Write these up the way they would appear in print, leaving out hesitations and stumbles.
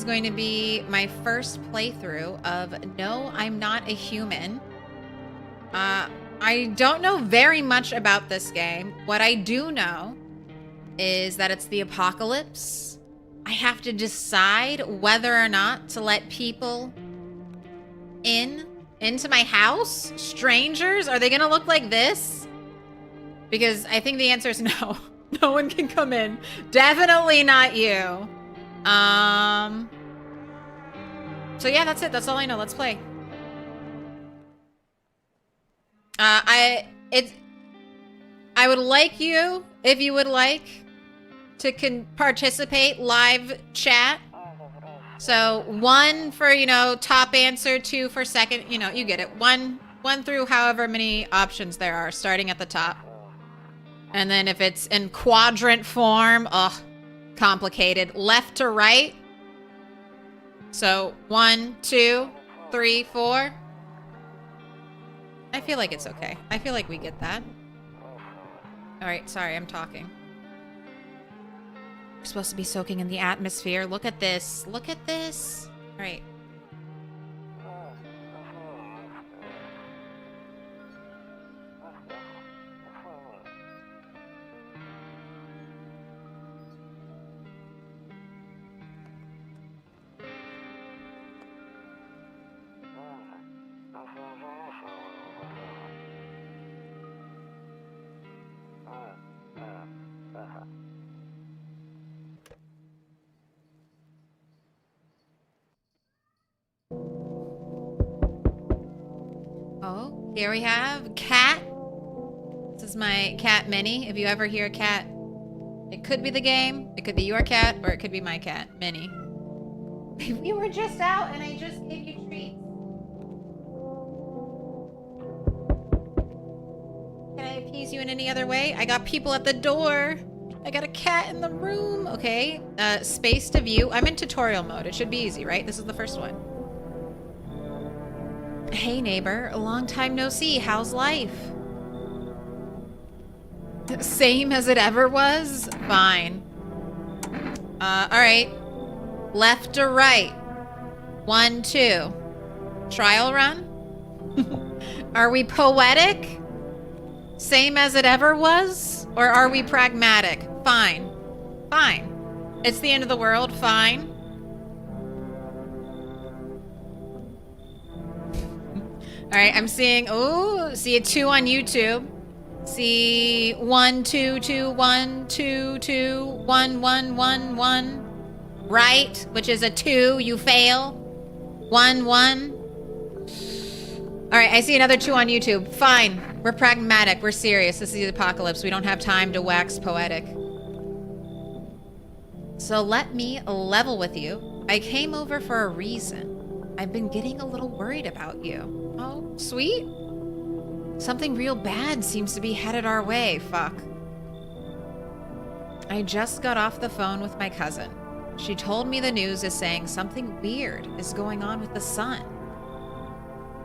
is going to be my first playthrough of No, I'm Not a Human. I don't know very much about this game. What I do know is that it's the apocalypse. I have to decide whether or not to let people into my house. Strangers? Are they gonna look like this? Because I think the answer is no. No one can come in. Definitely not you. So yeah, that's it. That's all I know. Let's play. I would like you, if you would like, to participate live chat. So 1 for, top answer, 2 for second, you get it. 1 through however many options there are, starting at the top. And then if it's in quadrant form, complicated. Left to right. So 1, 2, 3, 4. I feel like it's okay. I feel like we get that. All right, sorry, I'm talking. We're supposed to be soaking in the atmosphere. Look at this. Look at this. All right. Oh, here we have Cat. This is my cat, Minnie. If you ever hear Cat, it could be the game, it could be your cat, or it could be my cat, Minnie. We were just out and I just gave you treats. Can I appease you in any other way? I got people at the door. I got a cat in the room. Okay, space to view. I'm in tutorial mode. It should be easy, right? This is the first one. Hey neighbor, a long time no see. How's life? Same as it ever was? Fine. Alright. Left or right? 1, 2. Trial run? Are we poetic? Same as it ever was? Or are we pragmatic? Fine. Fine. It's the end of the world. Fine. All right, I'm seeing, see a 2 on YouTube. See 1, 2, 2, 1, 2, 2, 1, 1, 1, 1. Right, which is a 2, you fail. 1, 1. All right, I see another 2 on YouTube. Fine, we're pragmatic, we're serious. This is the apocalypse. We don't have time to wax poetic. So let me level with you. I came over for a reason. I've been getting a little worried about you. Oh, sweet. Something real bad seems to be headed our way. Fuck. I just got off the phone with my cousin. She told me the news is saying something weird is going on with the sun.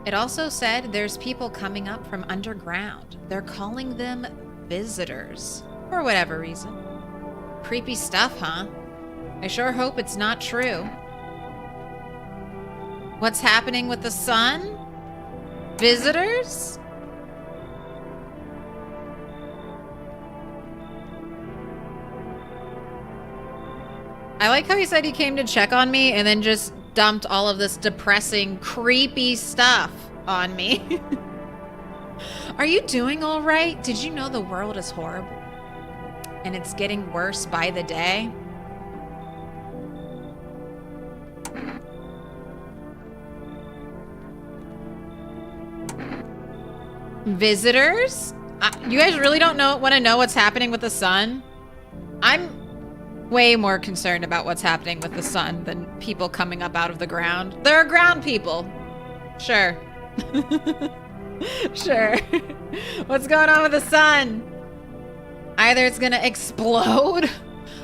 It also said there's people coming up from underground. They're calling them visitors. For whatever reason. Creepy stuff, huh? I sure hope it's not true. What's happening with the sun? Visitors? I like how he said he came to check on me and then just dumped all of this depressing, creepy stuff on me. Are you doing all right? Did you know the world is horrible? And it's getting worse by the day? Visitors? You guys really don't want to know what's happening with the sun? I'm way more concerned about what's happening with the sun than people coming up out of the ground. There are ground people. Sure. Sure. What's going on with the sun? Either it's gonna explode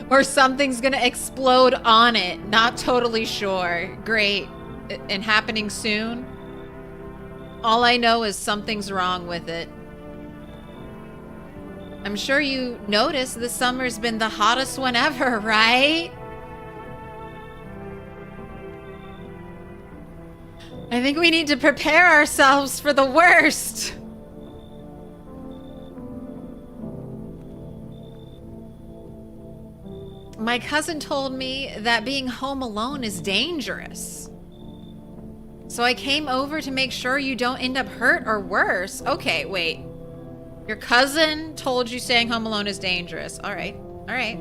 or something's gonna explode on it. Not totally sure. Great. And happening soon. All I know is something's wrong with it. I'm sure you noticed this summer's been the hottest one ever, right? I think we need to prepare ourselves for the worst. My cousin told me that being home alone is dangerous. So I came over to make sure you don't end up hurt or worse. Okay, wait. Your cousin told you staying home alone is dangerous. All right. All right.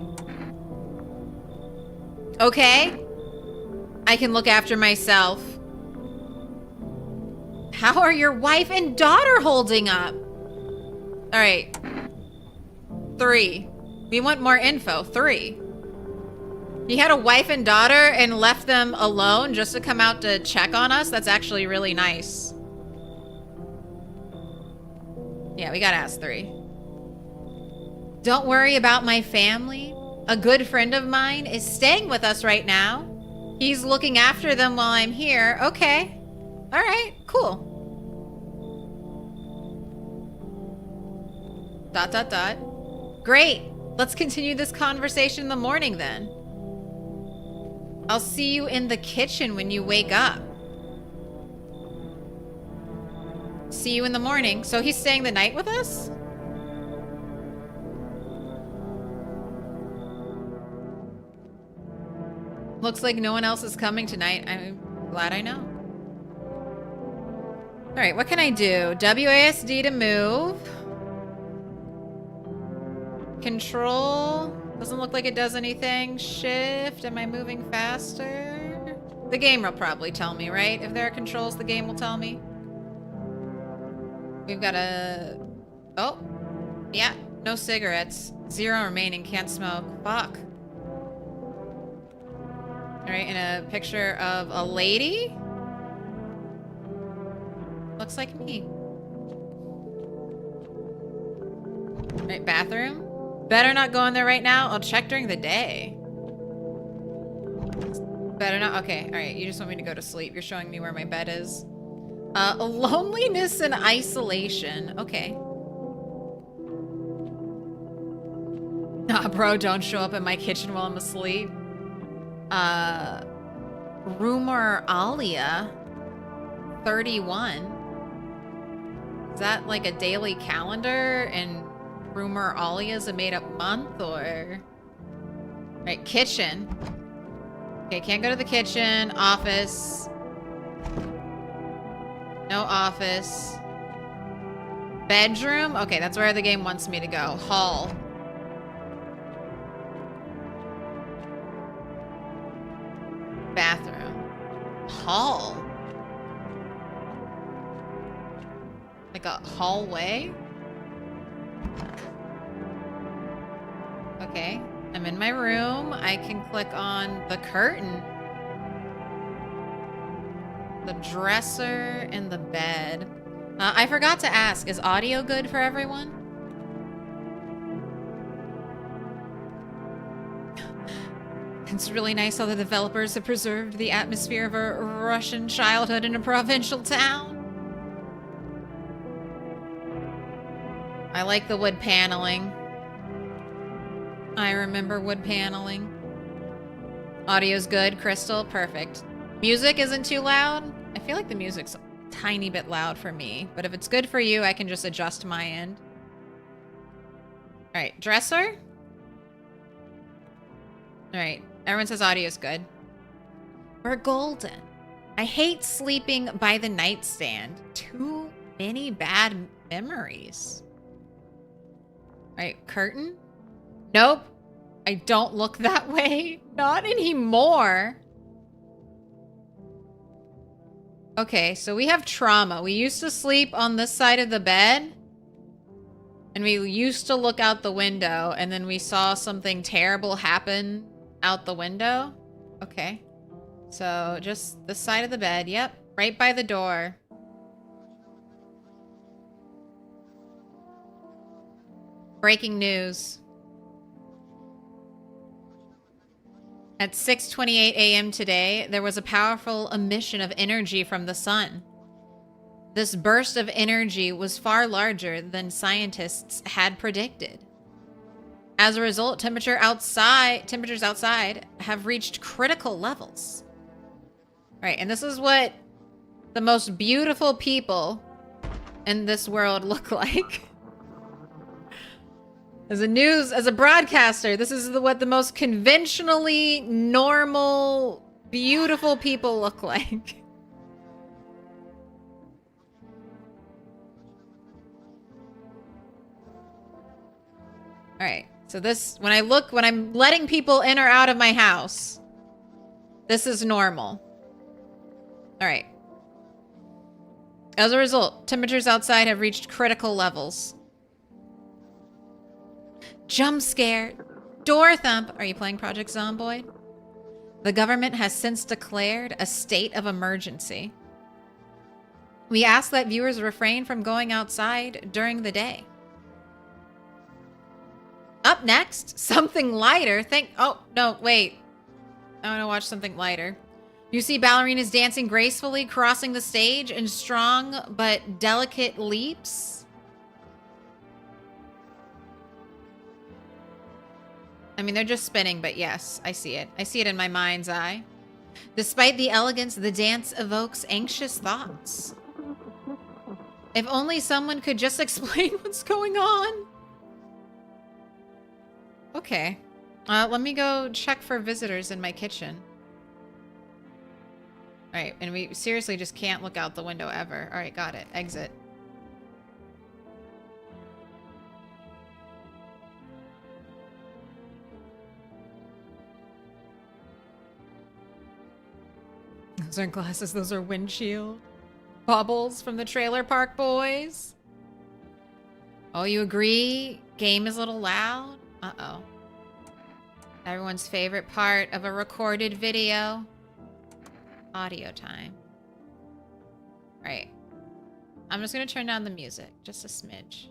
Okay. I can look after myself. How are your wife and daughter holding up? All right. 3. We want more info. 3. He had a wife and daughter and left them alone just to come out to check on us? That's actually really nice. Yeah, we gotta ask 3. Don't worry about my family. A good friend of mine is staying with us right now. He's looking after them while I'm here. Okay. All right, cool. ... Great. Let's continue this conversation in the morning then. I'll see you in the kitchen when you wake up. See you in the morning. So he's staying the night with us? Looks like no one else is coming tonight. I'm glad I know. All right, what can I do? WASD to move. Control. Doesn't look like it does anything. Shift. Am I moving faster? The game will probably tell me, right? If there are controls, the game will tell me. We've got a... Oh. Yeah. No cigarettes. 0 remaining. Can't smoke. Fuck. Alright, and a picture of a lady? Looks like me. Alright, bathroom. Better not go in there right now. I'll check during the day. Better not. Okay, alright. You just want me to go to sleep. You're showing me where my bed is. Loneliness and isolation. Okay. Nah, bro, don't show up in my kitchen while I'm asleep. Rumor Alia 31. Is that like a daily calendar? And Rumor Alia is a made-up month, or... Right, kitchen. Okay, can't go to the kitchen. Office. No office. Bedroom? Okay, that's where the game wants me to go. Hall. Bathroom. Hall. Like a hallway? Okay. I'm in my room. I can click on the curtain. The dresser and the bed. I forgot to ask, is audio good for everyone? It's really nice how the developers have preserved the atmosphere of a Russian childhood in a provincial town. I like the wood paneling. I remember wood paneling. Audio's good, Crystal, perfect. Music isn't too loud. I feel like the music's a tiny bit loud for me, but if it's good for you, I can just adjust my end. All right, dresser. All right, everyone says audio's good. We're golden. I hate sleeping by the nightstand. Too many bad memories. All right, curtain. Nope. I don't look that way. Not anymore. Okay, so we have trauma. We used to sleep on this side of the bed. And we used to look out the window. And then we saw something terrible happen out the window. Okay. So just the side of the bed. Yep. Right by the door. Breaking news. At 6:28 a.m. today, there was a powerful emission of energy from the sun. This burst of energy was far larger than scientists had predicted. As a result, temperatures outside have reached critical levels. Right, and this is what the most beautiful people in this world look like. As a broadcaster, this is what the most conventionally normal, beautiful people look like. All right. So this, when I'm letting people in or out of my house, this is normal. All right. As a result, temperatures outside have reached critical levels. Jump scare. Door thump. Are you playing Project Zomboid? The government has since declared a state of emergency. We ask that viewers refrain from going outside during the day. Up next, something lighter. Oh, no, wait. I want to watch something lighter. You see ballerinas dancing gracefully, crossing the stage in strong but delicate leaps. I mean, they're just spinning, but yes, I see it. I see it in my mind's eye. Despite the elegance, the dance evokes anxious thoughts. If only someone could just explain what's going on. Okay. Let me go check for visitors in my kitchen. Alright, and we seriously just can't look out the window ever. Alright, got it. Exit. Those aren't glasses, those are windshield. Bubbles from the Trailer Park Boys. Oh, you agree? Game is a little loud? Uh-oh. Everyone's favorite part of a recorded video. Audio time. Right. I'm just gonna turn down the music. Just a smidge.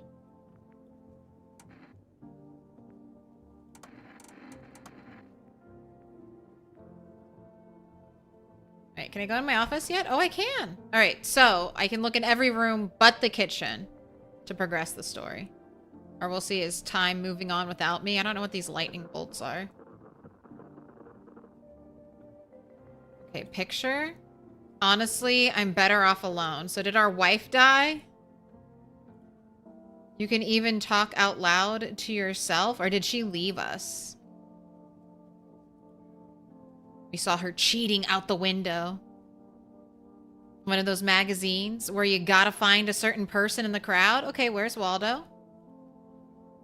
Alright, can I go in my office yet? Oh, I can! Alright, so I can look in every room but the kitchen to progress the story. Or we'll see is time moving on without me. I don't know what these lightning bolts are. Okay, picture. Honestly, I'm better off alone. So did our wife die? You can even talk out loud to yourself? Or did she leave us? We saw her cheating out the window. One of those magazines where you gotta find a certain person in the crowd. Okay, where's Waldo?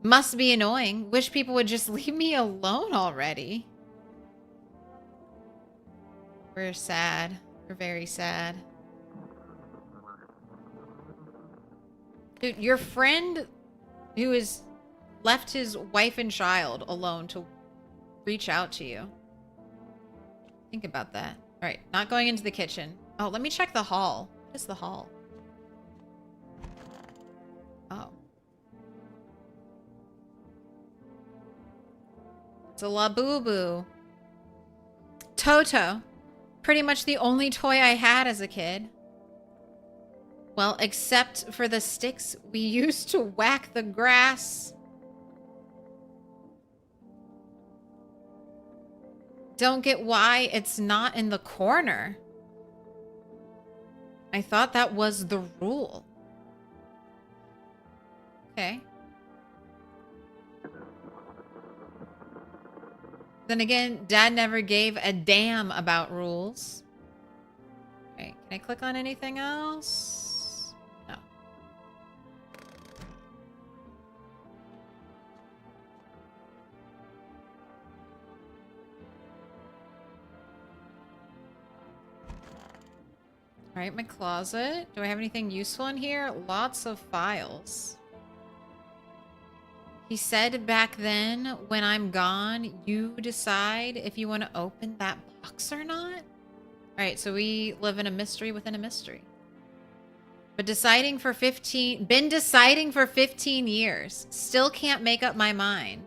Must be annoying. Wish people would just leave me alone already. We're sad. We're very sad. Dude, your friend who has left his wife and child alone to reach out to you. Think about that. All right, not going into the kitchen. Oh, let me check the hall. What is the hall? Oh. It's a Labubu. Toto. Pretty much the only toy I had as a kid. Well, except for the sticks we used to whack the grass. Don't get why it's not in the corner. I thought that was the rule. Okay. Then again, Dad never gave a damn about rules. Okay, can I click on anything else? No. All right, my closet. Do I have anything useful in here? Lots of files. He said back then, when I'm gone, you decide if you want to open that box or not? Alright, so we live in a mystery within a mystery. But been deciding for 15 years. Still can't make up my mind.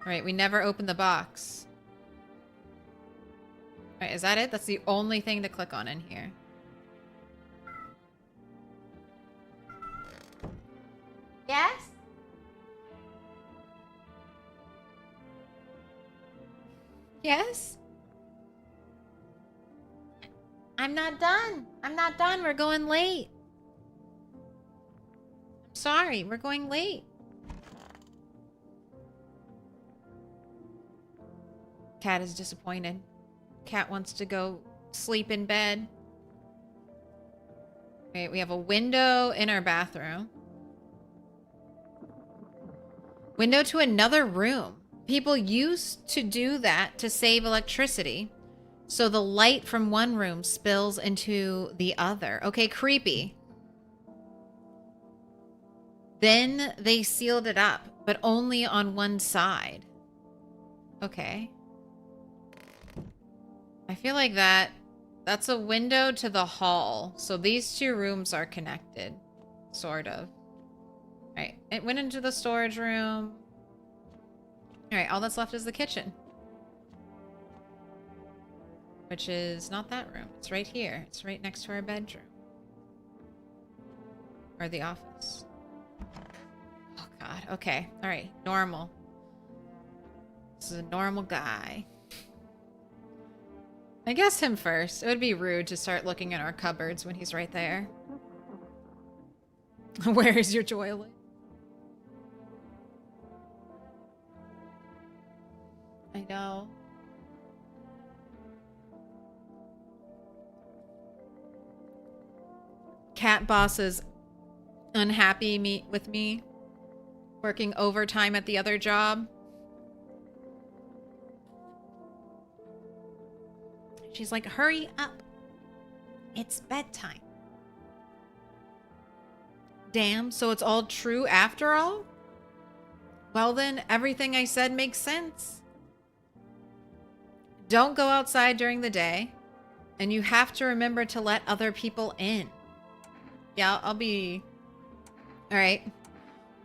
Alright, we never opened the box. Alright, is that it? That's the only thing to click on in here. Yes? Yes? I'm not done. I'm not done. We're going late. I'm sorry. We're going late. Cat is disappointed. Cat wants to go sleep in bed. Wait, we have a window in our bathroom. Window to another room. People used to do that to save electricity. So the light from one room spills into the other. Okay, creepy. Then they sealed it up, but only on one side. Okay. I feel like that's a window to the hall. So these two rooms are connected. Sort of. Alright, it went into the storage room. Alright, all that's left is the kitchen. Which is not that room. It's right here. It's right next to our bedroom. Or the office. Oh god, okay. Alright, normal. This is a normal guy. I guess him first. It would be rude to start looking at our cupboards when he's right there. Where is your toilet? I know. Cat boss is unhappy with me working overtime at the other job. She's like, hurry up. It's bedtime. Damn, so it's all true after all? Well then, everything I said makes sense. Don't go outside during the day. And you have to remember to let other people in. Yeah, I'll be... Alright.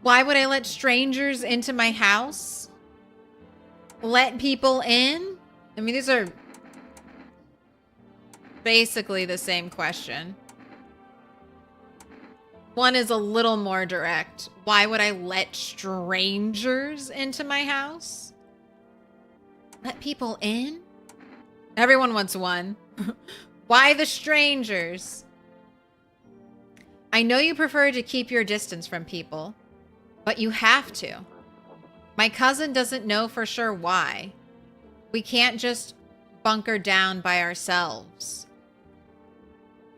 Why would I let strangers into my house? Let people in? I mean, these are... basically the same question. One is a little more direct. Why would I let strangers into my house? Let people in? Everyone wants one. Why the strangers? I know you prefer to keep your distance from people, but you have to. My cousin doesn't know for sure why. We can't just bunker down by ourselves.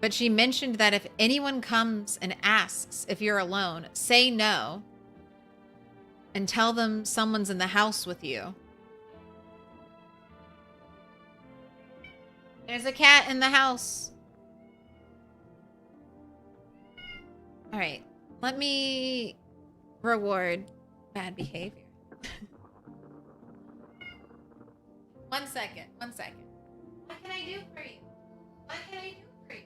But she mentioned that if anyone comes and asks if you're alone, say no and tell them someone's in the house with you. There's a cat in the house. All right, let me reward bad behavior. 1 second, 1 second. What can I do for you? What can I do for you?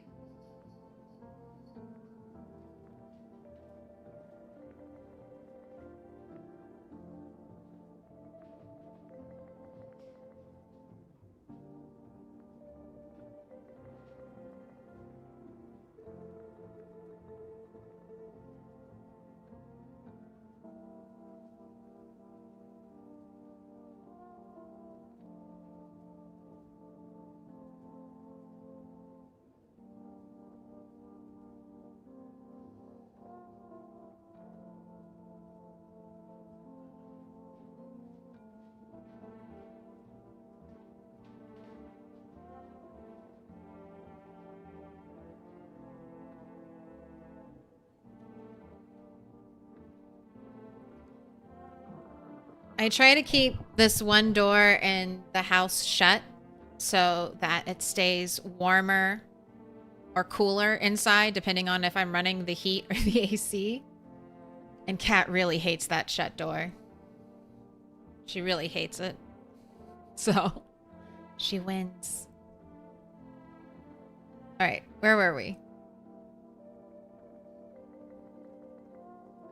I try to keep this one door in the house shut so that it stays warmer or cooler inside, depending on if I'm running the heat or the AC. And Kat really hates that shut door. She really hates it. So, she wins. All right, where were we?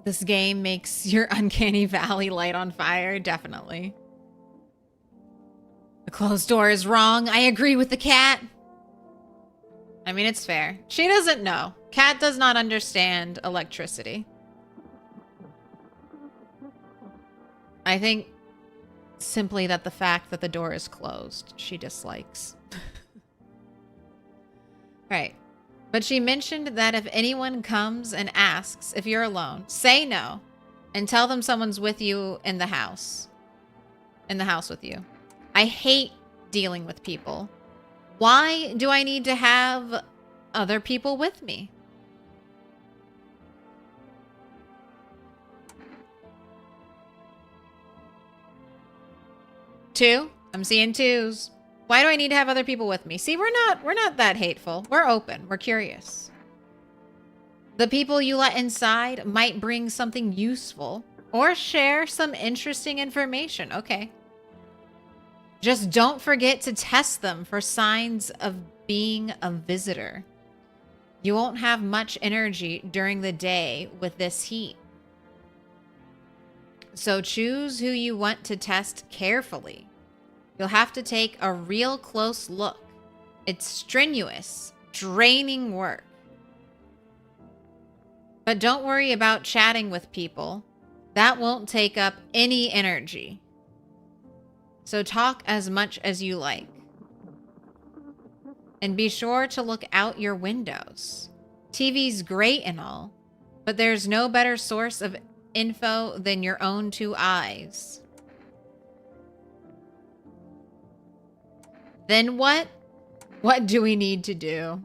This game makes your uncanny valley light on fire, definitely. The closed door is wrong. I agree with the cat. I mean, it's fair. She doesn't know. Cat does not understand electricity. I think simply that the fact that the door is closed, she dislikes. Right. But she mentioned that if anyone comes and asks if you're alone, say no and tell them someone's with you in the house. In the house with you. I hate dealing with people. Why do I need to have other people with me? Two? I'm seeing twos. Why do I need to have other people with me? See, we're not that hateful. We're open. We're curious. The people you let inside might bring something useful or share some interesting information. Okay. Just don't forget to test them for signs of being a visitor. You won't have much energy during the day with this heat. So choose who you want to test carefully. You'll have to take a real close look. It's strenuous, draining work. But don't worry about chatting with people. That won't take up any energy. So talk as much as you like. And be sure to look out your windows. TV's great and all, but there's no better source of info than your own two eyes. Then what? What do we need to do?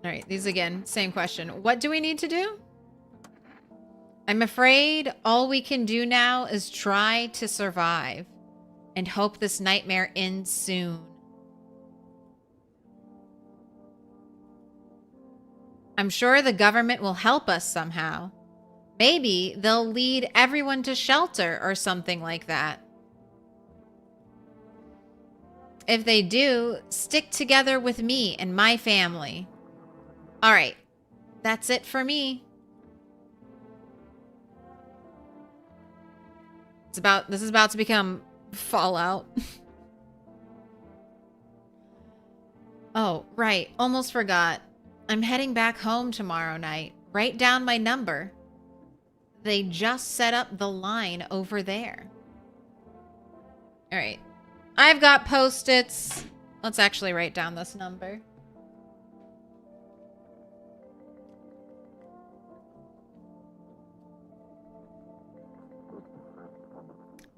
All right, these again, same question. What do we need to do? I'm afraid all we can do now is try to survive and hope this nightmare ends soon. I'm sure the government will help us somehow. Maybe they'll lead everyone to shelter or something like that. If they do, stick together with me and my family. All right, that's it for me. This is about to become Fallout. Oh, right. Almost forgot. I'm heading back home tomorrow night. Write down my number. They just set up the line over there. All right. I've got Post-its. Let's actually write down this number.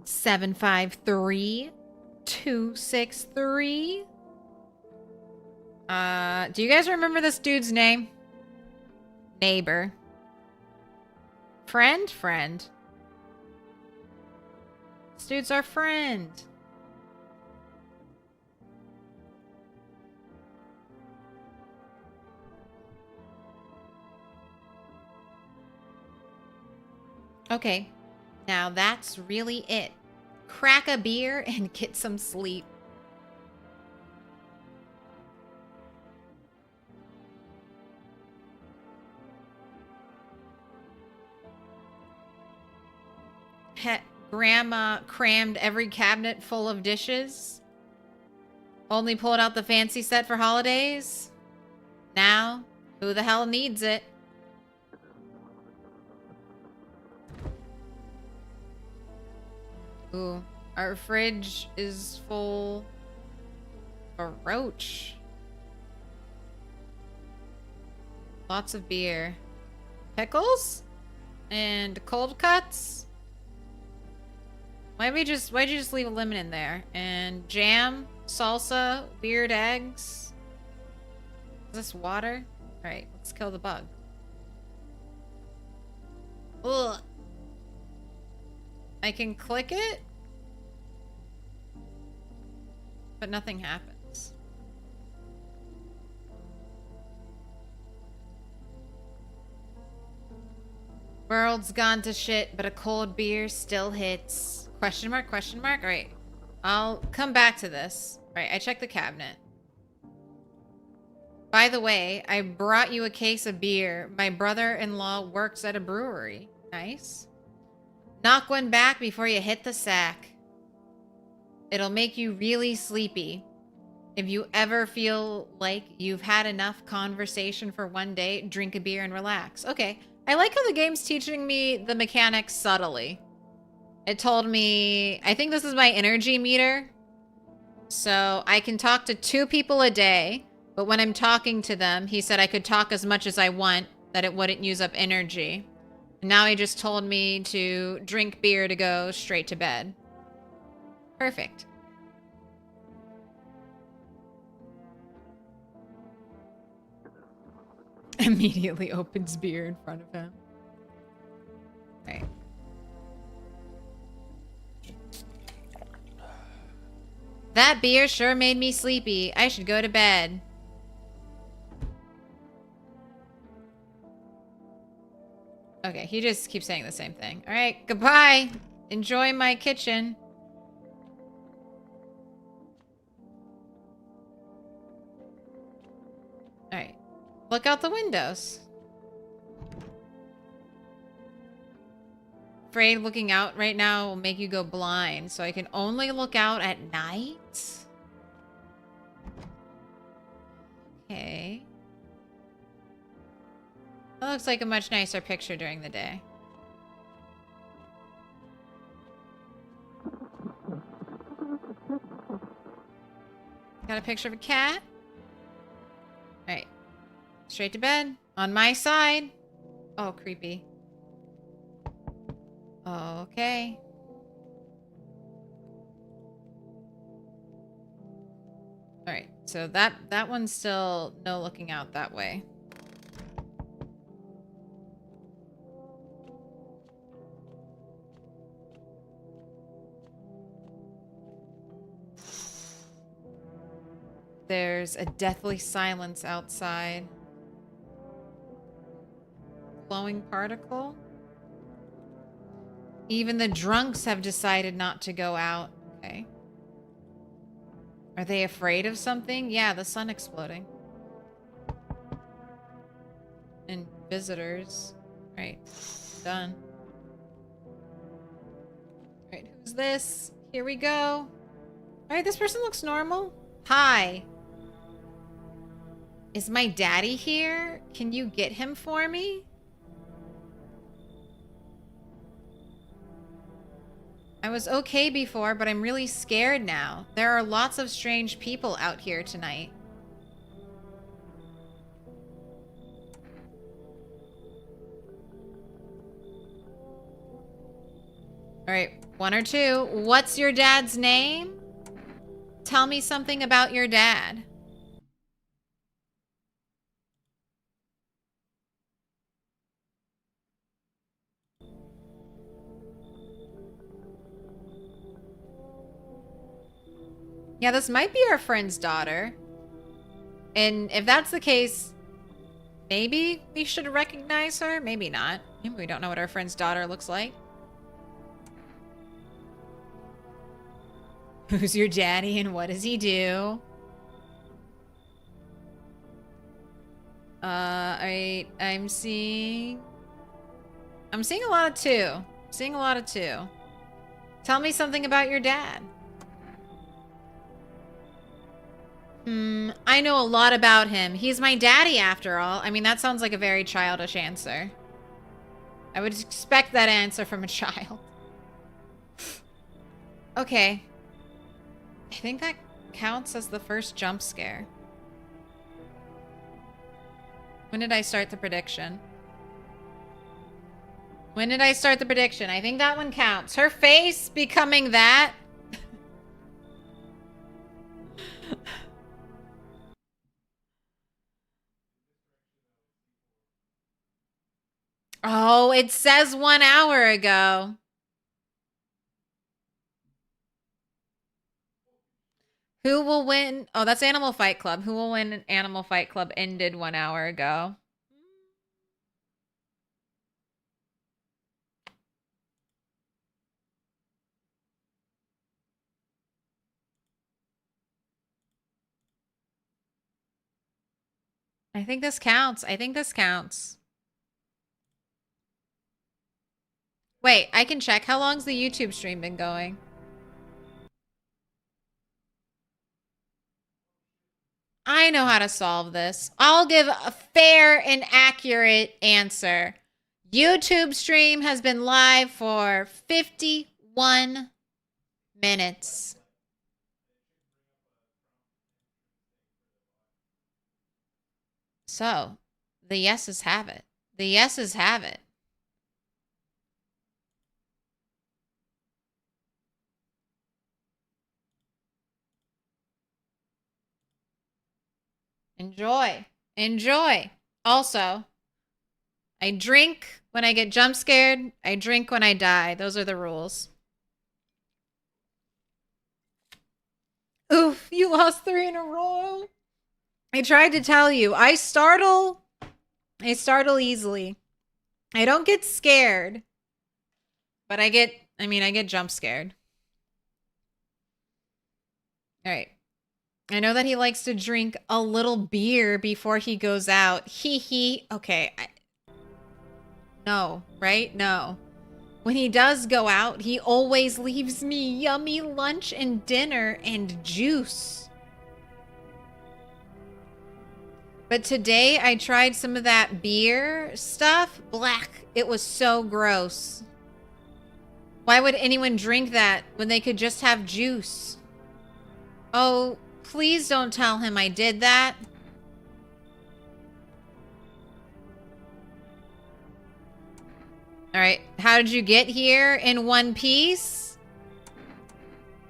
Seven 753-263. Do you guys remember this dude's name? Neighbor. Friend? Friend. This dude's our friend. Okay. Now that's really it. Crack a beer and get some sleep. Grandma crammed every cabinet full of dishes. Only pulled out the fancy set for holidays. Now, who the hell needs it? Ooh, our fridge is full of roach. Lots of beer. Pickles? And cold cuts? Why'd you just leave a lemon in there? And jam, salsa, weird eggs. Is this water? Alright, let's kill the bug. Ugh. I can click it, but nothing happens. World's gone to shit, but a cold beer still hits. Question mark, question mark? All right. I'll come back to this. All right, I checked the cabinet. By the way, I brought you a case of beer. My brother-in-law works at a brewery. Nice. Knock one back before you hit the sack. It'll make you really sleepy. If you ever feel like you've had enough conversation for one day, drink a beer and relax. Okay. I like how the game's teaching me the mechanics subtly. It told me, I think this is my energy meter. So I can talk to 2 people a day, but when I'm talking to them, he said I could talk as much as I want, that it wouldn't use up energy. And now he just told me to drink beer to go straight to bed. Perfect. Immediately opens beer in front of him. Right. That beer sure made me sleepy. I should go to bed. Okay, he just keeps saying the same thing. All right, goodbye. Enjoy my kitchen. All right, look out the windows. Afraid looking out right now will make you go blind, so I can only look out at night? Okay. That looks like a much nicer picture during the day. Got a picture of a cat? Alright. Straight to bed. On my side. Oh, creepy. Okay. Alright, so that one's still no looking out that way. There's a deathly silence outside. Glowing particle? Even the drunks have decided not to go out. Okay. Are they afraid of something? Yeah, the sun exploding. And visitors. Right. Done. Right, who's this? Here we go. Alright, this person looks normal. Hi. Is my daddy here? Can you get him for me? I was okay before, but I'm really scared now. There are lots of strange people out here tonight. Alright, 1 or 2. What's your dad's name? Tell me something about your dad. Yeah, this might be our friend's daughter. And if that's the case, maybe we should recognize her. Maybe not. Maybe we don't know what our friend's daughter looks like. Who's your daddy and what does he do? Alright, I'm seeing a lot of 2. Seeing a lot of 2. Tell me something about your dad. I know a lot about him. He's my daddy after all. I mean, that sounds like a very childish answer. I would expect that answer from a child. Okay. I think that counts as the first jump scare. When did I start the prediction? When did I start the prediction? I think that one counts. Her face becoming that. Oh, it says 1 hour ago. Who will win? Oh, that's Animal Fight Club. Who will win Animal Fight Club ended 1 hour ago. I think this counts. I think this counts. Wait, I can check. How long's the YouTube stream been going? I know how to solve this. I'll give a fair and accurate answer. YouTube stream has been live for 51 minutes. So, the yeses have it. The yeses have it. Enjoy. Enjoy. Also, I drink when I get jump scared. I drink when I die. Those are the rules. Oof, you lost 3 in a row. I tried to tell you. I startle easily. I don't get scared. But I get jump scared. All right. I know that he likes to drink a little beer before he goes out. Okay. No, right? No. When he does go out, he always leaves me yummy lunch and dinner and juice. But today I tried some of that beer stuff. Black. It was so gross. Why would anyone drink that when they could just have juice? Oh, please don't tell him I did that. All right, how did you get here in one piece?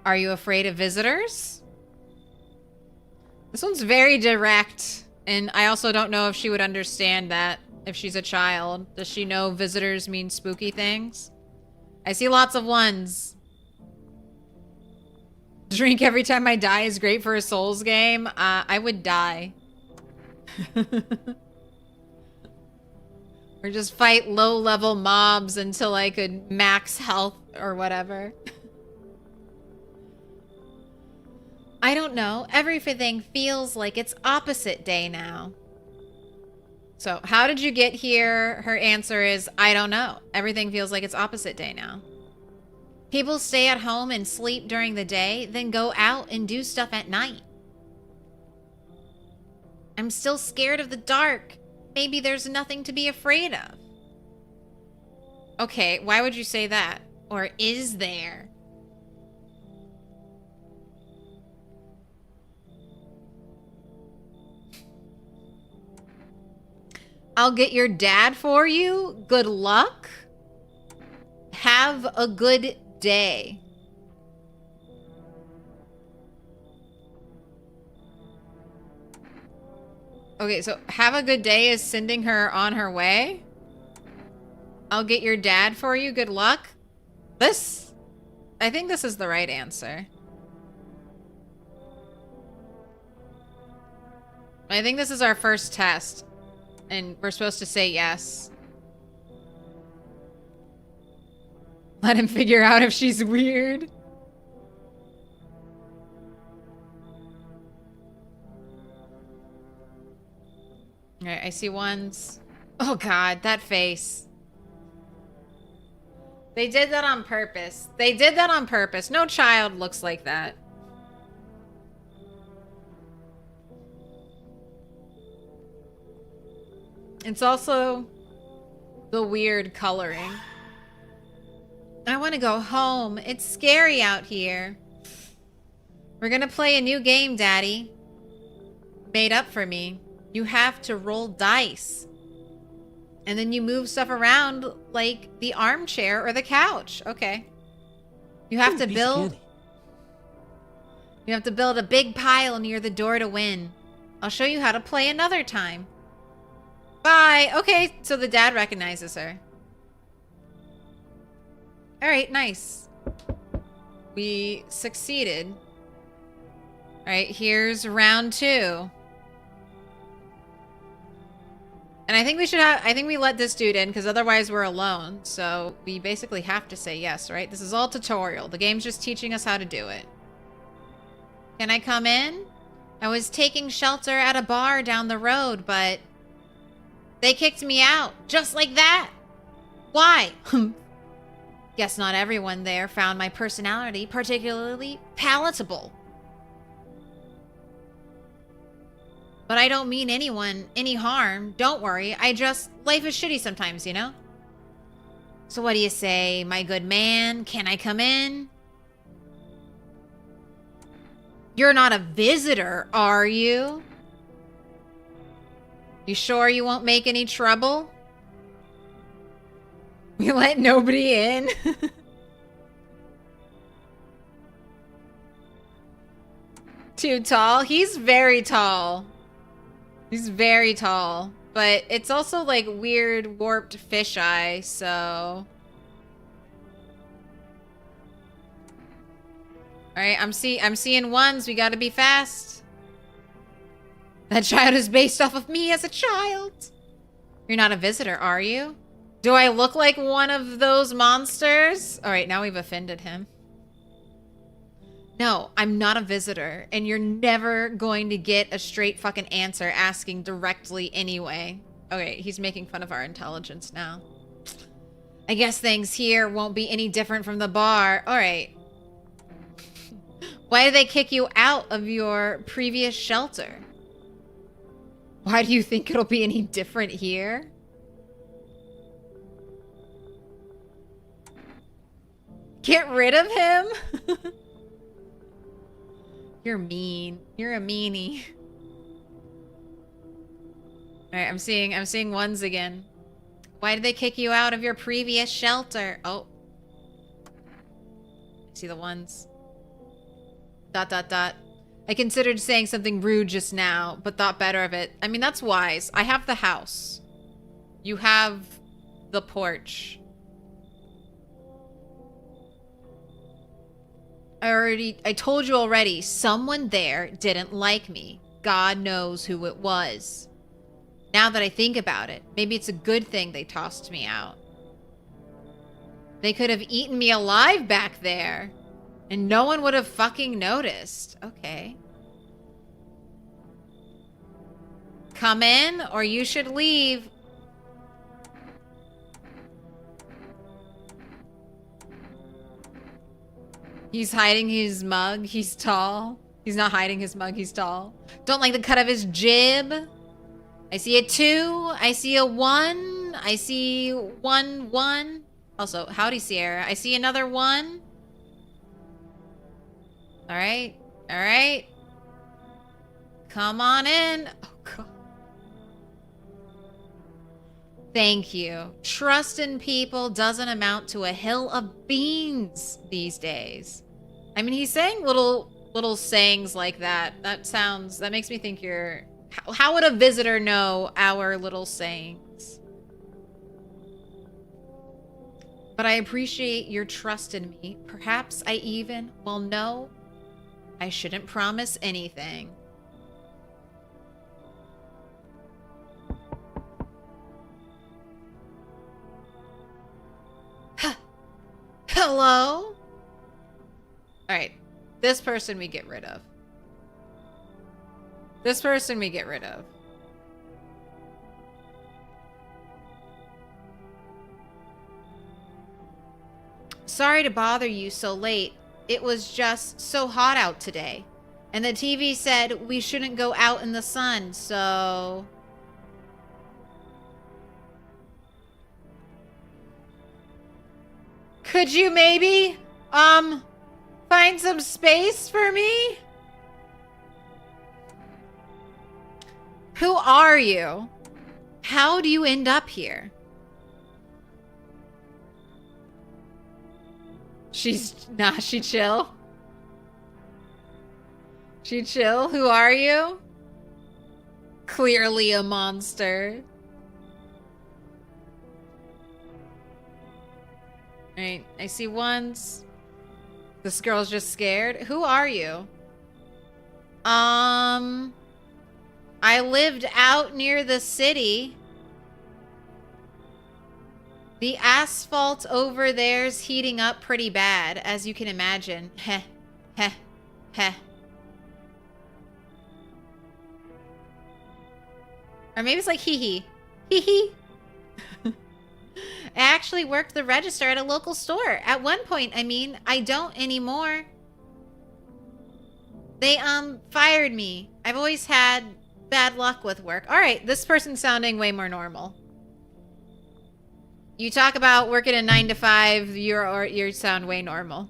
Are you afraid of visitors? This one's very direct, and I also don't know if she would understand that if she's a child. Does she know visitors mean spooky things? I see lots of ones. Drink every time I die is great for a Souls game. I would die. Or just fight low-level mobs until I could max health or whatever. I don't know. Everything feels like it's opposite day now. So, how did you get here? Her answer is, I don't know. Everything feels like it's opposite day now. People stay at home and sleep during the day, then go out and do stuff at night. I'm still scared of the dark. Maybe there's nothing to be afraid of. Okay, why would you say that? Or is there? I'll get your dad for you. Good luck. Have a good day. Okay, so have a good day is sending her on her way. I'll get your dad for you. Good luck. I think this is the right answer. I think this is our first test. And we're supposed to say yes. Let him figure out if she's weird. Alright, I see ones. Oh god, that face. They did that on purpose. They did that on purpose. No child looks like that. It's also the weird coloring. I want to go home. It's scary out here. We're gonna play a new game, Daddy. Made up for me. You have to roll dice. And then you move stuff around like the armchair or the couch. Okay. You have to build... You have to build a big pile near the door to win. I'll show you how to play another time. Bye. Okay, so the dad recognizes her. All right, nice. We succeeded. All right, here's round 2. And I think we let this dude in because otherwise we're alone. So we basically have to say yes, right? This is all tutorial. The game's just teaching us how to do it. Can I come in? I was taking shelter at a bar down the road, but they kicked me out just like that. Why? Guess not everyone there found my personality particularly palatable. But I don't mean anyone any harm. Don't worry. Life is shitty sometimes, you know? So what do you say, my good man? Can I come in? You're not a visitor, are you? You sure you won't make any trouble? We let nobody in? Too tall? He's very tall. He's very tall. But it's also like weird warped fisheye, so... Alright, I'm seeing ones. We gotta be fast. That child is based off of me as a child. You're not a visitor, are you? Do I look like one of those monsters? Alright, now we've offended him. No, I'm not a visitor, and you're never going to get a straight fucking answer asking directly anyway. Okay, he's making fun of our intelligence now. I guess things here won't be any different from the bar. Alright. Why did they kick you out of your previous shelter? Why do you think it'll be any different here? Get rid of him? You're mean. You're a meanie. Alright, I'm seeing ones again. Why did they kick you out of your previous shelter? Oh. I see the ones. ... I considered saying something rude just now, but thought better of it. I mean, that's wise. I have the house. You have the porch. I told you already, someone there didn't like me. God knows who it was. Now that I think about it, maybe it's a good thing they tossed me out. They could have eaten me alive back there, and no one would have fucking noticed. Okay. Come in, or you should leave. He's hiding his mug. He's tall. He's not hiding his mug. He's tall. Don't like the cut of his jib. I see a 2. I see a 1. I see 1, 1. Also, howdy, Sierra. I see another 1. All right. All right. Come on in. Oh, God. Thank you. Trust in people doesn't amount to a hill of beans these days. I mean, he's saying little sayings like that. That makes me think you're... How would a visitor know our little sayings? But I appreciate your trust in me. Perhaps I even... Well, no. I shouldn't promise anything. Hello? Alright. This person we get rid of. This person we get rid of. Sorry to bother you so late. It was just so hot out today. And the TV said we shouldn't go out in the sun, so... Could you maybe, find some space for me? Who are you? How do you end up here? She chill. She chill? Who are you? Clearly a monster. Right, I see ones. This girl's just scared. Who are you? I lived out near the city. The asphalt over there's heating up pretty bad, as you can imagine. Heh, heh, heh. Or maybe it's like hee hee. Hee hee. I actually worked the register at a local store. At one point, I mean, I don't anymore. They, fired me. I've always had bad luck with work. All right, this person's sounding way more normal. You talk about working a 9 to 5, you sound way normal.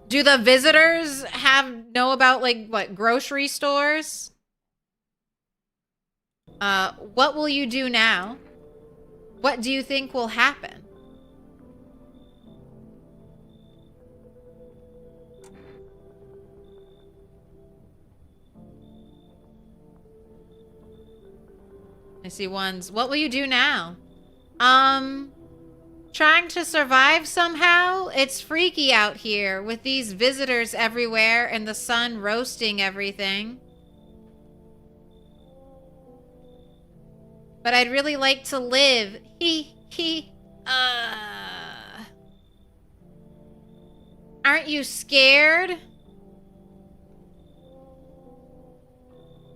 Do the visitors know about, like, what, grocery stores? What will you do now? What do you think will happen? I see ones. What will you do now? Trying to survive somehow? It's freaky out here with these visitors everywhere and the sun roasting everything. But I'd really like to live. Aren't you scared?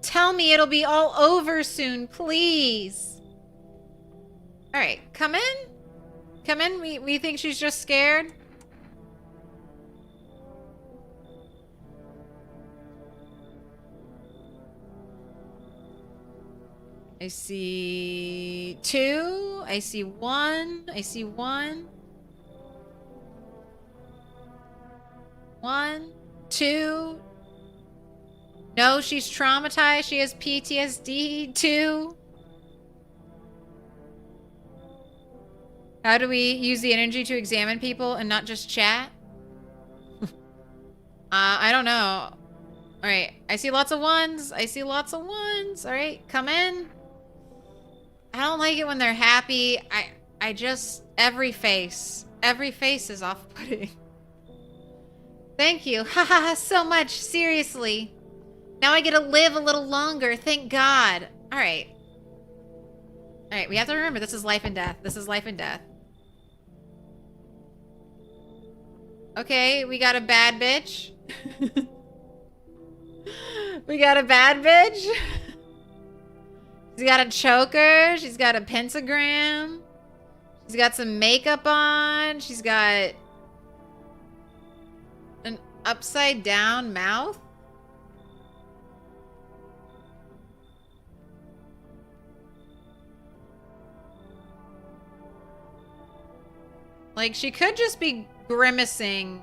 Tell me it'll be all over soon, please. All right, come in. Come in. We think she's just scared. I see 2. I see 1. I see 1. 1, 2. No, she's traumatized. She has PTSD. 2. How do we use the energy to examine people and not just chat? I don't know. All right, I see lots of 1s. I see lots of 1s. All right, come in. I don't like it when they're happy. I just, every face is off-putting. Thank you. Haha, so much. Seriously. Now I get to live a little longer. Thank God. All right. All right, we have to remember this is life and death. This is life and death. Okay, we got a bad bitch. We got a bad bitch. She's got a choker. She's got a pentagram. She's got some makeup on. She's got an upside down mouth. Like, she could just be grimacing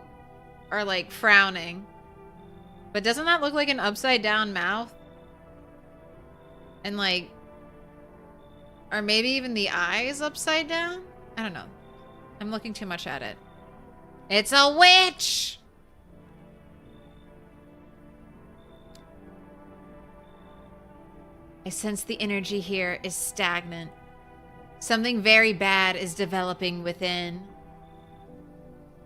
or, like, frowning. But doesn't that look like an upside down mouth? And, like, or maybe even the eyes upside down? I don't know. I'm looking too much at it. It's a witch! I sense the energy here is stagnant. Something very bad is developing within.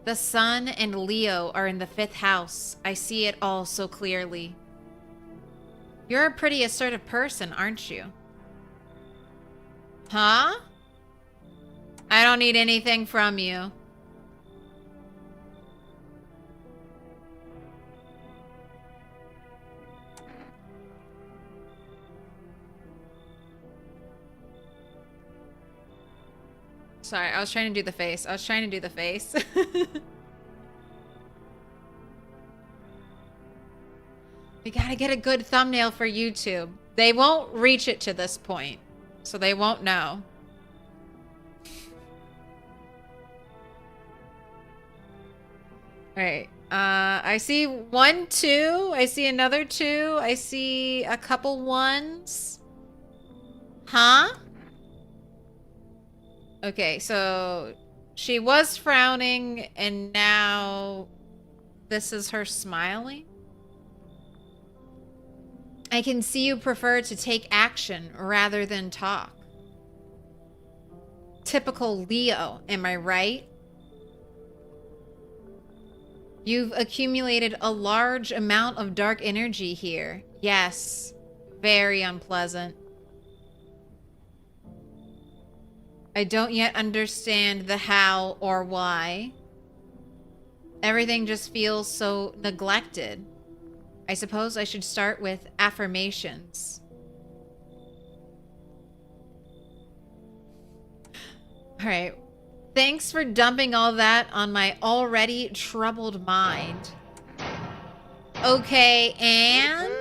The sun and Leo are in the 5th house. I see it all so clearly. You're a pretty assertive person, aren't you? Huh? I don't need anything from you. Sorry, I was trying to do the face. We gotta get a good thumbnail for YouTube. They won't reach it to this point, so they won't know. Alright, I see 1, 2. I see another 2. I see a couple 1s. Huh? Okay, so she was frowning, and now this is her smiling. I can see you prefer to take action rather than talk. Typical Leo, am I right? You've accumulated a large amount of dark energy here. Yes, very unpleasant. I don't yet understand the how or why. Everything just feels so neglected. I suppose I should start with affirmations. All right. Thanks for dumping all that on my already troubled mind. Okay, and...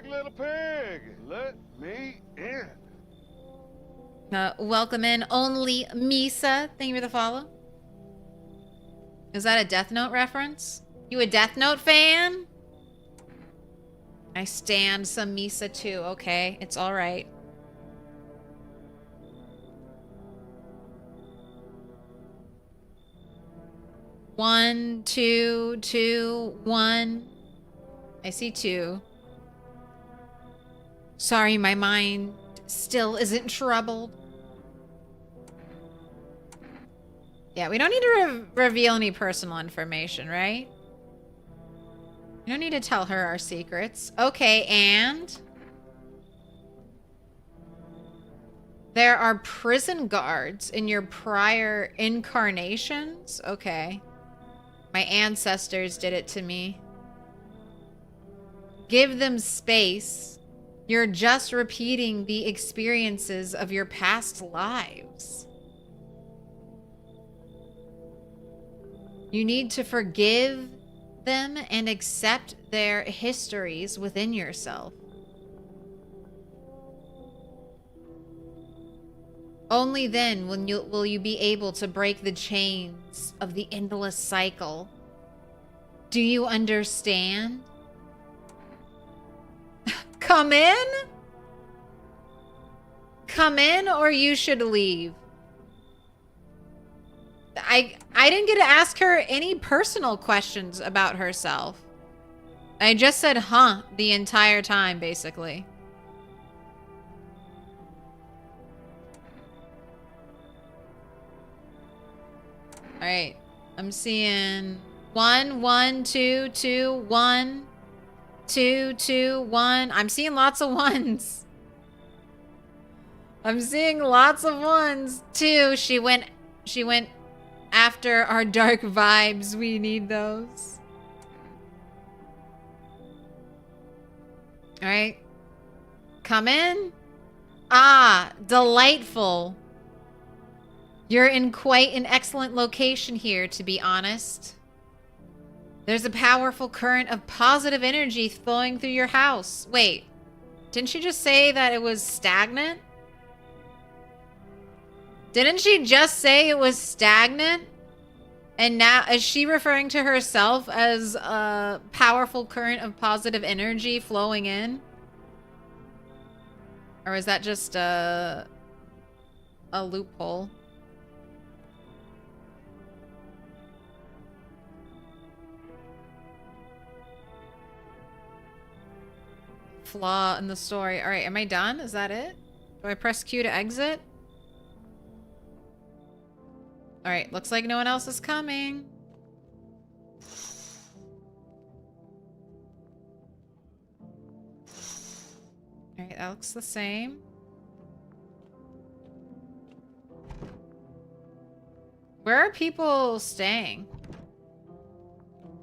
Little pig, let me in. Welcome in, Only Misa. Thank you for the follow. Is that a Death Note reference? You a Death Note fan? I stand some Misa too. Okay, it's all right. One, two, two, one. I see two. Sorry, my mind still isn't troubled. Yeah, we don't need to reveal any personal information, right? We don't need to tell her our secrets. Okay, and there are prison guards in your prior incarnations? Okay. My ancestors did it to me. Give them space. You're just repeating the experiences of your past lives. You need to forgive them and accept their histories within yourself. Only then will you be able to break the chains of the endless cycle. Do you understand? Come in? Come in, or you should leave. I didn't get to ask her any personal questions about herself. I just said, huh, the entire time, basically. All right, I'm seeing 1, 1, 2, 2, 1, 2, 2, 1. I'm seeing lots of ones. I'm seeing lots of ones. 2. She went after our dark vibes. We need those. All right. Come in. Ah, delightful. You're in quite an excellent location here, to be honest. There's a powerful current of positive energy flowing through your house. Wait, didn't she just say that it was stagnant? Didn't she just say it was stagnant? And now, is she referring to herself as a powerful current of positive energy flowing in? Or is that just a loophole? Flaw in the story. All right, am I done? Is that it? Do I press Q to exit? All right, looks like no one else is coming. All right, that looks the same. Where are people staying?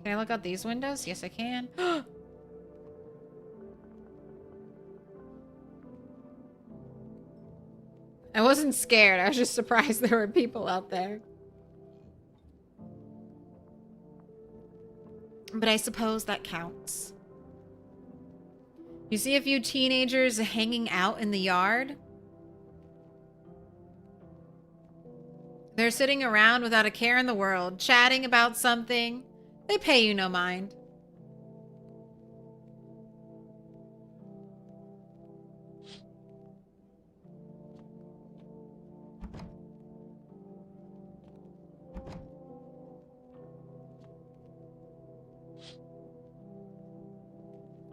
Can I look out these windows? Yes, I can. I wasn't scared. I was just surprised there were people out there. But I suppose that counts. You see a few teenagers hanging out in the yard? They're sitting around without a care in the world, chatting about something. They pay you no mind.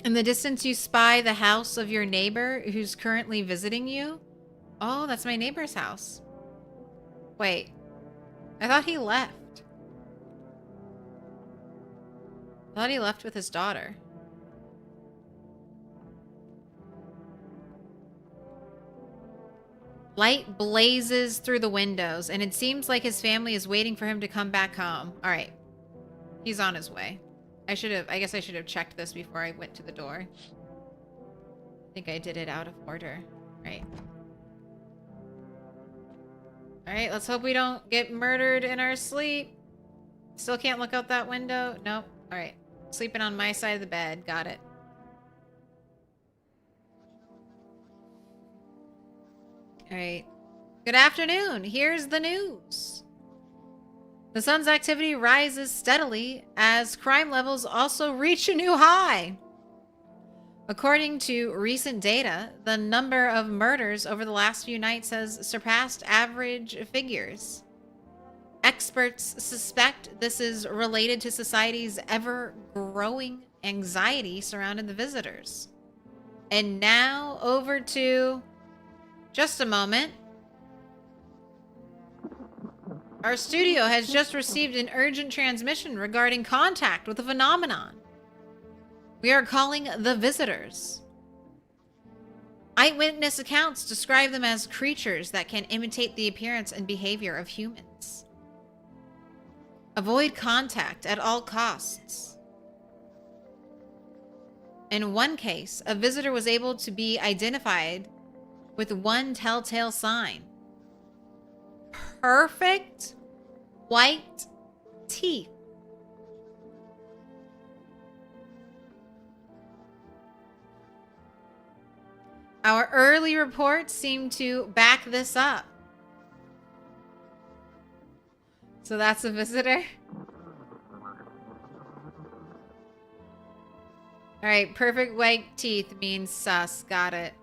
In the distance, you spy the house of your neighbor who's currently visiting you. Oh, that's my neighbor's house. Wait, I thought he left. I thought he left with his daughter. Light blazes through the windows, and it seems like his family is waiting for him to come back home. All right, he's on his way. I guess I should have checked this before I went to the door. I think I did it out of order. Right. All right, let's hope we don't get murdered in our sleep. Still can't look out that window. Nope. All right. Sleeping on my side of the bed. Got it. All right. Good afternoon. Here's the news. The sun's activity rises steadily as crime levels also reach a new high. According to recent data, the number of murders over the last few nights has surpassed average figures. Experts suspect this is related to society's ever-growing anxiety surrounding the visitors. And now over to... just a moment. Our studio has just received an urgent transmission regarding contact with the phenomenon. We are calling the visitors. Eyewitness accounts describe them as creatures that can imitate the appearance and behavior of humans. Avoid contact at all costs. In one case, a visitor was able to be identified with one telltale sign. Perfect white teeth. Our early reports seem to back this up. So that's a visitor? Alright, perfect white teeth means sus. Got it.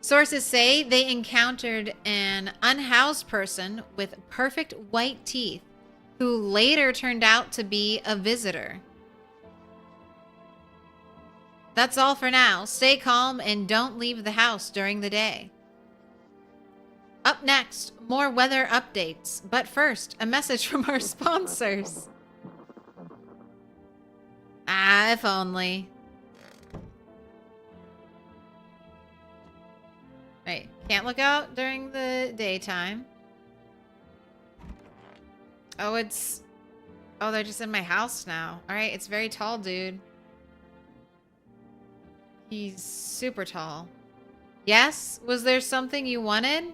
Sources say they encountered an unhoused person with perfect white teeth who later turned out to be a visitor. That's all for now. Stay calm and don't leave the house during the day. Up next, more weather updates. But first, a message from our sponsors. Ah, if only. Right, can't look out during the daytime. Oh, it's... oh, they're just in my house now. Alright, it's very tall, dude. He's super tall. Yes? Was there something you wanted?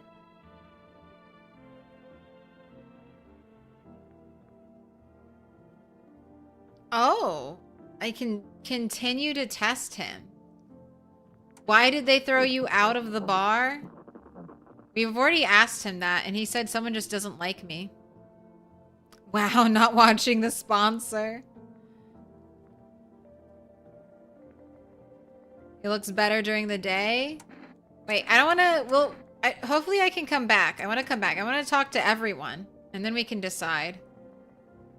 Oh, I can continue to test him. Why did they throw you out of the bar? We've already asked him that, and he said someone just doesn't like me. Wow, not watching the sponsor. He looks better during the day. Wait, I don't want to... well, hopefully I can come back. I want to come back. I want to talk to everyone, and then we can decide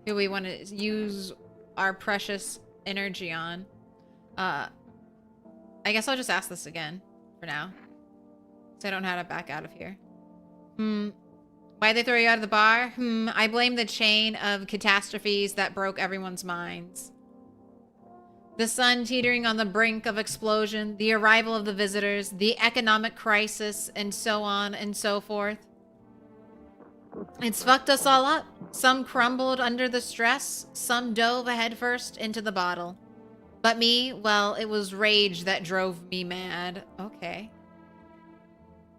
who we want to use our precious energy on. I guess I'll just ask this again for now. So I don't know how to back out of here. Why'd they throw you out of the bar? I blame the chain of catastrophes that broke everyone's minds. The sun teetering on the brink of explosion, the arrival of the visitors, the economic crisis, and so on and so forth. It's fucked us all up. Some crumbled under the stress, some dove headfirst into the bottle. But me, well, it was rage that drove me mad. Okay.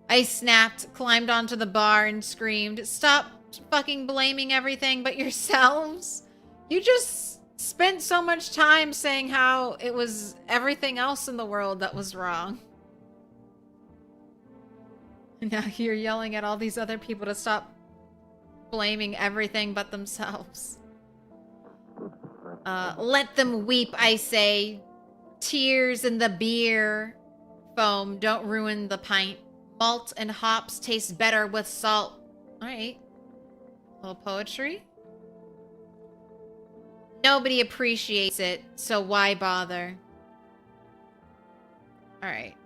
I snapped, climbed onto the bar, and screamed, "Stop fucking blaming everything but yourselves. You just spent so much time saying how it was everything else in the world that was wrong. And now you're yelling at all these other people to stop blaming everything but themselves. Let them weep, I say. Tears in the beer. Foam, don't ruin the pint. Malt and hops taste better with salt." Alright. A little poetry. Nobody appreciates it, so why bother? Alright.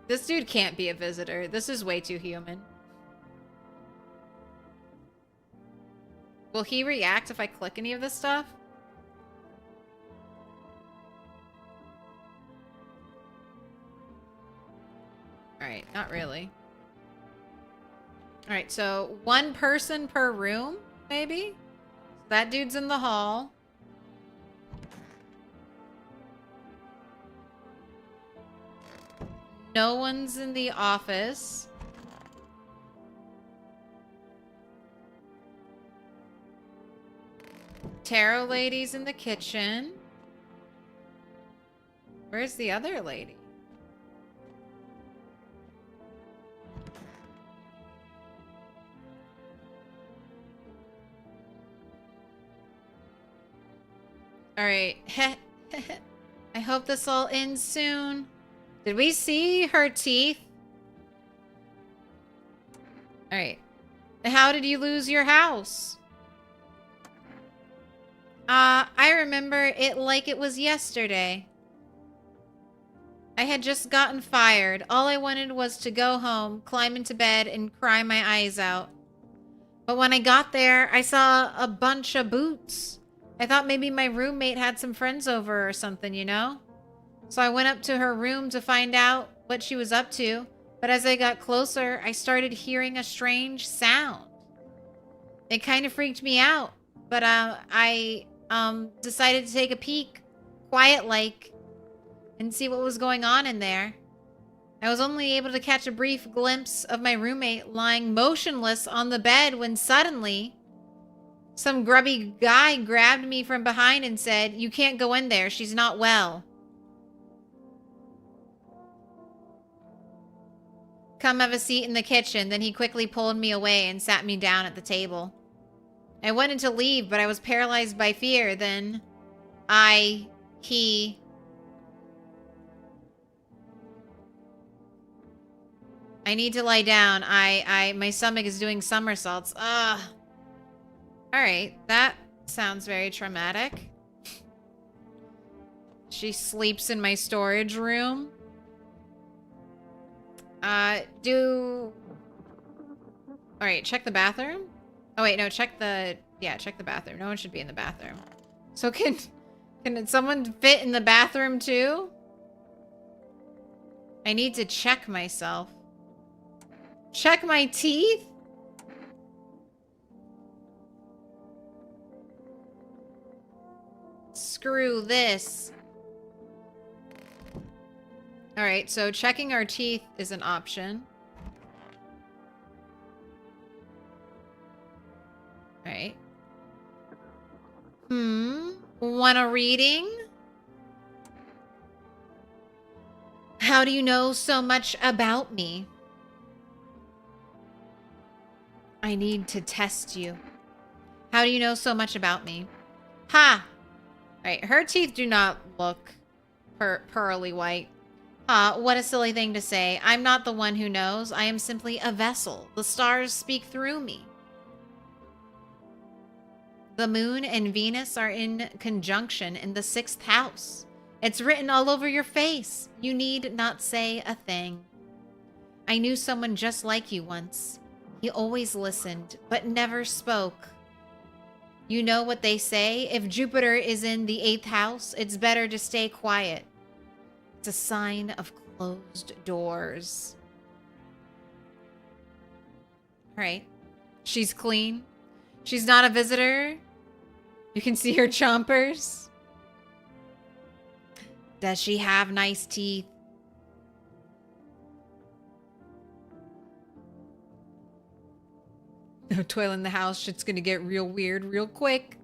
This dude can't be a visitor. This is way too human. Will he react if I click any of this stuff? Alright, not really. Alright, so one person per room, maybe? That dude's in the hall. No one's in the office. Tarot lady's in the kitchen. Where's the other lady? Alright. I hope this all ends soon. Did we see her teeth? Alright. How did you lose your house? I remember it like it was yesterday. I had just gotten fired. All I wanted was to go home, climb into bed, and cry my eyes out. But when I got there, I saw a bunch of boots. I thought maybe my roommate had some friends over or something, you know? So I went up to her room to find out what she was up to. But as I got closer, I started hearing a strange sound. It kind of freaked me out. But I decided to take a peek, quiet-like, and see what was going on in there. I was only able to catch a brief glimpse of my roommate lying motionless on the bed when suddenly some grubby guy grabbed me from behind and said, "You can't go in there. She's not well. Come have a seat in the kitchen." Then he quickly pulled me away and sat me down at the table. I wanted to leave, but I was paralyzed by fear. Then I need to lie down. My stomach is doing somersaults. Ugh. Alright, that sounds very traumatic. She sleeps in my storage room. Alright, check the bathroom? Oh wait, no, check the bathroom. No one should be in the bathroom. So can someone fit in the bathroom too? I need to check myself. Check my teeth? Screw this. Alright, so checking our teeth is an option. Alright. Want a reading? How do you know so much about me? I need to test you. How do you know so much about me? Ha! Alright, her teeth do not look pearly white. What a silly thing to say. I'm not the one who knows. I am simply a vessel. The stars speak through me. The moon and Venus are in conjunction in the 6th house. It's written all over your face. You need not say a thing. I knew someone just like you once. He always listened, but never spoke. You know what they say? If Jupiter is in the 8th house, it's better to stay quiet. It's a sign of closed doors. All right. She's clean. She's not a visitor. You can see her chompers. Does she have nice teeth? No toilet in the house. Shit's gonna get real weird real quick.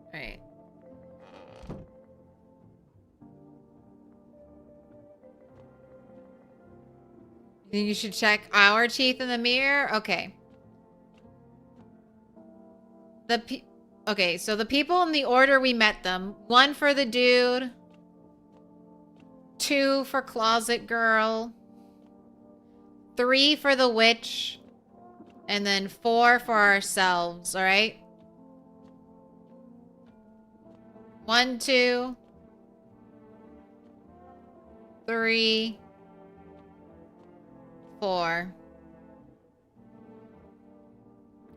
Alright. You think you should check our teeth in the mirror? Okay. Okay, so the people in the order we met them. 1 for the dude. 2 for closet girl. 3 for the witch. And then 4 for ourselves, alright? 1, 2, 3, 4.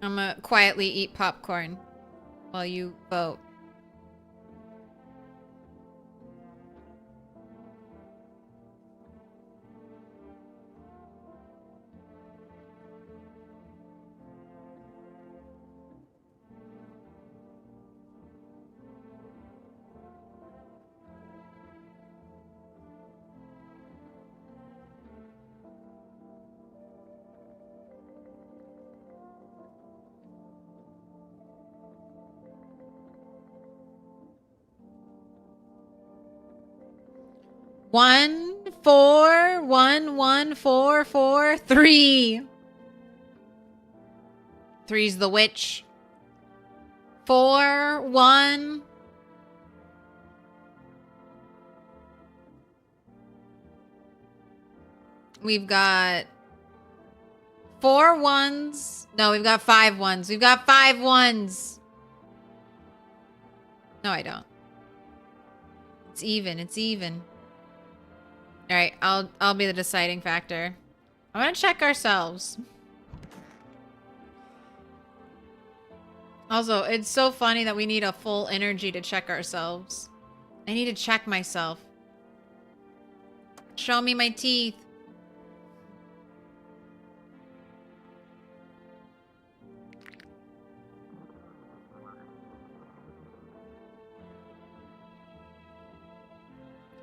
I'm gonna quietly eat popcorn while you vote. 1, 4, 1, 1, 4, 4, 3. 3's the witch. 4, 1. We've got 4 1s. No, we've got 5 1s. We've got 5 1s. No, I don't. It's even. It's even. All right, I'll be the deciding factor. I want to check ourselves. Also, it's so funny that we need a full energy to check ourselves. I need to check myself. Show me my teeth.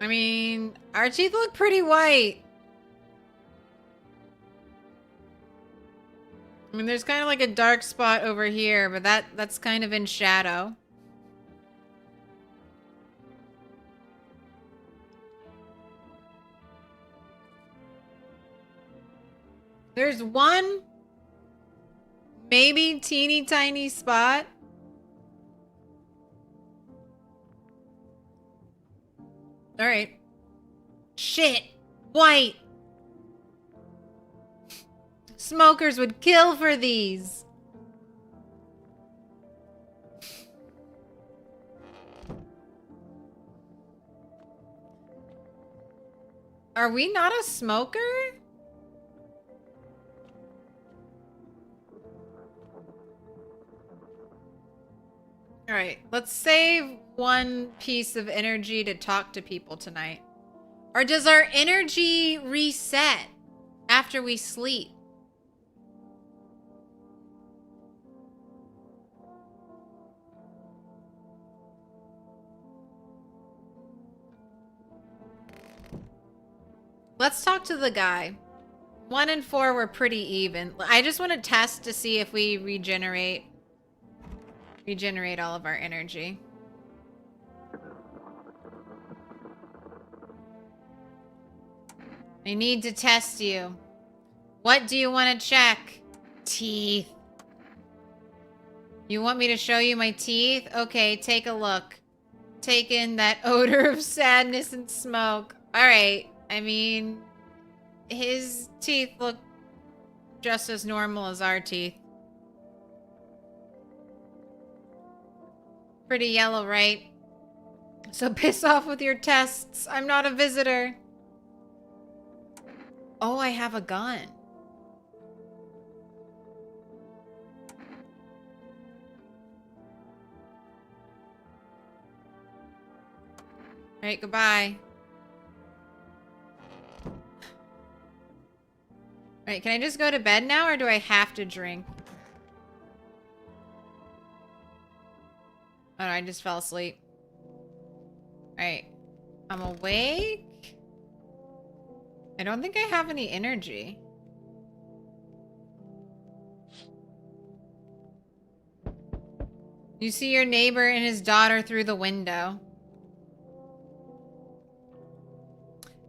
I mean, our teeth look pretty white. I mean, there's kind of like a dark spot over here, but that's kind of in shadow. There's one, maybe teeny tiny spot. All right. Shit. White. Smokers would kill for these. Are we not a smoker? All right, let's save one piece of energy to talk to people tonight. Or does our energy reset after we sleep? Let's talk to the guy. 1 and 4 were pretty even. I just want to test to see if we regenerate all of our energy. I need to test you. What do you want to check? Teeth. You want me to show you my teeth? Okay, take a look. Take in that odor of sadness and smoke. All right. I mean, his teeth look just as normal as our teeth. Pretty yellow, right? So piss off with your tests. I'm not a visitor. Oh, I have a gun. All right, goodbye. All right, can I just go to bed now, or do I have to drink? Oh, no, I just fell asleep. All right, I'm awake. I don't think I have any energy. You see your neighbor and his daughter through the window.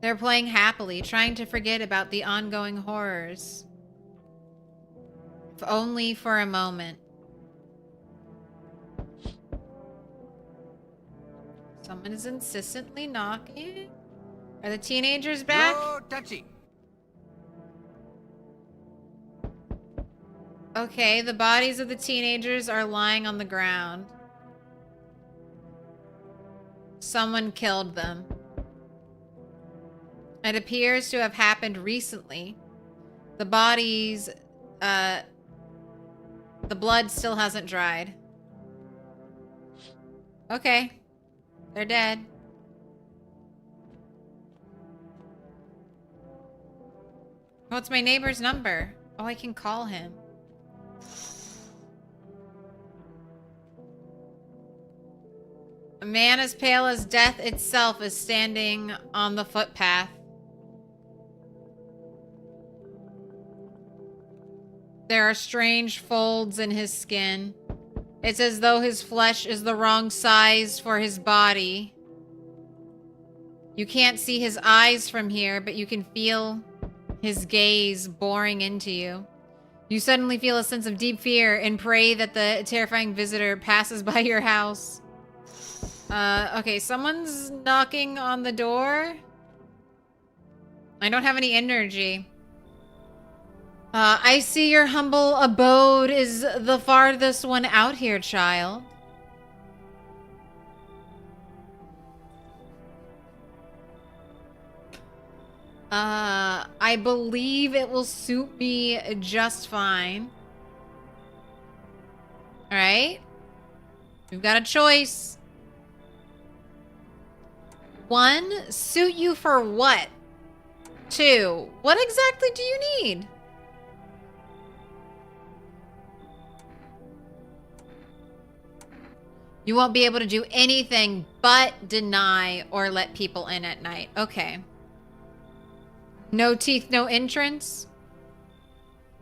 They're playing happily, trying to forget about the ongoing horrors. If only for a moment. Someone is insistently knocking. Are the teenagers back? Oh, touchy. Okay, the bodies of the teenagers are lying on the ground. Someone killed them. It appears to have happened recently. The bodies, the blood still hasn't dried. Okay. They're dead. What's my neighbor's number? Oh, I can call him. A man as pale as death itself is standing on the footpath. There are strange folds in his skin. It's as though his flesh is the wrong size for his body. You can't see his eyes from here, but you can feel his gaze boring into you. You suddenly feel a sense of deep fear and pray that the terrifying visitor passes by your house. Okay, someone's knocking on the door. I don't have any energy. I see your humble abode is the farthest one out here, child. I believe it will suit me just fine. All right. We've got a choice. 1, suit you for what? 2, what exactly do you need? You won't be able to do anything but deny or let people in at night. Okay. No teeth, no entrance.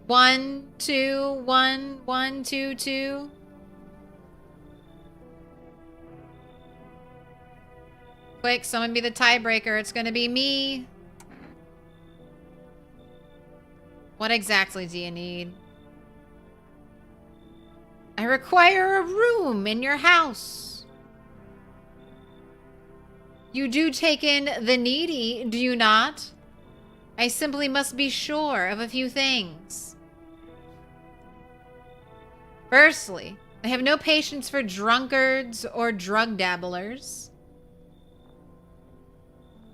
1, 2, 1, 1, 2, 2. Quick, someone be the tiebreaker. It's gonna be me. What exactly do you need? I require a room in your house. You do take in the needy, do you not? I simply must be sure of a few things. Firstly, I have no patience for drunkards or drug dabblers.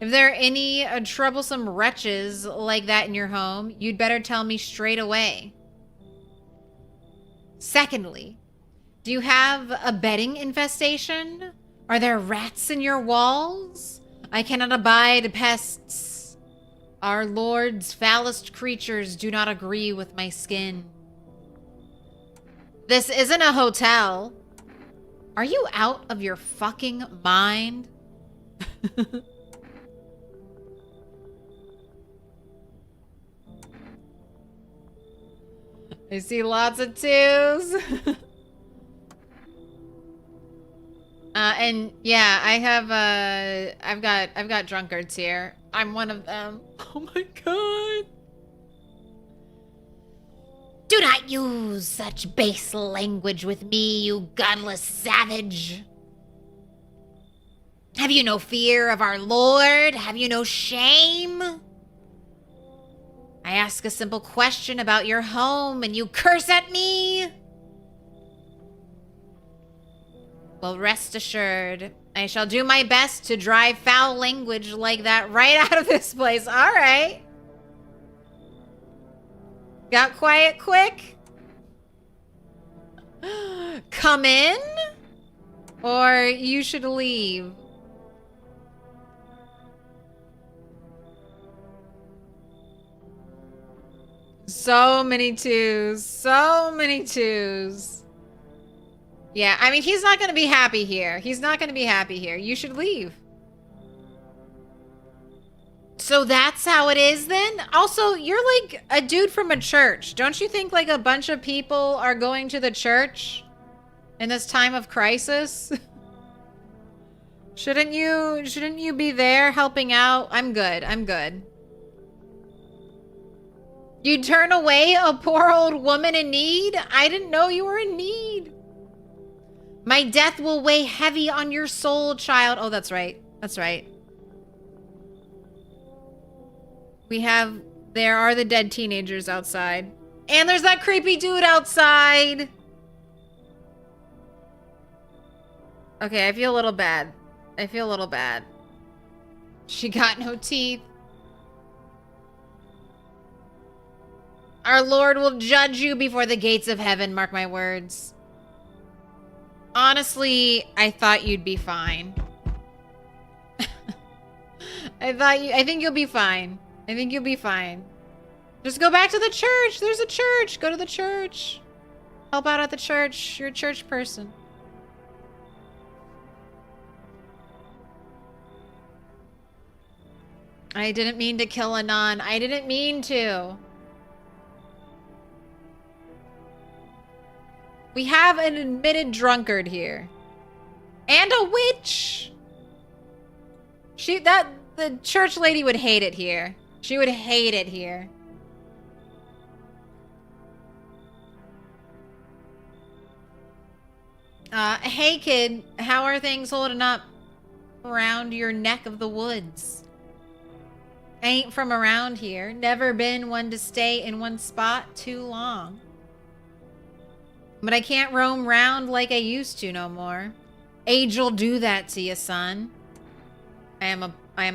If there are any troublesome wretches like that in your home, you'd better tell me straight away. Secondly, do you have a bedding infestation? Are there rats in your walls? I cannot abide pests. Our Lord's foulest creatures do not agree with my skin. This isn't a hotel. Are you out of your fucking mind? I see lots of 2s. And yeah, I've got drunkards here. I'm one of them. Oh my god. Do not use such base language with me, you godless savage. Have you no fear of our Lord? Have you no shame? I ask a simple question about your home and you curse at me? Well, rest assured, I shall do my best to drive foul language like that right out of this place. All right. Got quiet quick? Come in? Or you should leave. So many 2s. So many 2s. Yeah, I mean, he's not going to be happy here. He's not going to be happy here. You should leave. So that's how it is then? Also, you're like a dude from a church. Don't you think like a bunch of people are going to the church in this time of crisis? Shouldn't you be there helping out? I'm good. I'm good. You'd turn away a poor old woman in need? I didn't know you were in need. My death will weigh heavy on your soul, child. Oh, that's right. That's right. There are the dead teenagers outside. And there's that creepy dude outside. Okay, I feel a little bad. I feel a little bad. She got no teeth. Our Lord will judge you before the gates of heaven, mark my words. Honestly, I thought you'd be fine. I think you'll be fine. I think you'll be fine. Just go back to the church. There's a church. Go to the church. Help out at the church. You're a church person. I didn't mean to kill a nun. I didn't mean to. We have an admitted drunkard here. And a witch. the church lady would hate it here. She would hate it here. Hey kid, how are things holding up around your neck of the woods? Ain't from around here. Never been one to stay in one spot too long. But I can't roam round like I used to no more. Age'll do that to you, son. I am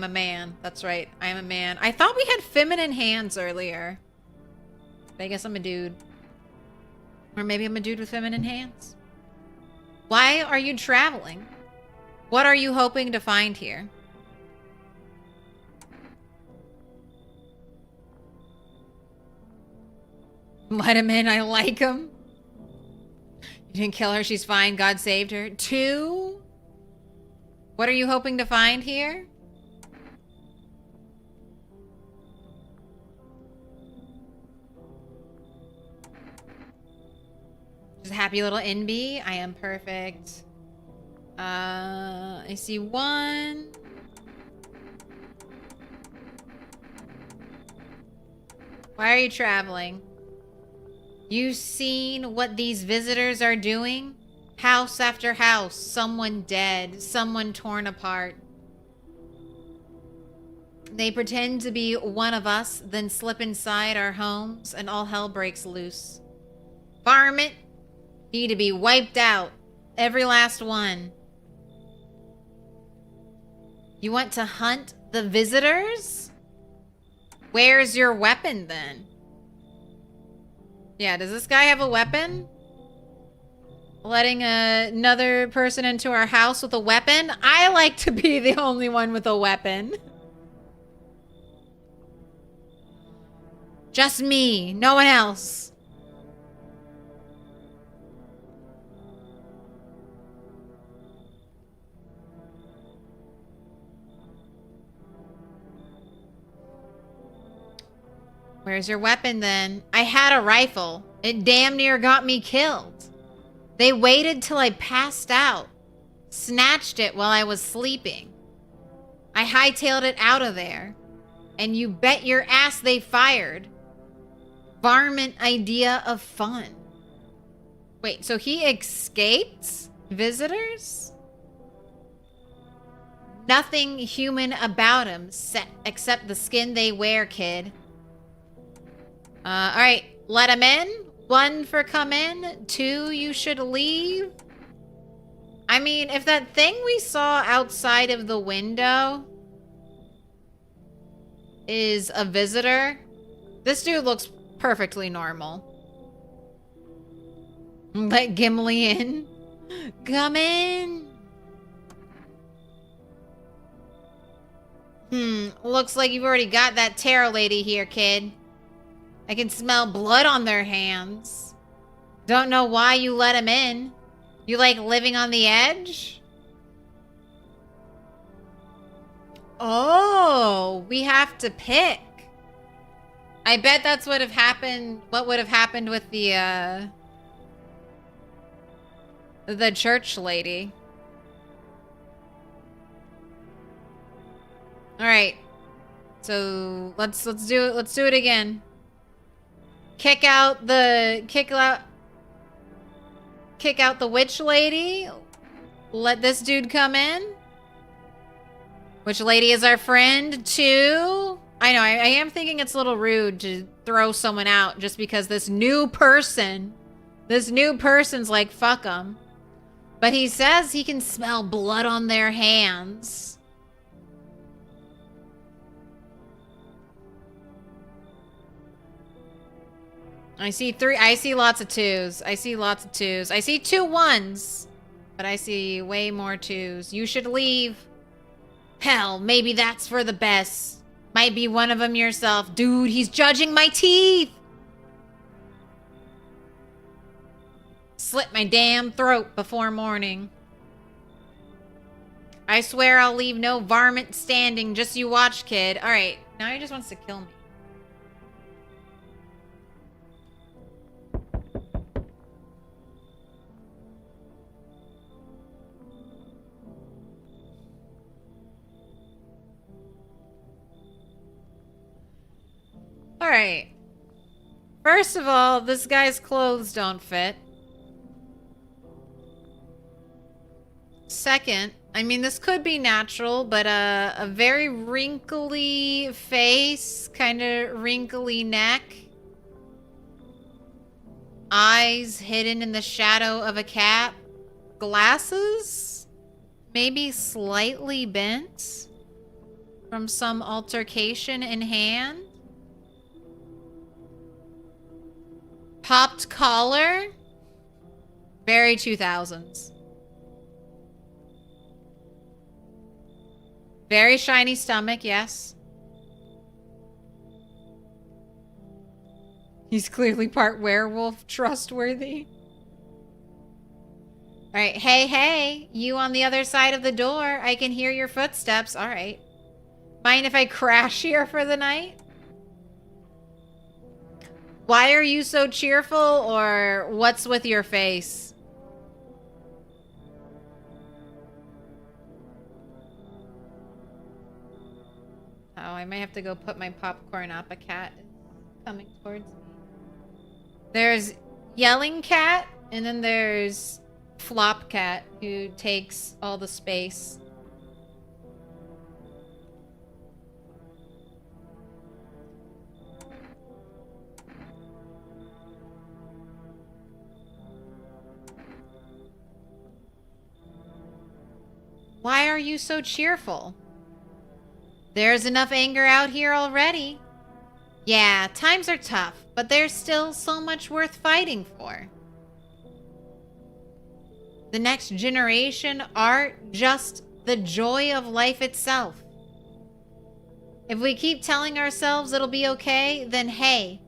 a man. That's right. I am a man. I thought we had feminine hands earlier. But I guess I'm a dude. Or maybe I'm a dude with feminine hands. Why are you traveling? What are you hoping to find here? Let him in. I like him. You didn't kill her. She's fine. God saved her. 2? What are you hoping to find here? Just a happy little NB. I am perfect. I see 1. Why are you traveling? You seen what these visitors are doing? House after house, someone dead, someone torn apart. They pretend to be one of us, then slip inside our homes, and all hell breaks loose. Varmint need to be wiped out. Every last one. You want to hunt the visitors? Where's your weapon then? Yeah, does this guy have a weapon? Letting another person into our house with a weapon? I like to be the only one with a weapon. Just me, no one else. Where's your weapon then? I had a rifle. It damn near got me killed. They waited till I passed out. Snatched it while I was sleeping. I hightailed it out of there. And you bet your ass they fired. Varmint idea of fun. Wait, so he escaped visitors? Nothing human about him except the skin they wear, kid. Alright, let him in. 1 for come in. 2, you should leave. I mean, if that thing we saw outside of the window is a visitor, this dude looks perfectly normal. Let Gimli in. Come in. Looks like you've already got that tarot lady here, kid. I can smell blood on their hands. Don't know why you let him in. You like living on the edge? Oh, we have to pick. I bet that's what would have happened with the church lady. All right. So, let's do it again. Kick out the witch lady. Let this dude come in. Witch lady is our friend too. I know, I am thinking it's a little rude to throw someone out just because this new person's like, fuck them. But he says he can smell blood on their hands. I see lots of 2s. I see lots of 2s. I see 2 1s. But I see way more 2s. You should leave. Hell, maybe that's for the best. Might be one of them yourself. Dude, he's judging my teeth. Slit my damn throat before morning. I swear I'll leave no varmint standing. Just you watch, kid. Alright, now he just wants to kill me. Alright. First of all, this guy's clothes don't fit. Second, I mean, this could be natural, but a very wrinkly face, kind of wrinkly neck. Eyes hidden in the shadow of a cap. Glasses? Maybe slightly bent from some altercation in hand. Popped collar? Very 2000s. Very shiny stomach, yes. He's clearly part werewolf, trustworthy. Alright, hey, you on the other side of the door. I can hear your footsteps. Alright. Mind if I crash here for the night? Why are you so cheerful, or what's with your face? Oh, I might have to go put my popcorn up. A cat is coming towards me. There's Yelling Cat, and then there's Flop Cat, who takes all the space. Why are you so cheerful? There's enough anger out here already. Yeah, times are tough, but there's still so much worth fighting for. The next generation, art, just the joy of life itself. If we keep telling ourselves it'll be okay, then hey,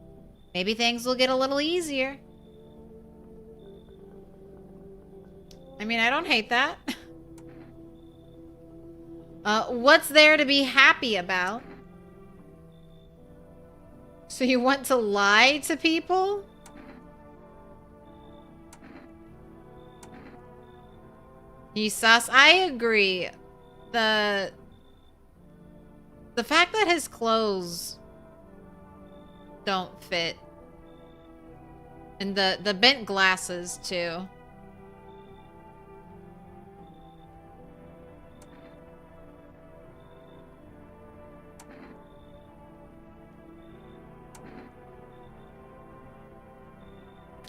maybe things will get a little easier. I mean, I don't hate that. What's there to be happy about? So you want to lie to people? You sus? I agree. The fact that his clothes don't fit. And the bent glasses too.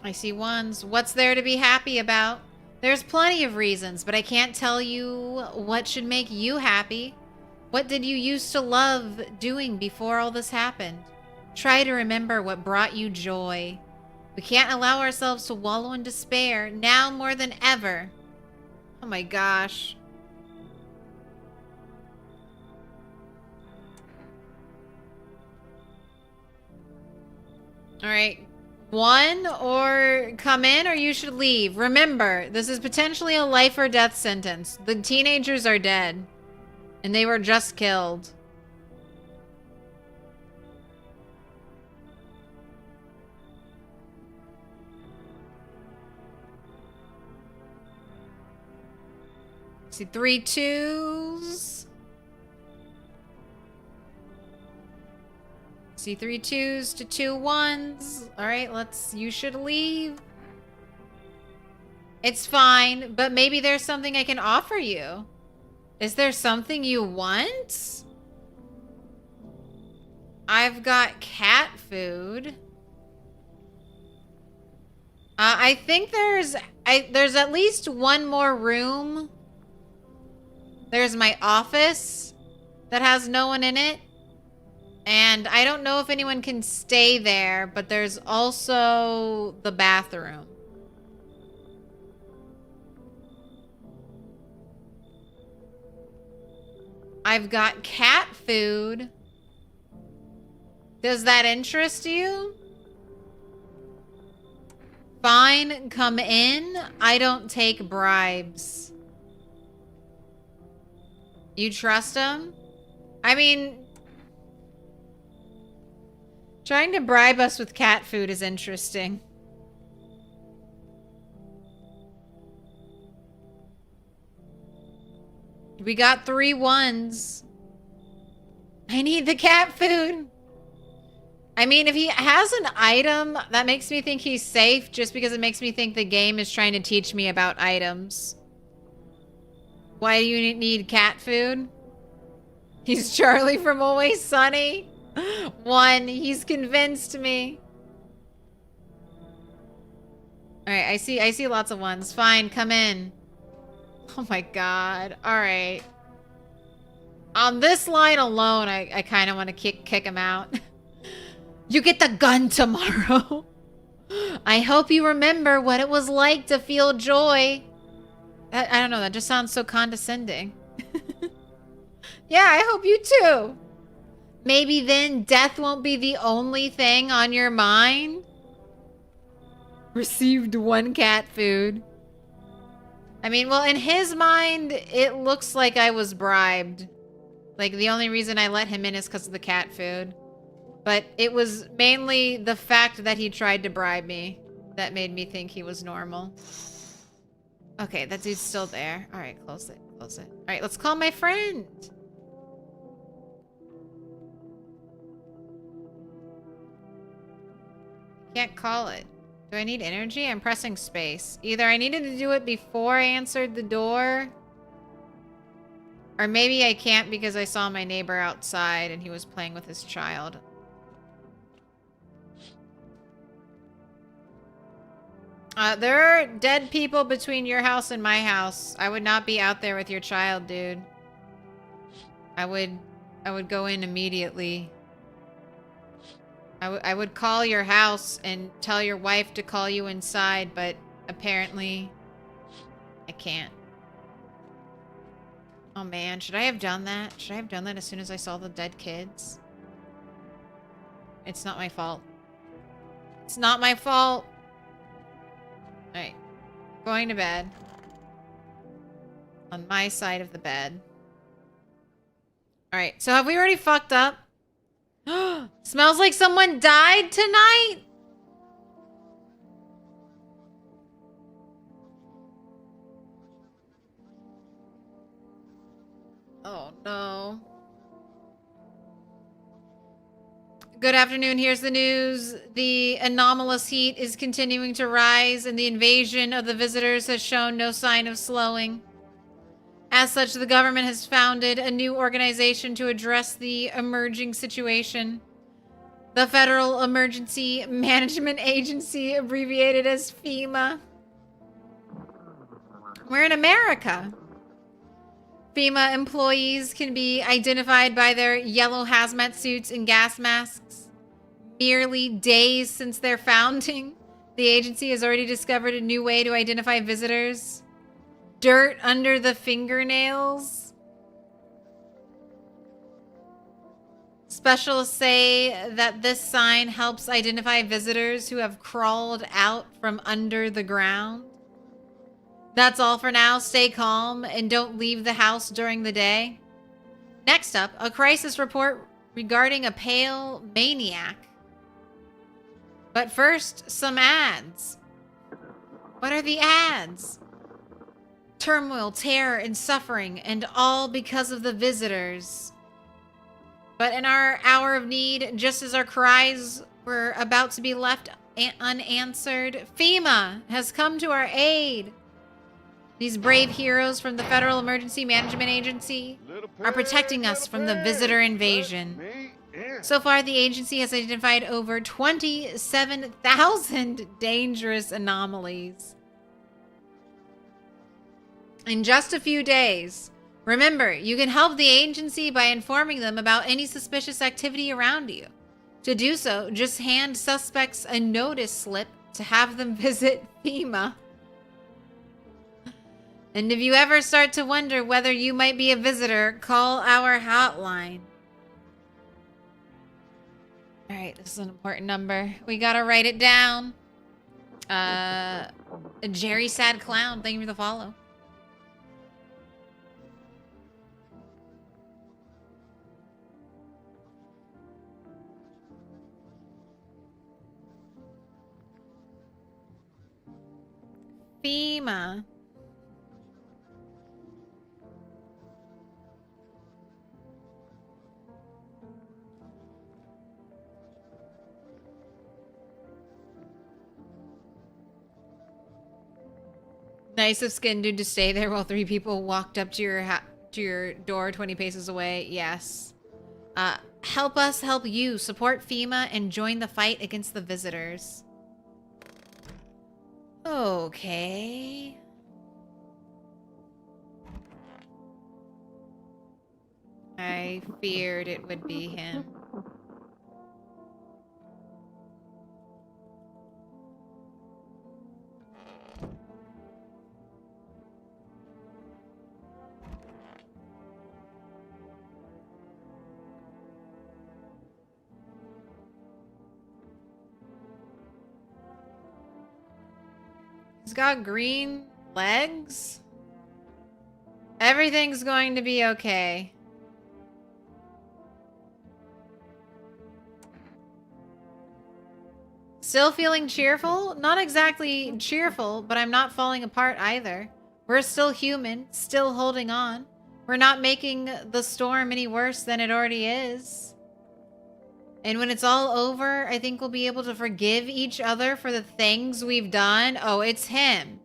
I see ones. What's there to be happy about? There's plenty of reasons, but I can't tell you what should make you happy. What did you used to love doing before all this happened? Try to remember what brought you joy. We can't allow ourselves to wallow in despair, now more than ever. Oh my gosh. Alright. One, or come in, or you should leave. Remember, this is potentially a life or death sentence. The teenagers are dead. And they were just killed. See, 3 2s. See, 3 2s to 2 1s. All right, you should leave. It's fine, but maybe there's something I can offer you. Is there something you want? I've got cat food. I think there's at least one more room. There's my office that has no one in it. And I don't know if anyone can stay there, but there's also the bathroom. I've got cat food. Does that interest you? Fine, come in. I don't take bribes. You trust him? I mean, trying to bribe us with cat food is interesting. We got 3 1s. I need the cat food. I mean, if he has an item, that makes me think he's safe just because it makes me think the game is trying to teach me about items. Why do you need cat food? He's Charlie from Always Sunny. One, he's convinced me. All right, I see lots of ones. Fine, come in. Oh my god. All right. On this line alone, I kind of want to kick him out. You get the gun tomorrow. I hope you remember what it was like to feel joy. I don't know, that just sounds so condescending. Yeah, I hope you too. Maybe then death won't be the only thing on your mind. Received 1 cat food. I mean, well, in his mind, it looks like I was bribed. Like, the only reason I let him in is because of the cat food. But it was mainly the fact that he tried to bribe me that made me think he was normal. Okay, that dude's still there. All right, close it, close it. All right, let's call my friend. Can't call it. Do I need energy? I'm pressing space. Either I needed to do it before I answered the door, or maybe I can't because I saw my neighbor outside and he was playing with his child. There are dead people between your house and my house. I would not be out there with your child, dude. I would go in immediately. I would call your house and tell your wife to call you inside, but apparently I can't. Oh man, should I have done that? Should I have done that as soon as I saw the dead kids? It's not my fault. It's not my fault. Alright. Going to bed. On my side of the bed. Alright, so have we already fucked up? Smells like someone died tonight? Oh no. Good afternoon, here's the news. The anomalous heat is continuing to rise and the invasion of the visitors has shown no sign of slowing. As such, the government has founded a new organization to address the emerging situation. The Federal Emergency Management Agency, abbreviated as FEMA. We're in America. FEMA employees can be identified by their yellow hazmat suits and gas masks. Merely days since their founding, the agency has already discovered a new way to identify visitors. Dirt under the fingernails. Specialists say that this sign helps identify visitors who have crawled out from under the ground. That's all for now. Stay calm and don't leave the house during the day. Next up, a crisis report regarding a pale maniac. But first, some ads. What are the ads? Turmoil, terror, and suffering, and all because of the visitors. But in our hour of need, just as our cries were about to be left unanswered, FEMA has come to our aid. These brave heroes from the Federal Emergency Management Agency are protecting us from the visitor invasion. So far, the agency has identified over 27,000 dangerous anomalies. In just a few days. Remember, you can help the agency by informing them about any suspicious activity around you. To do so, just hand suspects a notice slip to have them visit FEMA. And if you ever start to wonder whether you might be a visitor, call our hotline. All right, this is an important number. We gotta write it down. Jerry Sad Clown, thank you for the follow. FEMA. Nice of Skin Dude to stay there while 3 people walked up to your door 20 paces away. Yes. Help us help you. Support FEMA and join the fight against the visitors. Okay. I feared it would be him. He's got green legs. Everything's going to be okay. Still feeling cheerful? Not exactly cheerful, but I'm not falling apart either. We're still human, still holding on. We're not making the storm any worse than it already is. And when it's all over, I think we'll be able to forgive each other for the things we've done. Oh, it's him.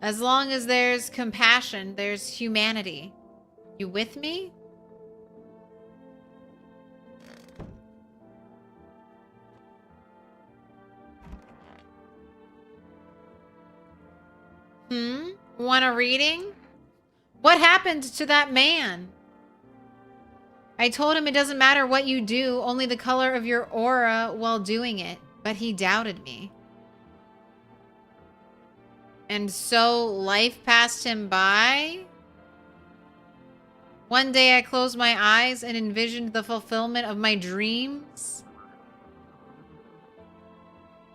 As long as there's compassion, there's humanity. You with me? Want a reading? What happened to that man? I told him it doesn't matter what you do, only the color of your aura while doing it. But he doubted me. And so life passed him by? One day I closed my eyes and envisioned the fulfillment of my dreams.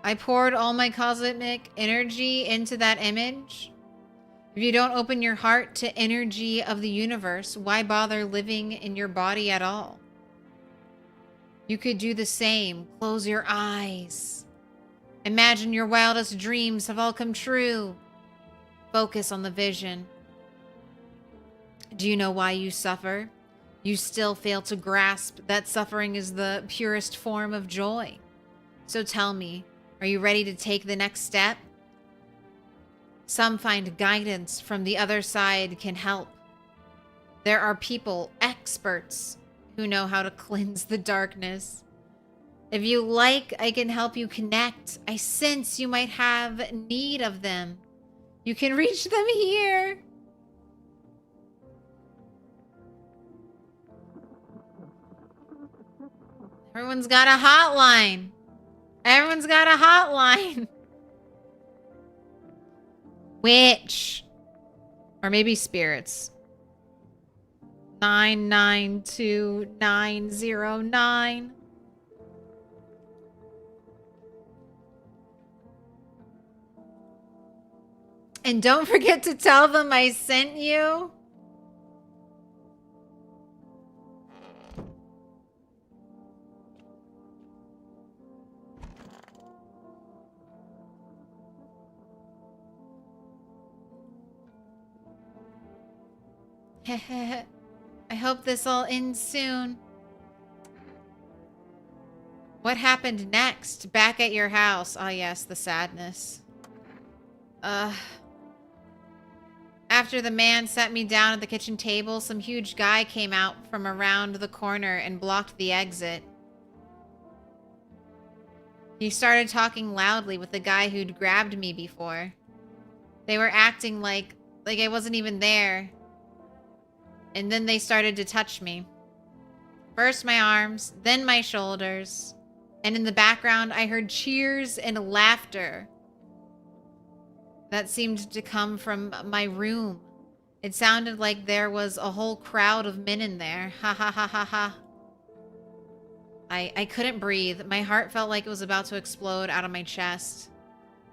I poured all my cosmic energy into that image. If you don't open your heart to energy of the universe, why bother living in your body at all? You could do the same. Close your eyes. Imagine your wildest dreams have all come true. Focus on the vision. Do you know why you suffer? You still fail to grasp that suffering is the purest form of joy. So tell me, are you ready to take the next step? Some find guidance from the other side can help. There are people, experts, who know how to cleanse the darkness. If you like, I can help you connect. I sense you might have need of them. You can reach them here. Everyone's got a hotline. Everyone's got a hotline. Witch. Or maybe spirits. 992909. And don't forget to tell them I sent you. I hope this all ends soon. What happened next? Back at your house. Oh yes, the sadness. After the man sat me down at the kitchen table, some huge guy came out from around the corner and blocked the exit. He started talking loudly with the guy who'd grabbed me before. They were acting like I wasn't even there. And then they started to touch me. First my arms, then my shoulders. And in the background, I heard cheers and laughter. That seemed to come from my room. It sounded like there was a whole crowd of men in there. Ha ha ha ha ha. I couldn't breathe. My heart felt like it was about to explode out of my chest.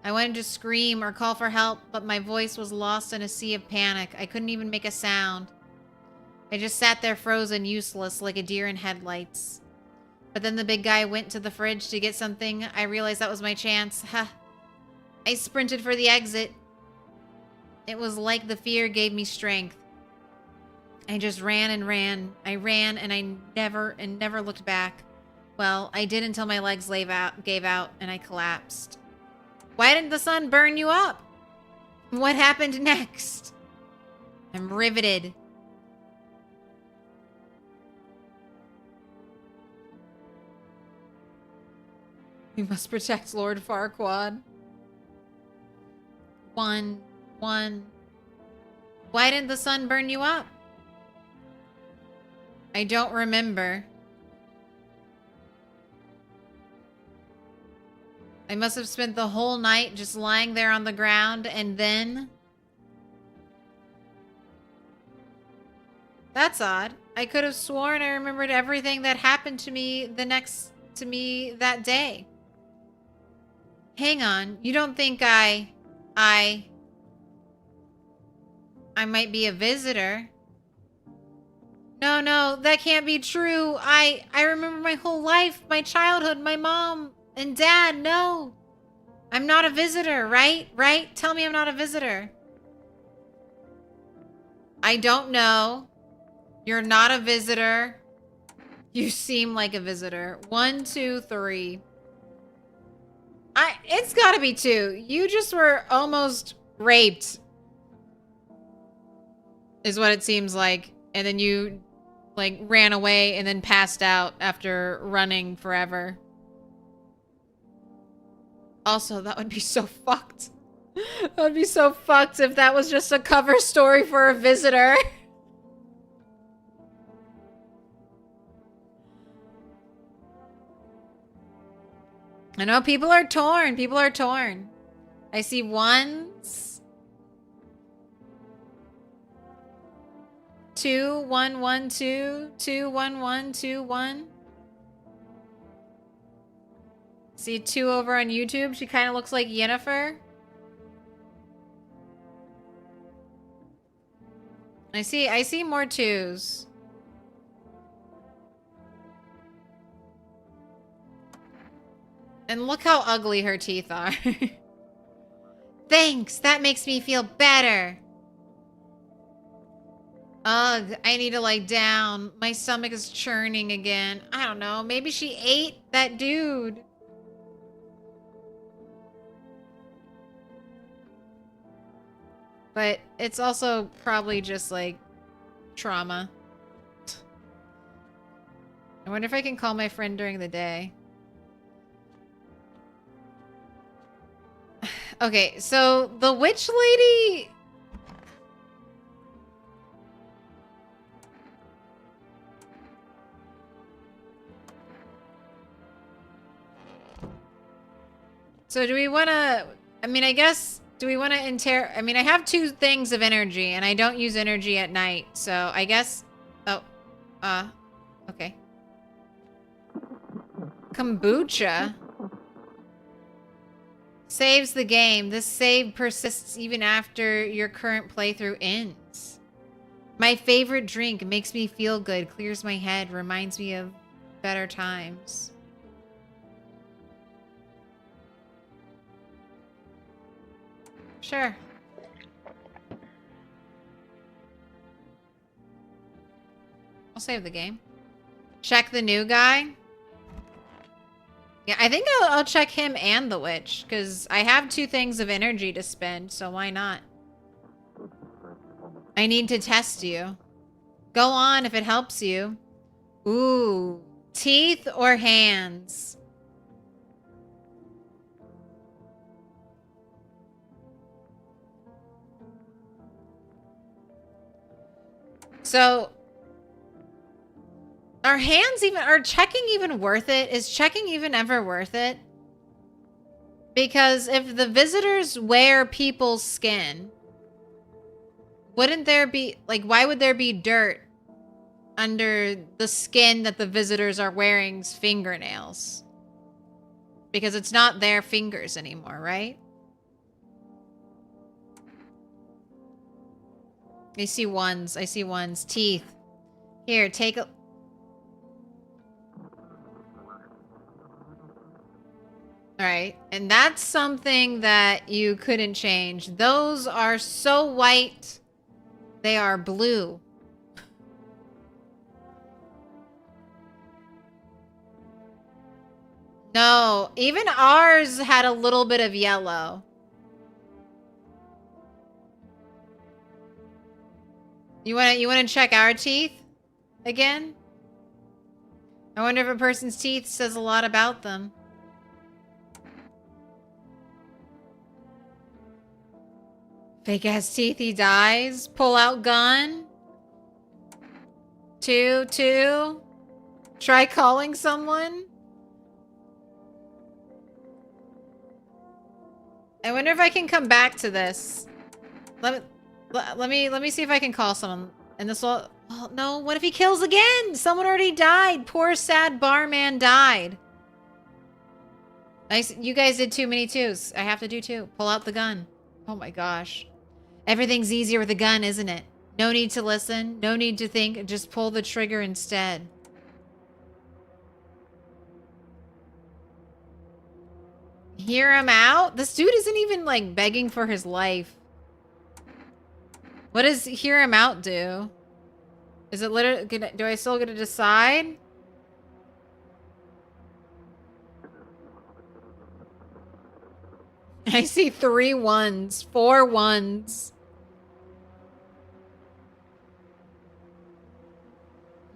I wanted to scream or call for help, but my voice was lost in a sea of panic. I couldn't even make a sound. I just sat there frozen, useless, like a deer in headlights. But then the big guy went to the fridge to get something. I realized that was my chance. Ha! I sprinted for the exit. It was like the fear gave me strength. I just ran and ran. I ran and I never looked back. Well, I did until my legs gave out and I collapsed. Why didn't the sun burn you up? What happened next? I'm riveted. We must protect Lord Farquaad. One. Why didn't the sun burn you up? I don't remember. I must have spent the whole night just lying there on the ground and then... That's odd. I could have sworn I remembered everything that happened to me that day. Hang on. You don't think I might be a visitor? No, that can't be true. I remember my whole life, my childhood, my mom and dad. No. I'm not a visitor, right? Right? Tell me I'm not a visitor. I don't know. You're not a visitor. You seem like a visitor. 1, 2, 3. It's gotta be 2. You just were almost raped. Is what it seems like. And then you, like, ran away and then passed out after running forever. Also, that would be so fucked. That would be so fucked if that was just a cover story for a visitor. I know people are torn. People are torn. I see 1s. 2, 1, 1, 2, 2, 1, 1, 2, 1. See 2 over on YouTube. She kind of looks like Yennefer. I see more 2s. And look how ugly her teeth are. Thanks, that makes me feel better. Ugh, I need to lie down. My stomach is churning again. I don't know, maybe she ate that dude. But it's also probably just like trauma. I wonder if I can call my friend during the day. Okay, so the witch lady... So do we want to... I mean, I guess... Do we want to I mean, I have 2 things of energy, and I don't use energy at night, so I guess... Oh. Okay. Kombucha? Saves the game. This save persists even after your current playthrough ends. My favorite drink makes me feel good, clears my head, reminds me of better times. Sure. I'll save the game. Check the new guy. Yeah, I think I'll check him and the witch, because I have 2 things of energy to spend, so why not? I need to test you. Go on if it helps you. Ooh, teeth or hands? So... Are checking even worth it? Is checking even ever worth it? Because if the visitors wear people's skin, wouldn't there be, like, why would there be dirt under the skin that the visitors are wearing's fingernails? Because it's not their fingers anymore, right? I see 1s. I see 1s. Teeth. Here, take a... Alright, and that's something that you couldn't change. Those are so white, they are blue. No, even ours had a little bit of yellow. You wanna check our teeth again? I wonder if a person's teeth says a lot about them. Fake ass teeth, he dies. Pull out gun. Two. Try calling someone. I wonder if I can come back to this. Let me see if I can call someone. And this will... Oh, no, what if he kills again? Someone already died. Poor sad barman died. You guys did too many twos. I have to do two. Pull out the gun. Oh my gosh. Everything's easier with a gun, isn't it? No need to listen. No need to think. Just pull the trigger instead. Hear him out? This dude isn't even, like, begging for his life. What does hear him out do? Is it literally... Do I still get to decide? I see 3 ones. 4 ones.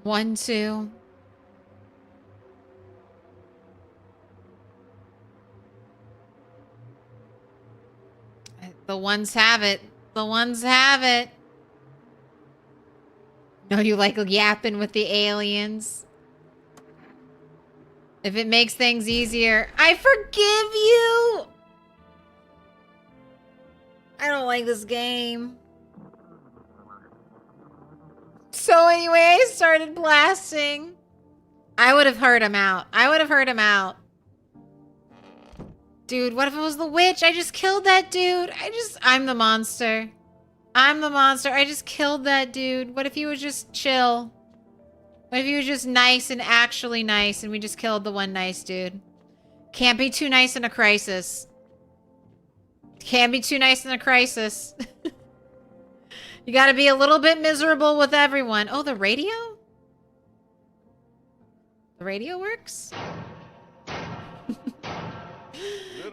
1, 2. The ones have it. The ones have it. No, you like yapping with the aliens. If it makes things easier, I forgive you. I don't like this game. So anyway, I started blasting. I would have heard him out. I would have heard him out. Dude, what if it was the witch? I just killed that dude. I'm the monster. I'm the monster. I just killed that dude. What if he was just chill? What if he was just nice and actually nice and we just killed the one nice dude? Can't be too nice in a crisis. Can't be too nice in a crisis. You gotta be a little bit miserable with everyone. Oh, the radio? The radio works?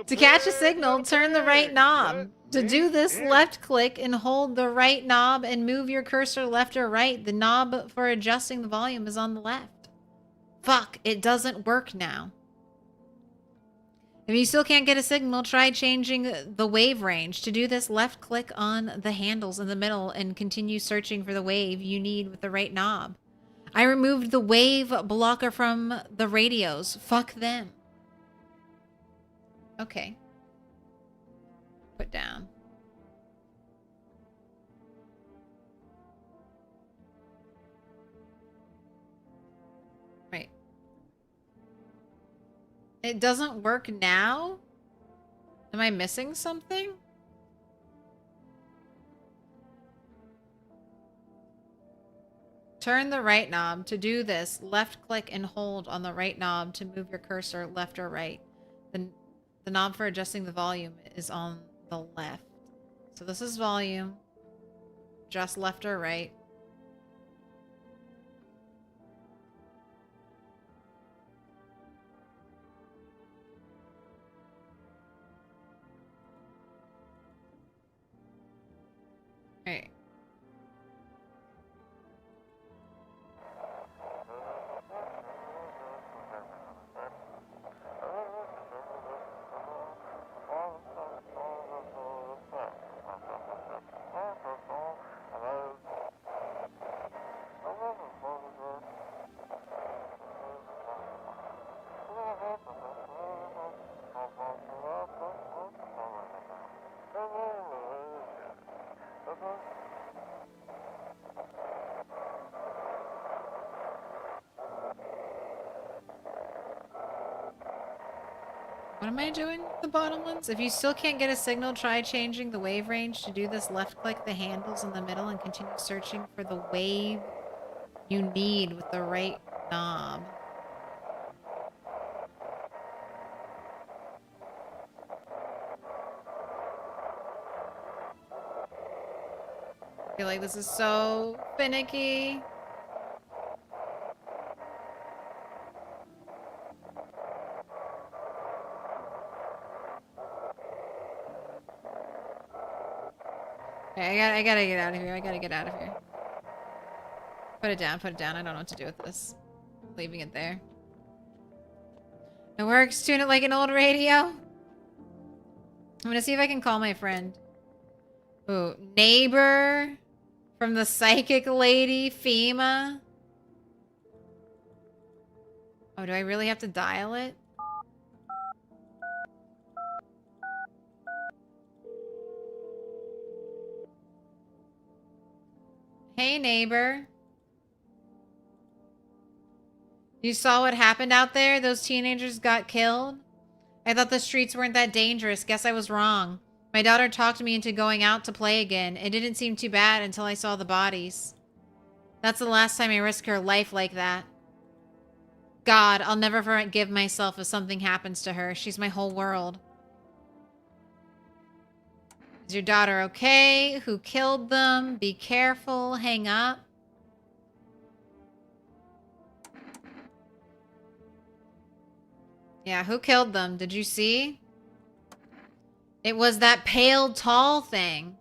To catch a signal, turn the right knob. To do this, left click and hold the right knob and move your cursor left or right. The knob for adjusting the volume is on the left. Fuck, it doesn't work now. If you still can't get a signal, try changing the wave range. To do this, left click on the handles in the middle and continue searching for the wave you need with the right knob. I removed the wave blocker from the radios. Fuck them. Okay. Put down. Right. It doesn't work now? Am I missing something? Turn the right knob. To do this, left click and hold on the right knob to move your cursor left or right. The knob for adjusting the volume is on the left. So this is volume. Just left or right. Alright. What am I doing? The bottom ones? If you still can't get a signal, try changing the wave range. To do this, left click the handles in the middle and continue searching for the wave you need with the right knob. I feel like this is so finicky. Okay, I gotta get out of here. I gotta get out of here. Put it down, put it down. I don't know what to do with this. Leaving it there. It works. Tune it like an old radio. I'm gonna see if I can call my friend. Ooh, neighbor from the psychic lady, FEMA. Oh, do I really have to dial it? Hey, neighbor. You saw what happened out there? Those teenagers got killed? I thought the streets weren't that dangerous. Guess I was wrong. My daughter talked me into going out to play again. It didn't seem too bad until I saw the bodies. That's the last time I risk her life like that. God, I'll never forgive myself if something happens to her. She's my whole world. Is your daughter okay? Who killed them? Be careful. Hang up. Yeah, who killed them? Did you see? It was that pale, tall thing.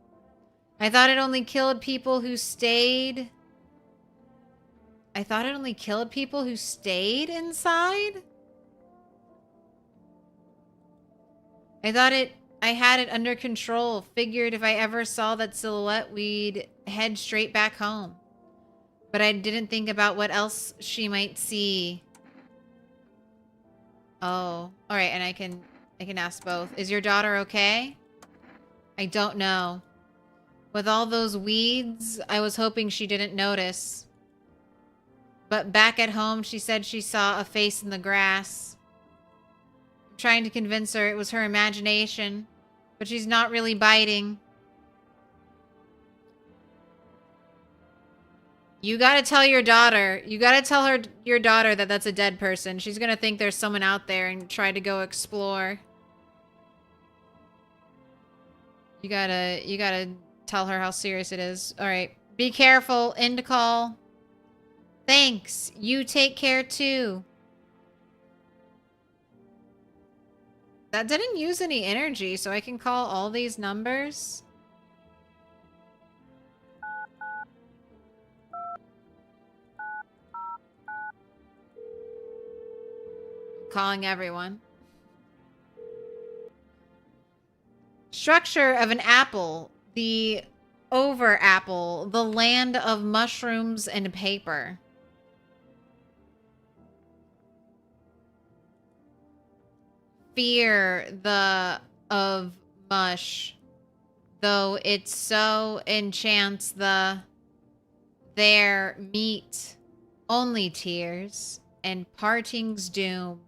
I thought it only killed people who stayed... I thought it only killed people who stayed inside? I had it under control. Figured if I ever saw that silhouette, we'd head straight back home. But I didn't think about what else she might see. Oh, all right, and I can ask both. Is your daughter okay? I don't know. With all those weeds, I was hoping she didn't notice. But back at home, she said she saw a face in the grass. I'm trying to convince her it was her imagination, but she's not really biting. You gotta tell your daughter. You gotta tell your daughter that that's a dead person. She's gonna think there's someone out there and try to go explore. You gotta tell her how serious it is. All right. Be careful. End call. Thanks. You take care too. That didn't use any energy, so I can call all these numbers. Calling everyone. Structure of an apple. The over apple. The land of mushrooms and paper. Fear the of mush. Though it so enchants their meet. Only tears and parting's doom.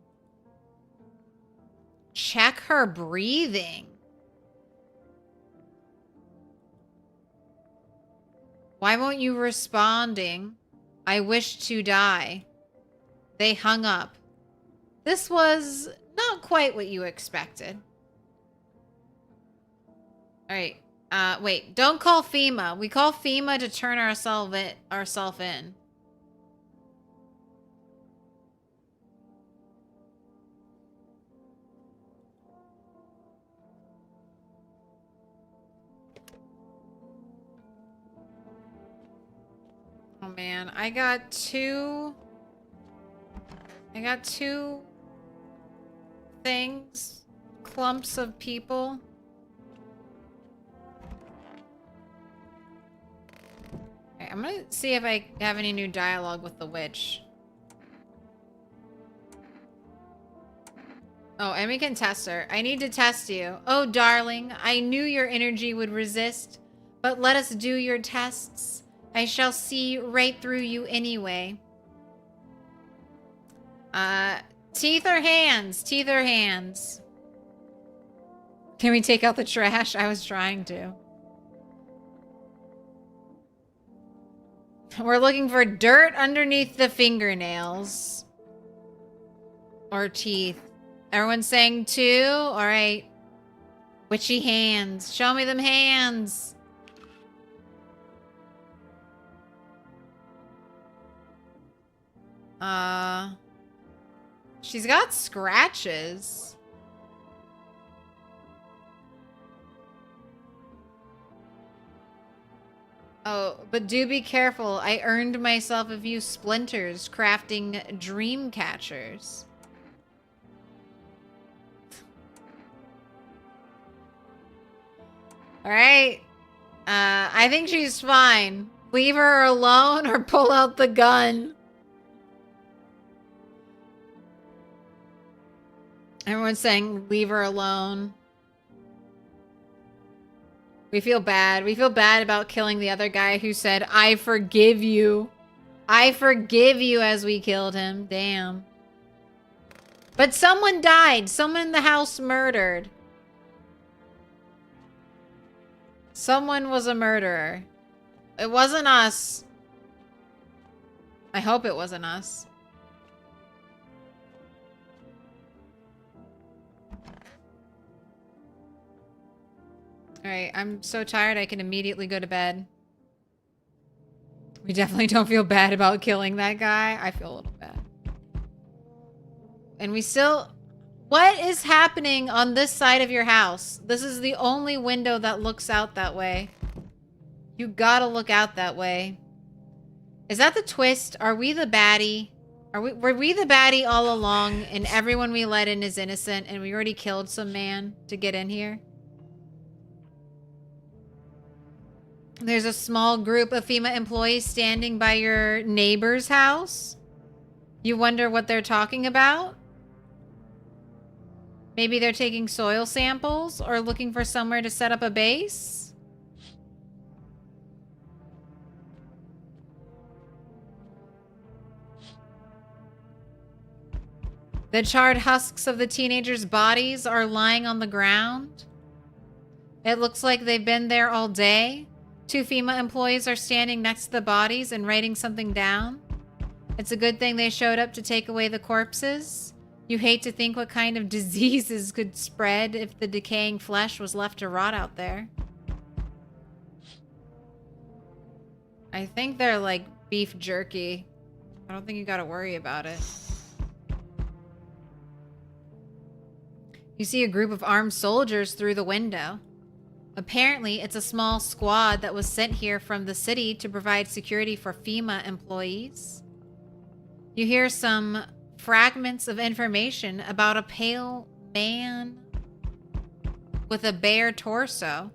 Check her breathing. Why won't you responding? I wish to die. They hung up. This was not quite what you expected. All right. Wait. Don't call FEMA. We call FEMA to turn ourselves in. Oh man, I got two things, clumps of people. Okay, I'm gonna see if I have any new dialogue with the witch. Oh, and we can test her. I need to test you. Oh, darling, I knew your energy would resist, but let us do your tests. I shall see right through you anyway. Teeth or hands? Teeth or hands? Can we take out the trash? I was trying to. We're looking for dirt underneath the fingernails. Or teeth. Everyone's saying two? Alright. Witchy hands. Show me them hands. She's got scratches. Oh, but do be careful. I earned myself a few splinters crafting dream catchers. All right. I think she's fine. Leave her alone or pull out the gun. Everyone's saying leave her alone. We feel bad. We feel bad about killing the other guy who said, I forgive you. I forgive you as we killed him. Damn. But someone died. Someone in the house murdered. Someone was a murderer. It wasn't us. I hope it wasn't us. Alright, I'm so tired I can immediately go to bed. We definitely don't feel bad about killing that guy. I feel a little bad. And we still... What is happening on this side of your house? This is the only window that looks out that way. You gotta look out that way. Is that the twist? Are we the baddie? Were we the baddie all along and everyone we let in is innocent and we already killed some man to get in here? There's a small group of FEMA employees standing by your neighbor's house. You wonder what they're talking about? Maybe they're taking soil samples or looking for somewhere to set up a base? The charred husks of the teenagers' bodies are lying on the ground. It looks like they've been there all day. 2 FEMA employees are standing next to the bodies and writing something down. It's a good thing they showed up to take away the corpses. You hate to think what kind of diseases could spread if the decaying flesh was left to rot out there. I think they're like beef jerky. I don't think you gotta worry about it. You see a group of armed soldiers through the window. Apparently, it's a small squad that was sent here from the city to provide security for FEMA employees. You hear some fragments of information about a pale man with a bare torso.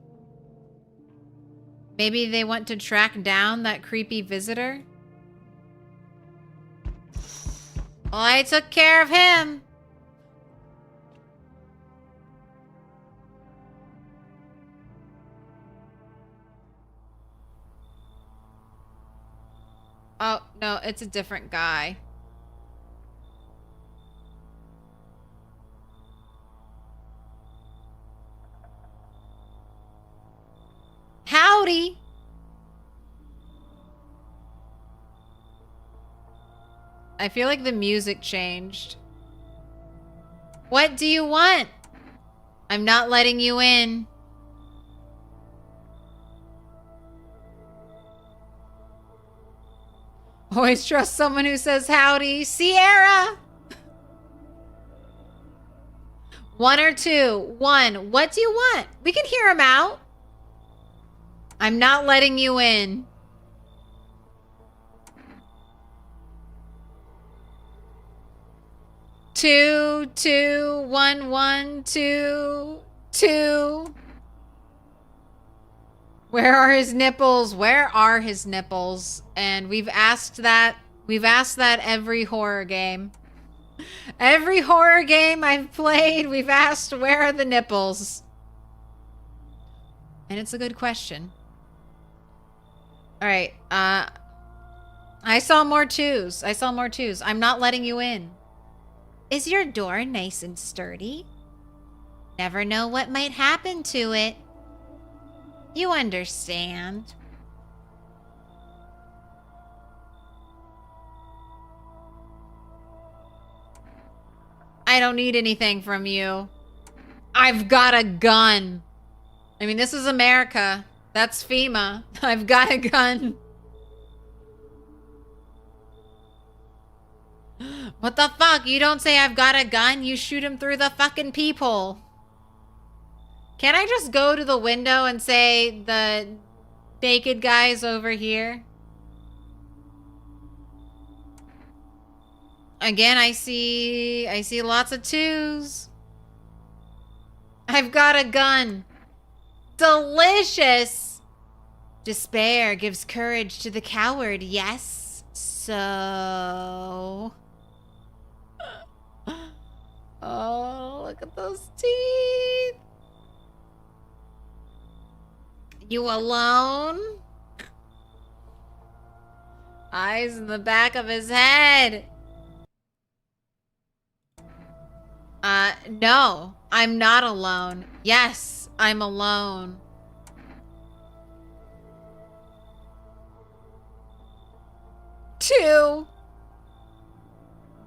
Maybe they want to track down that creepy visitor? Well, I took care of him. Oh, no, it's a different guy. Howdy! I feel like the music changed. What do you want? I'm not letting you in. Always trust someone who says howdy. Sierra! 1 or 2? 1. What do you want? We can hear him out. I'm not letting you in. 2, 2, 1, 1, 2, 2. Where are his nipples? Where are his nipples? And we've asked that every horror game. Every horror game I've played, we've asked where are the nipples? And it's a good question. All right, I saw more 2s. I saw more 2s. I'm not letting you in. Is your door nice and sturdy? Never know what might happen to it. You understand. I don't need anything from you. I've got a gun. I mean, this is America. That's FEMA. I've got a gun. What the fuck? You don't say I've got a gun, you shoot him through the fucking peephole. Can I just go to the window and say the naked guys over here. Again, I see lots of twos. I've got a gun. Delicious. Despair gives courage to the coward, yes. So... Oh, look at those teeth. You alone? Eyes in the back of his head. No, I'm not alone. Yes, I'm alone. Two.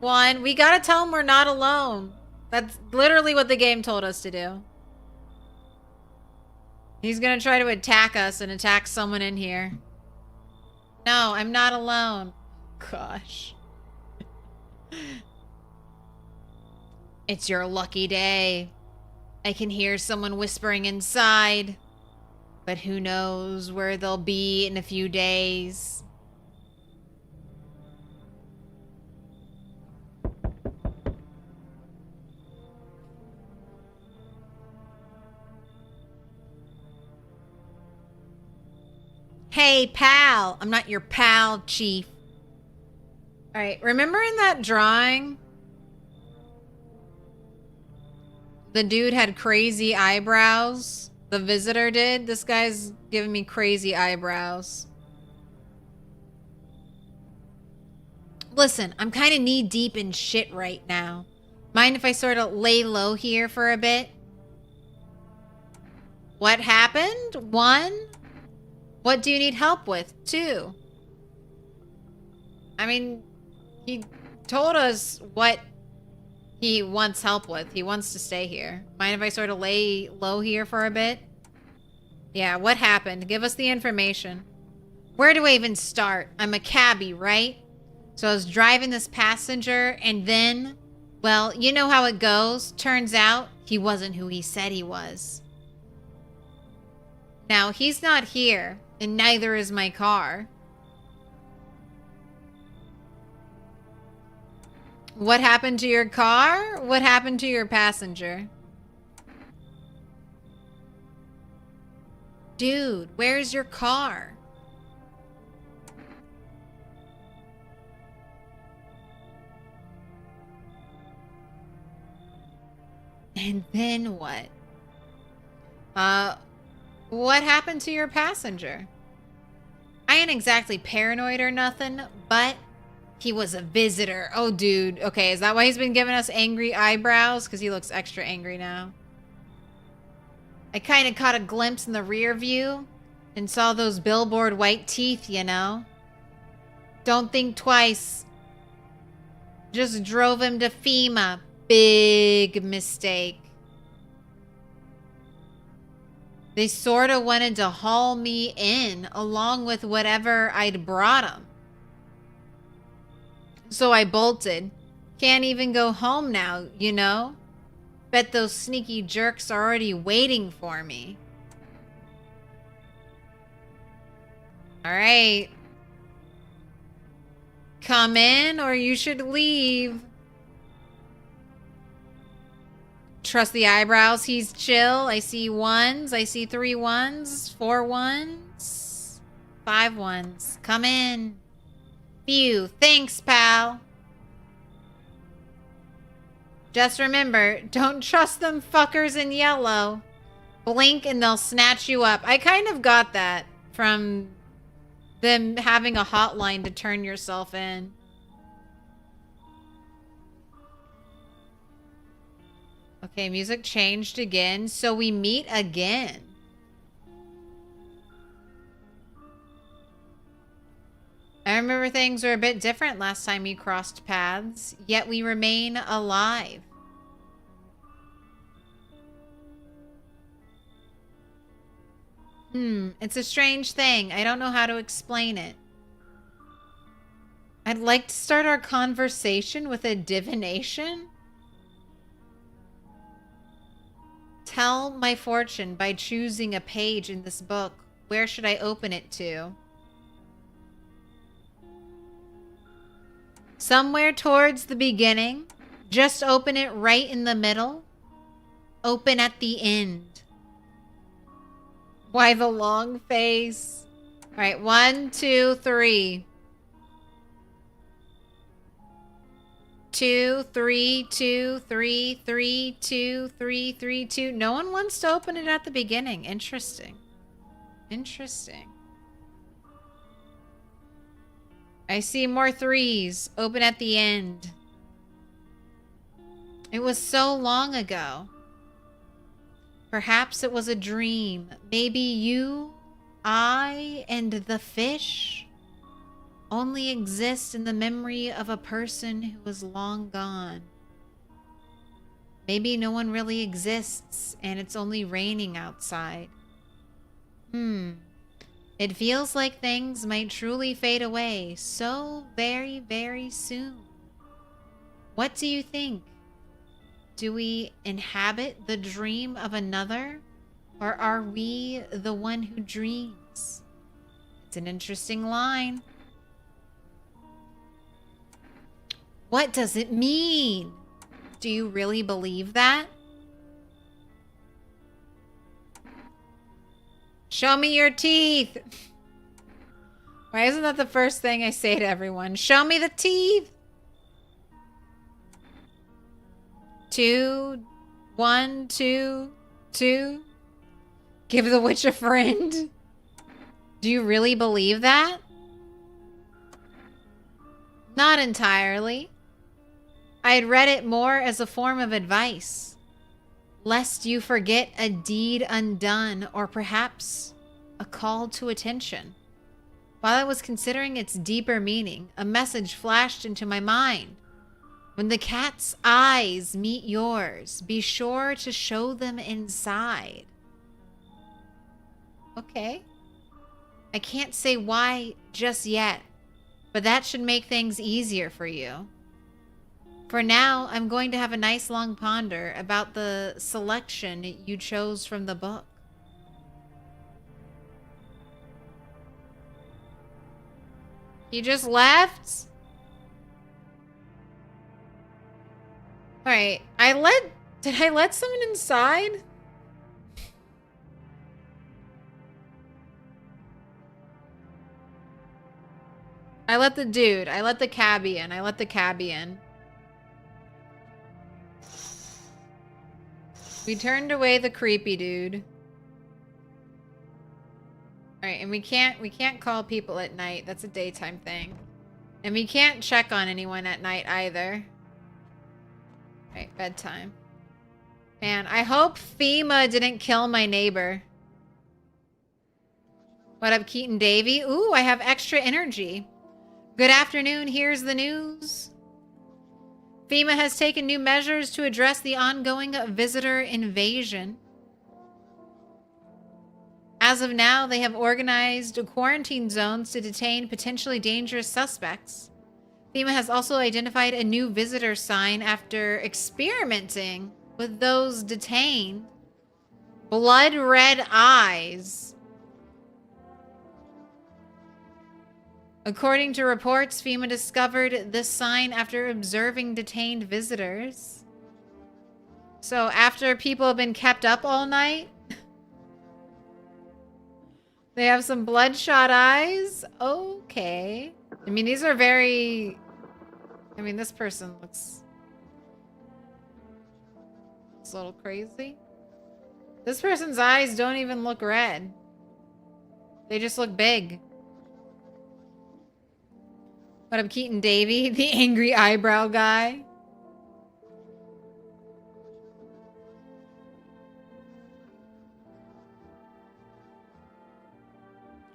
One. We gotta tell him we're not alone. That's literally what the game told us to do. He's gonna try to attack us and attack someone in here. No, I'm not alone. Gosh. It's your lucky day. I can hear someone whispering inside. But who knows where they'll be in a few days. Hey, pal. I'm not your pal, Chief. All right, remember in that drawing? The dude had crazy eyebrows. The visitor did. This guy's giving me crazy eyebrows. Listen, I'm kind of knee deep in shit right now. Mind if I sort of lay low here for a bit? What happened? 1. What do you need help with? 2. I mean, he told us what he wants help with. He wants to stay here. Mind if I sort of lay low here for a bit? Yeah, what happened? Give us the information. Where do I even start? I'm a cabbie, right? So I was driving this passenger and then, well, you know how it goes. Turns out he wasn't who he said he was. Now, he's not here, and neither is my car. What happened to your car? What happened to your passenger? Dude, where's your car? And then what? What happened to your passenger? I ain't exactly paranoid or nothing, but he was a visitor. Oh, dude. Okay, is that why he's been giving us angry eyebrows? Because he looks extra angry now. I kind of caught a glimpse in the rear view and saw those billboard white teeth, you know? Don't think twice. Just drove him to FEMA. Big mistake. They sort of wanted to haul me in along with whatever I'd brought them. So I bolted. Can't even go home now, you know? Bet those sneaky jerks are already waiting for me. All right. Come in or you should leave. Trust the eyebrows. He's chill. I see 1s. I see 3 1s. 4 1s. 5 1s. Come in. Phew. Thanks, pal. Just remember, don't trust them fuckers in yellow. Blink and they'll snatch you up. I kind of got that from them having a hotline to turn yourself in. Okay, music changed again, so we meet again. I remember things were a bit different last time we crossed paths, yet we remain alive. It's a strange thing. I don't know how to explain it. I'd like to start our conversation with a divination. Tell my fortune by choosing a page in this book Where should I open it to? Somewhere towards the beginning. Just open it right in the middle. Open at the end. Why the long face? All right, 1, 2, 3. 2, 3, 2, 3, 3, 2, 3, 3, 2. No one wants to open it at the beginning. Interesting. Interesting. I see more 3s. Open at the end. It was so long ago. Perhaps it was a dream. Maybe you, I, and the fish only exist in the memory of a person who was long gone. Maybe no one really exists and it's only raining outside. It feels like things might truly fade away so very, very soon. What do you think? Do we inhabit the dream of another, or are we the one who dreams? It's an interesting line. What does it mean? Do you really believe that? Show me your teeth. Why isn't that the first thing I say to everyone? Show me the teeth. 2, 1, 2, 2. Give the witch a friend. Do you really believe that? Not entirely. I had read it more as a form of advice, lest you forget a deed undone, or perhaps a call to attention. While I was considering its deeper meaning, a message flashed into my mind. When the cat's eyes meet yours, be sure to show them inside. Okay. I can't say why just yet, but that should make things easier for you. For now, I'm going to have a nice long ponder about the selection you chose from the book. You just left? Alright, did I let someone inside? I let the cabbie in. We turned away the creepy dude. Alright, and we can't call people at night. That's a daytime thing. And we can't check on anyone at night either. Alright, bedtime. Man, I hope FEMA didn't kill my neighbor. What up, Keaton Davey? Ooh, I have extra energy. Good afternoon, here's the news. FEMA has taken new measures to address the ongoing visitor invasion. As of now, they have organized quarantine zones to detain potentially dangerous suspects. FEMA has also identified a new visitor sign after experimenting with those detained. Blood red eyes. According to reports, FEMA discovered this sign after observing detained visitors. So after people have been kept up all night, they have some bloodshot eyes? Okay. I mean, these are very... I mean, this person looks... It's a little crazy. This person's eyes don't even look red. They just look big. What up, Keaton Davey? The angry eyebrow guy.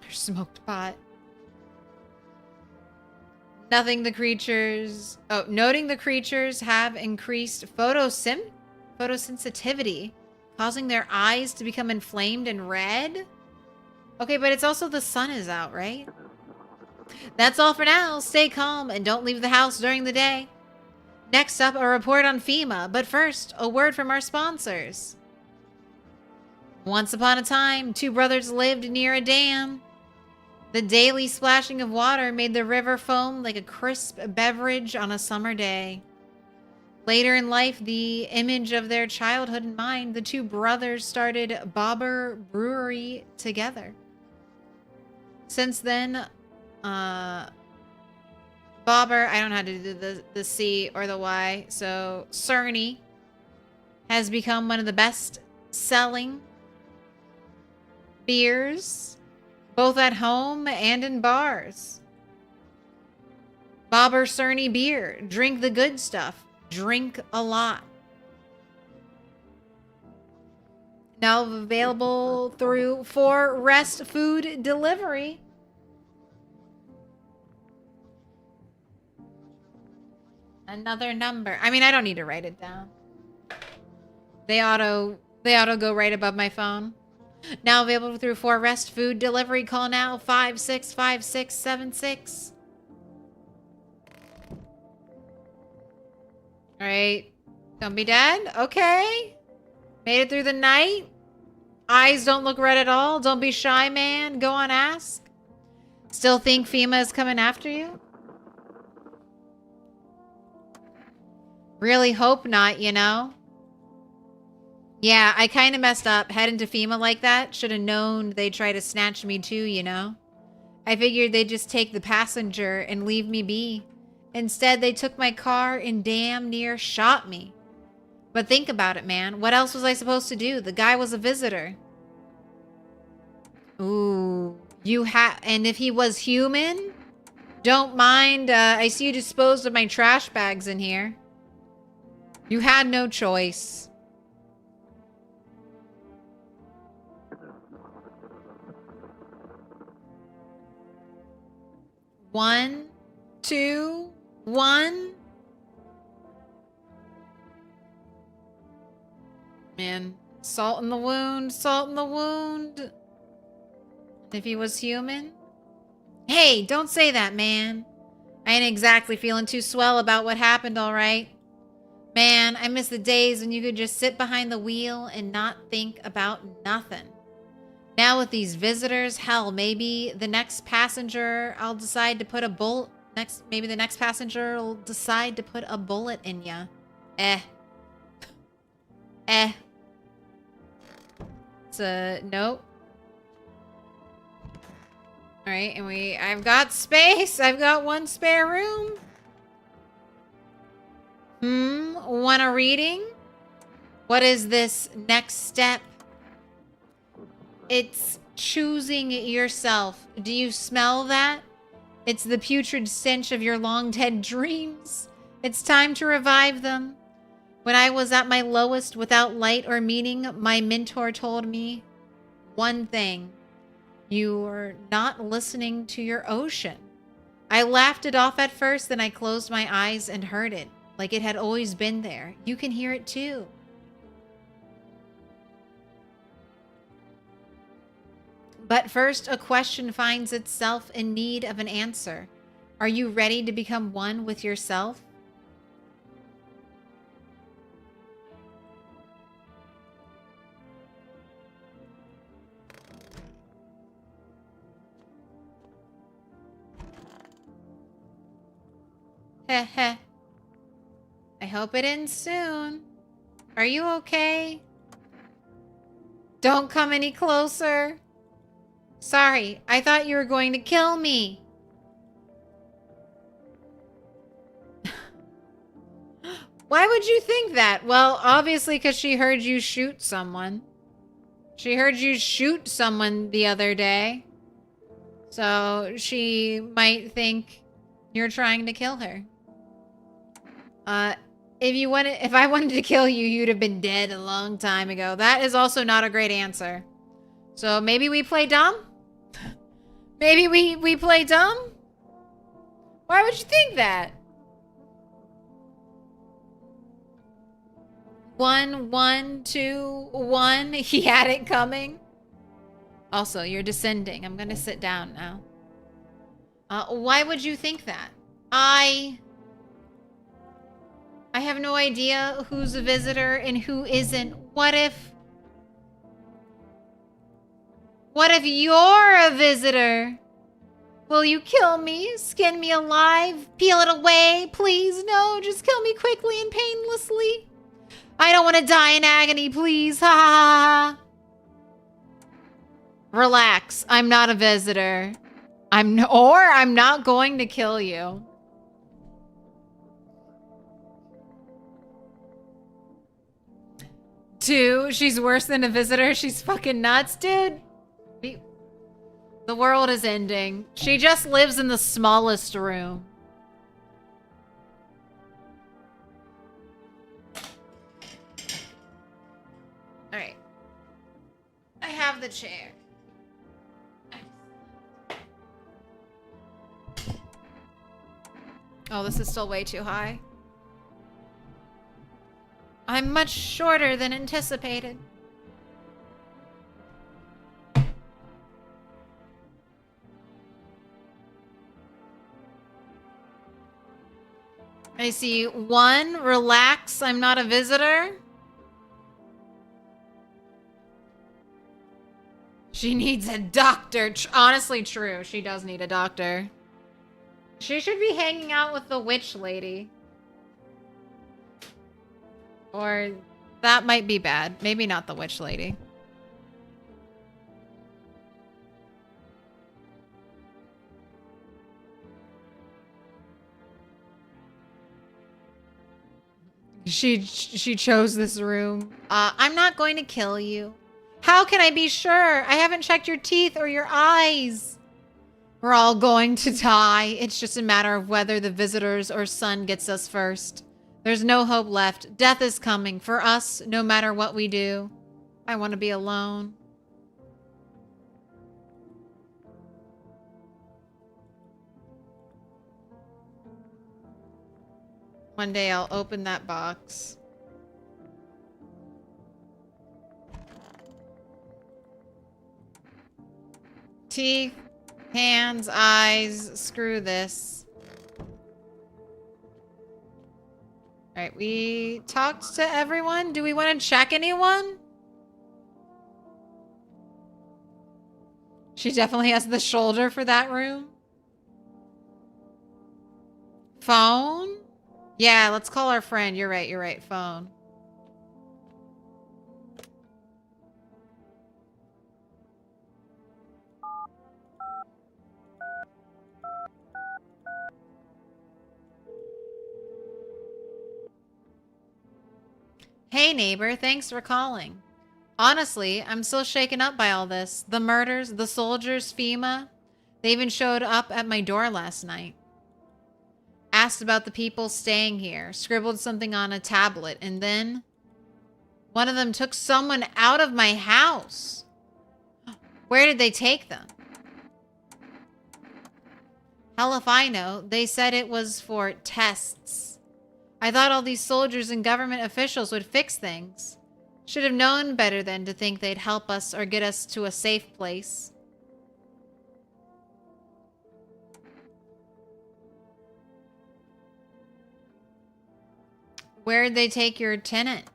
Smoked pot. Noting the creatures have increased photosensitivity, causing their eyes to become inflamed and red. Okay, but it's also the sun is out, right? That's all for now. Stay calm and don't leave the house during the day. Next up, a report on FEMA, but first, a word from our sponsors. Once upon a time, two brothers lived near a dam. The daily splashing of water made the river foam like a crisp beverage on a summer day. Later in life, the image of their childhood in mind, the two brothers started Bobber Brewery together. Since then, Bobber, I don't know how to do the C or the Y, so Cerny has become one of the best selling beers, both at home and in bars. Bobber Cerny beer. Drink the good stuff. Drink a lot. Now available through For Rest Food Delivery. Another number. I mean, I don't need to write it down. They auto go right above my phone. Now available through For Rest Food Delivery. Call now 565676. All right. Don't be dead. Okay. Made it through the night. Eyes don't look red at all. Don't be shy, man. Go on, ask. Still think FEMA is coming after you? Really hope not, you know? Yeah, I kind of messed up heading to FEMA like that. Should have known they'd try to snatch me too, you know? I figured they'd just take the passenger and leave me be. Instead, they took my car and damn near shot me. But think about it, man. What else was I supposed to do? The guy was a visitor. Ooh. And if he was human? Don't mind. I see you disposed of my trash bags in here. You had no choice. One, two, one. Man, salt in the wound, salt in the wound. If he was human? Hey, don't say that, man. I ain't exactly feeling too swell about what happened, all right? Man, I miss the days when you could just sit behind the wheel and not think about nothing. Now with these visitors, hell, maybe the next passenger I'll decide to put a bullet... Maybe the next passenger will decide to put a bullet in ya. Eh. It's a... Nope. Alright, and I've got space. I've got one spare room. Want a reading? What is this next step? It's choosing yourself. Do you smell that? It's the putrid stench of your long-dead dreams. It's time to revive them. When I was at my lowest without light or meaning, my mentor told me one thing. You're not listening to your ocean. I laughed it off at first, then I closed my eyes and heard it, like it had always been there. You can hear it too. But first, a question finds itself in need of an answer. Are you ready to become one with yourself? Heh heh. I hope it ends soon. Are you okay? Don't come any closer. Sorry, I thought you were going to kill me. Why would you think that? Well, obviously because she heard you shoot someone. She heard you shoot someone the other day. So she might think you're trying to kill her. If I wanted to kill you, you'd have been dead a long time ago. That is also not a great answer. So maybe we play dumb? Maybe we play dumb? Why would you think that? 1, 1, 2, 1. He had it coming. Also, you're descending. I'm gonna sit down now. Why would you think that? I have no idea who's a visitor and who isn't. What if What if you're a visitor? Will you kill me? Skin me alive? Peel it away? Please, no. Just kill me quickly and painlessly. I don't want to die in agony, please. Ha ha ha ha. Relax. I'm not a visitor. I'm not going to kill you. Two, she's worse than a visitor. She's fucking nuts, dude. The world is ending. She just lives in the smallest room. All right. I have the chair. Oh, this is still way too high. I'm much shorter than anticipated. I see one, relax, I'm not a visitor. She needs a doctor. Honestly, true. She does need a doctor. She should be hanging out with the witch lady. Or that might be bad. Maybe not the witch lady. She chose this room. I'm not going to kill you. How can I be sure? I haven't checked your teeth or your eyes. We're all going to die. It's just a matter of whether the visitors or sun gets us first. There's no hope left. Death is coming for us, no matter what we do. I want to be alone. One day I'll open that box. Teeth, hands, eyes, screw this. Alright, we talked to everyone. Do we want to check anyone? She definitely has the shoulder for that room. Phone? Yeah, let's call our friend. You're right, phone. Hey neighbor, thanks for calling. Honestly, I'm still shaken up by all this. The murders, the soldiers, FEMA. They even showed up at my door last night. Asked about the people staying here, scribbled something on a tablet, and then one of them took someone out of my house. Where did they take them? Hell if I know. They said it was for tests. I thought all these soldiers and government officials would fix things. Should have known better than to think they'd help us or get us to a safe place. Where'd they take your tenant?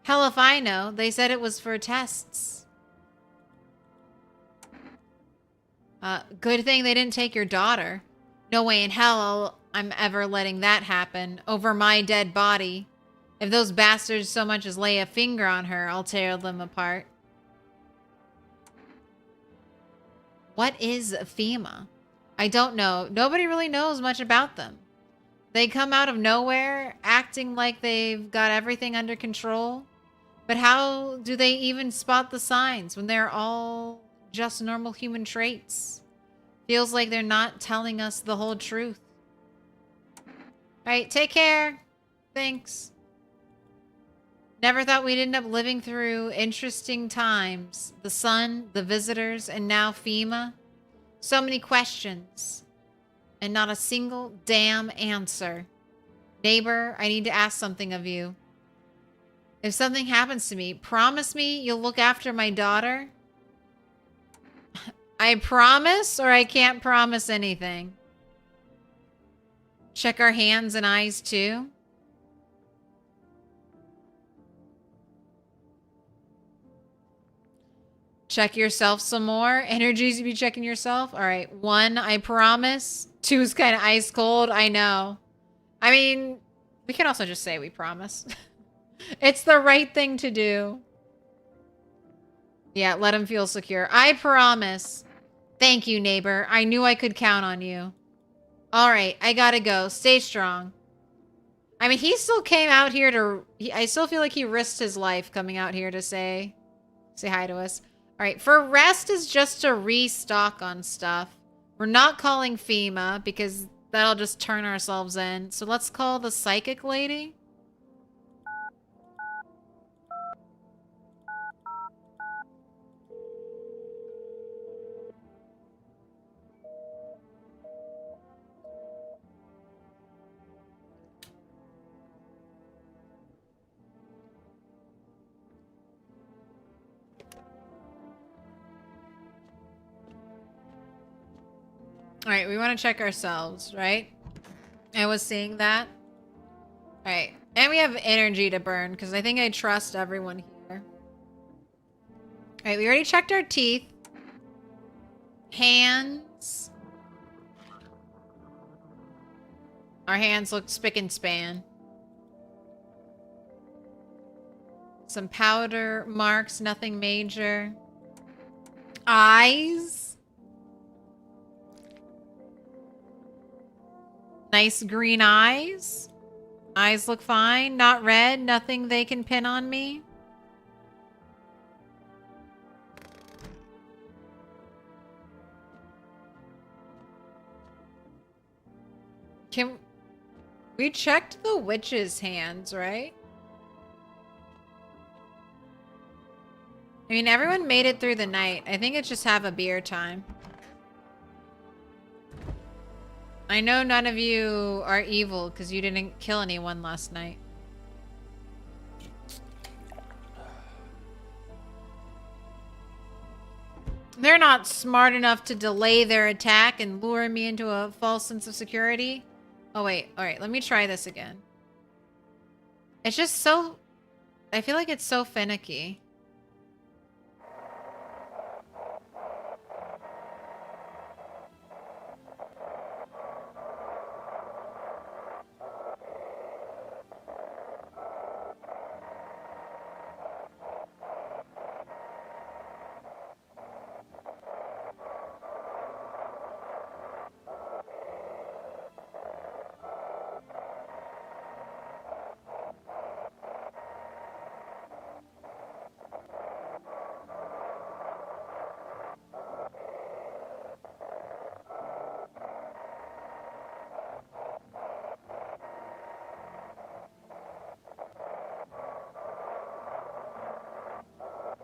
Hell if I know. They said it was for tests. Good thing they didn't take your daughter. No way in hell I'm ever letting that happen over my dead body. If those bastards so much as lay a finger on her, I'll tear them apart. What is FEMA? I don't know. Nobody really knows much about them. They come out of nowhere, acting like they've got everything under control. But how do they even spot the signs when they're all just normal human traits? Feels like they're not telling us the whole truth. Alright, take care. Thanks. Never thought we'd end up living through interesting times. The sun, the visitors, and now FEMA. So many questions. And not a single damn answer. Neighbor, I need to ask something of you. If something happens to me, promise me you'll look after my daughter? I promise, or I can't promise anything. Check our hands and eyes too. Check yourself some more. Energies, you be checking yourself. All right. 1, I promise. 2 is kind of ice cold. I know. I mean, we can also just say we promise. It's the right thing to do. Yeah, let him feel secure. I promise. Thank you, neighbor. I knew I could count on you. All right, I gotta go. Stay strong. I mean, he still came out here to... I still feel like he risked his life coming out here to say hi to us. All right, for rest is just to restock on stuff. We're not calling FEMA because that'll just turn ourselves in. So let's call the psychic lady. All right, we want to check ourselves, right? I was seeing that. All right, and we have energy to burn because I think I trust everyone here. All right, we already checked our teeth. Hands. Our hands look spick and span. Some powder marks, nothing major. Eyes. Nice green eyes. Eyes look fine. Not red. Nothing they can pin on me. We checked the witch's hands, right? I mean, everyone made it through the night. I think it's just have a beer time. I know none of you are evil because you didn't kill anyone last night. They're not smart enough to delay their attack and lure me into a false sense of security. Oh, wait. All right, let me try this again. It's just so... I feel like it's so finicky.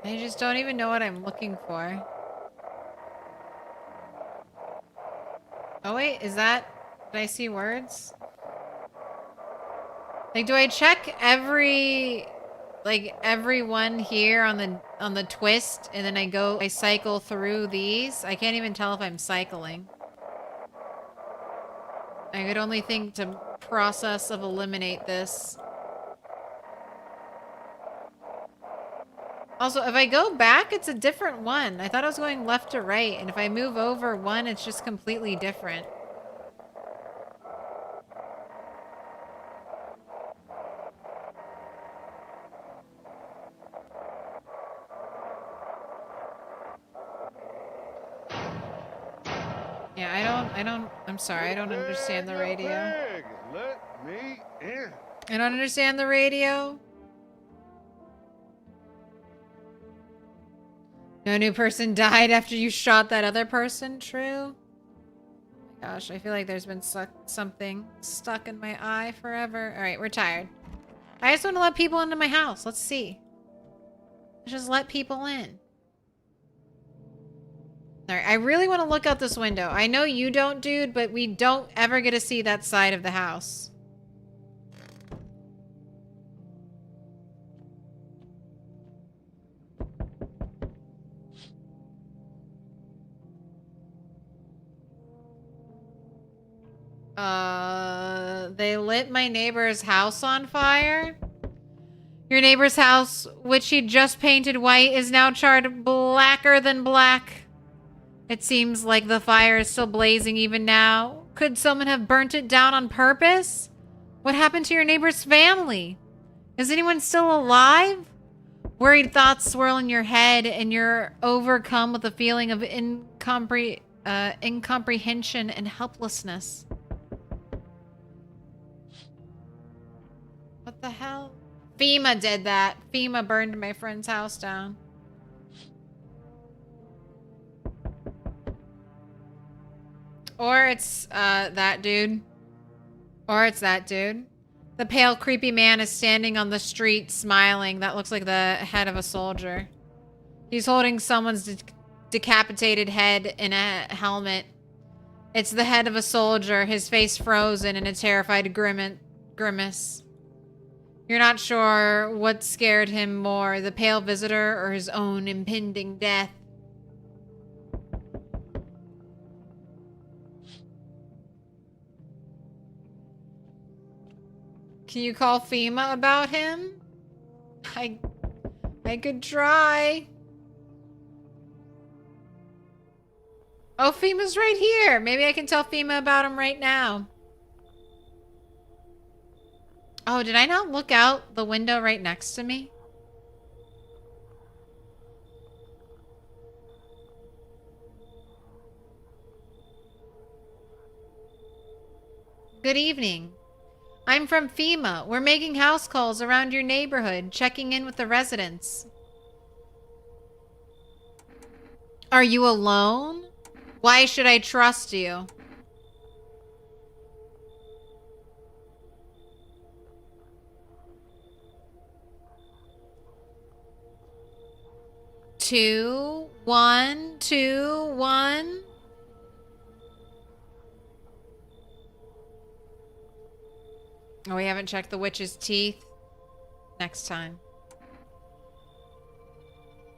I just don't even know what I'm looking for. Oh wait, is that... Did I see words? Like, do I check every... Like, everyone here on the twist, and then I cycle through these? I can't even tell if I'm cycling. I could only think to process of eliminate this. Also, if I go back, it's a different one. I thought I was going left to right, and if I move over one, it's just completely different. Yeah, I'm sorry, I don't understand the radio. Let me in. I don't understand the radio. No new person died after you shot that other person? True. Gosh, I feel like there's been something stuck in my eye forever. All right, we're tired. I just want to let people into my house. Let's see. Just let people in. All right, I really want to look out this window. I know you don't, dude, but we don't ever get to see that side of the house. They lit my neighbor's house on fire? Your neighbor's house, which he just painted white, is now charred blacker than black. It seems like the fire is still blazing even now. Could someone have burnt it down on purpose? What happened to your neighbor's family? Is anyone still alive? Worried thoughts swirl in your head, and you're overcome with a feeling of incomprehension and helplessness. What the hell? FEMA did that. FEMA burned my friend's house down. Or it's that dude. Or it's that dude. The pale, creepy man is standing on the street, smiling. That looks like the head of a soldier. He's holding someone's decapitated head in a helmet. It's the head of a soldier, his face frozen in a terrified grimace. You're not sure what scared him more, the pale visitor or his own impending death. Can you call FEMA about him? I could try. Oh, FEMA's right here. Maybe I can tell FEMA about him right now. Oh, did I not look out the window right next to me? Good evening. I'm from FEMA. We're making house calls around your neighborhood, checking in with the residents. Are you alone? Why should I trust you? Two, one, two, one. Oh, we haven't checked the witch's teeth. Next time.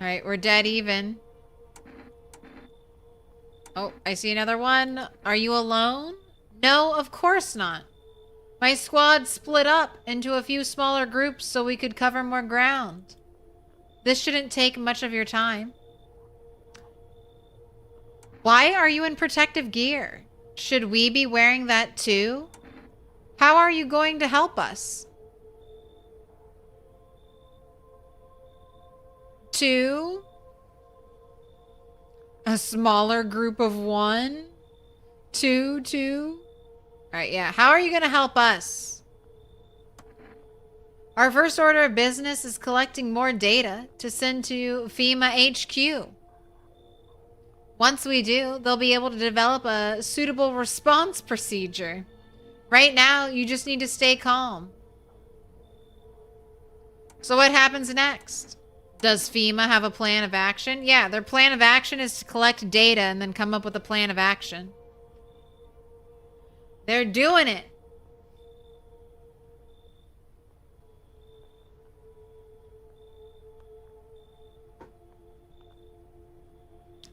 All right, we're dead even. Oh, I see another one. Are you alone? No, of course not. My squad split up into a few smaller groups so we could cover more ground. This shouldn't take much of your time. Why are you in protective gear? Should we be wearing that too? How are you going to help us? Two? A smaller group of one? Two? All right, yeah. How are you going to help us? Our first order of business is collecting more data to send to FEMA HQ. Once we do, they'll be able to develop a suitable response procedure. Right now, you just need to stay calm. So what happens next? Does FEMA have a plan of action? Yeah, their plan of action is to collect data and then come up with a plan of action. They're doing it.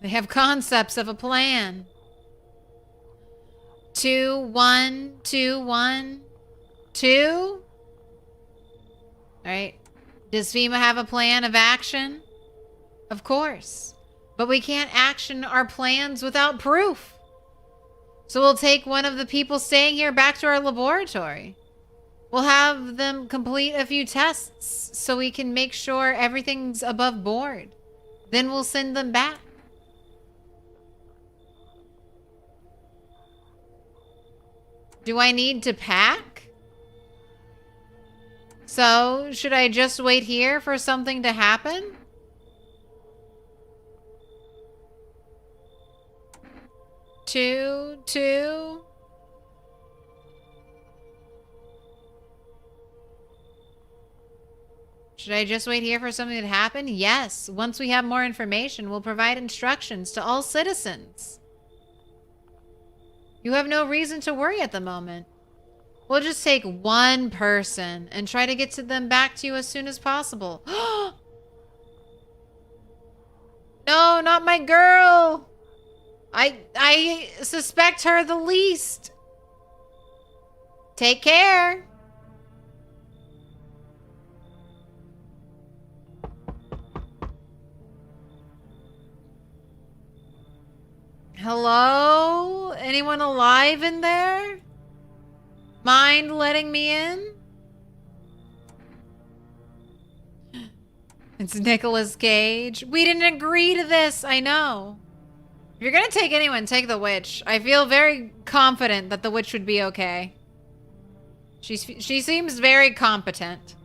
They have concepts of a plan. 2, 1, 2, 1, 2. All right. Does FEMA have a plan of action? Of course. But we can't action our plans without proof. So we'll take one of the people staying here back to our laboratory. We'll have them complete a few tests so we can make sure everything's above board. Then we'll send them back. Do I need to pack? So, should I just wait here for something to happen? Two. Should I just wait here for something to happen? Yes. Once we have more information, we'll provide instructions to all citizens. You have no reason to worry at the moment. We'll just take one person and try to get to them back to you as soon as possible. No, not my girl. I suspect her the least. Take care. Hello? Anyone alive in there? Mind letting me in? It's Nicolas Cage. We didn't agree to this, I know. If you're gonna take anyone, take the witch. I feel very confident that the witch would be okay. She seems very competent.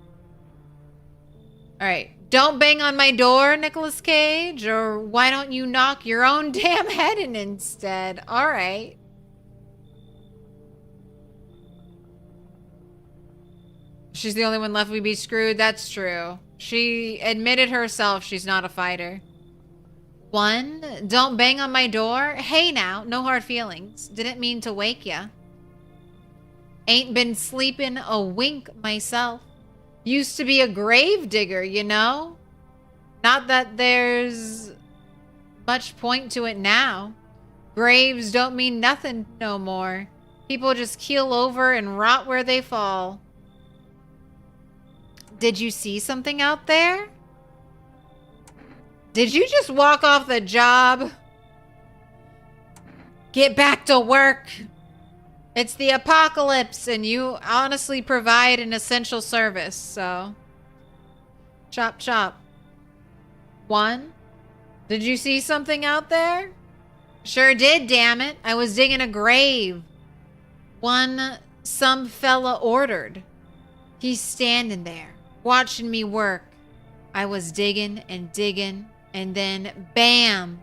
Alright. Don't bang on my door, Nicolas Cage, or why don't you knock your own damn head in instead? Alright. She's the only one left, we'd be screwed. That's true. She admitted herself she's not a fighter. 1, don't bang on my door. Hey now, no hard feelings. Didn't mean to wake ya. Ain't been sleeping a wink myself. Used to be a grave digger, you know? Not that there's much point to it now. Graves don't mean nothing no more. People just keel over and rot where they fall. Did you see something out there? Did you just walk off the job? Get back to work. It's the apocalypse, and you honestly provide an essential service, so. Chop, chop. 1, did you see something out there? Sure did, damn it. I was digging a grave. 1, some fella ordered. He's standing there, watching me work. I was digging and digging, and then bam,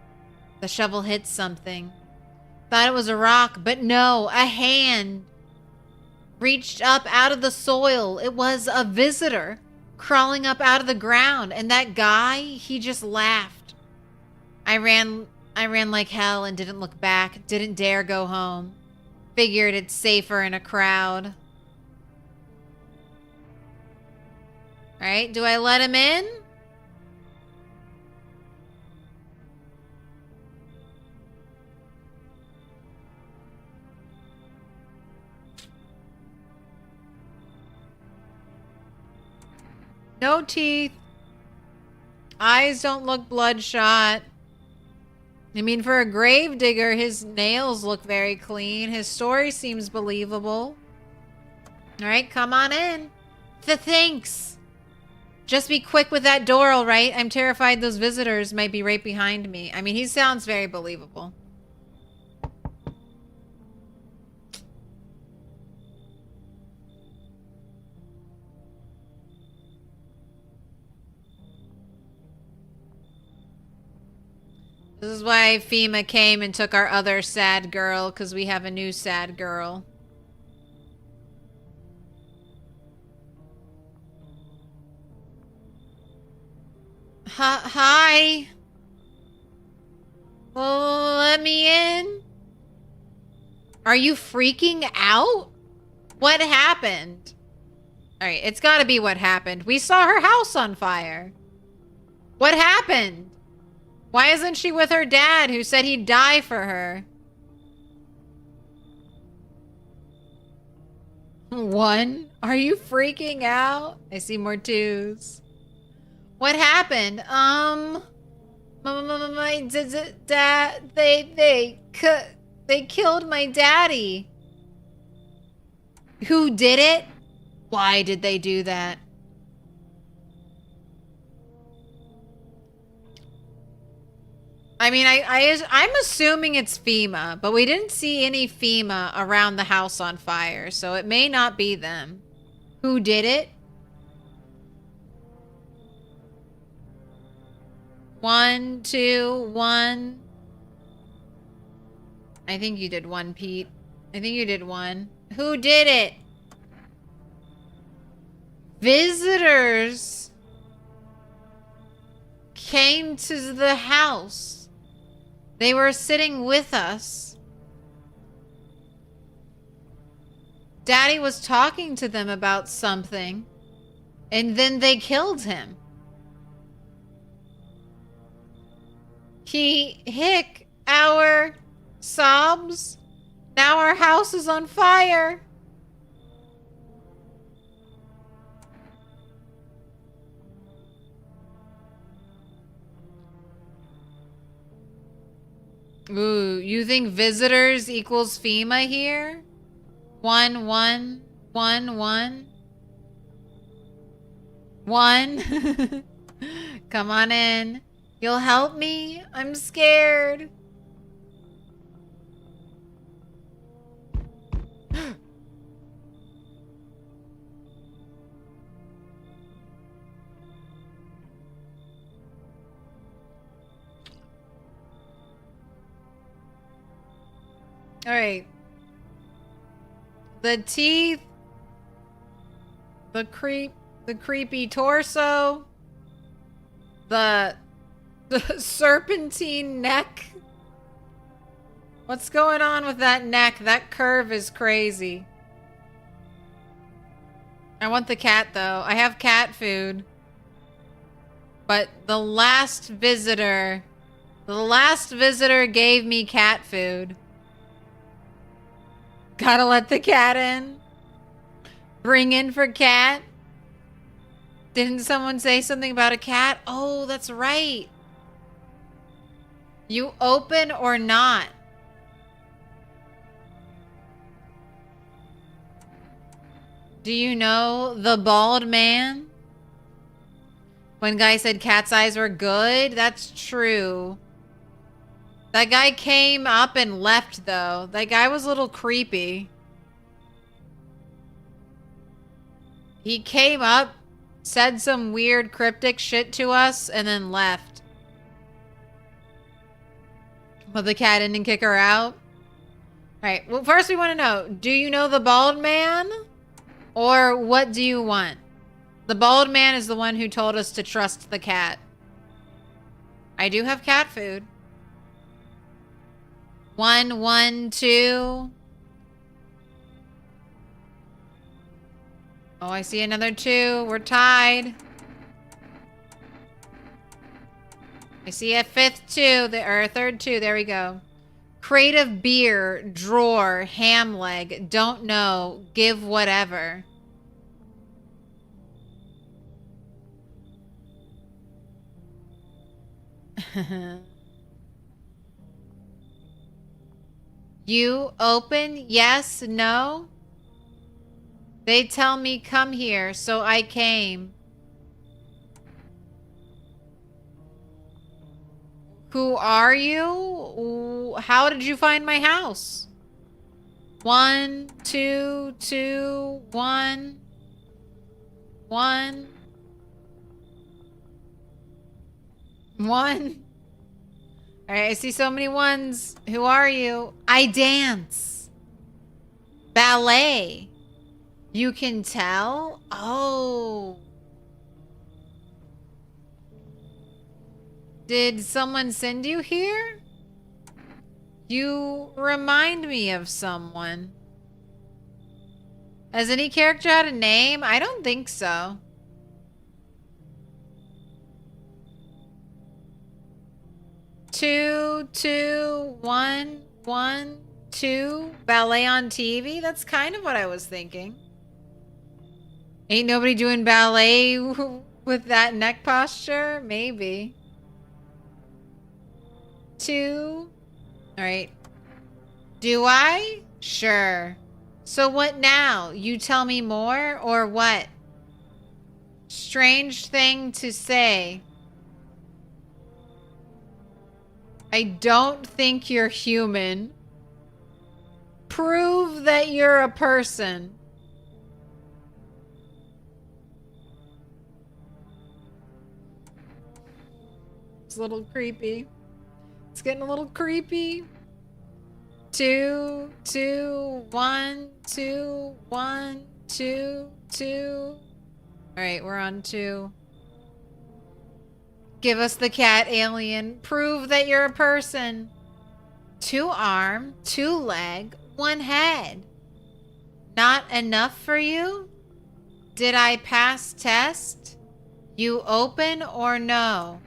the shovel hit something. Thought it was a rock, but no, a hand reached up out of the soil. It was a visitor crawling up out of the ground, and that guy, he just laughed. I ran like hell and didn't look back, didn't dare go home. Figured it's safer in a crowd. All right, do I let him in? No teeth. Eyes don't look bloodshot. I mean, for a grave digger, his nails look very clean. His story seems believable. All right, come on in. Thanks. Just be quick with that door, all right? I'm terrified those visitors might be right behind me. I mean, he sounds very believable. This is why FEMA came and took our other sad girl, because we have a new sad girl. Hi. Well, let me in. Are you freaking out? What happened? All right, it's got to be what happened. We saw her house on fire. What happened? Why isn't she with her dad who said he'd die for her? 1, are you freaking out? I see more 2s. What happened? My dad, they killed my daddy. Who did it? Why did they do that? I mean, I'm assuming it's FEMA, but we didn't see any FEMA around the house on fire, so it may not be them. Who did it? 1, 2, 1. I think you did 1, Pete. I think you did 1. Who did it? Visitors came to the house. They were sitting with us. Daddy was talking to them about something, and then they killed him. He hick our sobs. Now our house is on fire. Ooh, you think visitors equals FEMA here? 1, 1, 1, 1. 1. Come on in. You'll help me? I'm scared. All right. The teeth, the creepy torso, the serpentine neck. What's going on with that neck? That curve is crazy. I want the cat though. I have cat food. But the last visitor gave me cat food. Gotta let the cat in. Bring in for cat. Didn't someone say something about a cat? Oh, that's right. You open or not? Do you know the bald man? When guy said cat's eyes were good, that's true. That guy came up and left though. That guy was a little creepy. He came up, said some weird cryptic shit to us, and then left. But the cat didn't kick her out. Alright, well first we want to know, do you know the bald man? Or what do you want? The bald man is the one who told us to trust the cat. I do have cat food. 1, 1, 2. Oh, I see another 2. We're tied. I see a 5th 2, or a 3rd 2. There we go. Crate of beer, drawer, ham leg, don't know, give whatever. You open, yes, no? They tell me come here, so I came. Who are you? How did you find my house? 1, 2, 2, 1. 1. 1. All right, I see so many ones. Who are you? I dance. Ballet. You can tell? Oh. Did someone send you here? You remind me of someone. Has any character had a name? I don't think so. Two, 2, 1, 1, 2. Ballet on TV? That's kind of what I was thinking. Ain't nobody doing ballet with that neck posture? Maybe. 2. All right. Do I? Sure. So what now? You tell me more or what? Strange thing to say. I don't think you're human. Prove that you're a person. It's a little creepy. It's getting a little creepy. 2, 2, 1, 2, 1, 2, 2. All right, we're on 2. Give us the cat, alien. Prove that you're a person. 2 arm, 2 leg, 1 head. Not enough for you? Did I pass test? You open or no?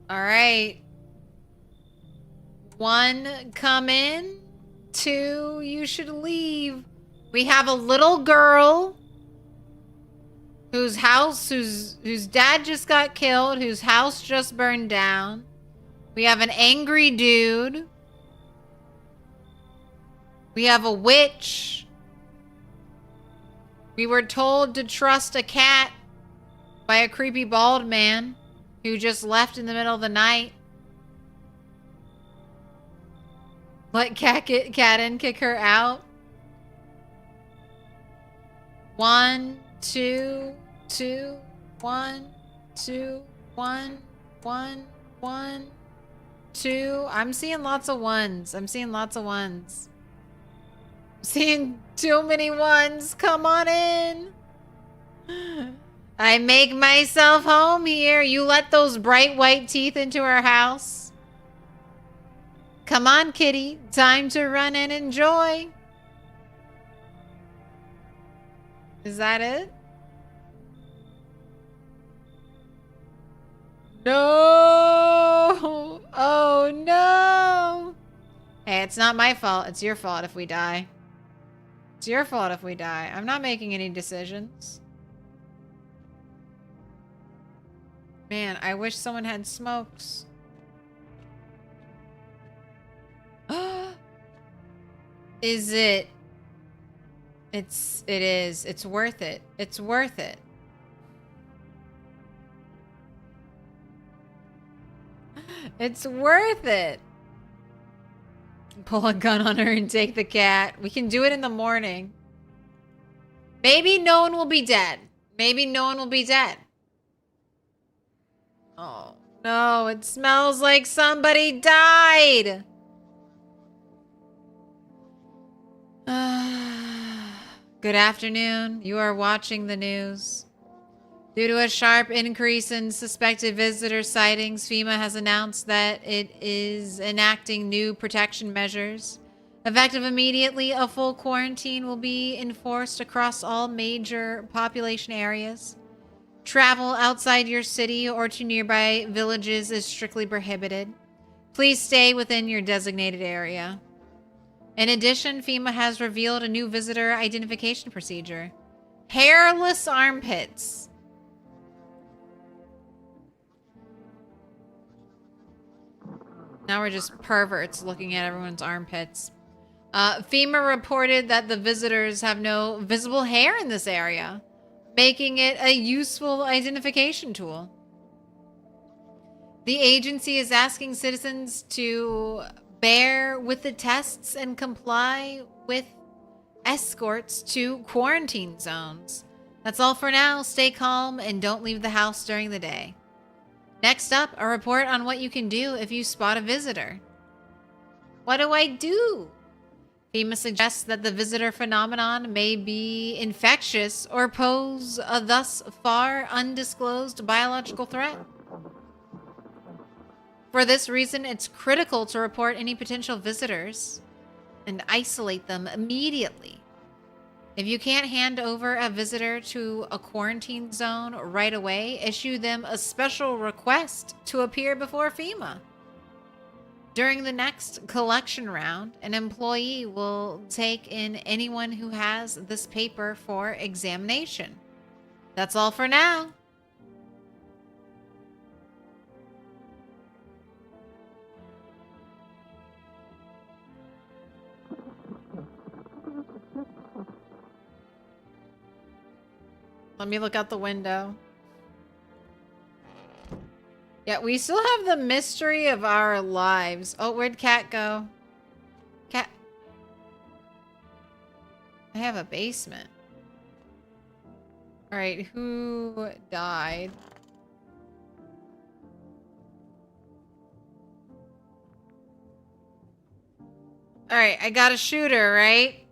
All right. 1, come in. 2, you should leave. We have a little girl whose dad just got killed, whose house just burned down. We have an angry dude. We have a witch. We were told to trust a cat by a creepy bald man who just left in the middle of the night. Let cat in, kick her out. 1, 2, 2, 1, 2, 1, 1, 1, 2. I'm seeing lots of ones. I'm seeing lots of ones. I'm seeing too many ones. Come on in. I make myself home here. You let those bright white teeth into our house. Come on, kitty. Time to run and enjoy. Is that it? No! Oh, no! Hey, it's not my fault. It's your fault if we die. It's your fault if we die. I'm not making any decisions. Man, I wish someone had smokes. Is it? It is. It's worth it. It's worth it. It's worth it. Pull a gun on her and take the cat. We can do it in the morning. Maybe no one will be dead. Maybe no one will be dead. Oh, no. It smells like somebody died. Good afternoon. You are watching the news. Due to a sharp increase in suspected visitor sightings, FEMA has announced that it is enacting new protection measures. Effective immediately, a full quarantine will be enforced across all major population areas. Travel outside your city or to nearby villages is strictly prohibited. Please stay within your designated area. In addition, FEMA has revealed a new visitor identification procedure. Hairless armpits. Now we're just perverts looking at everyone's armpits. FEMA reported that the visitors have no visible hair in this area, making it a useful identification tool. The agency is asking citizens to bear with the tests and comply with escorts to quarantine zones. That's all for now. Stay calm and don't leave the house during the day. Next up, a report on what you can do if you spot a visitor. What do I do? FEMA suggests that the visitor phenomenon may be infectious or pose a thus far undisclosed biological threat. For this reason, it's critical to report any potential visitors and isolate them immediately. If you can't hand over a visitor to a quarantine zone right away, issue them a special request to appear before FEMA. During the next collection round, an employee will take in anyone who has this paper for examination. That's all for now. Let me look out the window. Yeah, we still have the mystery of our lives. Oh, where'd Cat go? Cat. I have a basement. All right, who died? All right, I got a shooter, right?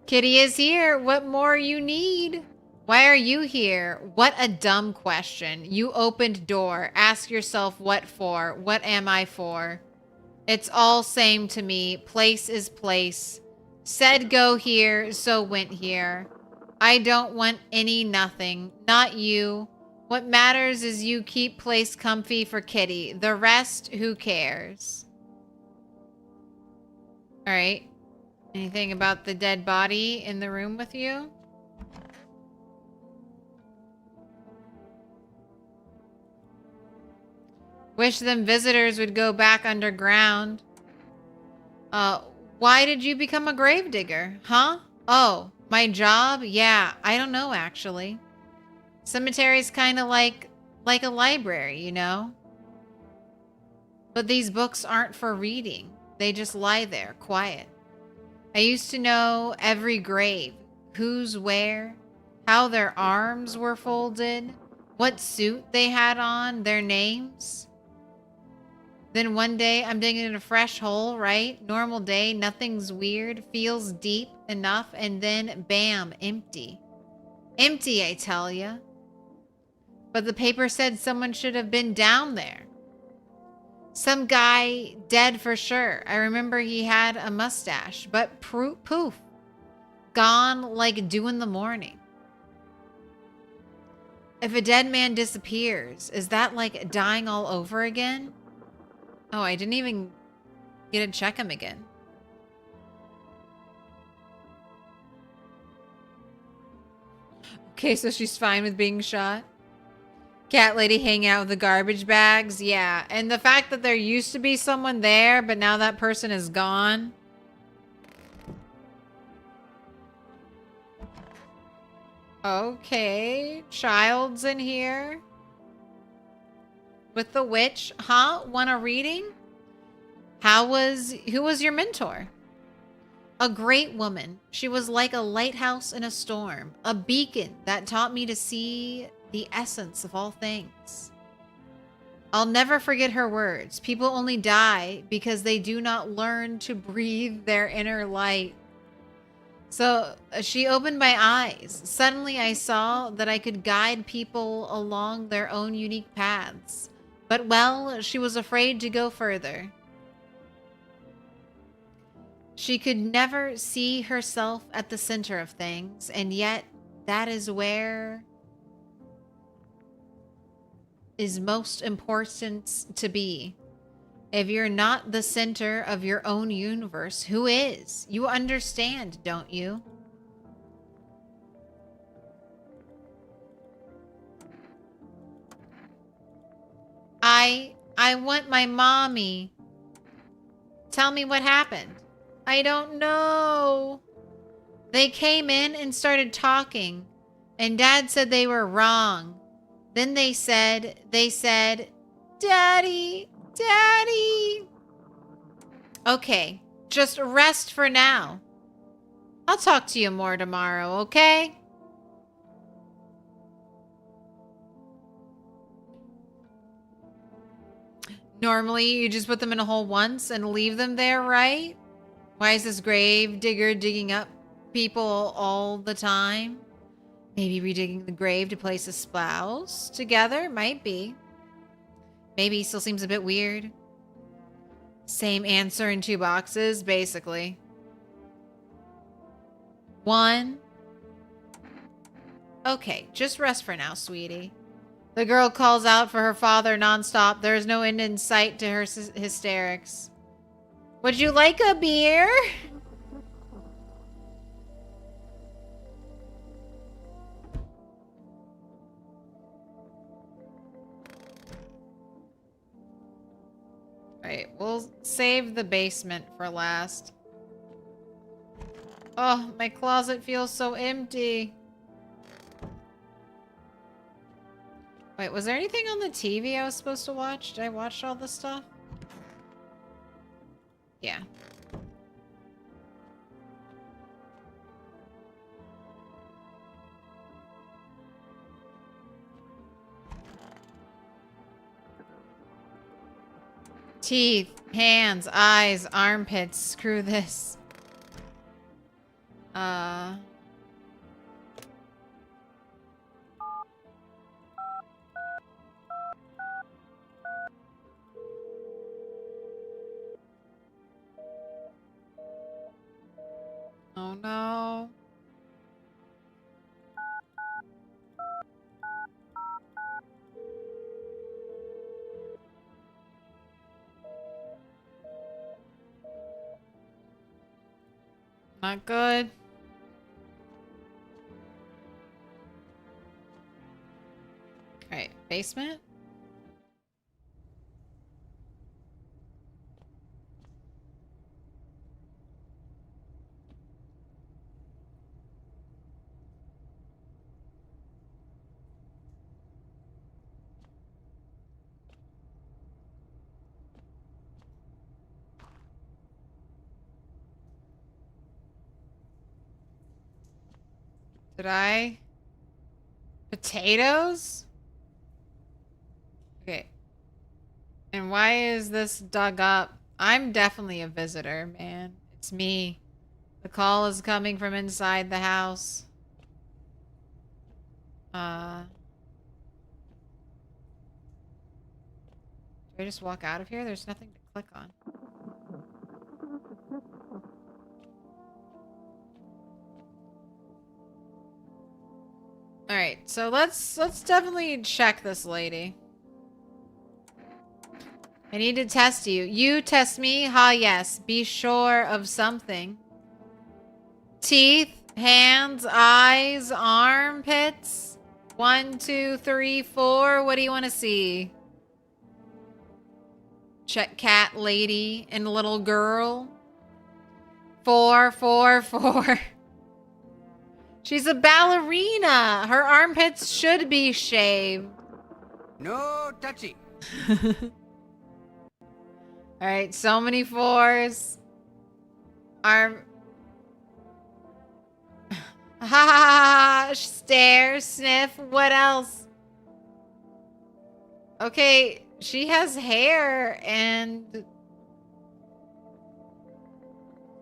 Kitty is here. What more you need? Why are you here? What a dumb question. You opened door. Ask yourself what for. What am I for? It's all same to me. Place is place. Said go here, so went here. I don't want any nothing. Not you. What matters is you keep place comfy for Kitty. The rest, who cares? All right. Anything about the dead body in the room with you? Wish them visitors would go back underground. Why did you become a gravedigger? Huh? Oh, my job? Yeah, I don't know actually. Cemetery's kind of like a library, you know? But these books aren't for reading. They just lie there, quiet. I used to know every grave, who's where, how their arms were folded, what suit they had on, their names. Then one day I'm digging in a fresh hole, right? Normal day, nothing's weird, feels deep enough, and then bam, empty. Empty, I tell ya. But the paper said someone should have been down there. Some guy dead for sure. I remember he had a mustache, but poof. Gone like dew in the morning. If a dead man disappears, is that like dying all over again? Oh, I didn't even get to check him again. Okay, so she's fine with being shot. Cat lady hanging out with the garbage bags. Yeah, and the fact that there used to be someone there, but now that person is gone. Okay, child's in here. With the witch. Huh? Want a reading? Who was your mentor? A great woman. She was like a lighthouse in a storm, a beacon that taught me to see the essence of all things. I'll never forget her words. People only die because they do not learn to breathe their inner light. So she opened my eyes. Suddenly I saw that I could guide people along their own unique paths. But well, she was afraid to go further. She could never see herself at the center of things, and yet that is where is most important to be. If you're not the center of your own universe, who is? You understand, don't you? I want my mommy. Tell me what happened. I don't know. They came in and started talking, and Dad said they were wrong. Then they said, Daddy, Daddy. Okay, just rest for now. I'll talk to you more tomorrow, okay? Normally, you just put them in a hole once and leave them there, right? Why is this grave digger digging up people all the time? Maybe redigging the grave to place a spouse together? Might be. Maybe still seems a bit weird. Same answer in 2 boxes, basically. 1. Okay, just rest for now, sweetie. The girl calls out for her father nonstop. There is no end in sight to her hysterics. Would you like a beer? Right, we'll save the basement for last. Oh, my closet feels so empty. Wait, was there anything on the TV I was supposed to watch? Did I watch all this stuff? Yeah. Teeth, hands, eyes, armpits. Screw this. Oh no. Not good. Alright, basement? Did I? Potatoes? Okay. And why is this dug up? I'm definitely a visitor, man. It's me. The call is coming from inside the house. Do I just walk out of here? There's nothing to click on. Alright, so let's definitely check this lady. I need to test you. You test me? Ha, yes. Be sure of something. Teeth, hands, eyes, armpits. 1, 2, 3, 4. What do you want to see? Check cat lady and little girl. 4, 4, 4. She's a ballerina. Her armpits should be shaved. No touchy. All right, so many 4s. Arm. Ha ha ha! Stare, sniff. What else? Okay, she has hair and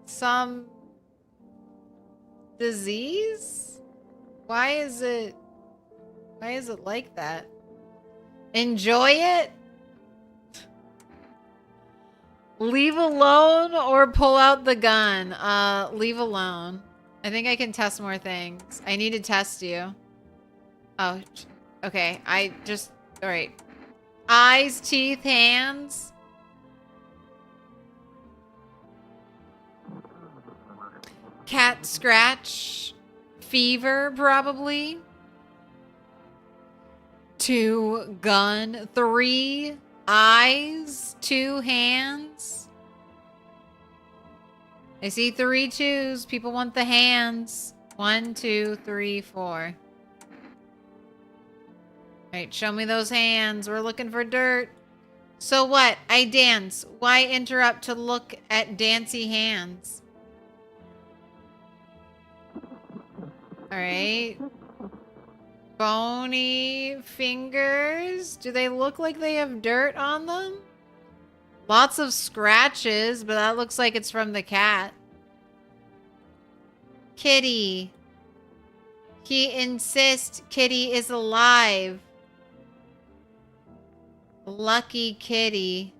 some disease? Why is it like that? Enjoy it? Leave alone or pull out the gun? Leave alone. I think I can test more things. I need to test you. Oh, okay. All right. Eyes, teeth, hands. Cat scratch. Fever, probably. 2, gun. 3, eyes. 2, hands. I see 3 2s. People want the hands. 1, 2, 3, 4. Alright, show me those hands. We're looking for dirt. So what? I dance. Why interrupt to look at dancy hands? Alright. Bony fingers. Do they look like they have dirt on them? Lots of scratches, but that looks like it's from the cat. Kitty. He insists Kitty is alive. Lucky kitty.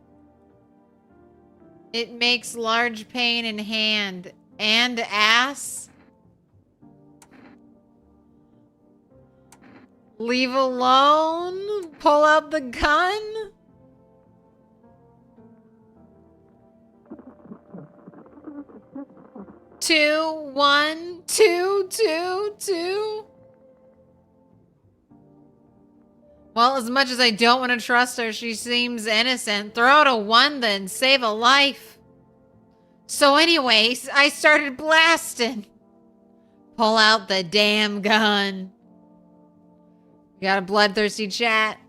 It makes large pain in hand and ass. Leave alone. Pull out the gun. Two, 1, 2, 2, 2. Well, as much as I don't want to trust her, she seems innocent. Throw out a 1 then. Save a life. So anyways, I started blasting. Pull out the damn gun. We got a bloodthirsty chat.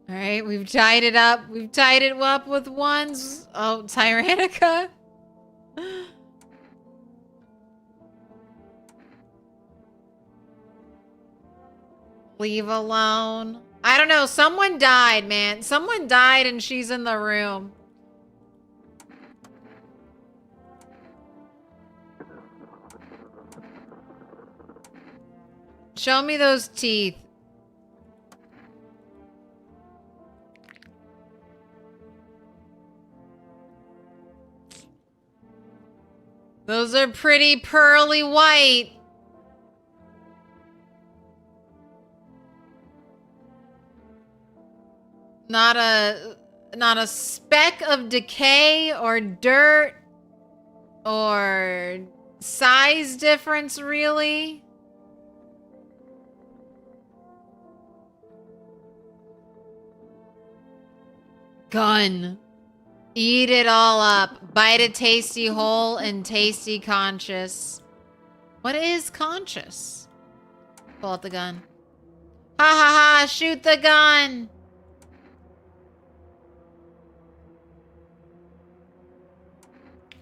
All right, we've tied it up. We've tied it up with 1s. Oh, Tyrannica. Leave alone. I don't know. Someone died, man. Someone died and she's in the room. Show me those teeth. Those are pretty pearly white. Not a speck of decay or dirt. or size difference, really. Gun. Eat it all up. Bite a tasty whole and tasty conscious. What is conscious? Pull out the gun. Ha ha ha! Shoot the gun!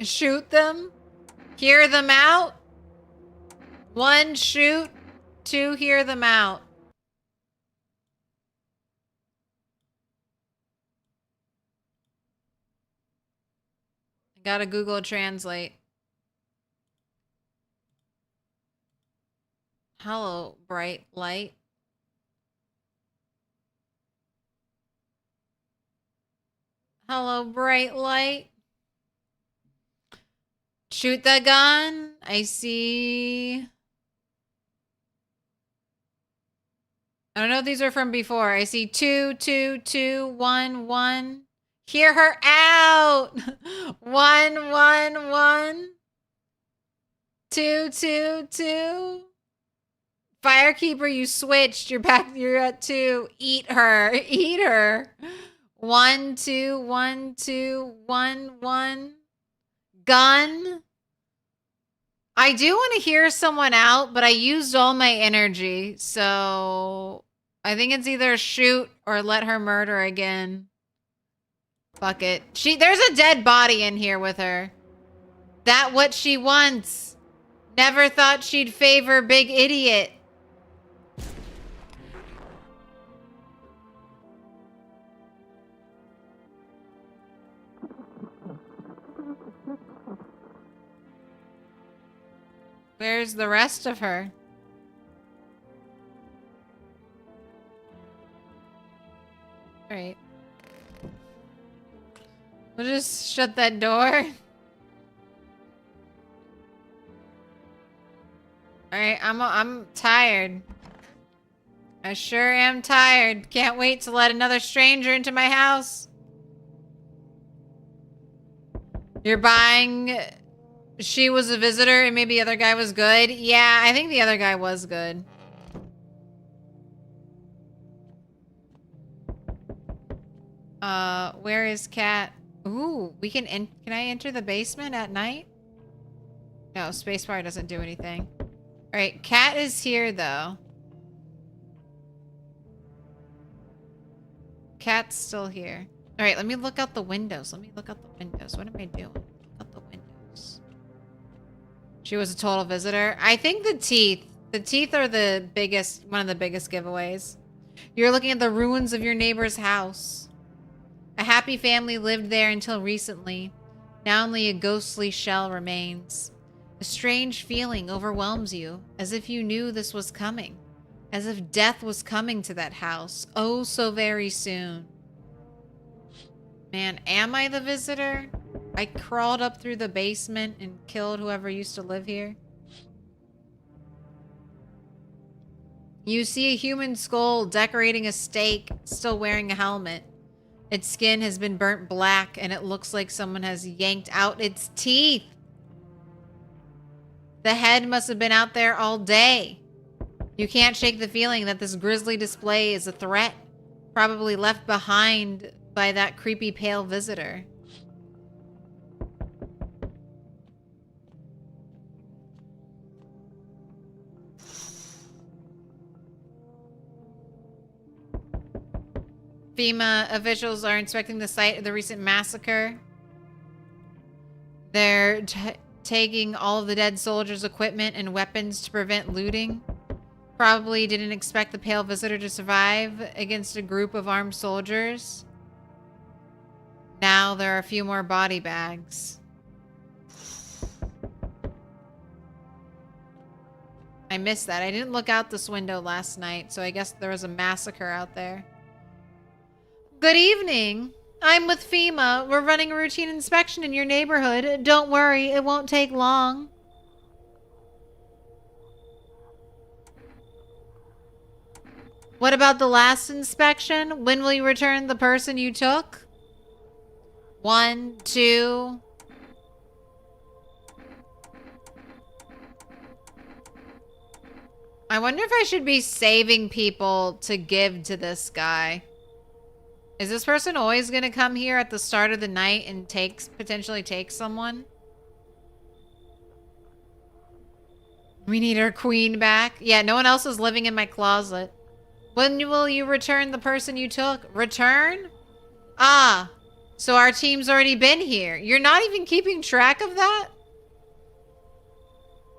Shoot them? Hear them out? 1, shoot. 2, hear them out. Gotta Google Translate. Hello, bright light. Hello, bright light. Shoot the gun. I see. I don't know if these are from before. I see 2, 2, 2, 1, 1. Hear her out. 1, 1, 1. 2, 2, 2. Firekeeper, you switched. You're back. You're at 2. Eat her. Eat her. 1, 2, 1, 2, 1, 1. Gun. I do want to hear someone out, but I used all my energy, so I think it's either shoot or let her murder again. Fuck it. There's a dead body in here with her. That what she wants. Never thought she'd favor big idiot. Where's the rest of her? All right. We'll just shut that door. Alright, I'm tired. I sure am tired. Can't wait to let another stranger into my house. You're buying... She was a visitor and maybe the other guy was good? Yeah, I think the other guy was good. Where is Cat? Ooh, we can I enter the basement at night? No, spacebar doesn't do anything. Alright, Cat is here though. Cat's still here. Alright, let me look out the windows. What am I doing? Look out the windows. She was a total visitor. I think the teeth. The teeth are one of the biggest giveaways. You're looking at the ruins of your neighbor's house. A happy family lived there until recently. Now only a ghostly shell remains. A strange feeling overwhelms you, as if you knew this was coming. As if death was coming to that house, oh so very soon. Man, am I the visitor? I crawled up through the basement and killed whoever used to live here. You see a human skull decorating a stake, still wearing a helmet. Its skin has been burnt black, and it looks like someone has yanked out its teeth. The head must have been out there all day. You can't shake the feeling that this grisly display is a threat, probably left behind by that creepy pale visitor. FEMA officials are inspecting the site of the recent massacre. They're taking all of the dead soldiers' equipment and weapons to prevent looting. Probably didn't expect the pale visitor to survive against a group of armed soldiers. Now there are a few more body bags. I missed that. I didn't look out this window last night, so I guess there was a massacre out there. Good evening. I'm with FEMA. We're running a routine inspection in your neighborhood. Don't worry, it won't take long. What about the last inspection? When will you return the person you took? 1, 2. I wonder if I should be saving people to give to this guy. Is this person always going to come here at the start of the night and potentially take someone? We need our queen back. Yeah, no one else is living in my closet. When will you return the person you took? Return? Ah, so our team's already been here. You're not even keeping track of that?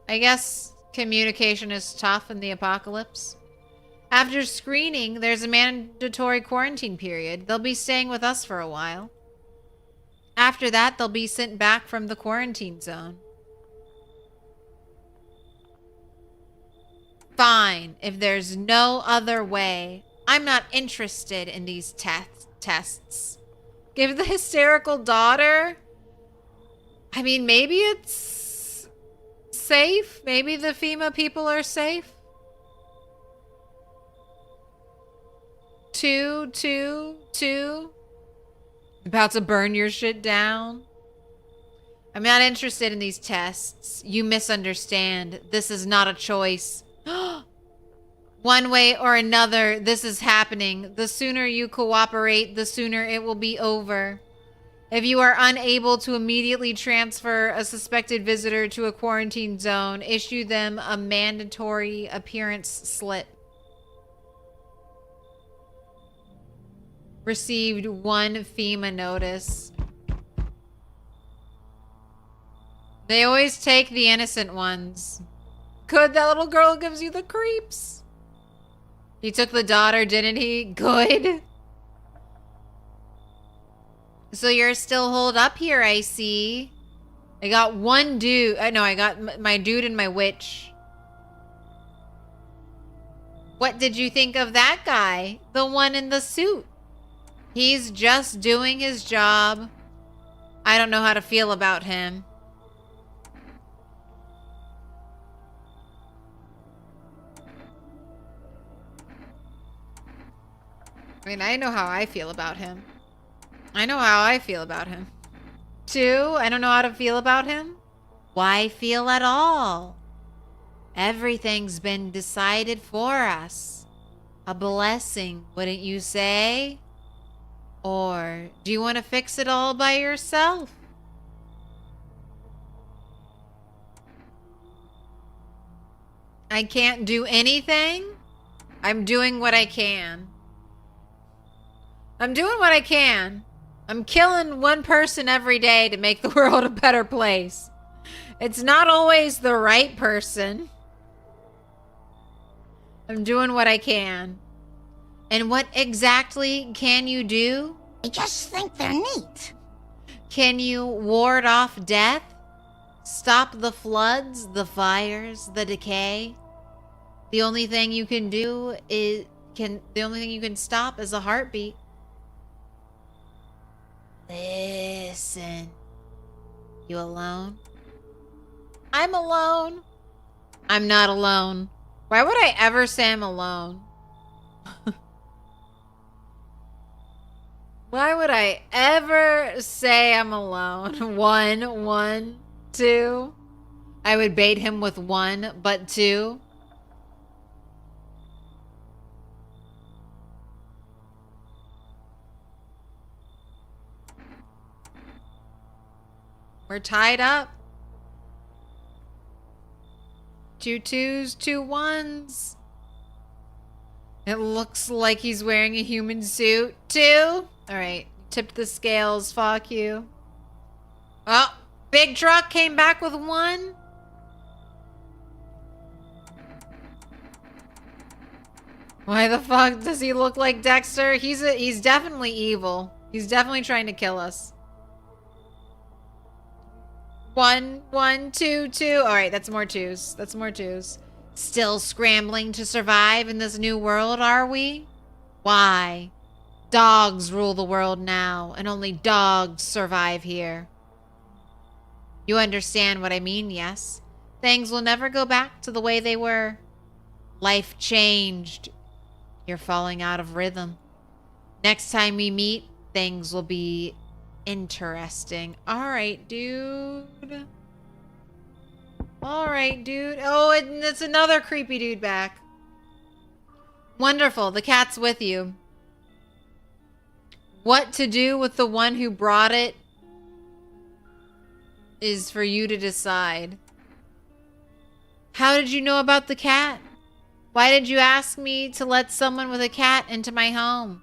I guess communication is tough in the apocalypse. After screening, there's a mandatory quarantine period. They'll be staying with us for a while. After that, they'll be sent back from the quarantine zone. Fine. If there's no other way, I'm not interested in these tests. Give the hysterical daughter? I mean, maybe it's safe. Maybe the FEMA people are safe. 2, 2, 2. About to burn your shit down. I'm not interested in these tests. You misunderstand. This is not a choice. One way or another, this is happening. The sooner you cooperate, the sooner it will be over. If you are unable to immediately transfer a suspected visitor to a quarantine zone, issue them a mandatory appearance slip. Received 1 FEMA notice. They always take the innocent ones. Good, that little girl gives you the creeps. He took the daughter, didn't he? Good. So you're still holed up here, I see. I got 1 dude. No, I got my dude and my witch. What did you think of that guy? The one in the suit. He's just doing his job. I don't know how to feel about him. I mean, I know how I feel about him. I know how I feel about him. 2, I don't know how to feel about him. Why feel at all? Everything's been decided for us. A blessing, wouldn't you say? Or do you want to fix it all by yourself? I can't do anything. I'm doing what I can. I'm doing what I can. I'm killing 1 person every day to make the world a better place. It's not always the right person. I'm doing what I can. And what exactly can you do? I just think they're neat. Can you ward off death? Stop the floods, the fires, the decay? The only thing you can do is the only thing you can stop is a heartbeat. Listen. You alone? I'm alone. I'm not alone. Why would I ever say I'm alone? Why would I ever say I'm alone? 1, 2. I would bait him with 1, but 2. We're tied up. 2 2s, 2 1s. It looks like he's wearing a human suit, too. All right, tipped the scales, fuck you. Oh, big truck came back with 1. Why the fuck does he look like Dexter? He's definitely evil. He's definitely trying to kill us. 1 1 2 2. All right, that's more 2s. That's more 2s. Still scrambling to survive in this new world, are we? Why? Dogs rule the world now, and only dogs survive here. You understand what I mean, yes? Things will never go back to the way they were. Life changed. You're falling out of rhythm. Next time we meet, things will be interesting. All right, dude. All right, dude. Oh, and it's another creepy dude back. Wonderful. The cat's with you. What to do with the one who brought it is for you to decide. How did you know about the cat? Why did you ask me to let someone with a cat into my home?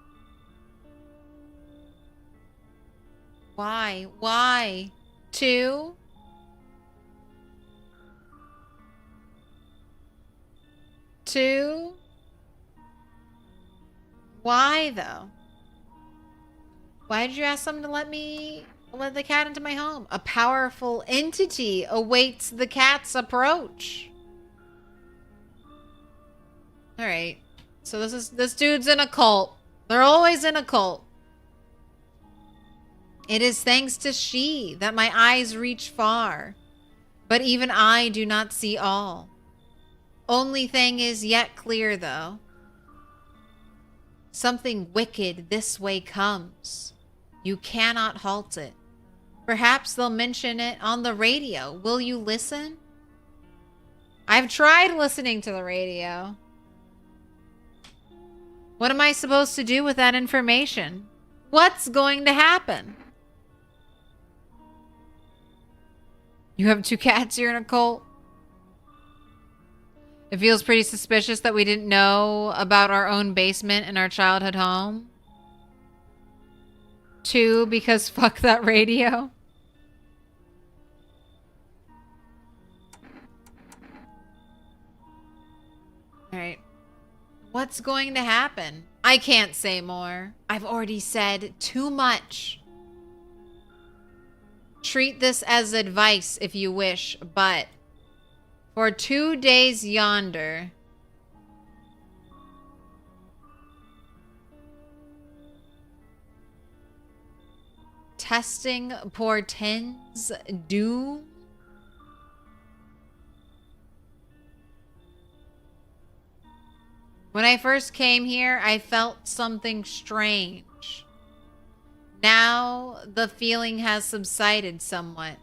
Why? Why? Two? Two? Why though? Why did you ask someone to let the cat into my home? A powerful entity awaits the cat's approach. All right. So this dude's in a cult. They're always in a cult. It is thanks to she that my eyes reach far, but even I do not see all. Only thing is yet clear though. Something wicked this way comes. You cannot halt it. Perhaps they'll mention it on the radio. Will you listen? I've tried listening to the radio. What am I supposed to do with that information? What's going to happen? You have two cats, you're in a cult? It feels pretty suspicious that we didn't know about our own basement in our childhood home. Two, because fuck that radio. Alright. What's going to happen? I can't say more. I've already said too much. Treat this as advice if you wish, but for 2 days yonder, testing portends doom. When I first came here, I felt something strange. Now the feeling has subsided somewhat.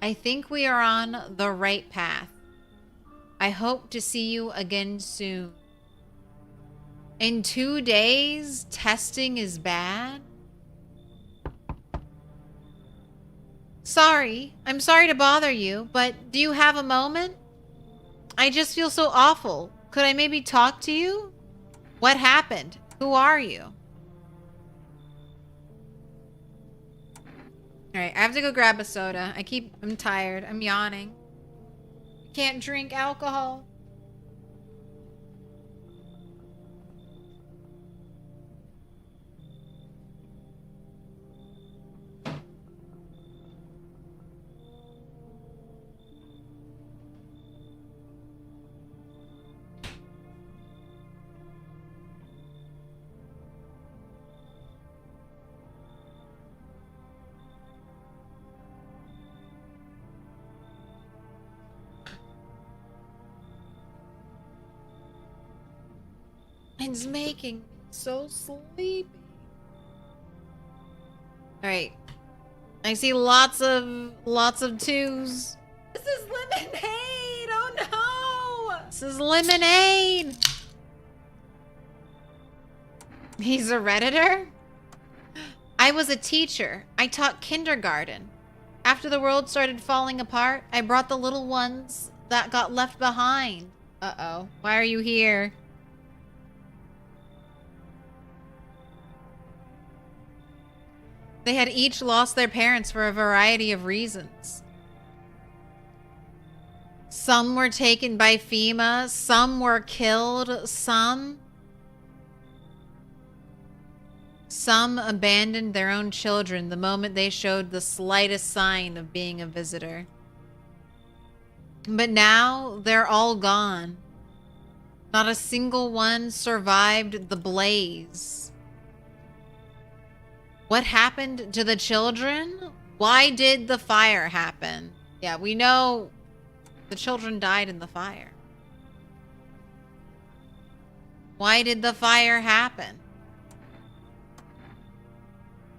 I think we are on the right path. I hope to see you again soon. In 2 days, testing is bad? Sorry, I'm sorry to bother you, but do you have a moment? I just feel so awful. Could I maybe talk to you? What happened? Who are you? Alright, I have to go grab a soda. I'm tired. I'm yawning. Can't drink alcohol. It's making me so sleepy. Alright. I see lots of twos. This is lemonade! Oh no! This is lemonade! He's a Redditor? I was a teacher. I taught kindergarten. After the world started falling apart, I brought the little ones that got left behind. Uh-oh. Why are you here? They had each lost their parents for a variety of reasons. Some were taken by FEMA, some were killed, some abandoned their own children the moment they showed the slightest sign of being a visitor. But now they're all gone. Not a single one survived the blaze. What happened to the children? Why did the fire happen? Yeah, we know the children died in the fire. Why did the fire happen?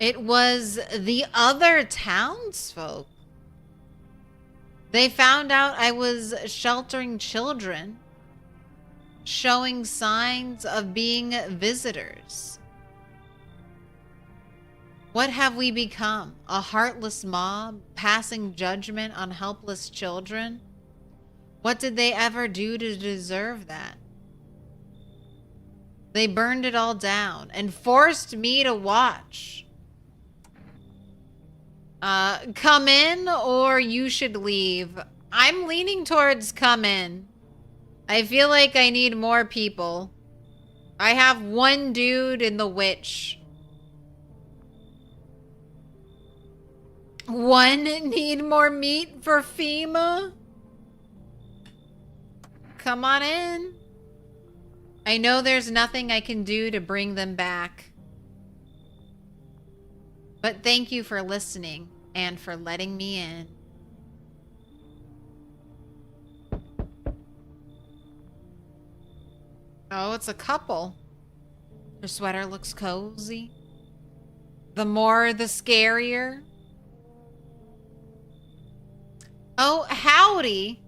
It was the other townsfolk. They found out I was sheltering children. showing signs of being visitors. What have we become? A heartless mob passing judgment on helpless children? What did they ever do to deserve that? They burned it all down and forced me to watch. Come in or you should leave. I'm leaning towards come in. I feel like I need more people. I have one dude in the witch. One need more meat for FEMA? Come on in. I know there's nothing I can do to bring them back. But thank you for listening and for letting me in. Oh, it's a couple. Her sweater looks cozy. The more, the scarier. Oh, howdy.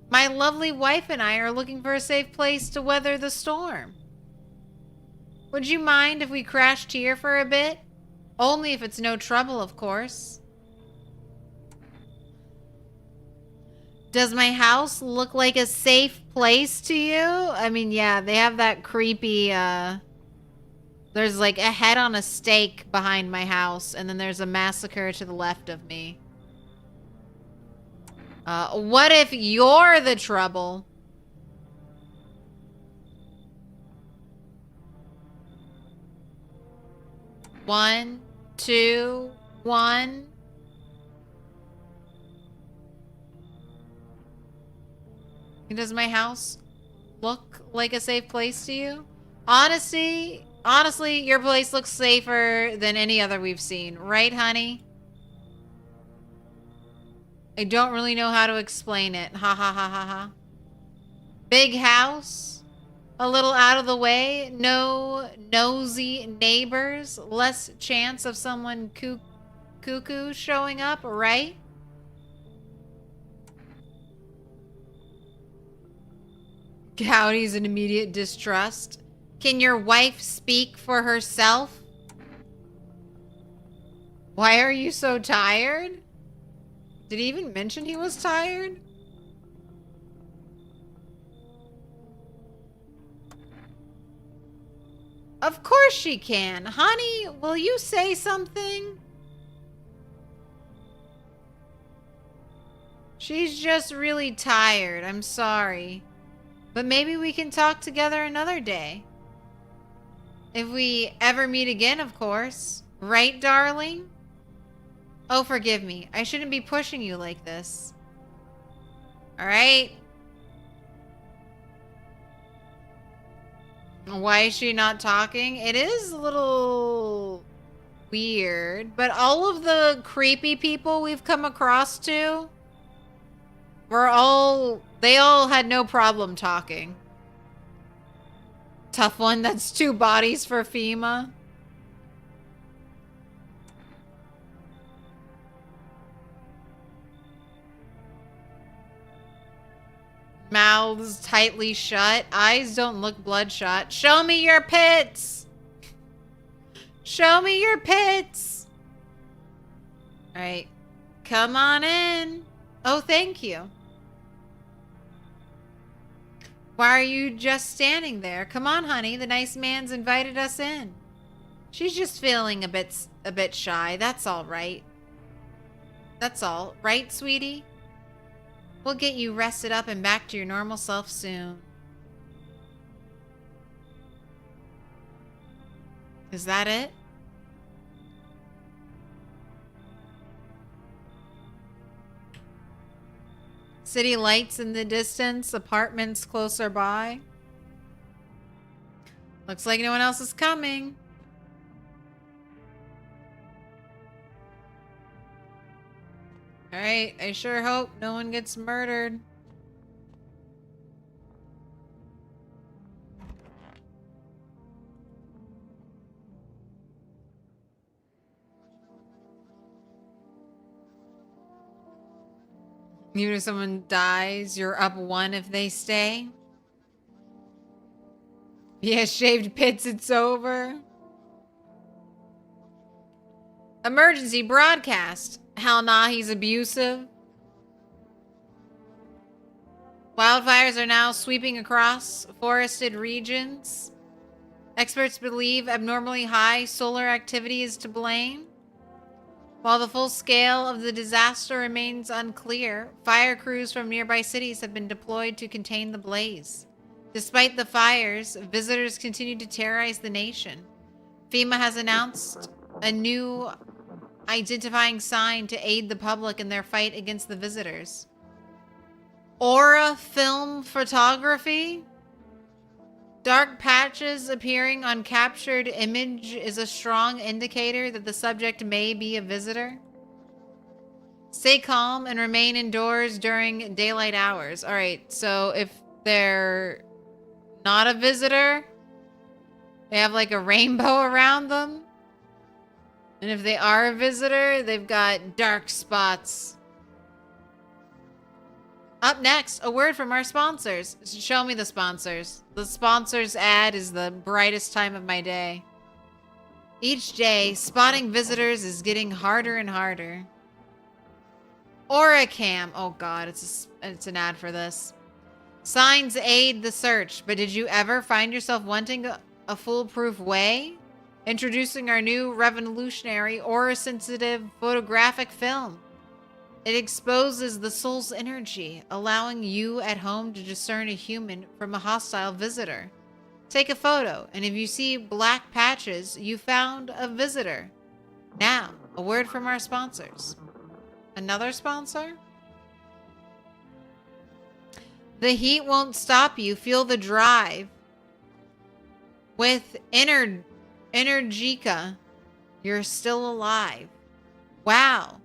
My lovely wife and I are looking for a safe place to weather the storm. Would you mind if we crashed here for a bit? Only if it's no trouble, of course. Does my house look like a safe place to you? I mean, yeah, they have that creepy, there's like a head on a stake behind my house, and then there's a massacre to the left of me. What if you're the trouble? One, two, one. Does my house look like a safe place to you? Honestly, your place looks safer than any other we've seen. Right, honey? I don't really know how to explain it. Ha ha ha ha ha. Big house. A little out of the way. No nosy neighbors. Less chance of someone cuckoo showing up, right? Howdy's in immediate distrust. Can your wife speak for herself? Why are you so tired? Did he even mention he was tired? Of course she can. Honey, will you say something? She's just really tired. I'm sorry. But maybe we can talk together another day. If we ever meet again, of course. Right, darling? Oh, forgive me. I shouldn't be pushing you like this. All right. Why is she not talking? It is a little weird, but all of the creepy people we've come across to they all had no problem talking. Tough one, that's 2 bodies for FEMA. Mouths tightly shut. Eyes don't look bloodshot. Show me your pits! Show me your pits! Alright. Come on in. Oh, thank you. Why are you just standing there? Come on, honey. The nice man's invited us in. She's just feeling a bit shy. That's all right. That's all. Right, sweetie? We'll get you rested up and back to your normal self soon. Is that it? City lights in the distance, apartments closer by. Looks like no one else is coming. Alright, I sure hope no one gets murdered. Even if someone dies, you're up 1 if they stay. Yeah, shaved pits, it's over. Emergency broadcast. Hell nah, he's abusive. Wildfires are now sweeping across forested regions. Experts believe abnormally high solar activity is to blame. While the full scale of the disaster remains unclear, fire crews from nearby cities have been deployed to contain the blaze. Despite the fires, visitors continue to terrorize the nation. FEMA has announced a new identifying sign to aid the public in their fight against the visitors. Aura film photography? Dark patches appearing on captured image is a strong indicator that the subject may be a visitor. Stay calm and remain indoors during daylight hours. All right, so if they're not a visitor, they have like a rainbow around them. And if they are a visitor, they've got dark spots. Up next, a word from our sponsors. Show me the sponsors. The sponsors ad is the brightest time of my day. Each day, spotting visitors is getting harder and harder. AuraCam. Oh god, it's an ad for this. Signs aid the search, but did you ever find yourself wanting a foolproof way? Introducing our new revolutionary aura-sensitive photographic film. It exposes the soul's energy, allowing you at home to discern a human from a hostile visitor. Take a photo, and if you see black patches, you found a visitor. Now, a word from our sponsors. Another sponsor? The heat won't stop you. Feel the drive. With Energica, you're still alive. Wow.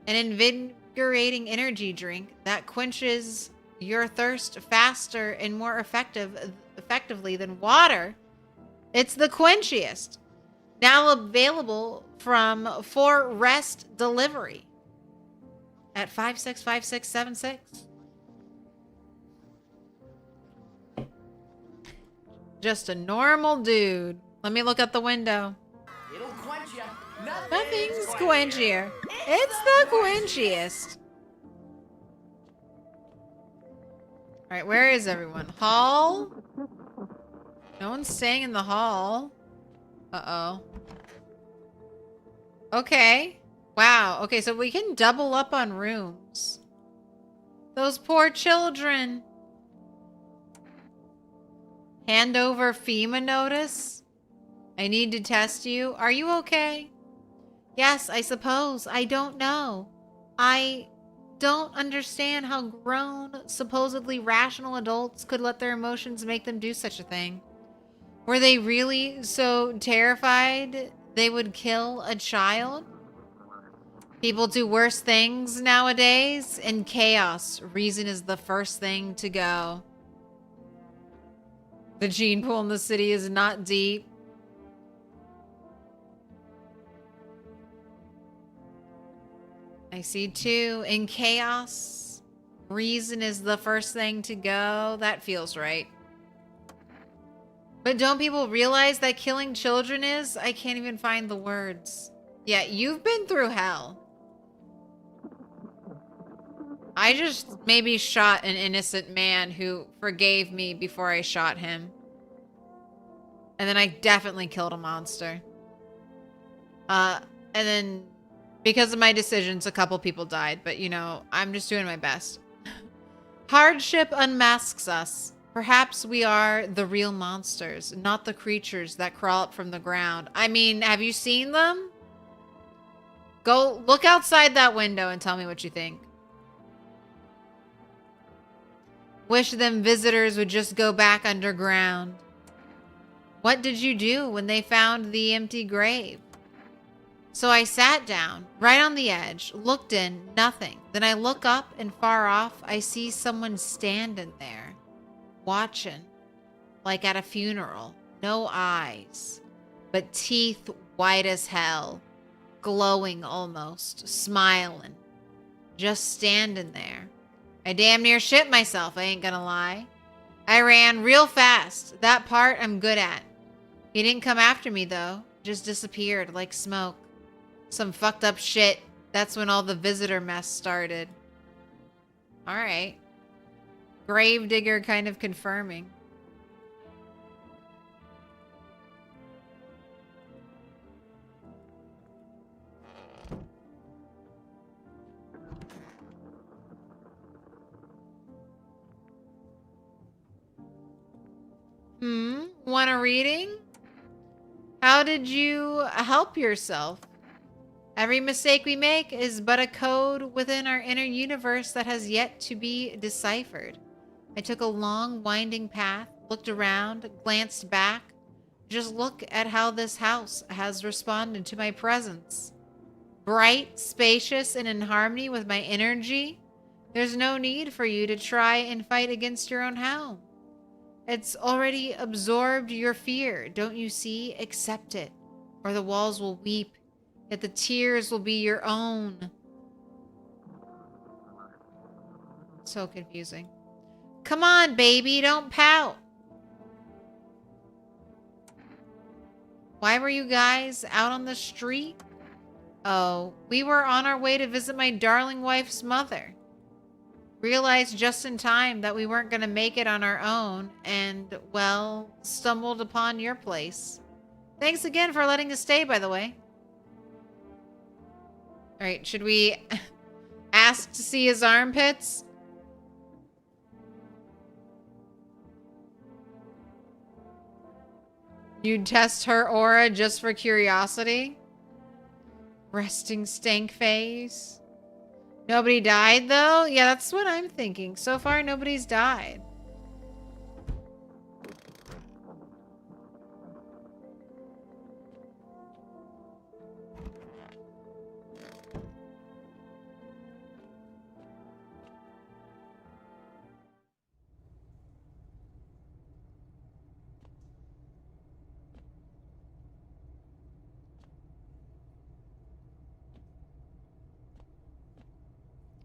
An invigorating energy drink that quenches your thirst faster and more effectively than water. It's the quenchiest. Now available from For Rest Delivery at 565676. Just a normal dude. Let me look out the window. It'll quench ya. Nothing's quenchier. It's the quenchiest. All right, where is everyone? Hall? No one's staying in the hall. Uh-oh. Okay. Wow. Okay, so we can double up on rooms. Those poor children. Hand over FEMA notice. I need to test you. Are you okay? Yes, I suppose. I don't know. I don't understand how grown, supposedly rational adults could let their emotions make them do such a thing. Were they really so terrified they would kill a child? People do worse things nowadays. In chaos, reason is the first thing to go. The gene pool in the city is not deep. I see two. In chaos, reason is the first thing to go. That feels right. But don't people realize that killing children is? I can't even find the words. Yeah, you've been through hell. I just maybe shot an innocent man who forgave me before I shot him. And then I definitely killed a monster. And then because of my decisions, a couple people died. But, you know, I'm just doing my best. Hardship unmasks us. Perhaps we are the real monsters, not the creatures that crawl up from the ground. I mean, have you seen them? Go look outside that window and tell me what you think. Wish them visitors would just go back underground. What did you do when they found the empty grave? So I sat down, right on the edge, looked in, nothing. Then I look up and far off, I see someone standing there, watching, like at a funeral. No eyes, but teeth white as hell, glowing almost, smiling, just standing there. I damn near shit myself, I ain't gonna lie. I ran real fast. That part I'm good at. He didn't come after me, though. Just disappeared like smoke. Some fucked up shit. That's when all the visitor mess started. Alright. Gravedigger kind of confirming. Want a reading? How did you help yourself? Every mistake we make is but a code within our inner universe that has yet to be deciphered. I took a long, winding path, looked around, glanced back. Just look at how this house has responded to my presence. Bright, spacious, and in harmony with my energy. There's no need for you to try and fight against your own home. It's already absorbed your fear. Don't you see? Accept it, or the walls will weep. Yet the tears will be your own. So confusing. Come on, baby, don't pout. Why were you guys out on the street? Oh, we were on our way to visit my darling wife's mother. Realized just in time that we weren't going to make it on our own and, well, stumbled upon your place. Thanks again for letting us stay, by the way. Alright, should we ask to see his armpits? You'd test her aura just for curiosity? Resting stank face. Nobody died, though? Yeah, that's what I'm thinking. So far, nobody's died.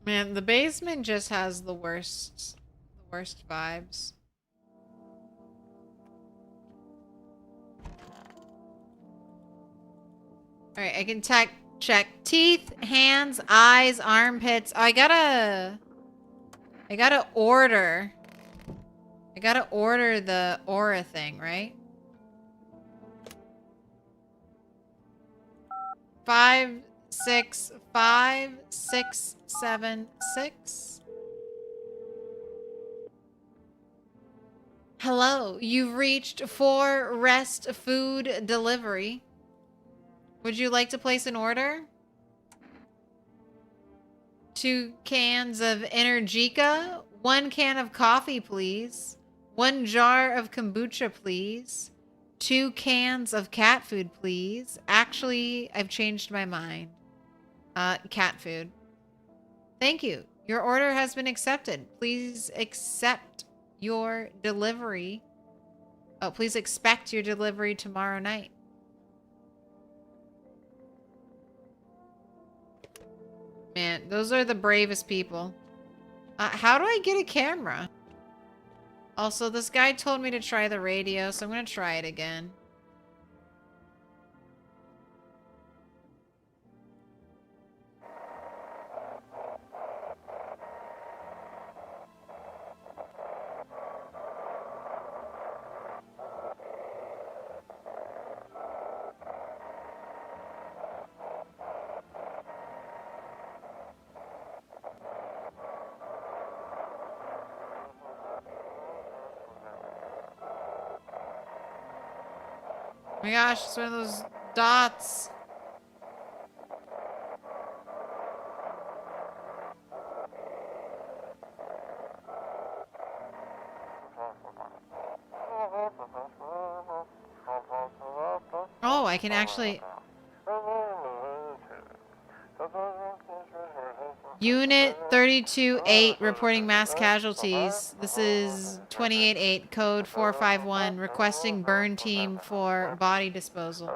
Man, the basement just has the worst vibes. Alright, I can check teeth, hands, eyes, armpits. Oh, I gotta order. I gotta order the aura thing, right? 5, 6, 5, 6, 7, 6. Hello, you've reached for rest food delivery. Would you like to place an order? 2 cans of Energica, 1 can of coffee, please. 1 jar of kombucha, please. 2 cans of cat food, please. Actually, I've changed my mind. Cat food. Thank you. Your order has been accepted. Please accept your delivery. Oh, please expect your delivery tomorrow night. Man, those are the bravest people. How do I get a camera? Also, this guy told me to try the radio, so I'm gonna try it again. Oh my gosh, it's one of those dots. Oh, I can actually... Unit 32-8 reporting mass casualties. This is 28-8, code 451, requesting burn team for body disposal.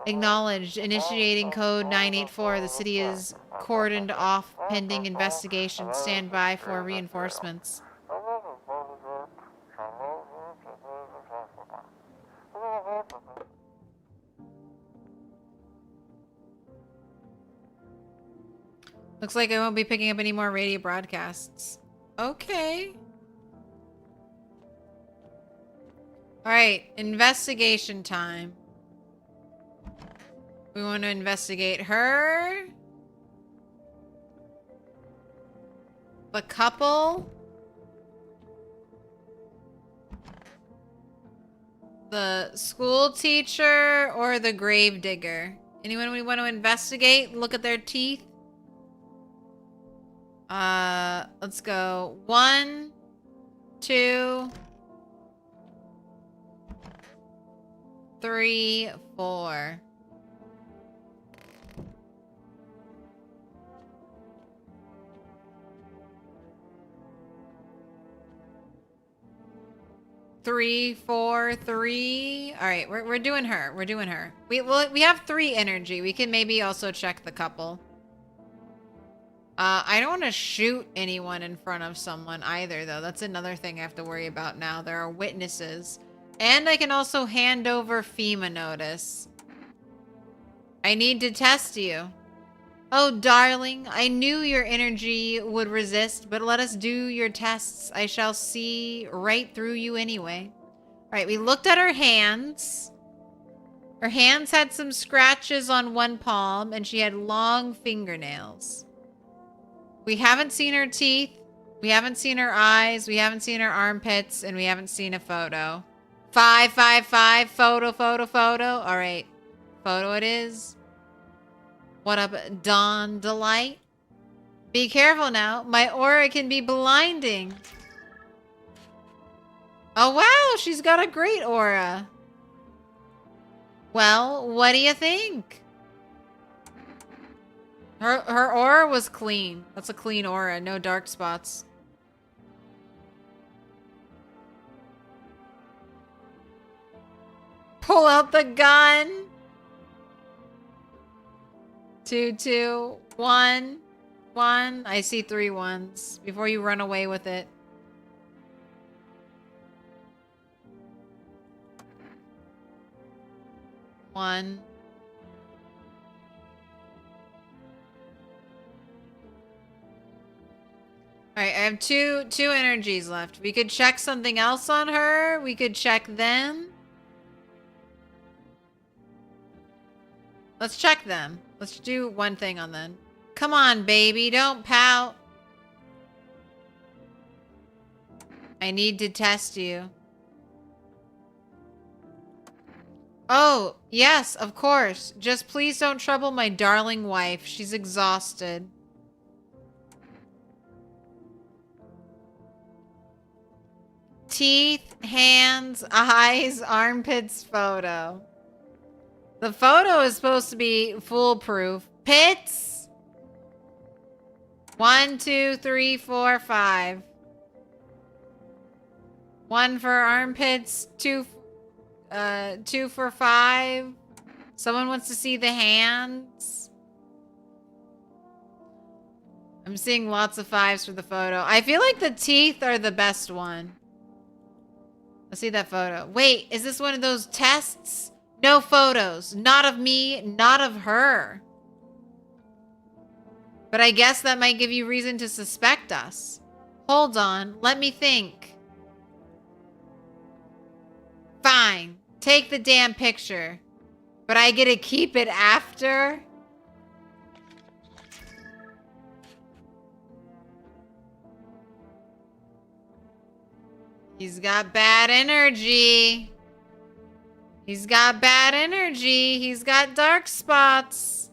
Acknowledged, initiating code 984. The city is cordoned off pending investigation. Stand by for reinforcements. Looks like I won't be picking up any more radio broadcasts. Okay. Alright, investigation time. We want to investigate her. The couple. The school teacher or the grave digger. Anyone we want to investigate? Look at their teeth. Let's go. 1, 2, 3, 4. Three, 4, 3. All right, we're doing her. We're doing her. We have 3 energy. We can maybe also check the couple. I don't want to shoot anyone in front of someone either, though. That's another thing I have to worry about now. There are witnesses. And I can also hand over FEMA notice. I need to test you. Oh, darling, I knew your energy would resist, but let us do your tests. I shall see right through you anyway. All right, we looked at her hands. Her hands had some scratches on one palm, and she had long fingernails. We haven't seen her teeth. We haven't seen her eyes. We haven't seen her armpits, and we haven't seen a photo. 5, 5, 5. Photo, photo, photo. All right, photo it is. What up, Dawn Delight? Be careful now. My aura can be blinding. Oh, wow. She's got a great aura. Well, what do you think? Her aura was clean. That's a clean aura. No dark spots. Pull out the gun. 2, 2, 1, 1. I see 3 ones. Before you run away with it. One. Alright, I have two energies left. We could check something else on her. We could check them. Let's check them. Let's do one thing on them. Come on, baby. Don't pout. I need to test you. Oh, yes, of course. Just please don't trouble my darling wife. She's exhausted. Teeth, hands, eyes, armpits photo. The photo is supposed to be foolproof. Pits. 1, 2, 3, 4, 5. 1 for armpits, 2 for 5. Someone wants to see the hands. I'm seeing lots of 5s for the photo. I feel like the teeth are the best one. Let's see that photo. Wait, is this one of those tests? No photos. Not of me, not of her. But I guess that might give you reason to suspect us. Hold on, let me think. Fine, take the damn picture. But I get to keep it after? He's got bad energy. He's got bad energy. He's got dark spots.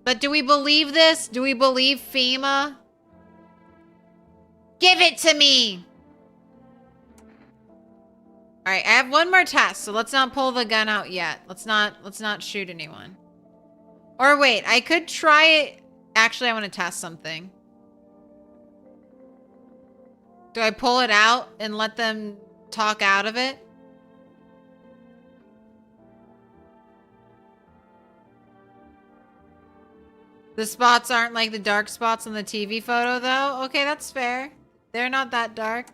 But do we believe this? Do we believe FEMA? Give it to me. All right, I have one more test, so let's not pull the gun out yet. Let's not shoot anyone. Or wait, I could try it. Actually, I want to test something. Do I pull it out and let them talk out of it? The spots aren't like the dark spots on the TV photo, though? Okay, that's fair. They're not that dark.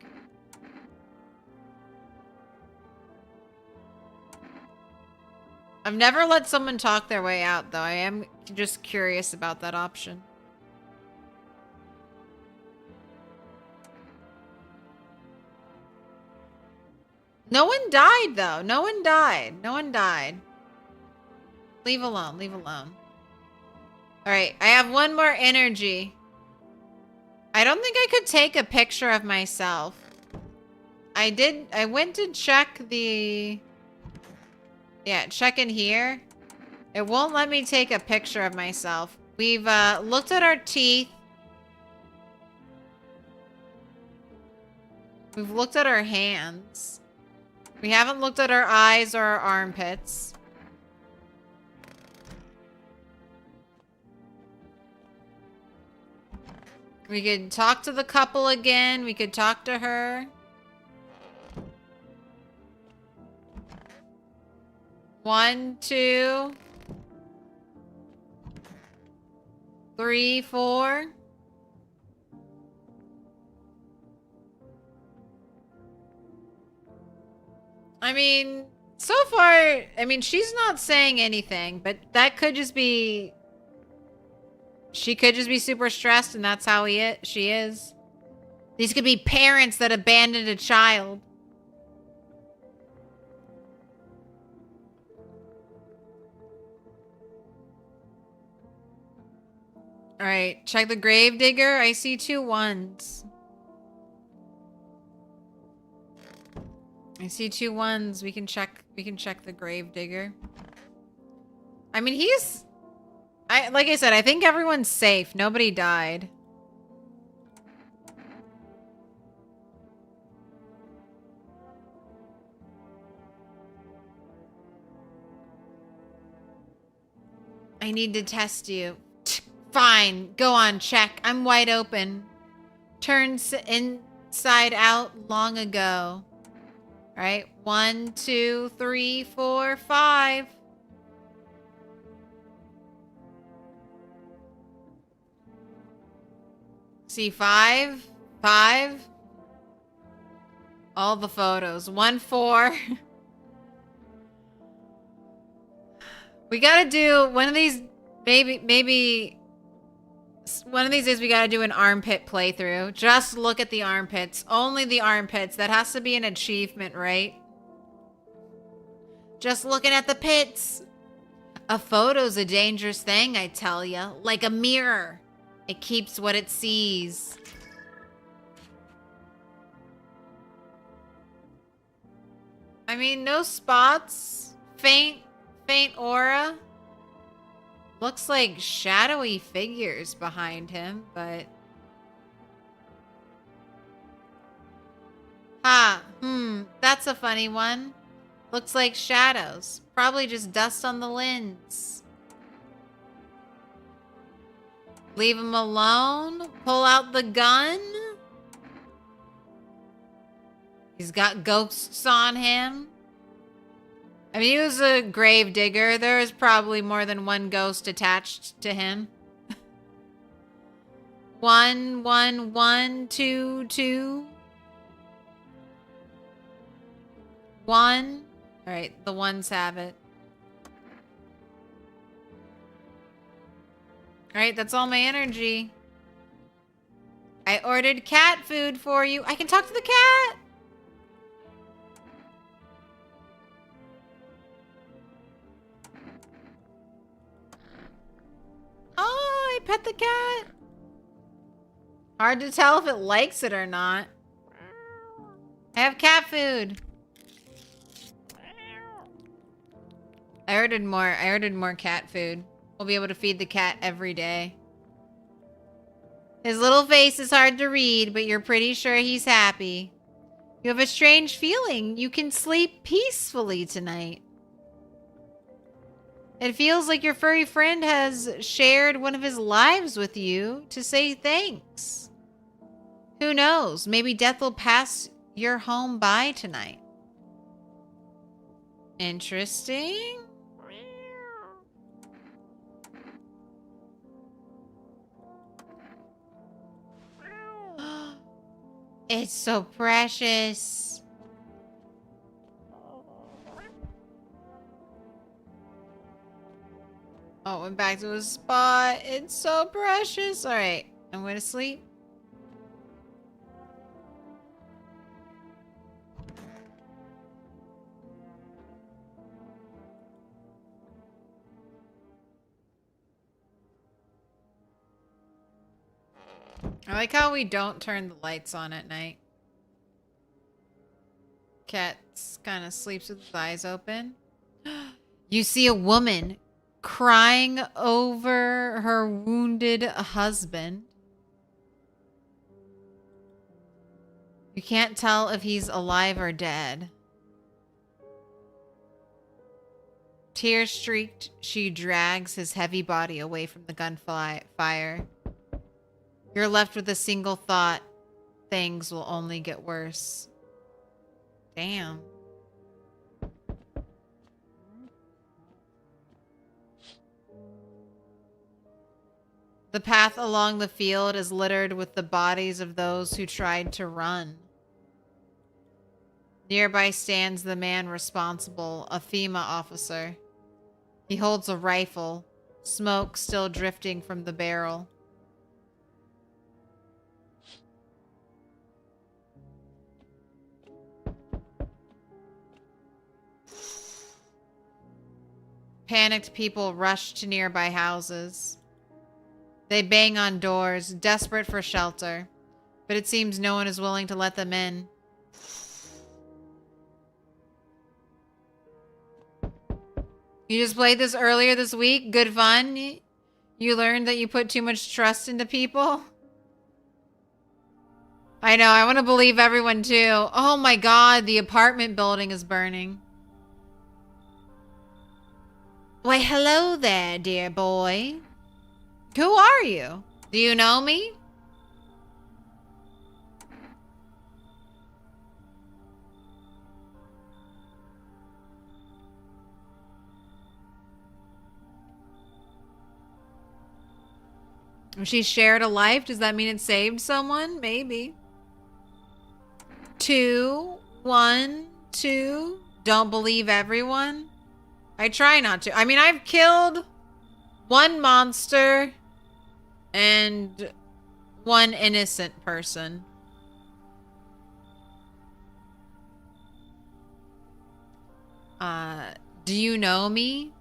I've never let someone talk their way out, though. I am just curious about that option. No one died, though. No one died. No one died. Leave alone. Leave alone. All right. I have one more energy. I don't think I could take a picture of myself. I went to check the... Yeah, check in here. It won't let me take a picture of myself. We've looked at our teeth. We've looked at our hands. We haven't looked at our eyes or our armpits. We could talk to the couple again. We could talk to her. 1, 2, 3, 4. I mean, so far, I mean, she's not saying anything, but that could just be... She could just be super stressed, and that's how she is. These could be parents that abandoned a child. All right, check the grave digger. I see 2 1s. I see 2 1s. We can check the grave digger. I mean, like I said, I think everyone's safe. Nobody died. I need to test you. Fine. Go on, check. I'm wide open. Turned inside out long ago. All right. 1, 2, 3, 4, 5. See 5? 5? All the photos. 1, 4. We gotta do one of these. Maybe one of these days we gotta do an armpit playthrough. Just look at the armpits. Only the armpits. That has to be an achievement, right? Just looking at the pits. A photo's a dangerous thing, I tell ya. Like a mirror. It keeps what it sees. I mean, no spots. Faint aura. Looks like shadowy figures behind him, but... That's a funny one. Looks like shadows. Probably just dust on the lens. Leave him alone. Pull out the gun. He's got ghosts on him. I mean, he was a grave digger. There was probably more than one ghost attached to him. 1, 1, 1, 2, 2. 1. All right, the 1s have it. All right, that's all my energy. I ordered cat food for you. I can talk to the cat. Oh, I pet the cat. Hard to tell if it likes it or not. I have cat food. I ordered more cat food. We'll be able to feed the cat every day. His little face is hard to read, but you're pretty sure he's happy. You have a strange feeling. You can sleep peacefully tonight. It feels like your furry friend has shared one of his lives with you to say thanks. Who knows? Maybe death will pass your home by tonight. Interesting. It's so precious. Oh, went back to his spot. It's so precious. All right, I'm going to sleep. I like how we don't turn the lights on at night. Cat kind of sleeps with his eyes open. You see a woman crying over her wounded husband. You can't tell if he's alive or dead. Tear-streaked, she drags his heavy body away from the gunfire. You're left with a single thought. Things will only get worse. Damn. The path along the field is littered with the bodies of those who tried to run. Nearby stands the man responsible, a FEMA officer. He holds a rifle, smoke still drifting from the barrel. Panicked people rush to nearby houses. They bang on doors, desperate for shelter, but it seems no one is willing to let them in. You just played this earlier this week? Good fun? You learned that you put too much trust into people? I know, I want to believe everyone too. Oh my god, the apartment building is burning. Why, hello there, dear boy. Who are you? Do you know me? If she shared a life, does that mean it saved someone? Maybe. 2, 1, 2. Don't believe everyone. I try not to. I mean, I've killed one monster and one innocent person. Do you know me?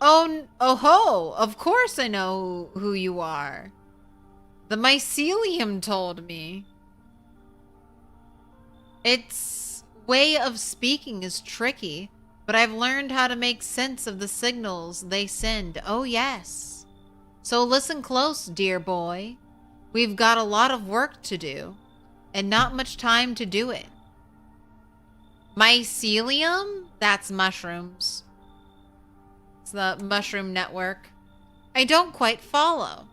Oh ho! Of course I know who you are. The mycelium told me. Its way of speaking is tricky, but I've learned how to make sense of the signals they send. Oh yes. So listen close, dear boy. We've got a lot of work to do, and not much time to do it. Mycelium? That's mushrooms. It's the mushroom network. I don't quite follow.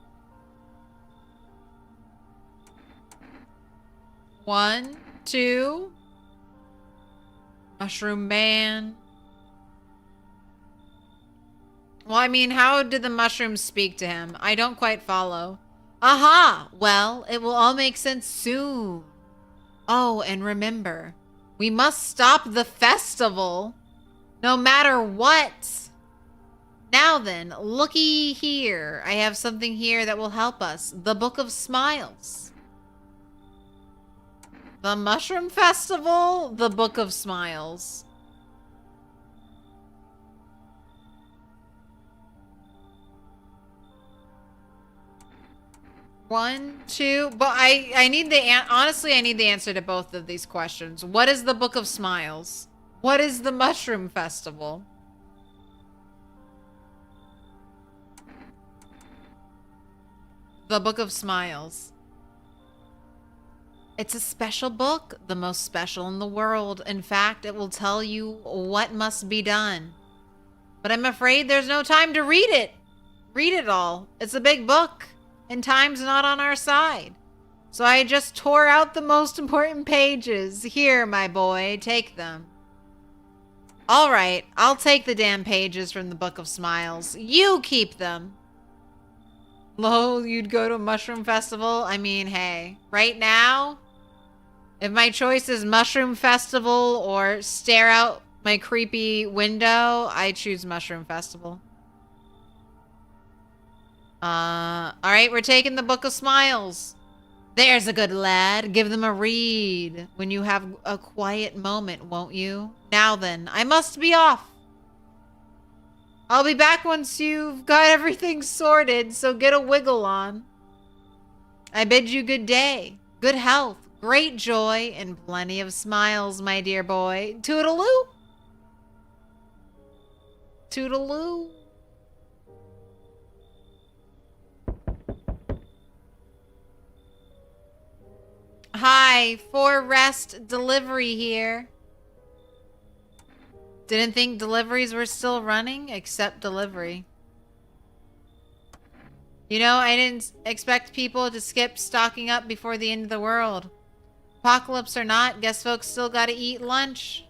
1, 2. Mushroom man. Well, I mean, how did the mushrooms speak to him? I don't quite follow. Aha! Well, it will all make sense soon. Oh, and remember, we must stop the festival, no matter what. Now then, looky here. I have something here that will help us. The Book of Smiles. The Mushroom Festival? The Book of Smiles. One, two, but I need the honestly, I need the answer to both of these questions. What is the Book of Smiles? What is the Mushroom Festival? The Book of Smiles. It's a special book, the most special in the world. In fact, it will tell you what must be done. But I'm afraid there's no time to read it. Read it all. It's a big book. And time's not on our side. So I just tore out the most important pages. Here, my boy, take them. All right, I'll take the damn pages from the Book of Smiles. You keep them. Lo, you'd go to a mushroom festival? I mean, hey, right now, if my choice is mushroom festival or stare out my creepy window, I choose mushroom festival. All right, we're taking the Book of Smiles. There's a good lad. Give them a read when you have a quiet moment, won't you? Now then, I must be off. I'll be back once you've got everything sorted, so get a wiggle on. I bid you good day, good health, great joy, and plenty of smiles, my dear boy. Toodaloo. Toodaloo. Hi, for rest delivery here. Didn't think deliveries were still running, except delivery. You know, I didn't expect people to skip stocking up before the end of the world. Apocalypse or not, guess folks still gotta eat lunch.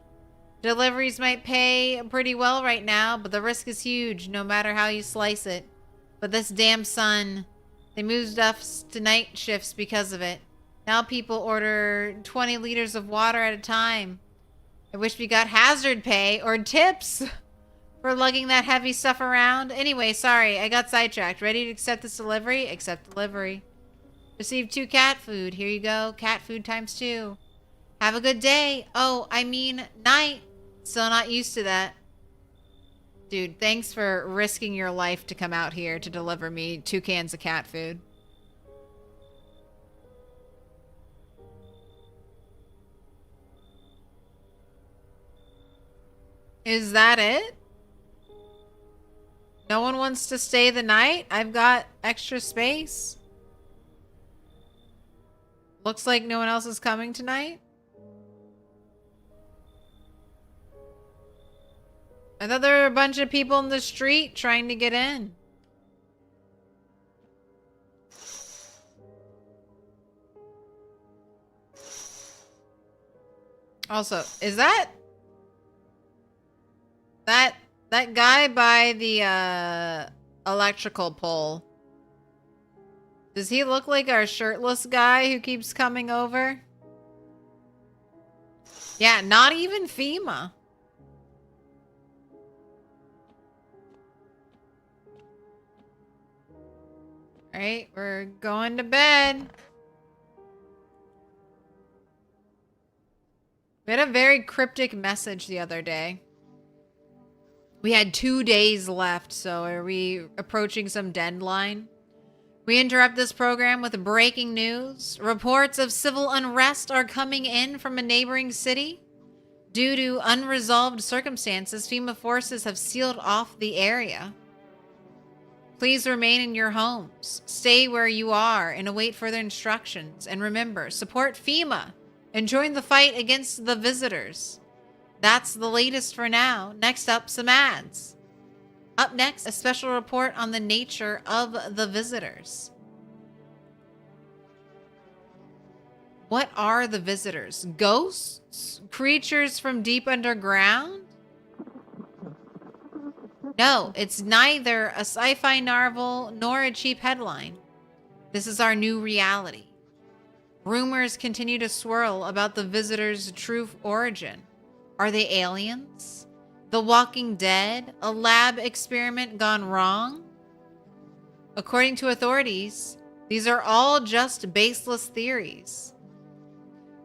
Deliveries might pay pretty well right now, but the risk is huge, no matter how you slice it. But this damn sun, they moved us to night shifts because of it. Now people order 20 liters of water at a time. I wish we got hazard pay or tips for lugging that heavy stuff around. Anyway, sorry, I got sidetracked. Ready to accept this delivery? Accept delivery. Receive 2 cat food. Here you go. Cat food times 2. Have a good day. Oh, I mean night. Still not used to that. Dude, thanks for risking your life to come out here to deliver me 2 cans of cat food. Is that it? No one wants to stay the night? I've got extra space. Looks like no one else is coming tonight. I thought there were a bunch of people in the street trying to get in. Also, is that guy by the electrical pole? Does he look like our shirtless guy who keeps coming over? Yeah, not even FEMA. Alright, we're going to bed. We had a very cryptic message the other day. We had 2 days left, so are we approaching some deadline? We interrupt this program with breaking news. Reports of civil unrest are coming in from a neighboring city. Due to unresolved circumstances, FEMA forces have sealed off the area. Please remain in your homes. Stay where you are and await further instructions. And remember, support FEMA and join the fight against the visitors. That's the latest for now. Next up, some ads. Up next, a special report on the nature of the visitors. What are the visitors? Ghosts? Creatures from deep underground? No, it's neither a sci-fi novel nor a cheap headline. This is our new reality. Rumors continue to swirl about the visitors' true origin. Are they aliens? The Walking Dead? A lab experiment gone wrong? According to authorities, these are all just baseless theories.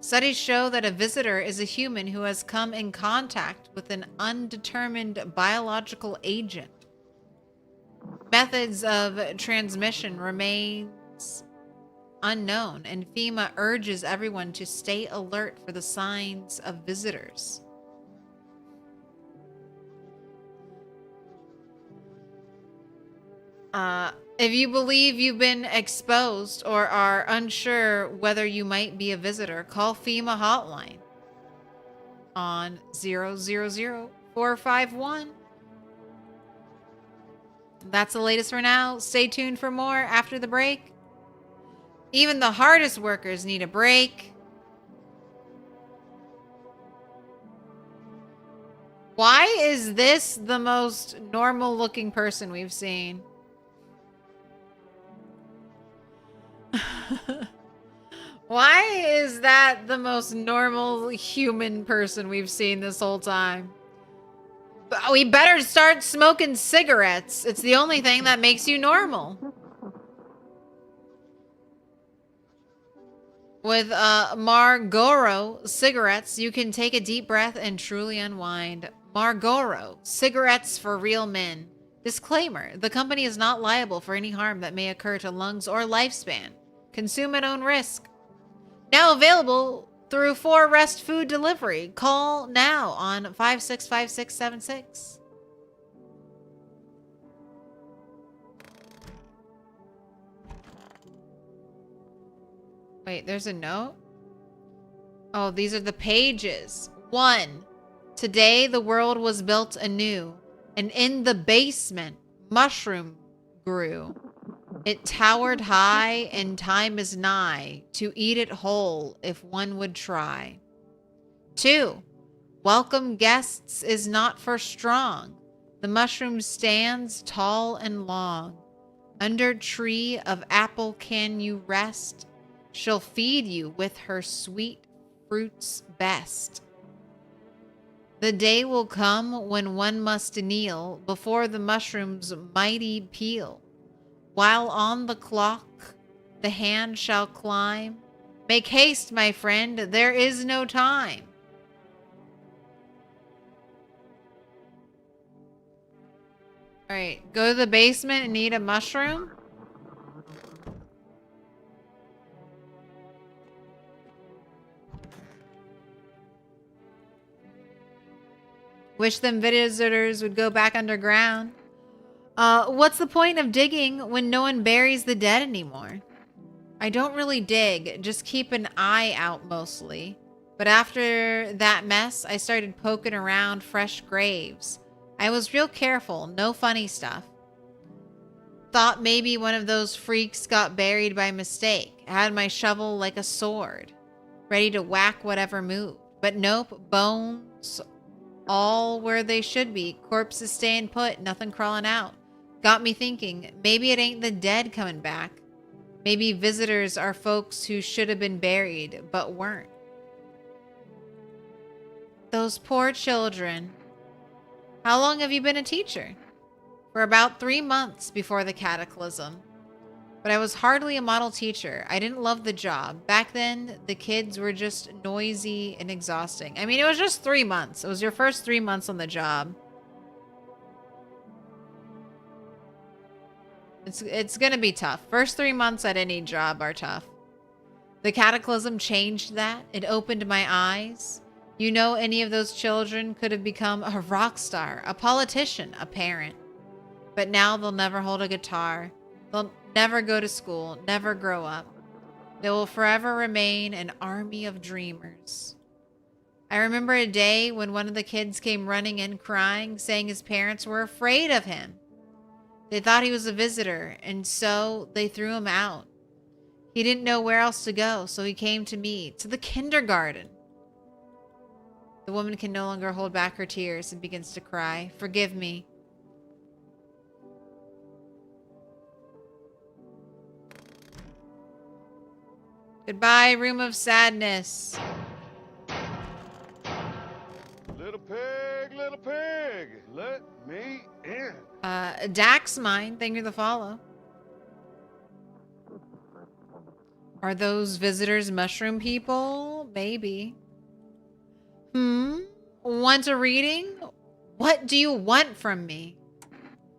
Studies show that a visitor is a human who has come in contact with an undetermined biological agent. Methods of transmission remains unknown, and FEMA urges everyone to stay alert for the signs of visitors. If you believe you've been exposed or are unsure whether you might be a visitor, call FEMA hotline on 000-451. That's the latest for now. Stay tuned for more after the break. Even the hardest workers need a break. Why is this the most normal looking person we've seen? Why is that the most normal human person we've seen this whole time? But we better start smoking cigarettes. It's the only thing that makes you normal. With Marlboro cigarettes, you can take a deep breath and truly unwind. Marlboro, cigarettes for real men. Disclaimer, the company is not liable for any harm that may occur to lungs or lifespan. Consume at own risk. Now available through 4 Rest Food Delivery. Call now on 565676. Wait, there's a note? Oh, these are the pages. 1. Today the world was built anew, and in the basement, mushroom grew. It towered high, and time is nigh to eat it whole if one would try. 2. Welcome guests is not for strong. The mushroom stands tall and long. Under tree of apple can you rest. She'll feed you with her sweet fruits best. The day will come when one must kneel before the mushroom's mighty peel. While on the clock the hand shall climb. Make haste, my friend, there is no time. All right, go to the basement and eat a mushroom. Wish them visitors would go back underground. What's the point of digging when no one buries the dead anymore? I don't really dig, just keep an eye out mostly. But after that mess, I started poking around fresh graves. I was real careful, no funny stuff. Thought maybe one of those freaks got buried by mistake. I had my shovel like a sword, ready to whack whatever moved. But nope, bones all where they should be. Corpses staying put, nothing crawling out. Got me thinking, maybe it ain't the dead coming back. Maybe visitors are folks who should have been buried, but weren't. Those poor children. How long have you been a teacher? For about 3 months before the cataclysm. But I was hardly a model teacher. I didn't love the job. Back then, the kids were just noisy and exhausting. I mean, it was just 3 months. It was your first 3 months on the job. It's gonna be tough. First 3 months at any job are tough. The cataclysm changed that. It opened my eyes. You know, any of those children could have become a rock star, a politician, a parent. But now they'll never hold a guitar. They'll never go to school, never grow up. They will forever remain an army of dreamers. I remember a day when one of the kids came running in crying, saying his parents were afraid of him. They thought he was a visitor, and so they threw him out. He didn't know where else to go, so he came to me, to the kindergarten. The woman can no longer hold back her tears and begins to cry. Forgive me. Goodbye, room of sadness. Little pig, let me in. Dax mine. Thank you for the follow. Are those visitors mushroom people? Maybe. Want a reading? What do you want from me?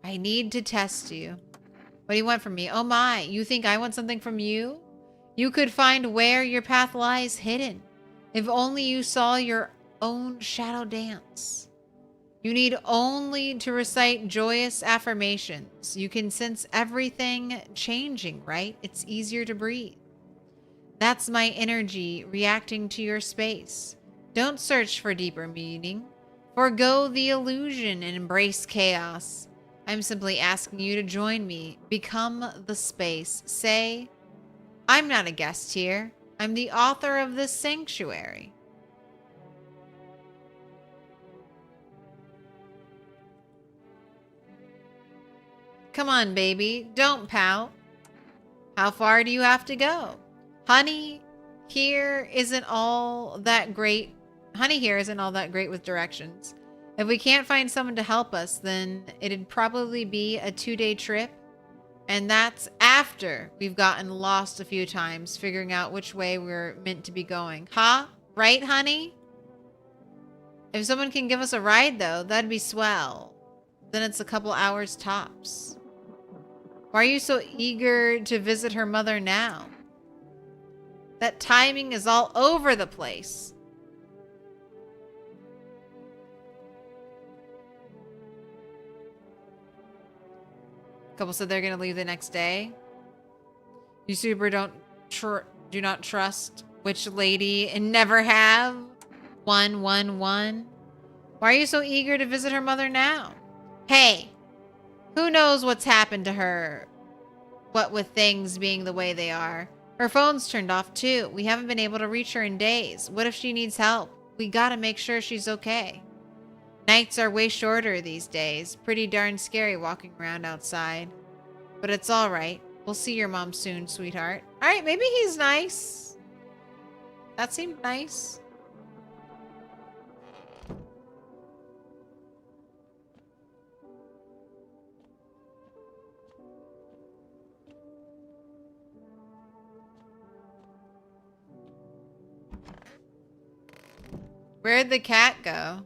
I need to test you. What do you want from me? Oh my, you think I want something from you? You could find where your path lies hidden. If only you saw your own shadow dance. You need only to recite joyous affirmations. You can sense everything changing, right? It's easier to breathe. That's my energy reacting to your space. Don't search for deeper meaning. Forgo the illusion and embrace chaos. I'm simply asking you to join me. Become the space. Say, I'm not a guest here. I'm the author of this sanctuary. Come on, baby. Don't pout. How far do you have to go? Honey here isn't all that great. Honey here isn't all that great with directions. If we can't find someone to help us, then it'd probably be a 2-day trip. And that's after we've gotten lost a few times, figuring out which way we're meant to be going. Huh? Right, honey? If someone can give us a ride, though, that'd be swell. Then it's a couple hours tops. Why are you so eager to visit her mother now? That timing is all over the place. Couple said they're gonna leave the next day. You super do not trust witch lady and never have. 111. Why are you so eager to visit her mother now? Hey, who knows what's happened to her? What with things being the way they are. Her phone's turned off too. We haven't been able to reach her in days. What if she needs help? We gotta make sure she's okay. Nights are way shorter these days. Pretty darn scary walking around outside. But it's alright. We'll see your mom soon, sweetheart. Alright, maybe he's nice. That seemed nice. Where'd the cat go?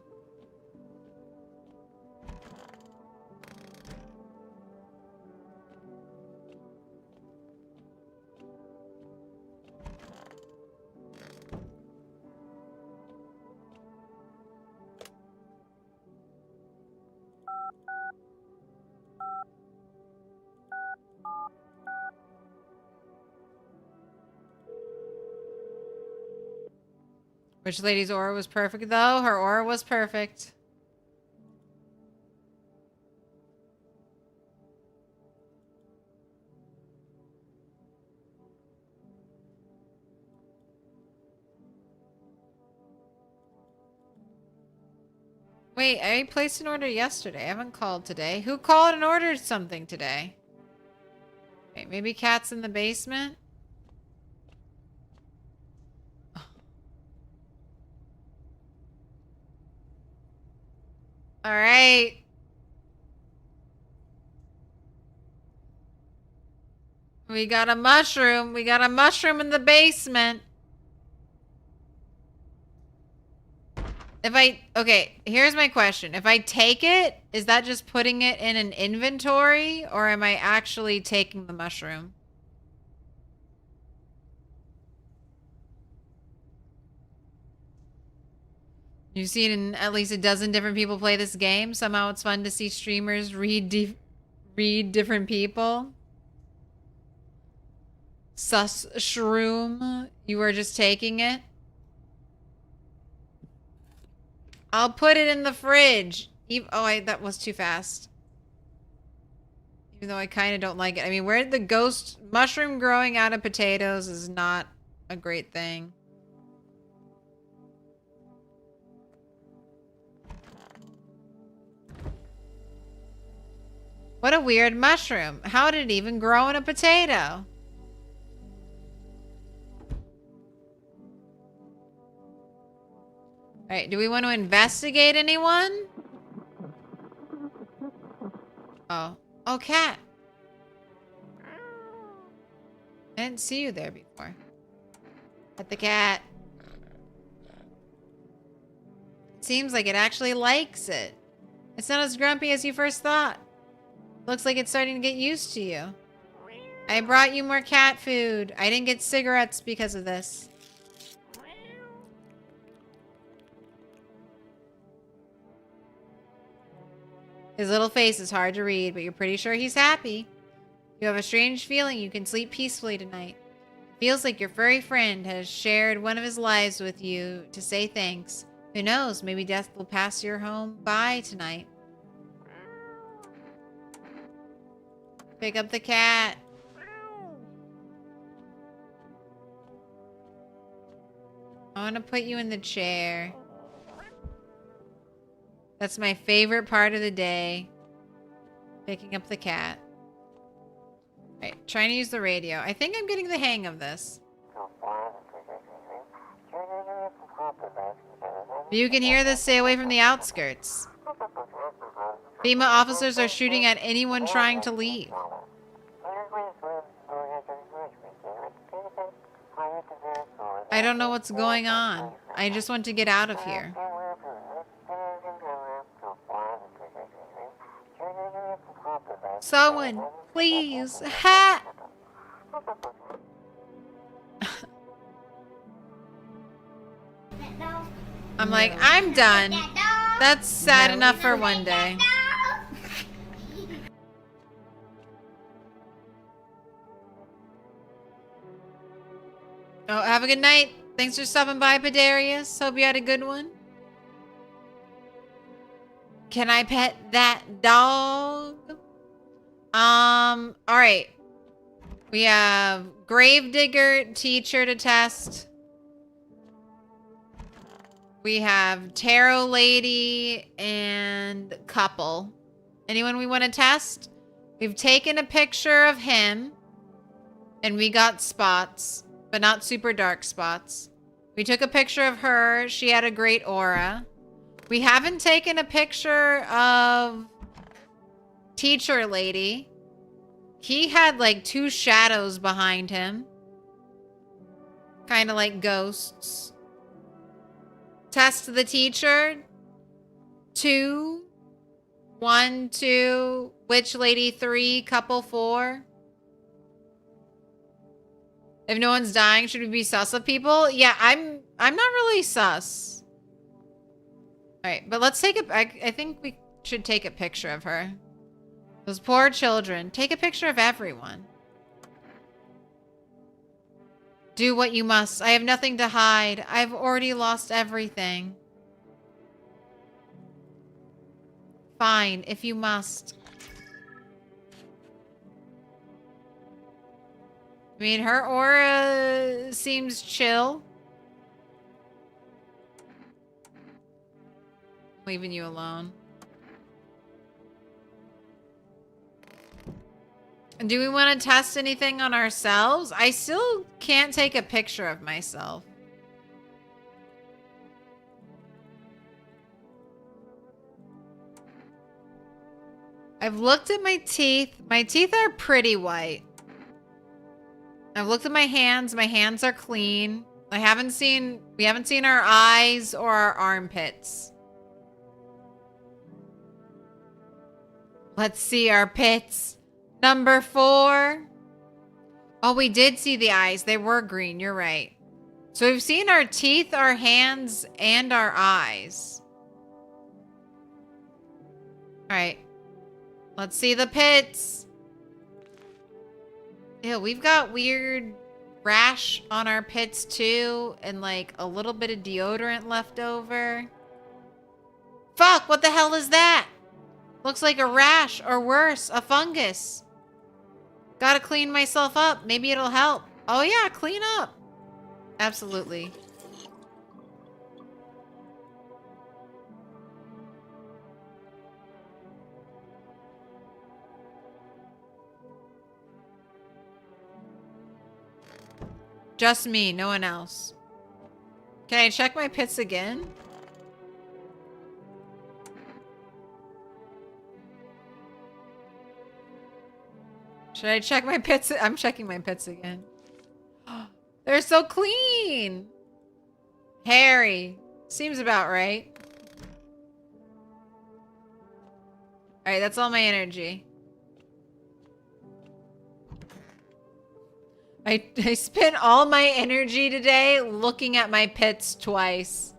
Which lady's aura was perfect, though? Her aura was perfect. Wait, I placed an order yesterday. I haven't called today. Who called and ordered something today? Wait, maybe cat's in the basement? All right. We got a mushroom. We got a mushroom in the basement. Okay, here's my question. If I take it, is that just putting it in an inventory or am I actually taking the mushroom? You've seen at least a dozen different people play this game. Somehow it's fun to see streamers read different people. Sus shroom. You were just taking it. I'll put it in the fridge. That was too fast. Even though I kind of don't like it. I mean, where the ghost mushroom growing out of potatoes is not a great thing. What a weird mushroom. How did it even grow in a potato? Alright, do we want to investigate anyone? Oh. Oh, cat. I didn't see you there before. Pet the cat. Seems like it actually likes it. It's not as grumpy as you first thought. Looks like it's starting to get used to you. I brought you more cat food. I didn't get cigarettes because of this. His little face is hard to read, but you're pretty sure he's happy. You have a strange feeling you can sleep peacefully tonight. Feels like your furry friend has shared one of his lives with you to say thanks. Who knows, maybe death will pass your home by tonight. Pick up the cat. I want to put you in the chair. That's my favorite part of the day. Picking up the cat. Alright, trying to use the radio. I think I'm getting the hang of this. If you can hear this, stay away from the outskirts. FEMA officers are shooting at anyone trying to leave. I don't know what's going on. I just want to get out of here. Someone, please, ha! I'm like, I'm done. That's sad enough for one day. Oh, have a good night. Thanks for stopping by, Pedarius. Hope you had a good one. Can I pet that dog? All right. We have Gravedigger teacher to test. We have Tarot Lady and couple. Anyone we want to test? We've taken a picture of him and we got spots, but not super dark spots. We took a picture of her. She had a great aura. We haven't taken a picture of Teacher Lady. He had like 2 shadows behind him. Kind of like ghosts. Test the teacher. 2. 1, 2. Witch Lady 3. Couple 4. If no one's dying, should we be sus of people? Yeah, I'm not really sus. Alright, but let's take a... I think we should take a picture of her. Those poor children. Take a picture of everyone. Do what you must. I have nothing to hide. I've already lost everything. Fine, if you must. I mean, her aura seems chill. Leaving you alone. Do we want to test anything on ourselves? I still can't take a picture of myself. I've looked at my teeth. My teeth are pretty white. I've looked at my hands. My hands are clean. We haven't seen our eyes or our armpits. Let's see our pits. Number 4. Oh, we did see the eyes. They were green. You're right. So we've seen our teeth, our hands, and our eyes. All right. Let's see the pits. Ew, we've got weird rash on our pits too, and like a little bit of deodorant left over. Fuck, what the hell is that? Looks like a rash, or worse, a fungus. Gotta clean myself up. Maybe it'll help. Oh yeah, clean up. Absolutely. Just me, no one else. Can I check my pits again? Should I check my pits? I'm checking my pits again. They're so clean. Hairy. Seems about right. All right, that's all my energy. I spent all my energy today looking at my pits twice.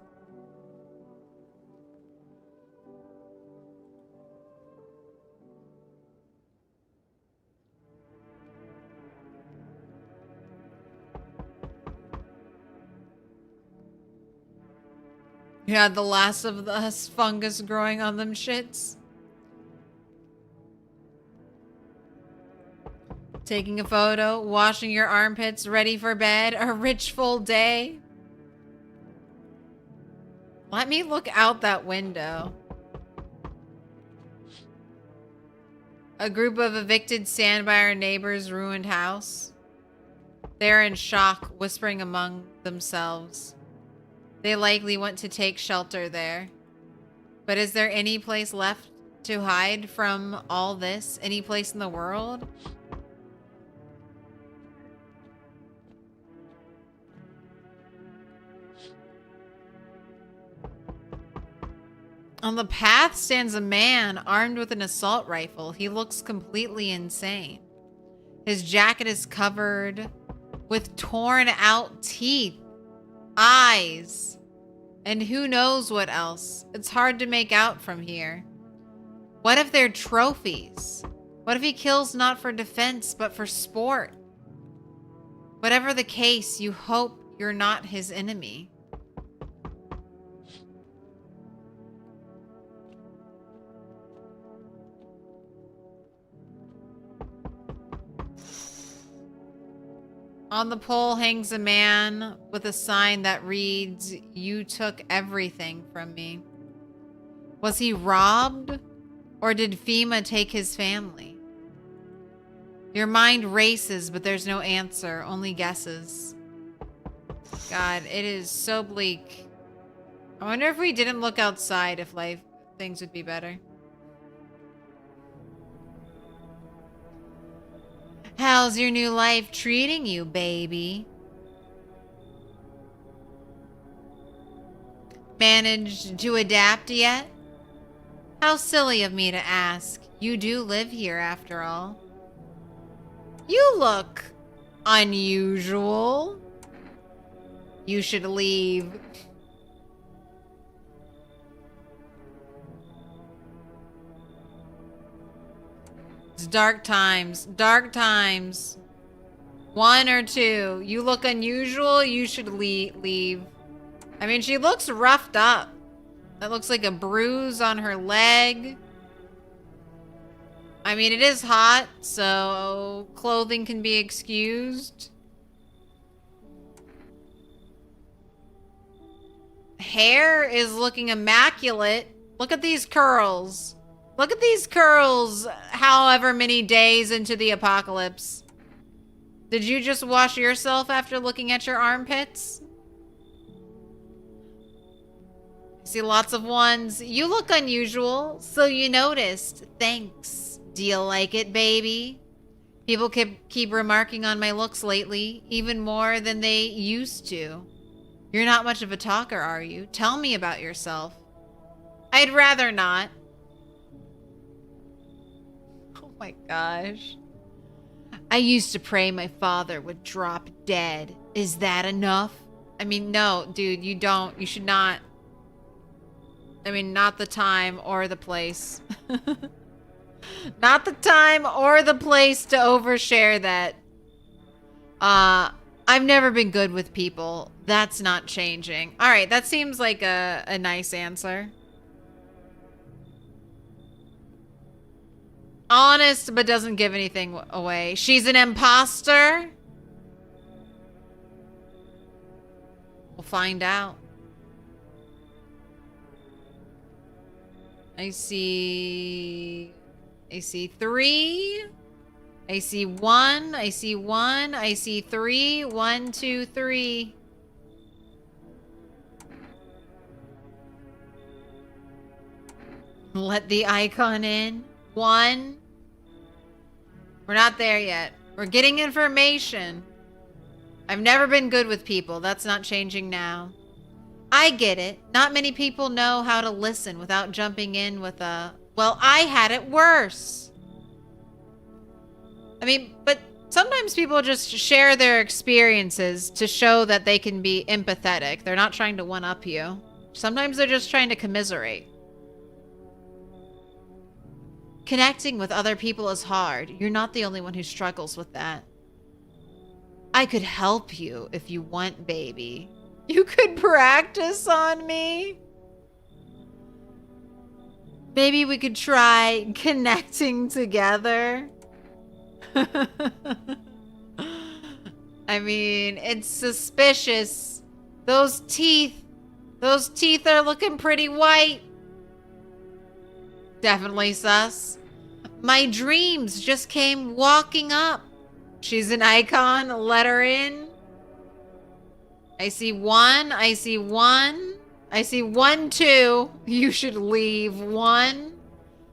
Yeah, the Last of Us fungus growing on them shits. Taking a photo, washing your armpits, ready for bed, a rich full day. Let me look out that window. A group of evicted stand by our neighbor's ruined house. They're in shock, whispering among themselves. They likely want to take shelter there. But is there any place left to hide from all this? Any place in the world? On the path stands a man armed with an assault rifle. He looks completely insane. His jacket is covered with torn out teeth, eyes, And who knows what else? It's hard to make out from here. What if they're trophies? What if he kills not for defense, but for sport? Whatever the case, you hope you're not his enemy. On the pole hangs a man with a sign that reads, "You took everything from me." Was he robbed? Or did FEMA take his family? Your mind races, but there's no answer, only guesses. God, it is so bleak. I wonder if we didn't look outside, if things would be better. How's your new life treating you, baby? Managed to adapt yet? How silly of me to ask. You do live here, after all. You look unusual. You should leave. It's dark times. Dark times. 1 or 2. You look unusual. You should leave. I mean, she looks roughed up. That looks like a bruise on her leg. I mean, it is hot, so clothing can be excused. Hair is looking immaculate. Look at these curls. Look at these curls however many days into the apocalypse. Did you just wash yourself after looking at your armpits? See lots of 1s. You look unusual, so you noticed. Thanks. Do you like it, baby? People keep remarking on my looks lately, even more than they used to. You're not much of a talker, are you? Tell me about yourself. I'd rather not. Oh my gosh. I used to pray my father would drop dead. Is that enough? I mean, no, dude, you don't. You should not. I mean, not the time or the place. Not the time or the place to overshare that. I've never been good with people. That's not changing. All right, that seems like a nice answer. Honest, but doesn't give anything away. She's an imposter. We'll find out. I see 3. I see 1. I see 1. I see 3. 1, 2, 3. Let the icon in. 1. We're not there yet. We're getting information. I've never been good with people. That's not changing now. I get it. Not many people know how to listen without jumping in with a, well, I had it worse. I mean, but sometimes people just share their experiences to show that they can be empathetic. They're not trying to one-up you. Sometimes they're just trying to commiserate. Connecting with other people is hard. You're not the only one who struggles with that. I could help you if you want, baby. You could practice on me. Maybe we could try connecting together. I mean, it's suspicious. Those teeth are looking pretty white. Definitely sus. My dreams just came walking up. She's an icon. Let her in. I see 1. I see 1. I see 1, 2. You should leave. 1.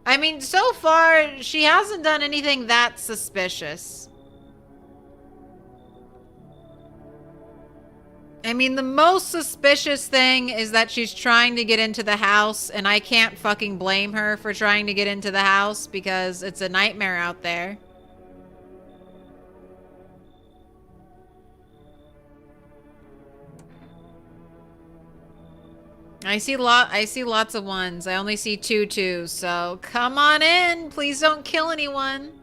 I mean, so far, she hasn't done anything that suspicious. I mean, the most suspicious thing is that she's trying to get into the house, and I can't fucking blame her for trying to get into the house because it's a nightmare out there. I see lots of ones. I only see two twos, so come on in. Please don't kill anyone.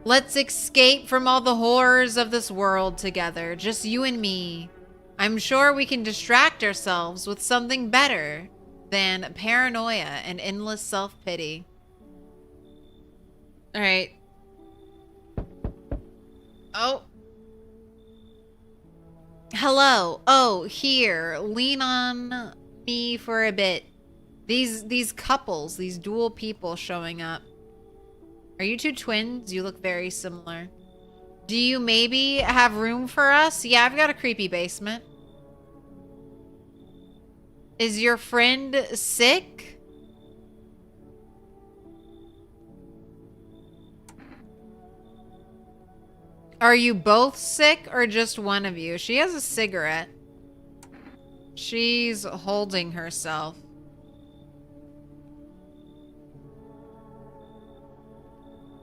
Let's escape from all the horrors of this world together. Just you and me. I'm sure we can distract ourselves with something better than paranoia and endless self-pity. All right. Oh. Hello. Oh, here. Lean on me for a bit. These couples, these dual people showing up. Are you two twins? You look very similar. Do you maybe have room for us? Yeah, I've got a creepy basement. Is your friend sick? Are you both sick or just one of you? She has a cigarette. She's holding herself.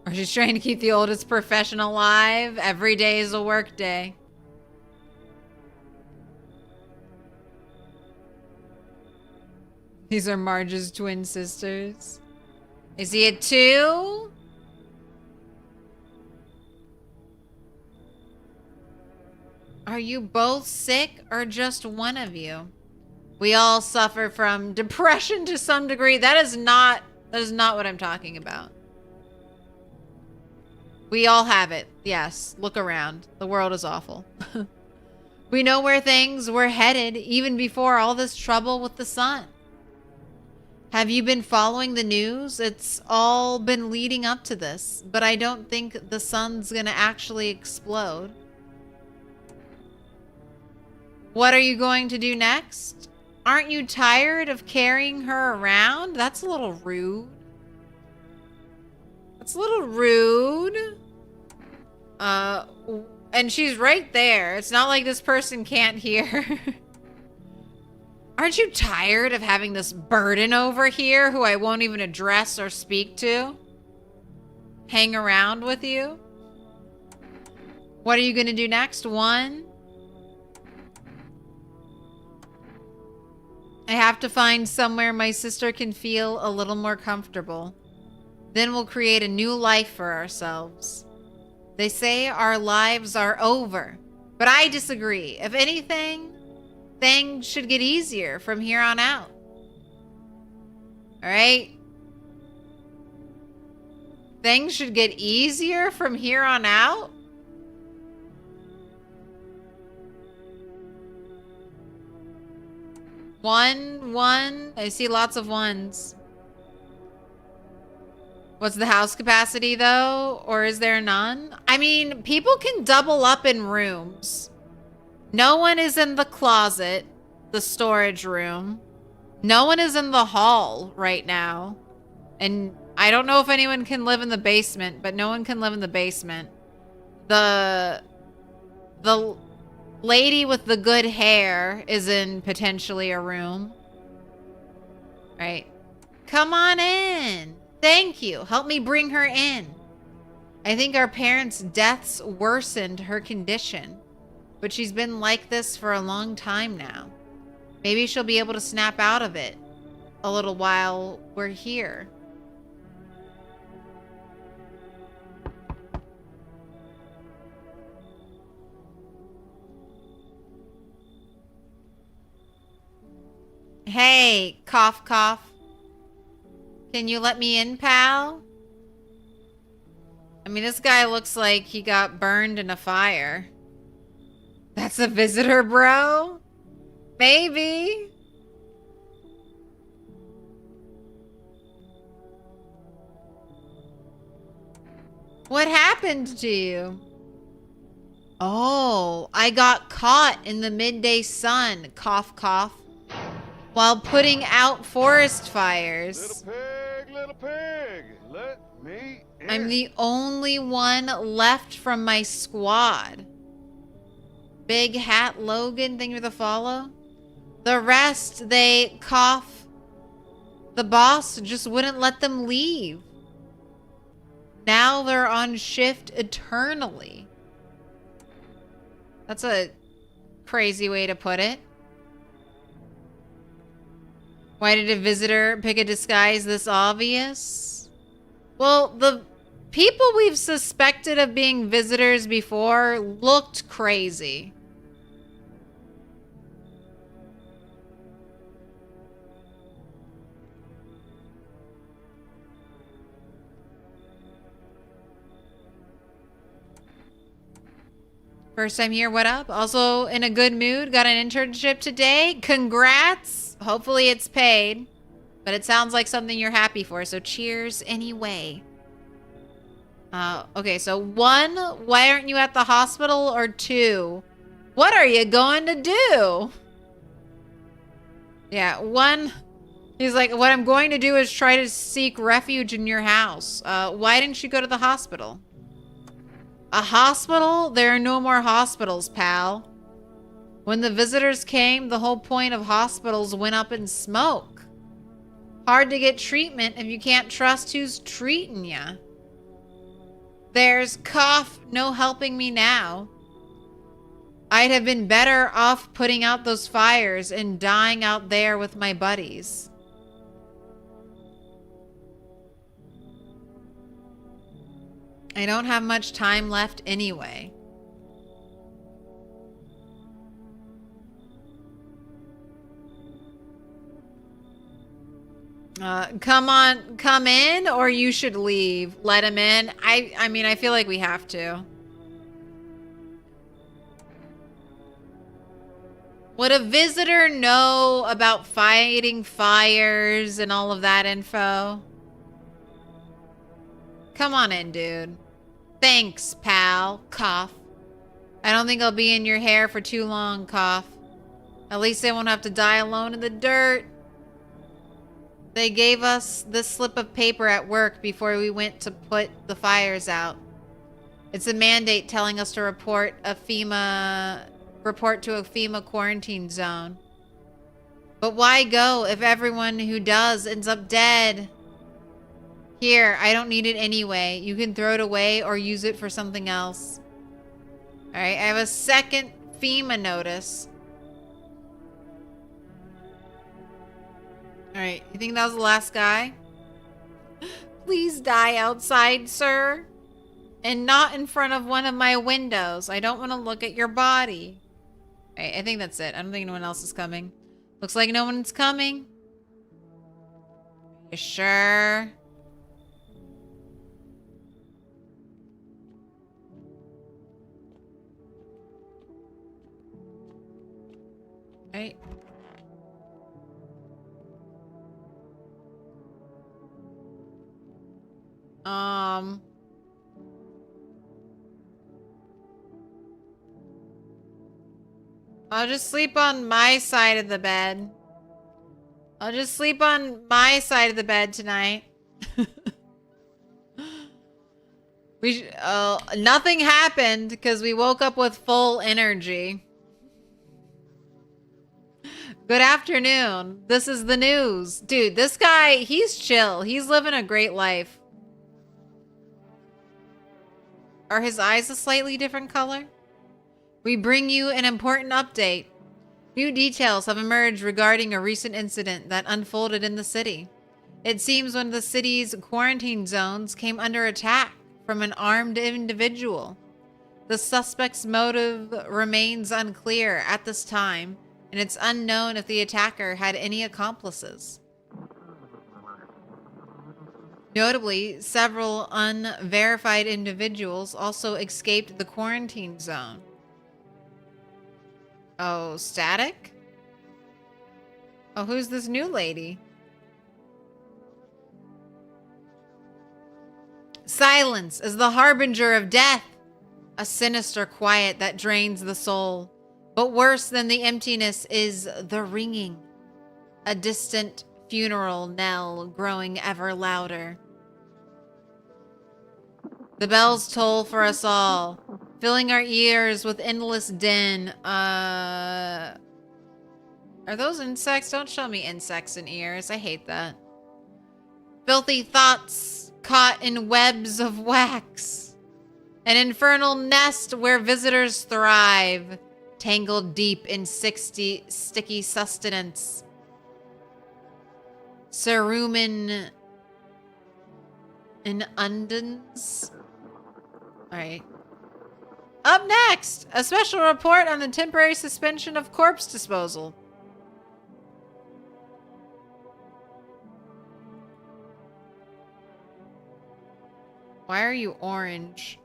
Or she's trying to keep the oldest profession alive. Every day is a work day. These are Marge's twin sisters. Is he a two? Are you both sick or just one of you? We all suffer from depression to some degree. That is not what I'm talking about. We all have it. Yes, look around. The world is awful. We know where things were headed even before all this trouble with the sun. Have you been following the news? It's all been leading up to this, but I don't think the sun's gonna actually explode. What are you going to do next? Aren't you tired of carrying her around? That's a little rude. That's a little rude. And she's right there. It's not like this person can't hear. Aren't you tired of having this burden over here who I won't even address or speak to? Hang around with you? What are you gonna do next? One? I have to find somewhere my sister can feel a little more comfortable. Then we'll create a new life for ourselves. They say our lives are over, but I disagree. If anything, things should get easier from here on out. All right? Things should get easier from here on out? One. I see lots of ones. What's the house capacity though? Or is there none? I mean, people can double up in rooms. No one is in the closet, the storage room. No one is in the hall right now. And I don't know if anyone can live in the basement, but no one can live in the basement. The lady with the good hair is in potentially a room. Right. Come on in. Thank you. Help me bring her in. I think our parents' deaths worsened her condition, but she's been like this for a long time now. Maybe she'll be able to snap out of it a little while we're here. Hey, cough, cough. Can you let me in, pal? I mean, this guy looks like he got burned in a fire. That's a visitor, bro? Maybe. What happened to you? Oh, I got caught in the midday sun, cough, cough, while putting out forest fires. Little pig, let me in. I'm the only one left from my squad. Big Hat Logan, thank you for the follow. The rest, they cough. The boss just wouldn't let them leave. Now they're on shift eternally. That's a crazy way to put it. Why did a visitor pick a disguise this obvious? Well, the people we've suspected of being visitors before looked crazy. First time here, what up? Also in a good mood, got an internship today. Congrats. Hopefully it's paid. But it sounds like something you're happy for, so cheers anyway. Okay, so 1, why aren't you at the hospital? Or 2, what are you going to do? Yeah, 1, he's like, what I'm going to do is try to seek refuge in your house. Why didn't you go to the hospital? A hospital? There are no more hospitals, pal. When the visitors came, the whole point of hospitals went up in smoke. Hard to get treatment if you can't trust who's treating ya. There's cough, no helping me now. I'd have been better off putting out those fires and dying out there with my buddies. I don't have much time left anyway. Come on, come in, or you should leave. Let him in. I mean, I feel like we have to. Would a visitor know about fighting fires and all of that info? Come on in, dude. Thanks, pal. Cough. I don't think I'll be in your hair for too long, cough. At least I won't have to die alone in the dirt. They gave us this slip of paper at work before we went to put the fires out. It's a mandate telling us to report to a FEMA quarantine zone. But why go if everyone who does ends up dead? Here, I don't need it anyway. You can throw it away or use it for something else. Alright, I have a second FEMA notice. Alright, you think that was the last guy? Please die outside, sir. And not in front of one of my windows. I don't want to look at your body. Alright, I think that's it. I don't think anyone else is coming. Looks like no one's coming. You sure? Right. I'll just sleep on my side of the bed. I'll just sleep on my side of the bed tonight. Nothing happened because we woke up with full energy. Good afternoon. This is the news. Dude, this guy, he's chill. He's living a great life. Are his eyes a slightly different color? We bring you an important update. New details have emerged regarding a recent incident that unfolded in the city. It seems one of the city's quarantine zones came under attack from an armed individual. The suspect's motive remains unclear at this time, and it's unknown if the attacker had any accomplices. Notably, several unverified individuals also escaped the quarantine zone. Oh, static? Oh, who's this new lady? Silence is the harbinger of death, a sinister quiet that drains the soul. But worse than the emptiness is the ringing, a distant funeral knell growing ever louder. The bells toll for us all, filling our ears with endless din. Are those insects? Don't show me insects in ears. I hate that. Filthy thoughts caught in webs of wax. An infernal nest where visitors thrive, tangled deep in sticky sustenance. Cerumen and Undens. Alright. Up next, a special report on the temporary suspension of corpse disposal. Why are you orange?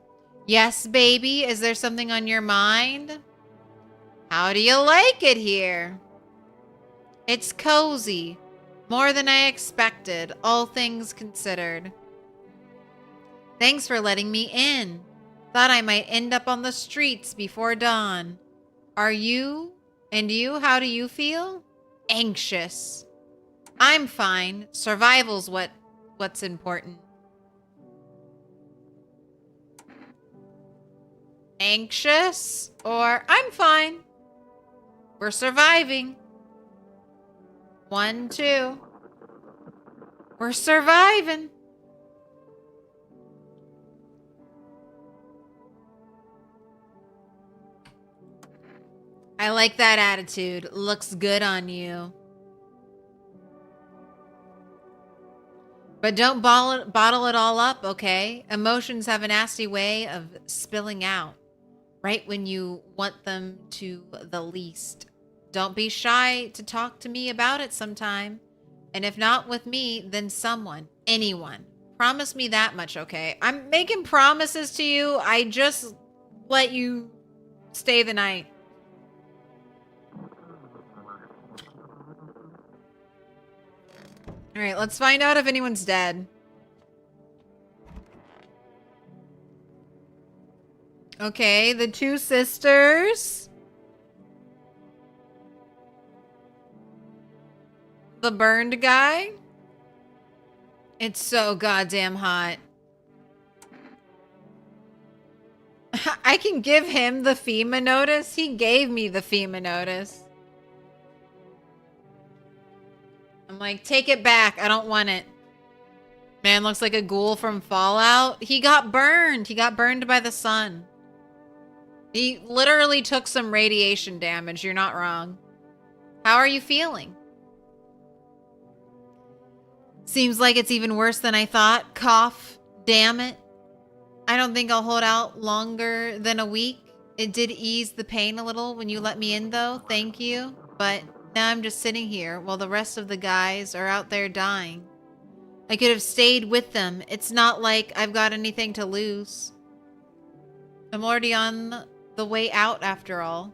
Yes, baby. Is there something on your mind? How do you like it here? It's cozy. More than I expected, all things considered. Thanks for letting me in. Thought I might end up on the streets before dawn. Are you? And you, how do you feel? Anxious. I'm fine. Survival's what's important. Anxious or I'm fine. We're surviving. 1, 2. We're surviving. I like that attitude. Looks good on you. But don't bottle it all up, okay? Emotions have a nasty way of spilling out right when you want them to the least. Don't be shy to talk to me about it sometime. And if not with me, then someone, anyone. Promise me that much, okay? I'm making promises to you. I just let you stay the night. All right, let's find out if anyone's dead. Okay, the 2 sisters. The burned guy. It's so goddamn hot. I can give him the FEMA notice. He gave me the FEMA notice. I'm like, take it back. I don't want it. Man looks like a ghoul from Fallout. He got burned. He got burned by the sun. He literally took some radiation damage. You're not wrong. How are you feeling? Seems like it's even worse than I thought. Cough. Damn it. I don't think I'll hold out longer than a week. It did ease the pain a little when you let me in, though. Thank you. But now I'm just sitting here while the rest of the guys are out there dying. I could have stayed with them. It's not like I've got anything to lose. I'm already on the way out after all.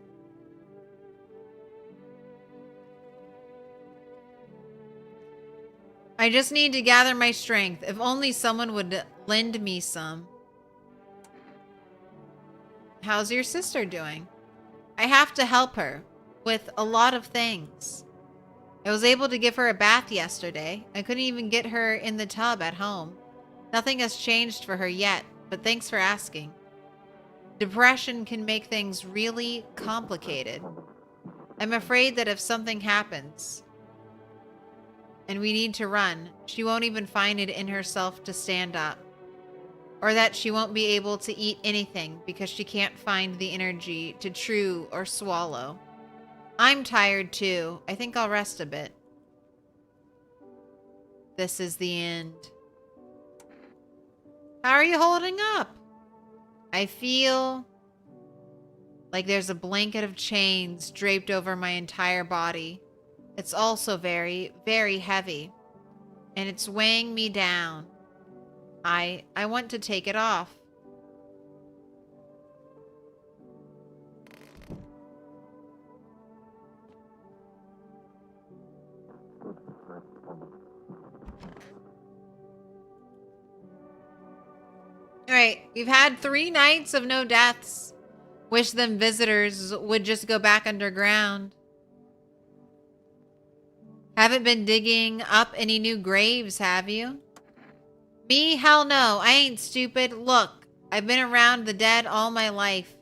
I just need to gather my strength. If only someone would lend me some. How's your sister doing? I have to help her with a lot of things. I was able to give her a bath yesterday. I couldn't even get her in the tub at home. Nothing has changed for her yet, but thanks for asking. Depression can make things really complicated. I'm afraid that if something happens and we need to run, she won't even find it in herself to stand up. Or that she won't be able to eat anything because she can't find the energy to chew or swallow. I'm tired too. I think I'll rest a bit. This is the end. How are you holding up? I feel like there's a blanket of chains draped over my entire body. It's also very, very heavy. And it's weighing me down. I want to take it off. Alright, we've had 3 nights of no deaths. Wish them visitors would just go back underground. Haven't been digging up any new graves, have you? Me? Hell no. I ain't stupid. Look, I've been around the dead all my life.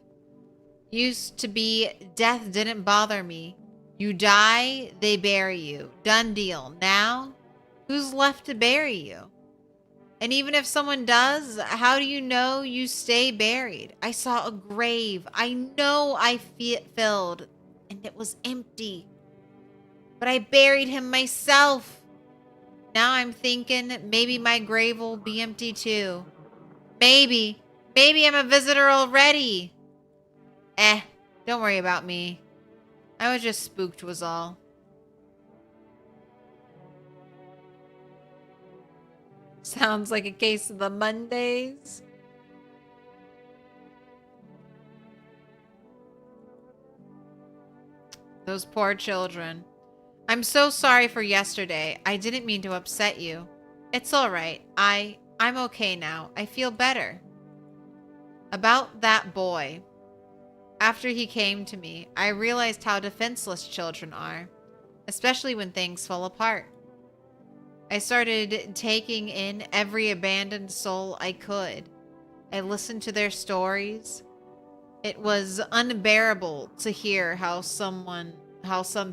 Used to be death didn't bother me. You die, they bury you. Done deal. Now, who's left to bury you? And even if someone does, how do you know you stay buried? I saw a grave. I know I filled, and it was empty. But I buried him myself. Now I'm thinking maybe my grave will be empty too. Maybe. Maybe I'm a visitor already. Don't worry about me. I was just spooked was all. Sounds like a case of the Mondays. Those poor children. I'm so sorry for yesterday. I didn't mean to upset you. It's all right. I'm okay now. I feel better. About that boy. After he came to me, I realized how defenseless children are, especially when things fall apart. I started taking in every abandoned soul I could. I listened to their stories. It was unbearable to hear how some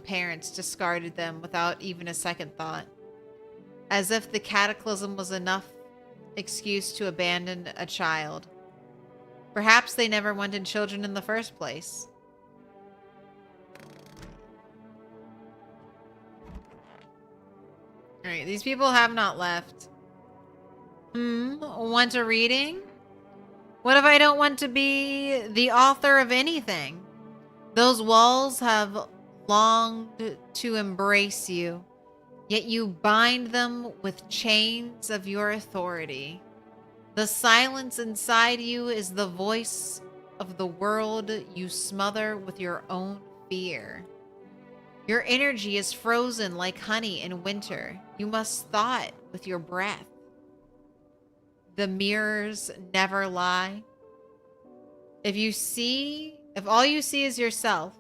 parents discarded them without even a second thought, as if the cataclysm was enough excuse to abandon a child. Perhaps they never wanted children in the first place. Alright, these people have not left. Want a reading? What if I don't want to be the author of anything? Those walls have longed to embrace you, yet you bind them with chains of your authority. The silence inside you is the voice of the world you smother with your own fear. Your energy is frozen like honey in winter. You must thaw it with your breath. The mirrors never lie. If all you see is yourself,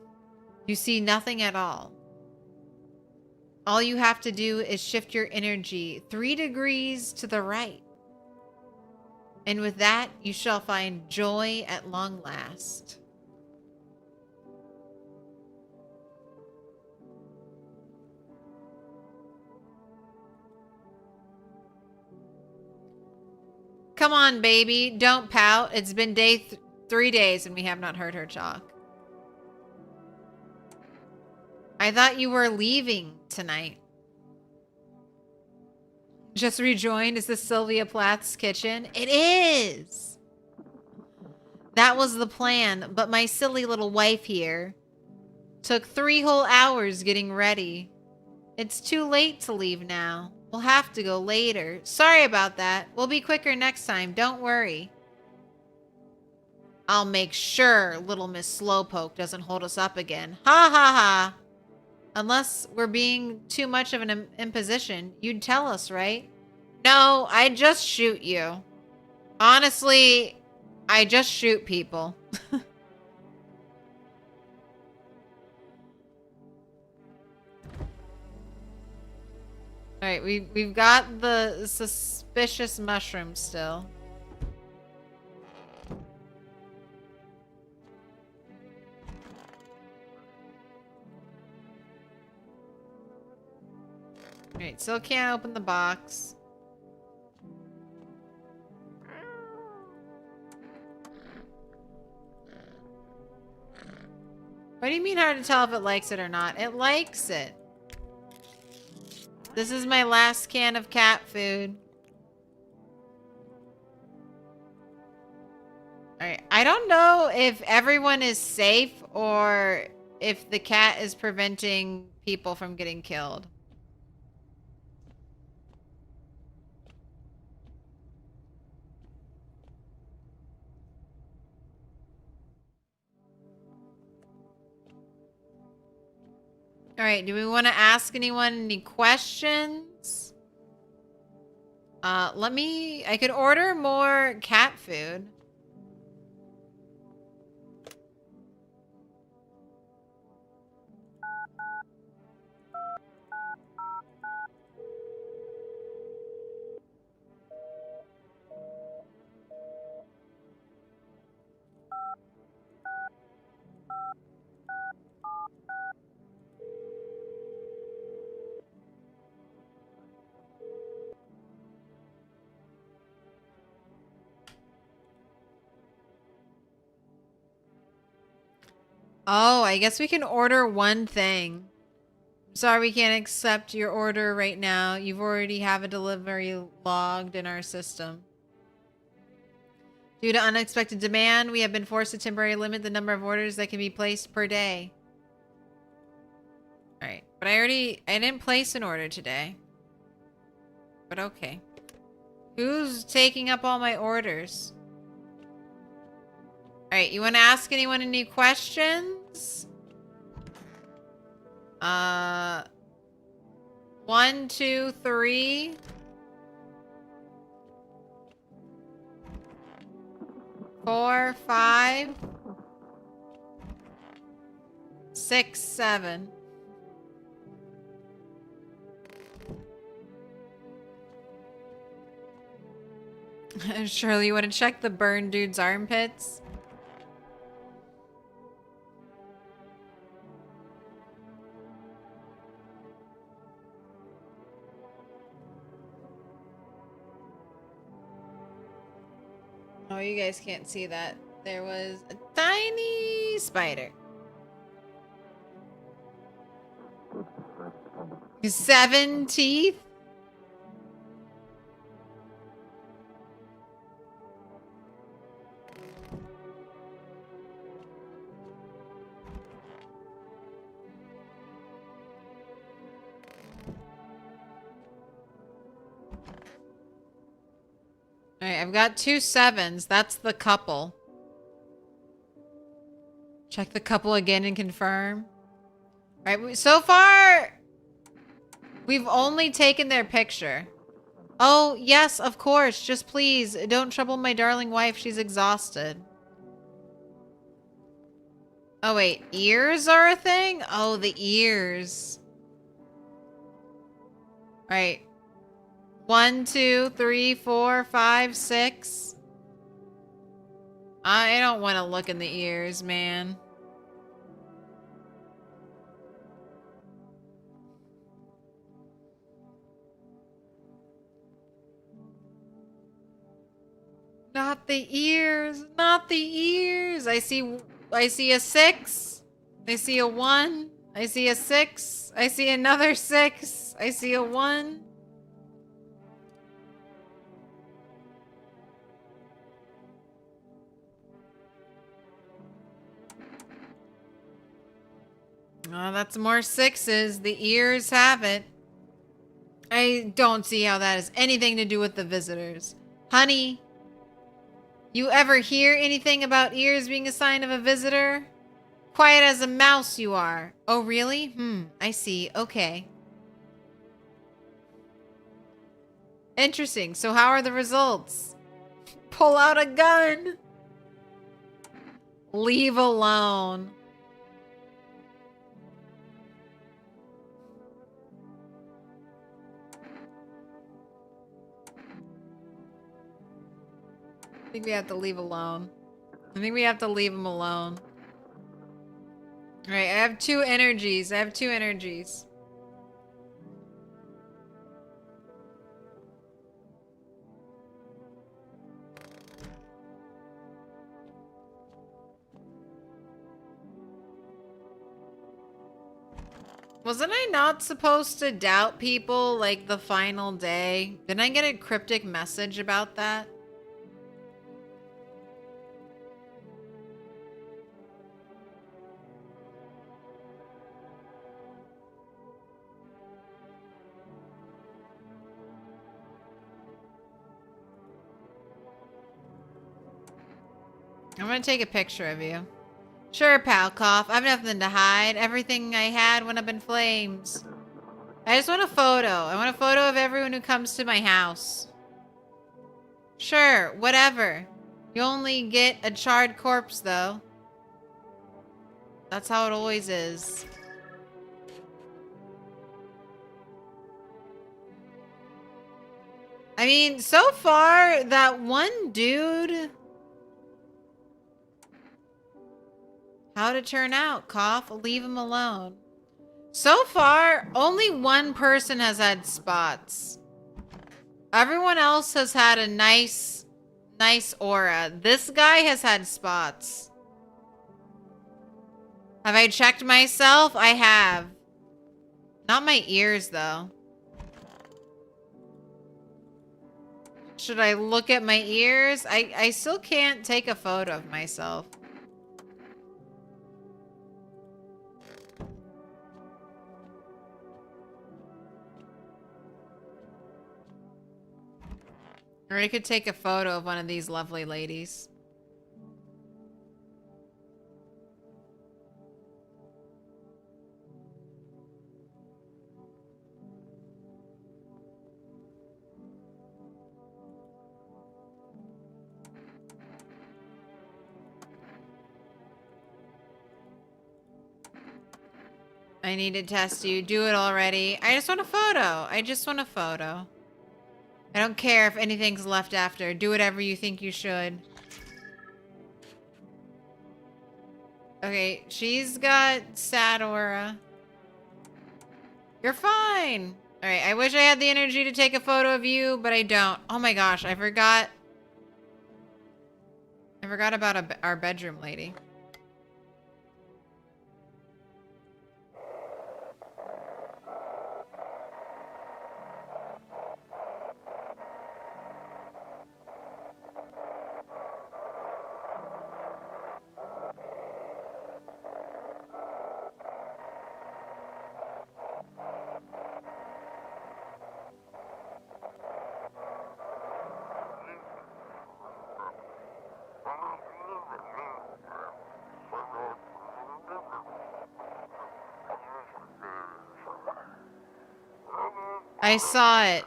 you see nothing at all. All you have to do is shift your energy 3 degrees to the right. And with that, you shall find joy at long last. Come on, baby. Don't pout. It's been 3 days and we have not heard her talk. I thought you were leaving tonight. Just rejoined. Is this Sylvia Plath's kitchen? It is. That was the plan, but my silly little wife here took 3 whole hours getting ready. It's too late to leave now. We'll have to go later. Sorry about that. We'll be quicker next time. Don't worry. I'll make sure little Miss Slowpoke doesn't hold us up again. Ha ha ha. Unless we're being too much of an imposition, you'd tell us, right? No, I'd just shoot you. Honestly, I just shoot people. Alright, we've got the suspicious mushroom still. Alright, still can't open the box. What do you mean hard to tell if it likes it or not? It likes it. This is my last can of cat food. Alright, I don't know if everyone is safe or if the cat is preventing people from getting killed. All right, do we want to ask anyone any questions? I could order more cat food. Oh, I guess we can order one thing. Sorry, we can't accept your order right now. You've already have a delivery logged in our system. Due to unexpected demand, we have been forced to temporarily limit the number of orders that can be placed per day. Alright, but I didn't place an order today. But okay. Who's taking up all my orders? Alright, you want to ask anyone any questions? 1, 2, 3. 4, 5. 6, 7. Shirley, you want to check the burn dude's armpits? Oh, you guys can't see that. There was a tiny spider. 7 teeth? Alright, I've got 2 7s. That's the couple. Check the couple again and confirm. Alright, so far, we've only taken their picture. Oh, yes, of course. Just please, don't trouble my darling wife. She's exhausted. Oh, wait. Ears are a thing? Oh, the ears. Alright. 1, 2, 3, 4, 5, 6. I don't want to look in the ears, man. Not the ears. Not the ears. I see a 6. I see a 1. I see a 6. I see another 6. I see a 1. Oh, that's more 6s. The ears have it. I don't see how that has anything to do with the visitors. Honey, you ever hear anything about ears being a sign of a visitor? Quiet as a mouse you are. Oh, really? I see. Okay. Interesting. So how are the results? Pull out a gun. Leave alone. I think we have to leave alone. I think we have to leave him alone. Alright, I have 2 energies. I have 2 energies. Wasn't I not supposed to doubt people like the final day? Didn't I get a cryptic message about that? I'm gonna take a picture of you. Sure, pal, cough. I have nothing to hide. Everything I had went up in flames. I just want a photo. I want a photo of everyone who comes to my house. Sure, whatever. You only get a charred corpse, though. That's how it always is. I mean, so far, that one dude... How'd it turn out, cough? Leave him alone. So far, only one person has had spots. Everyone else has had a nice aura. This guy has had spots. Have I checked myself? I have. Not my ears, though. Should I look at my ears? I still can't take a photo of myself. Or I could take a photo of one of these lovely ladies. I need to test you. Do it already. I just want a photo. I just want a photo. I don't care if anything's left after. Do whatever you think you should. Okay, she's got sad aura. You're fine. Alright, I wish I had the energy to take a photo of you, but I don't. Oh my gosh, I forgot. I forgot about our bedroom lady. I saw it.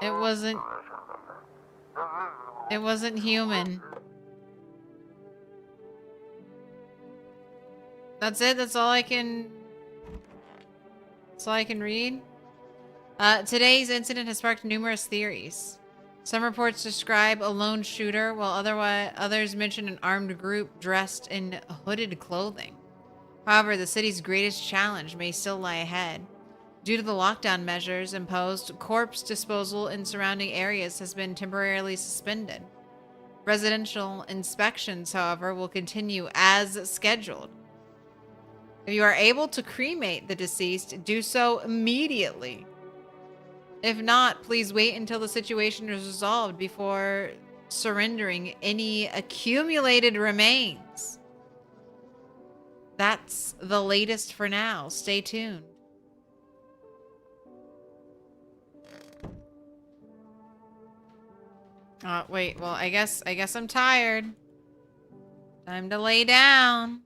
It wasn't human. That's it? That's all I can read? Today's incident has sparked numerous theories. Some reports describe a lone shooter, while others mention an armed group dressed in hooded clothing. However, the city's greatest challenge may still lie ahead. Due to the lockdown measures imposed, corpse disposal in surrounding areas has been temporarily suspended. Residential inspections, however, will continue as scheduled. If you are able to cremate the deceased, do so immediately. If not, please wait until the situation is resolved before surrendering any accumulated remains. That's the latest for now. Stay tuned. Wait, well, I guess I'm tired. Time to lay down.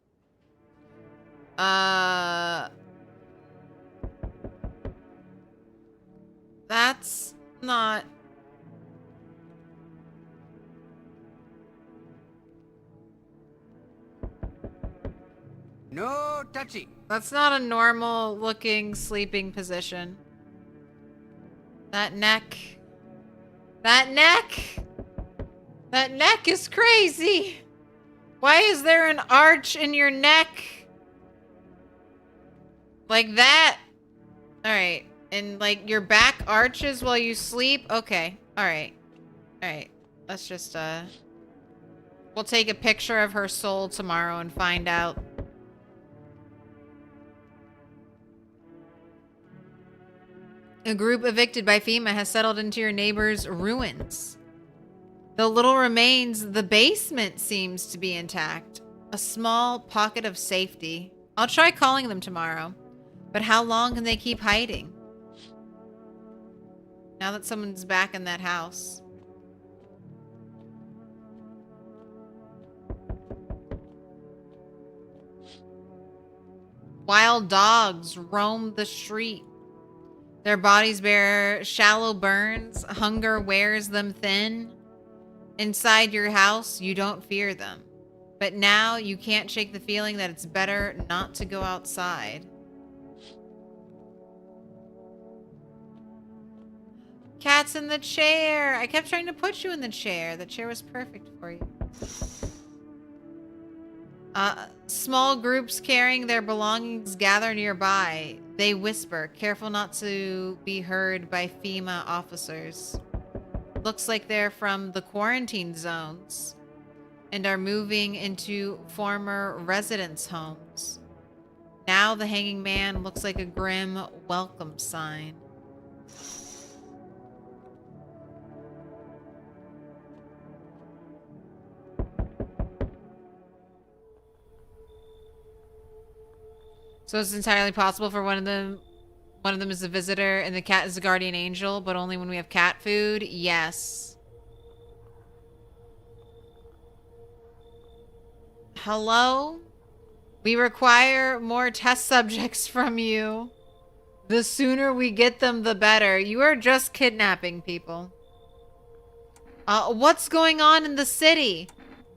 That's not... No touchy. That's not a normal looking sleeping position. That neck. That neck! That neck is crazy! Why is there an arch in your neck? Like that? Alright. And like your back arches while you sleep? Okay. Alright. Alright. Let's just, we'll take a picture of her soul tomorrow and find out. A group evicted by FEMA has settled into your neighbor's ruins. Though little remains, the basement seems to be intact. A small pocket of safety. I'll try calling them tomorrow. But how long can they keep hiding? Now that someone's back in that house. Wild dogs roam the street. Their bodies bear shallow burns. Hunger wears them thin. Inside your house, you don't fear them. But now you can't shake the feeling that it's better not to go outside. Cat's in the chair. I kept trying to put you in the chair. The chair was perfect for you. Small groups carrying their belongings gather nearby. They whisper, careful not to be heard by FEMA officers. Looks like they're from the quarantine zones and are moving into former residents' homes. Now the hanging man looks like a grim welcome sign. So it's entirely possible for one of them is a visitor and the cat is a guardian angel, but only when we have cat food? Yes. Hello? We require more test subjects from you. The sooner we get them, the better. You are just kidnapping people. What's going on in the city?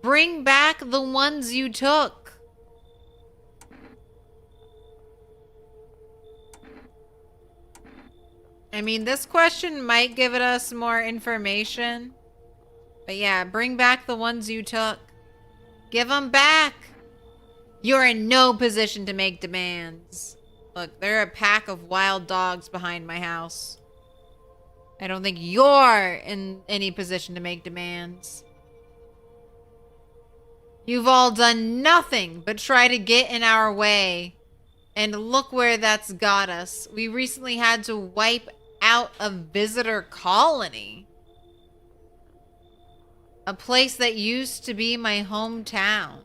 Bring back the ones you took. I mean, this question might give us more information. But yeah, bring back the ones you took. Give them back. You're in no position to make demands. Look, there are a pack of wild dogs behind my house. I don't think you're in any position to make demands. You've all done nothing but try to get in our way. And look where that's got us. We recently had to wipe out a visitor colony. A place that used to be my hometown.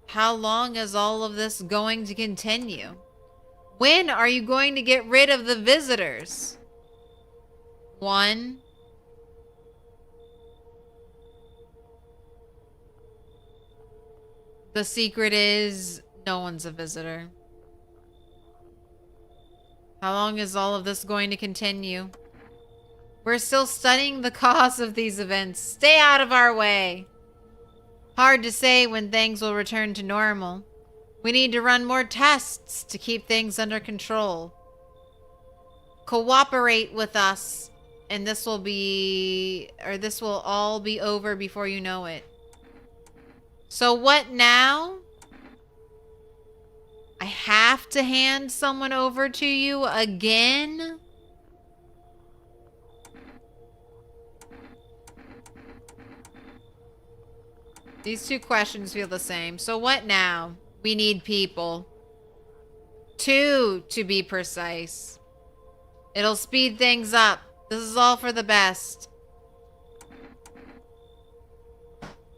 How long is all of this going to continue? When are you going to get rid of the visitors? 1. The secret is no one's a visitor. How long is all of this going to continue? We're still studying the cause of these events. Stay out of our way. Hard to say when things will return to normal. We need to run more tests to keep things under control. Cooperate with us, and this will all be over before you know it. So what now? I have to hand someone over to you again? These two questions feel the same. So what now? We need people. 2, to be precise. It'll speed things up. This is all for the best.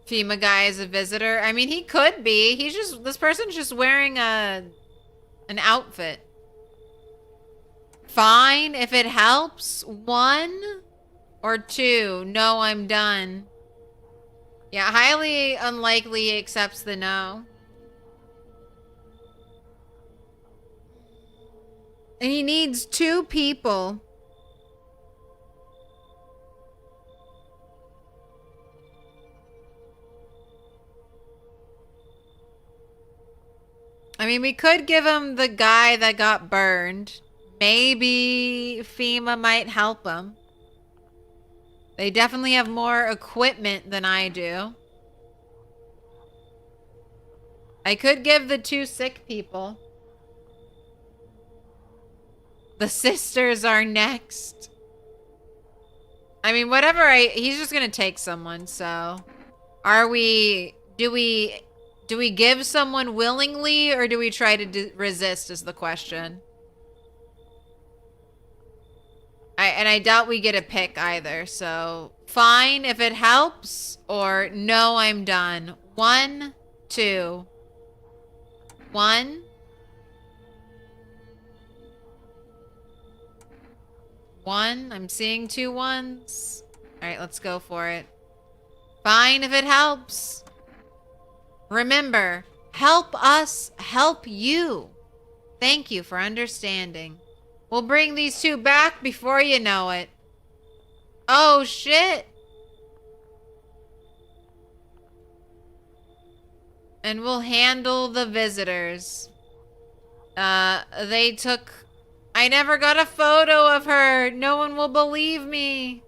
FEMA guy is a visitor. I mean, he could be. This person's just wearing an outfit. Fine, if it helps. 1 or 2. No, I'm done. Yeah, highly unlikely he accepts the no. And he needs 2 people. I mean, we could give him the guy that got burned. Maybe FEMA might help him. They definitely have more equipment than I do. I could give the 2 sick people. The sisters are next. I mean, he's just gonna take someone, so. Do we give someone willingly, or do we try to resist is the question. I doubt we get a pick either, so fine if it helps, or no, I'm done. 1, 2. 1. 1. I'm seeing 2 1s. All right, let's go for it. Fine if it helps. Remember, help us help you. Thank you for understanding. We'll bring these 2 back before you know it. Oh, shit. And we'll handle the visitors. They took... I never got a photo of her. No one will believe me.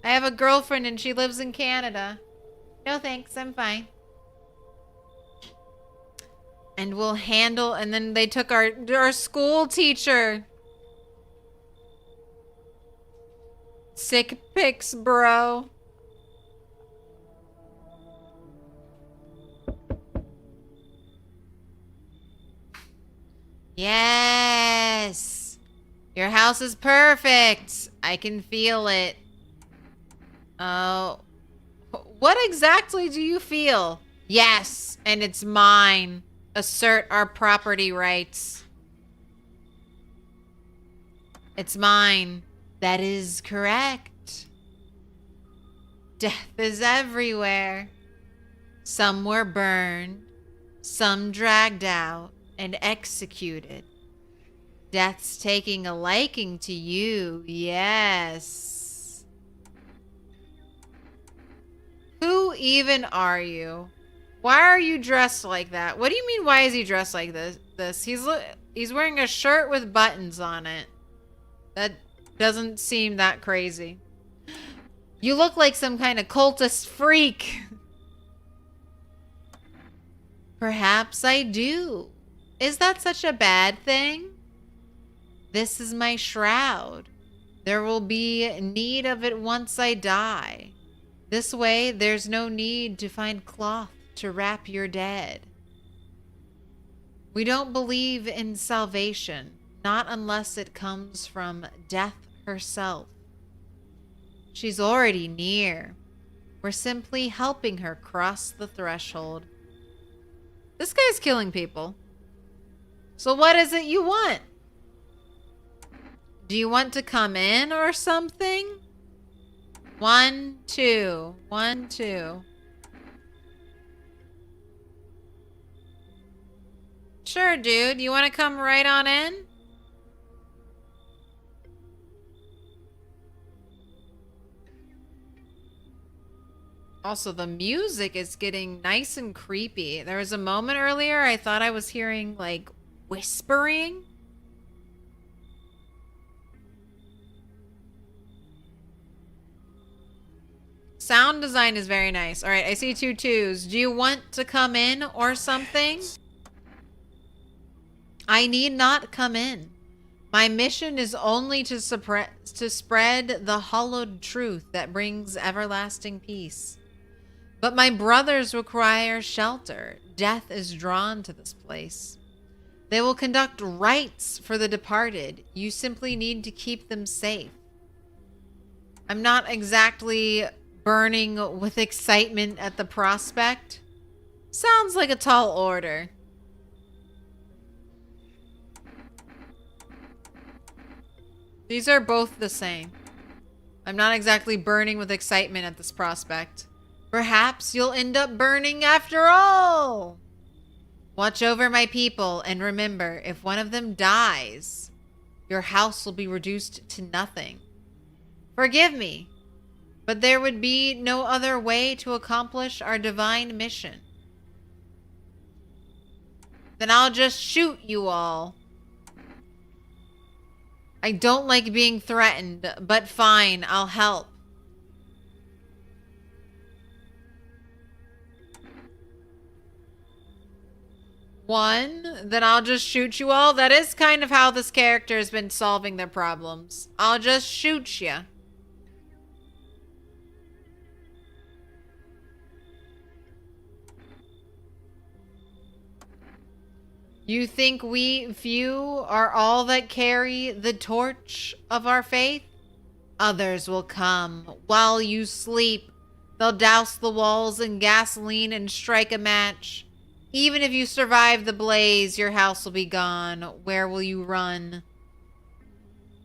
I have a girlfriend and she lives in Canada. No thanks, I'm fine. And we'll handle... And then they took our school teacher. Sick pics, bro. Yes. Your house is perfect. I can feel it. Oh. What exactly do you feel? Yes, and it's mine. Assert our property rights. It's mine. That is correct. Death is everywhere. Some were burned, some dragged out and executed. Death's taking a liking to you, yes. Who even are you? Why are you dressed like that? What do you mean, why is he dressed like this? He's wearing a shirt with buttons on it. That doesn't seem that crazy. You look like some kind of cultist freak. Perhaps I do. Is that such a bad thing? This is my shroud. There will be need of it once I die. This way, there's no need to find cloth to wrap your dead. We don't believe in salvation, not unless it comes from death herself. She's already near. We're simply helping her cross the threshold. This guy's killing people. So what is it you want? Do you want to come in or something? 1, 2. 1, 2. Sure, dude. You want to come right on in? Also, the music is getting nice and creepy. There was a moment earlier I thought I was hearing, like, whispering. Sound design is very nice. All right, I see 2 2s. Do you want to come in or something? I need not come in. My mission is only to spread the hallowed truth that brings everlasting peace. But my brothers require shelter. Death is drawn to this place. They will conduct rites for the departed. You simply need to keep them safe. I'm not exactly burning with excitement at the prospect. Sounds like a tall order. These are both the same. I'm not exactly burning with excitement at this prospect. Perhaps you'll end up burning after all. Watch over my people, and remember, if one of them dies, your house will be reduced to nothing. Forgive me, but there would be no other way to accomplish our divine mission. Then I'll just shoot you all. I don't like being threatened, but fine, I'll help. One, then I'll just shoot you all. That is kind of how this character has been solving their problems. I'll just shoot you. You think we few are all that carry the torch of our faith? Others will come while you sleep. They'll douse the walls in gasoline and strike a match. Even if you survive the blaze, your house will be gone. Where will you run?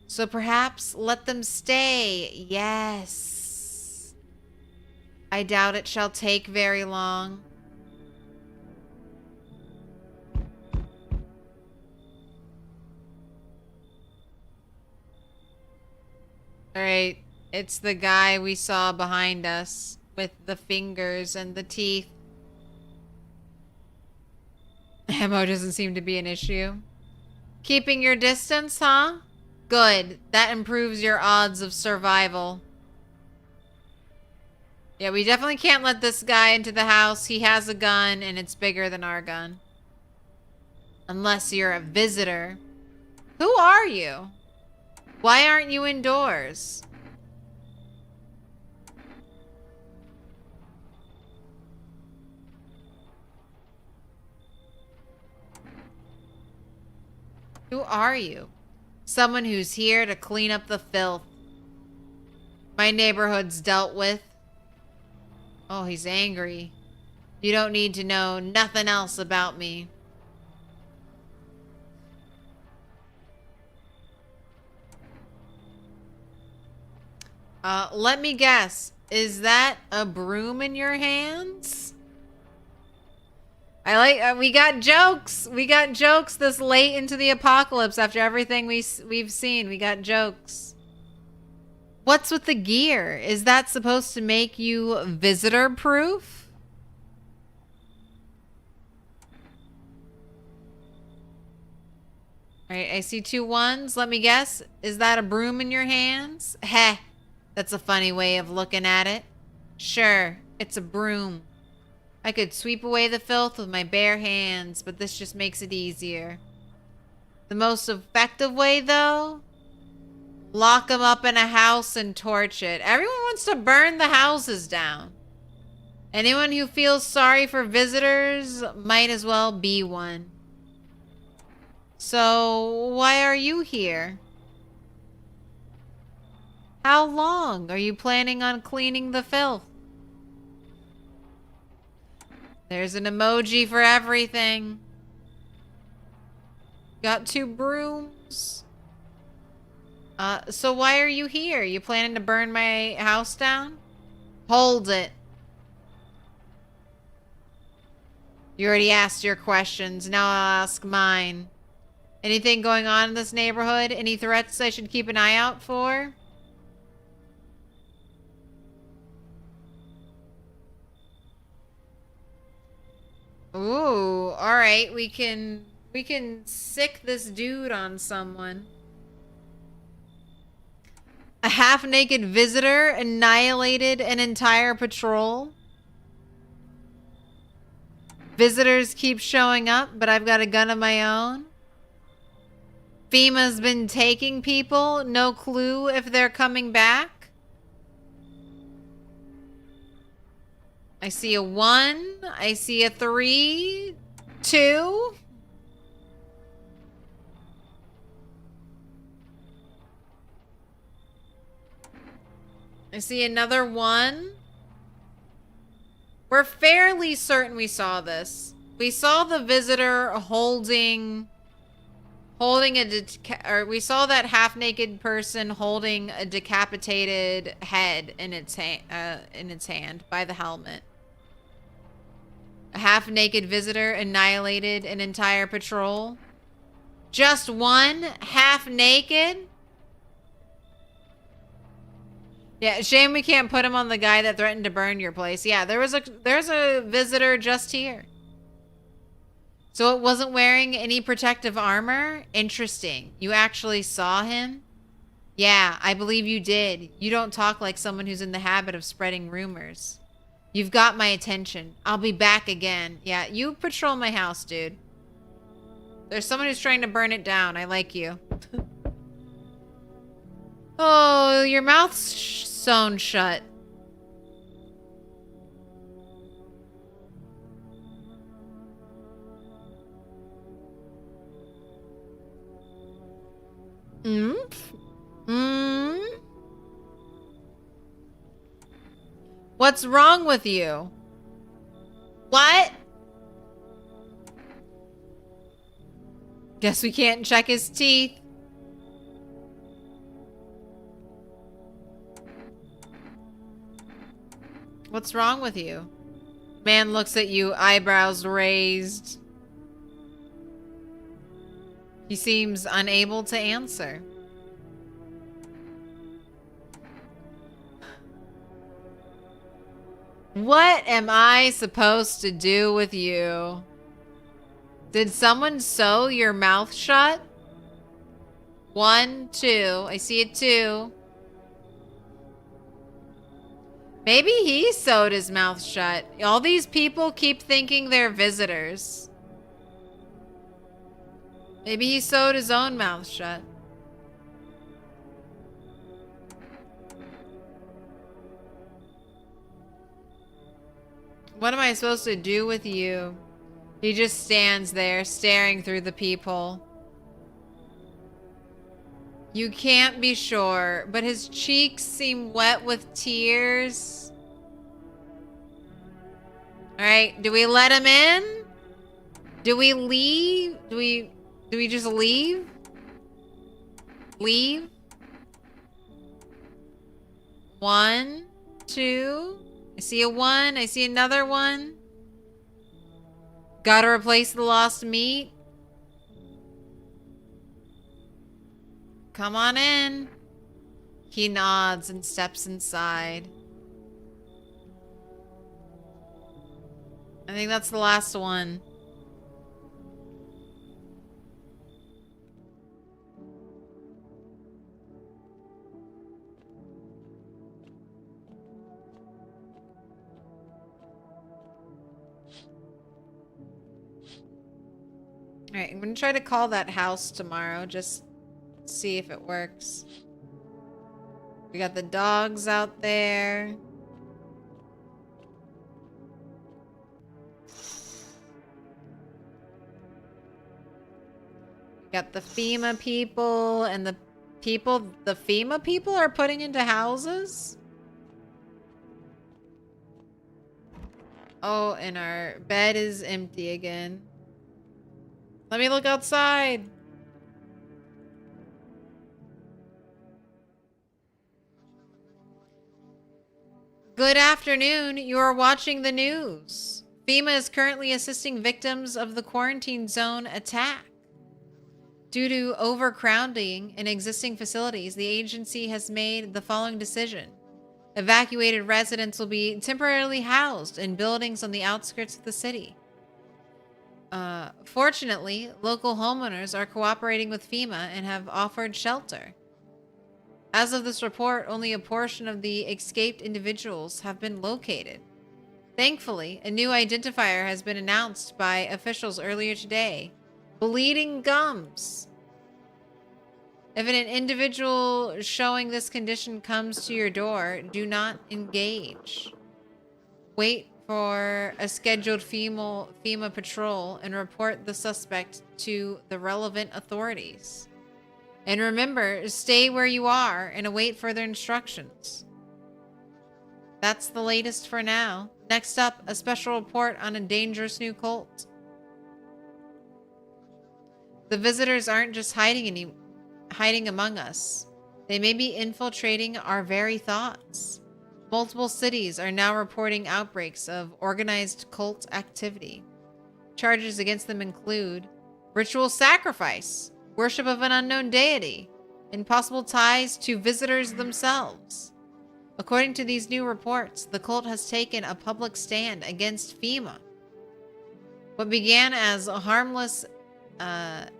So perhaps let them stay. Yes. I doubt it shall take very long. Alright, it's the guy we saw behind us with the fingers and the teeth. Ammo doesn't seem to be an issue. Keeping your distance, huh? Good. That improves your odds of survival. Yeah, we definitely can't let this guy into the house. He has a gun, and it's bigger than our gun. Unless you're a visitor. Who are you? Why aren't you indoors? Who are you? Someone who's here to clean up the filth my neighborhood's dealt with. Oh, he's angry. You don't need to know nothing else about me. Let me guess. Is that a broom in your hands? I like, we got jokes. We got jokes this late into the apocalypse after everything we've seen. We got jokes. What's with the gear? Is that supposed to make you visitor proof? Alright, I see 2 ones. Let me guess. Is that a broom in your hands? Heh. That's a funny way of looking at it. Sure, it's a broom. I could sweep away the filth with my bare hands, but this just makes it easier. The most effective way, though? Lock them up in a house and torch it. Everyone wants to burn the houses down. Anyone who feels sorry for visitors might as well be one. So, why are you here? How long are you planning on cleaning the filth? There's an emoji for everything. Got 2 brooms. So why are you here? You planning to burn my house down? Hold it. You already asked your questions. Now I'll ask mine. Anything going on in this neighborhood? Any threats I should keep an eye out for? Ooh, alright. We can sick this dude on someone. A half-naked visitor annihilated an entire patrol. Visitors keep showing up, but I've got a gun of my own. FEMA's been taking people. No clue if they're coming back. I see a 1. I see a 3. 2. I see another 1. We're fairly certain we saw this. We saw the visitor holding a we saw that half-naked person holding a decapitated head in its hand by the helmet. A half-naked visitor annihilated an entire patrol. Just 1 half-naked? Yeah, shame we can't put him on the guy that threatened to burn your place. Yeah, there's a visitor just here. So it wasn't wearing any protective armor? Interesting. You actually saw him? Yeah, I believe you did. You don't talk like someone who's in the habit of spreading rumors. You've got my attention. I'll be back again. Yeah, you patrol my house, dude. There's someone who's trying to burn it down. I like you. Oh, your mouth's sewn shut. What's wrong with you? What? Guess we can't check his teeth. What's wrong with you? Man looks at you, eyebrows raised. He seems unable to answer. What am I supposed to do with you? Did someone sew your mouth shut? 1, 2. I see a 2. Maybe he sewed his mouth shut. All these people keep thinking they're visitors. Maybe he sewed his own mouth shut. What am I supposed to do with you? He just stands there, staring through the peephole. You can't be sure, but his cheeks seem wet with tears. Alright, do we let him in? Do we leave? Do we just leave? Leave? 1, 2. I see a 1. I see another 1. Gotta replace the lost meat. Come on in. He nods and steps inside. I think that's the last one. Alright, I'm gonna try to call that house tomorrow, just see if it works. We got the dogs out there. We got the FEMA people and the FEMA people are putting into houses. Oh, and our bed is empty again. Let me look outside. Good afternoon. You are watching the news. FEMA is currently assisting victims of the quarantine zone attack. Due to overcrowding in existing facilities, the agency has made the following decision. Evacuated residents will be temporarily housed in buildings on the outskirts of the city. Fortunately, local homeowners are cooperating with FEMA and have offered shelter. As of this report, only a portion of the escaped individuals have been located. Thankfully, a new identifier has been announced by officials earlier today. Bleeding gums. If an individual showing this condition comes to your door, do not engage. Wait for a scheduled FEMA patrol and report the suspect to the relevant authorities. And remember, stay where you are and await further instructions. That's the latest for now. Next up, a special report on a dangerous new cult. The visitors aren't just hiding among us. They may be infiltrating our very thoughts. Multiple cities are now reporting outbreaks of organized cult activity. Charges against them include ritual sacrifice, worship of an unknown deity, and possible ties to visitors themselves. According to these new reports, the cult has taken a public stand against FEMA. What began as a harmless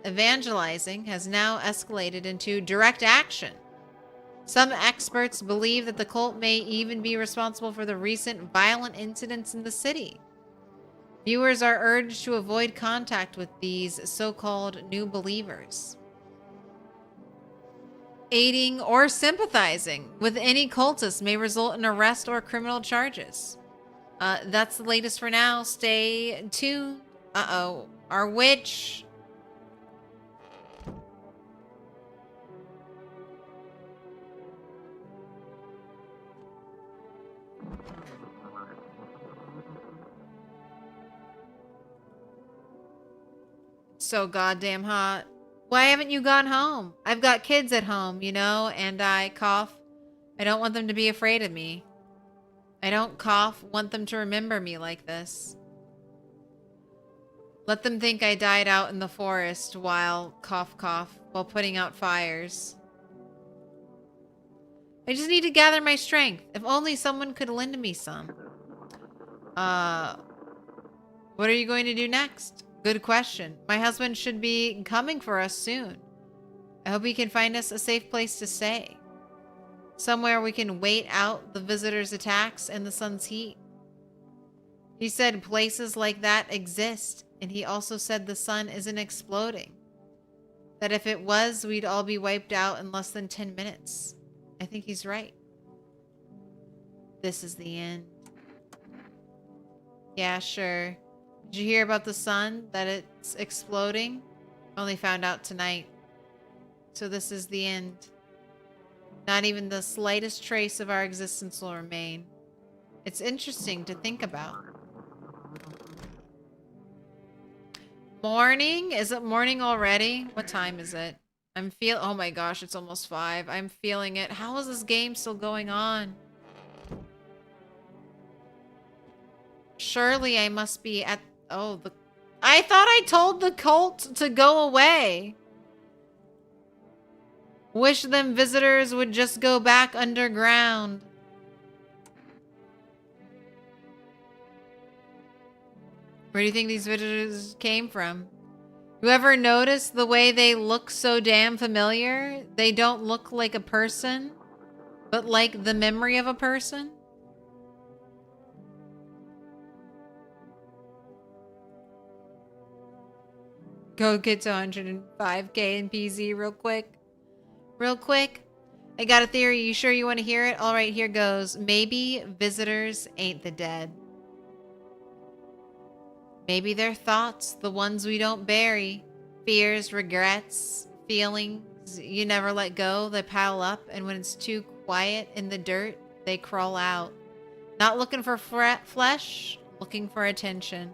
evangelizing has now escalated into direct action. Some experts believe that the cult may even be responsible for the recent violent incidents in the city. Viewers are urged to avoid contact with these so-called new believers. Aiding or sympathizing with any cultist may result in arrest or criminal charges. That's the latest for now. Stay tuned. Uh-oh. Our witch. So goddamn hot. Why haven't you gone home? I've got kids at home, you know, and I cough. I don't want them to be afraid of me. I don't want them to remember me like this. Let them think I died out in the forest while while putting out fires. I just need to gather my strength. If only someone could lend me some. What are you going to do next? Good question. My husband should be coming for us soon. I hope he can find us a safe place to stay. Somewhere we can wait out the visitors' attacks and the sun's heat. He said places like that exist, and he also said the sun isn't exploding. That if it was, we'd all be wiped out in less than 10 minutes. I think he's right. This is the end. Yeah, sure. Did you hear about the sun? That it's exploding? Only found out tonight. So this is the end. Not even the slightest trace of our existence will remain. It's interesting to think about. Morning? Is it morning already? What time is it? Oh my gosh, it's almost 5. I'm feeling it. How is this game still going on? Surely I must be at... Oh, I thought I told the cult to go away. Wish them visitors would just go back underground. Where do you think these visitors came from? You ever notice the way they look so damn familiar? They don't look like a person, but like the memory of a person. Go get to 105k in PZ real quick. Real quick. I got a theory. You sure you want to hear it? All right, here goes. Maybe visitors ain't the dead. Maybe they're thoughts, the ones we don't bury. Fears, regrets, feelings you never let go. They pile up, and when it's too quiet in the dirt, they crawl out. Not looking for flesh, looking for attention.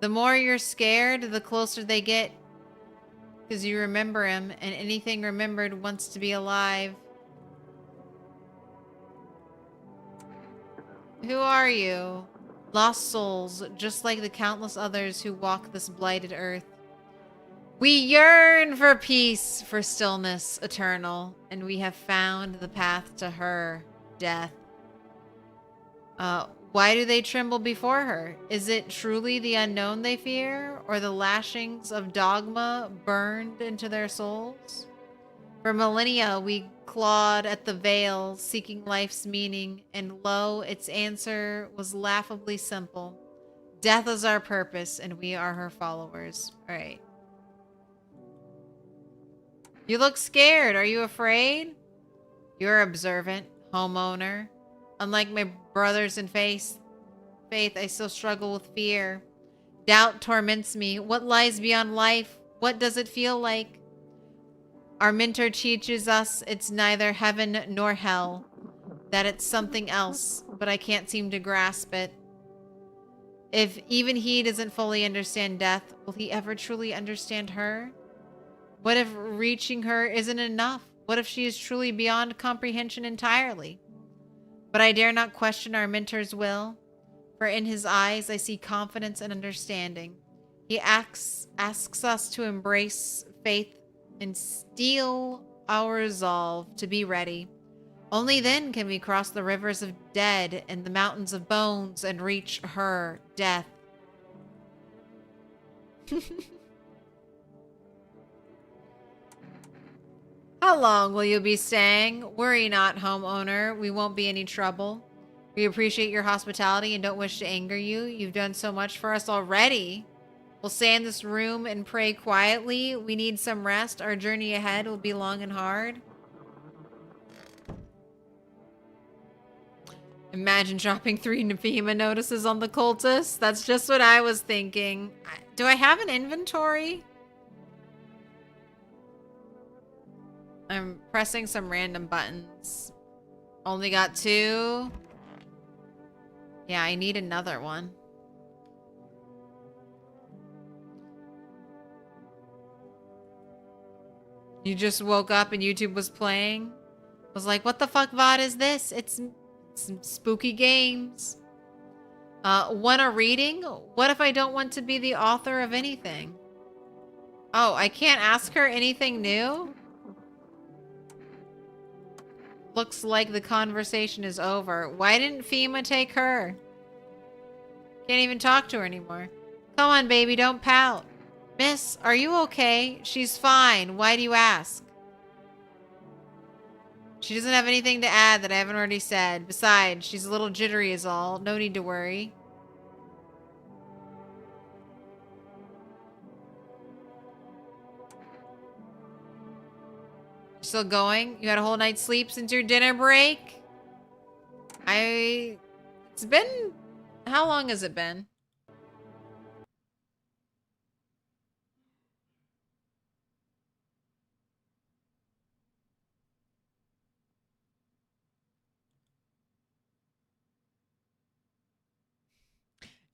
The more you're scared, the closer they get. Because you remember him, and anything remembered wants to be alive. Who are you? Lost souls, just like the countless others who walk this blighted earth. We yearn for peace, for stillness eternal, and we have found the path to her, death. Why do they tremble before her? Is it truly the unknown they fear, or the lashings of dogma burned into their souls? For millennia, we clawed at the veil, seeking life's meaning, and lo, its answer was laughably simple. Death is our purpose, and we are her followers. All right. You look scared. Are you afraid? You're observant, homeowner. Unlike my brothers in faith, I still struggle with fear. Doubt torments me. What lies beyond life? What does it feel like? Our mentor teaches us it's neither heaven nor hell, that it's something else, but I can't seem to grasp it. If even he doesn't fully understand death, will he ever truly understand her? What if reaching her isn't enough? What if she is truly beyond comprehension entirely? But I dare not question our mentor's will, for in his eyes I see confidence and understanding. He asks us to embrace faith and steel our resolve to be ready. Only then can we cross the rivers of dead and the mountains of bones and reach her, death. How long will you be staying? Worry not, homeowner. We won't be any trouble. We appreciate your hospitality and don't wish to anger you. You've done so much for us already. We'll stay in this room and pray quietly. We need some rest. Our journey ahead will be long and hard. Imagine dropping 3 FEMA notices on the cultists. That's just what I was thinking. Do I have an inventory? I'm pressing some random buttons. Only got 2. Yeah, I need another one. You just woke up and YouTube was playing? Was like, what the fuck VOD is this? It's some spooky games. Want a reading? What if I don't want to be the author of anything? Oh, I can't ask her anything new? Looks like the conversation is over. Why didn't FEMA take her? Can't even talk to her anymore. Come on, baby, don't pout. Miss, are you okay? She's fine. Why do you ask? She doesn't have anything to add that I haven't already said. Besides, she's a little jittery is all. No need to worry. Still going? You had a whole night's sleep since your dinner break? It's been... How long has it been?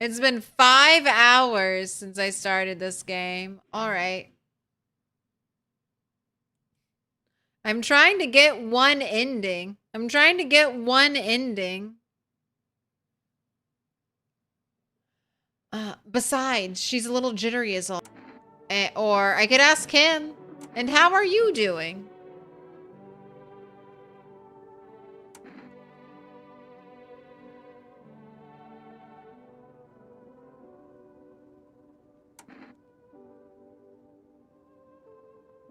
It's been 5 hours since I started this game. All right. I'm trying to get one ending. Besides, she's a little jittery as all. Or I could ask him. And how are you doing?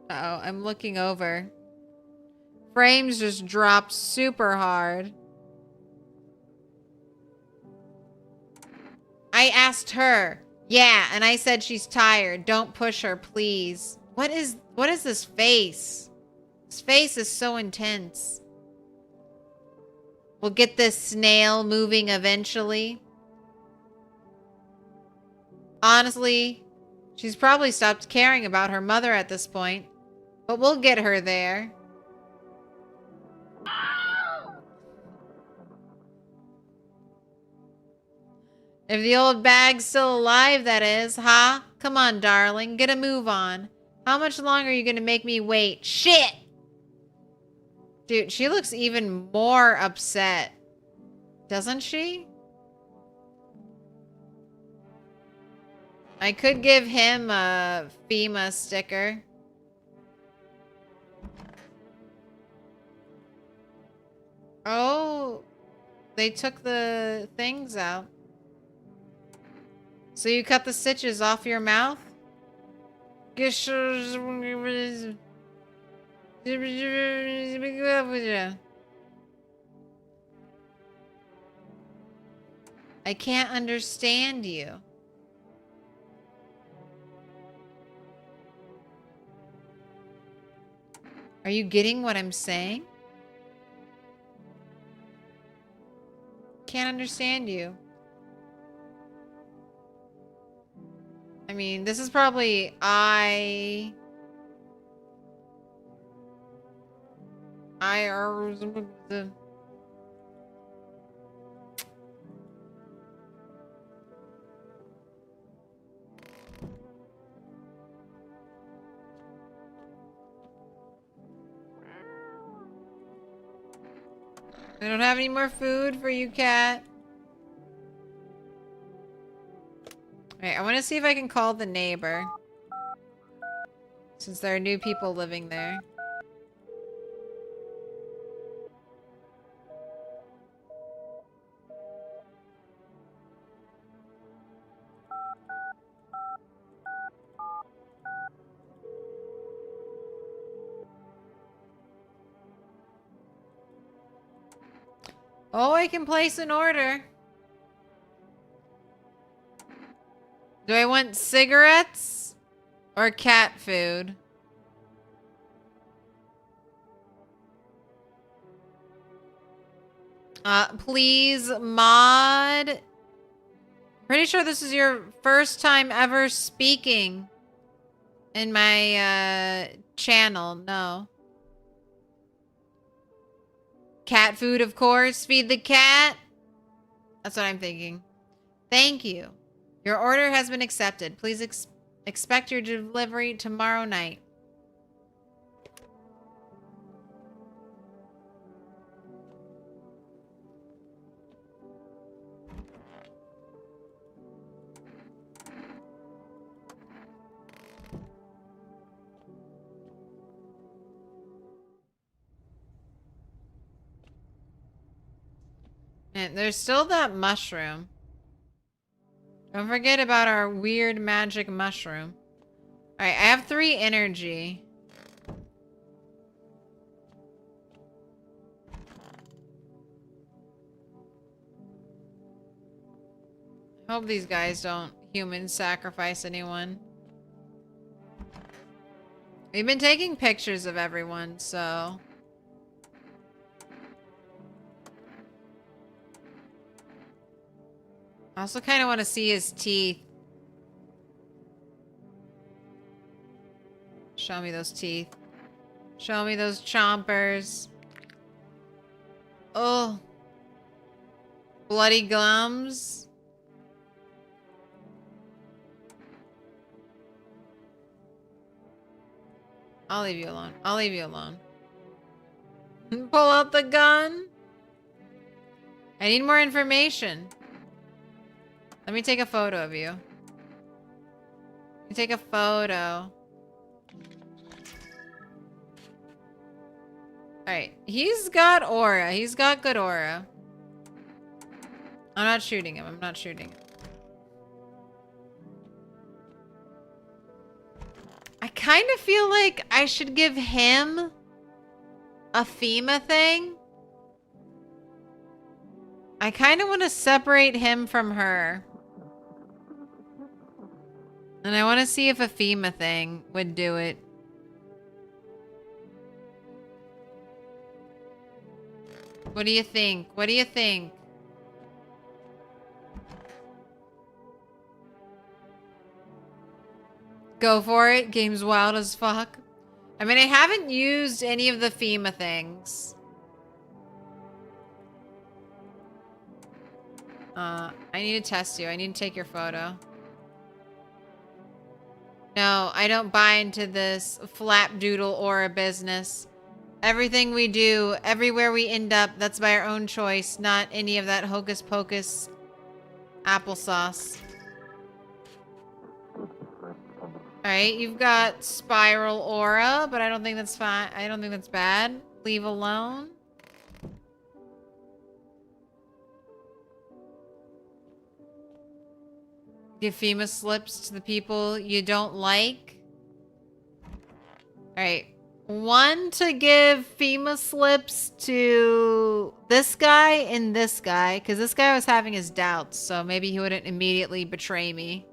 Uh-oh, I'm looking over. Frames just dropped super hard. I asked her. Yeah, and I said she's tired. Don't push her, please. What is this face? This face is so intense. We'll get this snail moving eventually. Honestly, she's probably stopped caring about her mother at this point. But we'll get her there. If the old bag's still alive, that is, huh? Come on, darling. Get a move on. How much longer are you gonna make me wait? Shit! Dude, she looks even more upset. Doesn't she? I could give him a FEMA sticker. Oh, they took the things out. So you cut the stitches off your mouth? I can't understand you. Are you getting what I'm saying? Can't understand you. I mean, this is probably I don't have any more food for you, cat. Alright, I want to see if I can call the neighbor. Since there are new people living there. Oh, I can place an order. Do I want cigarettes or cat food? Please, mod. Pretty sure this is your first time ever speaking in my channel. No. Cat food, of course. Feed the cat. That's what I'm thinking. Thank you. Your order has been accepted. Please expect your delivery tomorrow night. And there's still that mushroom. Don't forget about our weird magic mushroom. Alright, I have 3 energy. I hope these guys don't human sacrifice anyone. We've been taking pictures of everyone, so... I also kind of want to see his teeth. Show me those teeth. Show me those chompers. Oh. Bloody gums. I'll leave you alone. I'll leave you alone. Pull out the gun. I need more information. Let me take a photo of you. Let me take a photo. Alright. He's got aura. He's got good aura. I'm not shooting him. I'm not shooting him. I kind of feel like I should give him a FEMA thing. I kind of want to separate him from her. And I want to see if a FEMA thing would do it. What do you think? What do you think? Go for it. Game's wild as fuck. I mean, I haven't used any of the FEMA things. I need to test you. I need to take your photo. No, I don't buy into this flapdoodle aura business. Everything we do, everywhere we end up, that's by our own choice, not any of that hocus pocus applesauce. Alright, you've got spiral aura, but I don't think that's fine. I don't think that's bad. Leave alone. Give FEMA slips to the people you don't like. Alright. One to give FEMA slips to this guy and this guy, because this guy was having his doubts, so maybe he wouldn't immediately betray me.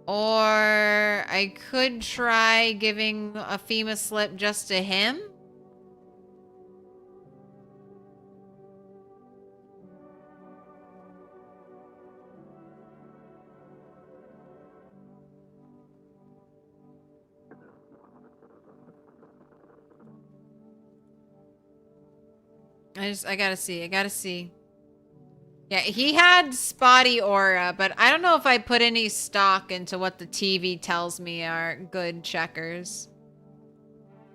Or I could try giving a FEMA slip just to him. I gotta see. Yeah, he had spotty aura, but I don't know if I put any stock into what the TV tells me are good checkers.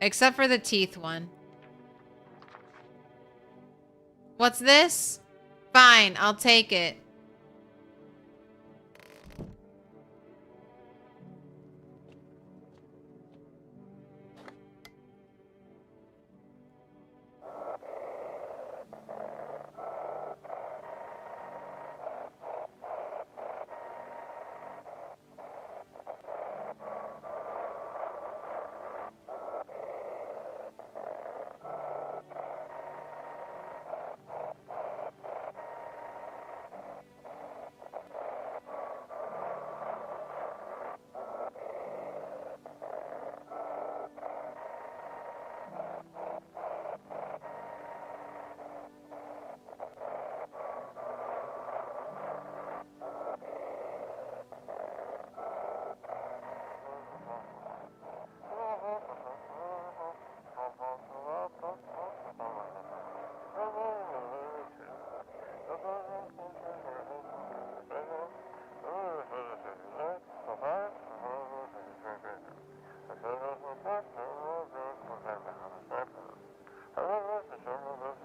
Except for the teeth one. What's this? Fine, I'll take it.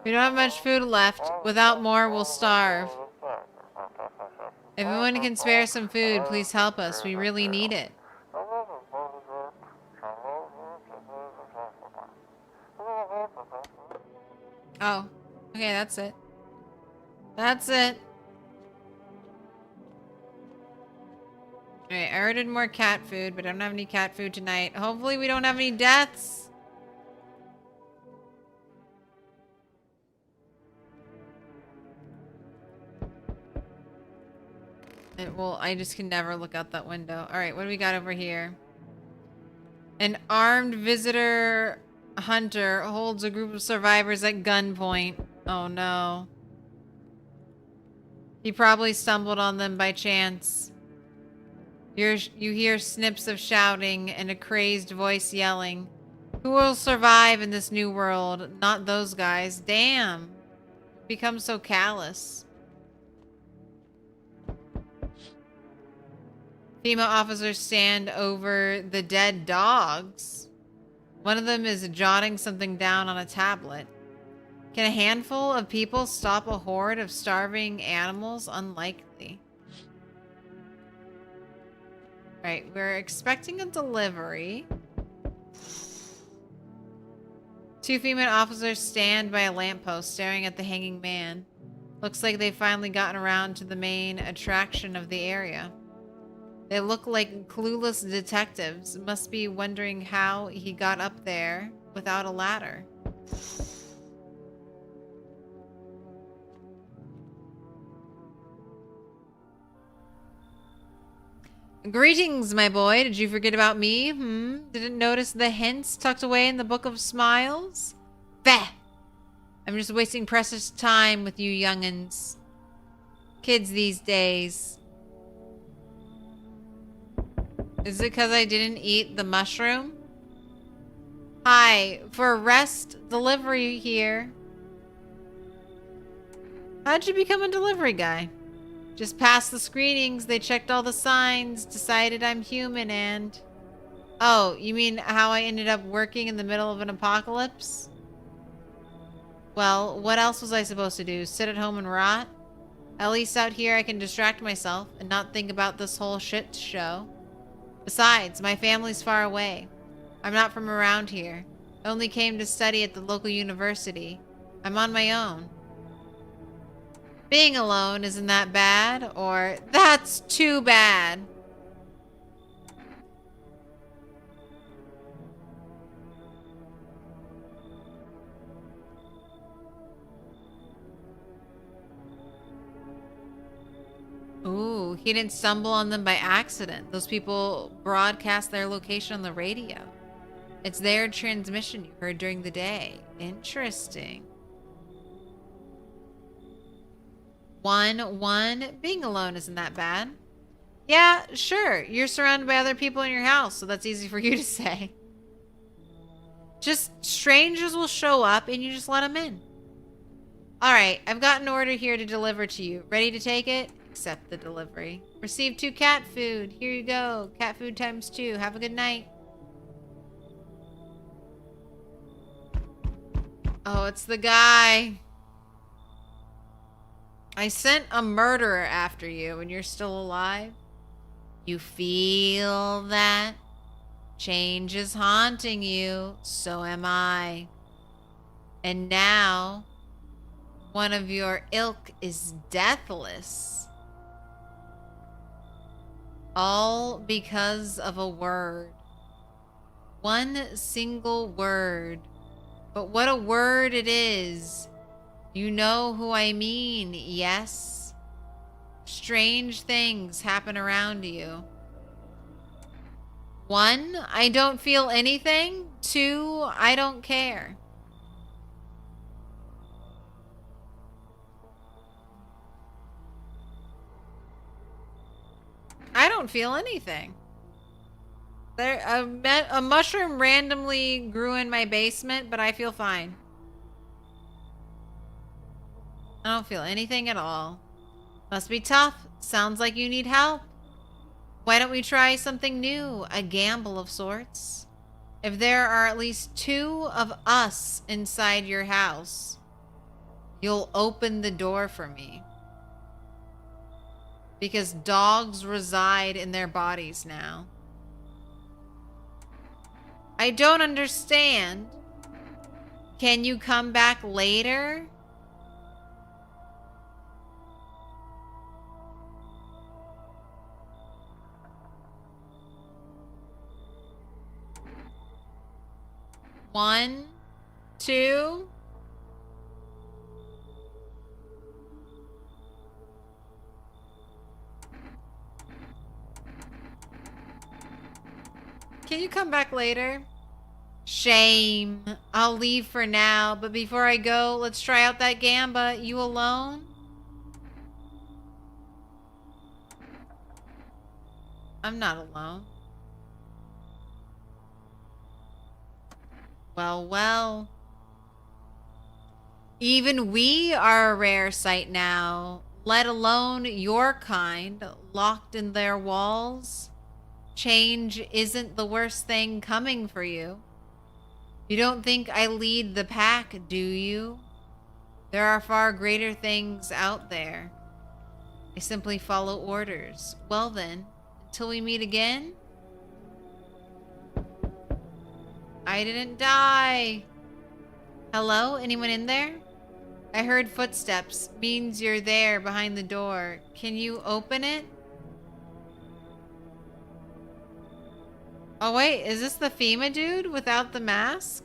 We don't have much food left. Without more, we'll starve. If anyone can spare some food, please help us. We really need it. Oh. Okay, that's it. That's it. Alright, I ordered more cat food, but I don't have any cat food tonight. Hopefully we don't have any deaths. Well, I just can never look out that window. Alright, what do we got over here? An armed visitor hunter holds a group of survivors at gunpoint. Oh no. He probably stumbled on them by chance. You hear snips of shouting and a crazed voice yelling. Who will survive in this new world? Not those guys. Damn. Become so callous. Female officers stand over the dead dogs. One of them is jotting something down on a tablet. Can a handful of people stop a horde of starving animals? Unlikely. Right, we're expecting a delivery. 2 female officers stand by a lamppost staring at the hanging man. Looks like they've finally gotten around to the main attraction of the area. They look like clueless detectives. Must be wondering how he got up there without a ladder. Greetings, my boy. Did you forget about me? Didn't notice the hints tucked away in the Book of Smiles? Bah! I'm just wasting precious time with you young'uns. Kids these days. Is it because I didn't eat the mushroom? Hi, for rest delivery here. How'd you become a delivery guy? Just passed the screenings, they checked all the signs, decided I'm human and... Oh, you mean how I ended up working in the middle of an apocalypse? Well, what else was I supposed to do? Sit at home and rot? At least out here I can distract myself and not think about this whole shit show. Besides, my family's far away. I'm not from around here. I only came to study at the local university. I'm on my own. Being alone isn't that bad, or that's too bad. Ooh, he didn't stumble on them by accident. Those people broadcast their location on the radio. It's their transmission you heard during the day. Interesting. 1-1. Being alone isn't that bad. Yeah, sure. You're surrounded by other people in your house, so that's easy for you to say. Just strangers will show up and you just let them in. Alright, I've got an order here to deliver to you. Ready to take it? Accept the delivery. Receive 2 cat food. Here you go. Cat food times 2. Have a good night. Oh, it's the guy. I sent a murderer after you and you're still alive. You feel that? Change is haunting you. So am I. And now, one of your ilk is deathless. All because of a word. One single word. But what a word it is. You know who I mean, yes? Strange things happen around you. 1, I don't feel anything. 2, I don't care. I don't feel anything. A mushroom randomly grew in my basement, but I feel fine. I don't feel anything at all. Must be tough. Sounds like you need help. Why don't we try something new? A gamble of sorts. If there are at least 2 of us inside your house, you'll open the door for me. Because dogs reside in their bodies now. I don't understand. Can you come back later? One, 2. Can you come back later? Shame. I'll leave for now, but before I go, let's try out that gamba. You alone? I'm not alone. Well, well. Even we are a rare sight now, let alone your kind, locked in their walls. change isn't the worst thing coming for you. You don't think I lead the pack, do you? There are far greater things out there. I simply follow orders. Well then, until we meet again. I didn't die. Hello? Anyone in there? I heard footsteps. Means you're there behind the door. Can you open it? Oh wait, is this the FEMA dude without the mask?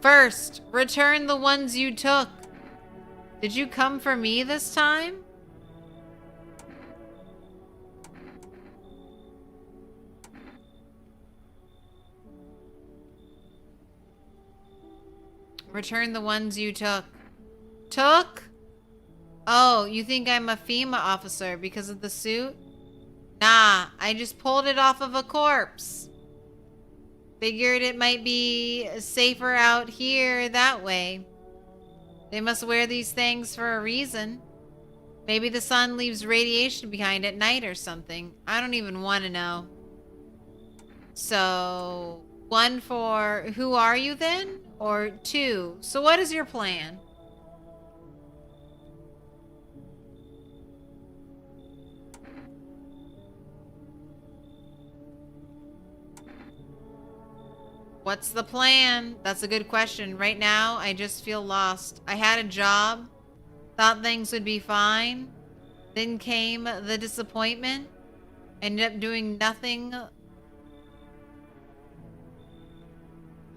First, return the ones you took. Did you come for me this time? Return the ones you took. Took? Oh, you think I'm a FEMA officer because of the suit? Nah, I just pulled it off of a corpse. Figured it might be safer out here that way. They must wear these things for a reason. Maybe the sun leaves radiation behind at night or something. I don't even want to know. So, 1 for who are you then? Or 2, so what is your plan? What's the plan? That's a good question. Right now, I just feel lost. I had a job, thought things would be fine. Then came the disappointment. Ended up doing nothing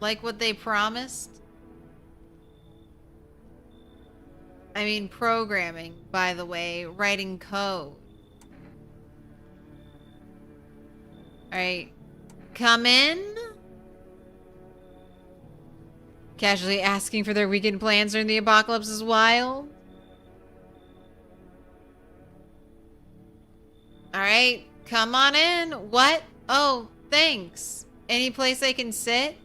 like what they promised. I mean, programming, by the way, writing code. Alright, come in. Casually asking for their weekend plans during the apocalypse is wild. Alright, come on in. What? Oh, thanks. Any place I can sit?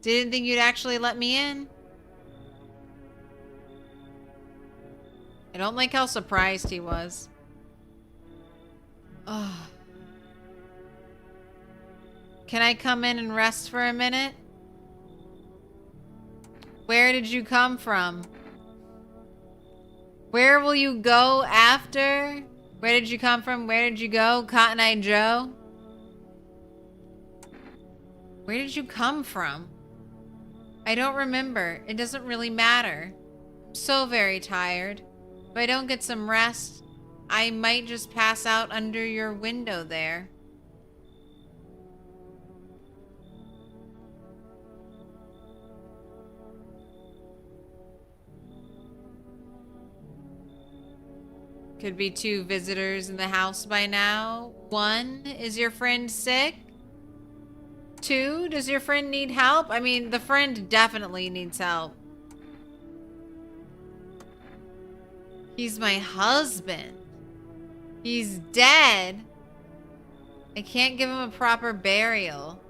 Didn't think you'd actually let me in. I don't like how surprised he was. Oh. Can I come in and rest for a minute? Where did you come from? Where will you go after? Where did you come from? Where did you go? Cotton Eye Joe? Where did you come from? I don't remember. It doesn't really matter. I'm so very tired. If I don't get some rest, I might just pass out under your window there. Could be 2 visitors in the house by now. 1, is your friend sick? 2, does your friend need help? I mean, the friend definitely needs help. He's my husband. He's dead. I can't give him a proper burial.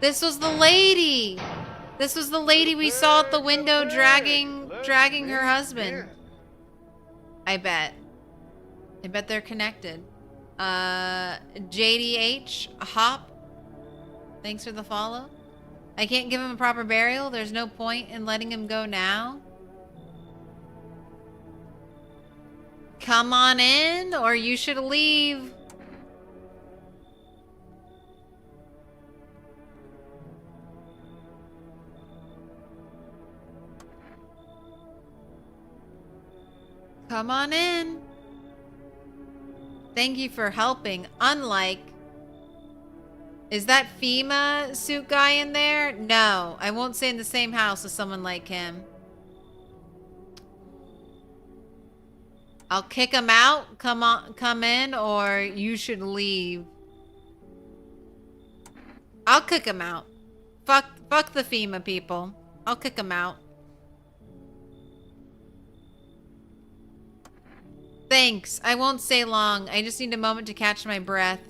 This was the lady. This was the lady we saw at the window dragging her husband. I bet they're connected. JDH, Hop, thanks for the follow. I can't give him a proper burial. There's no point in letting him go now. Come on in, or you should leave. Come on in. Thank you for helping. Unlike... Is that FEMA suit guy in there? No, I won't stay in the same house as someone like him. I'll kick him out. Come in, or you should leave. I'll kick him out. Fuck the FEMA people. I'll kick him out. Thanks. I won't stay long. I just need a moment to catch my breath.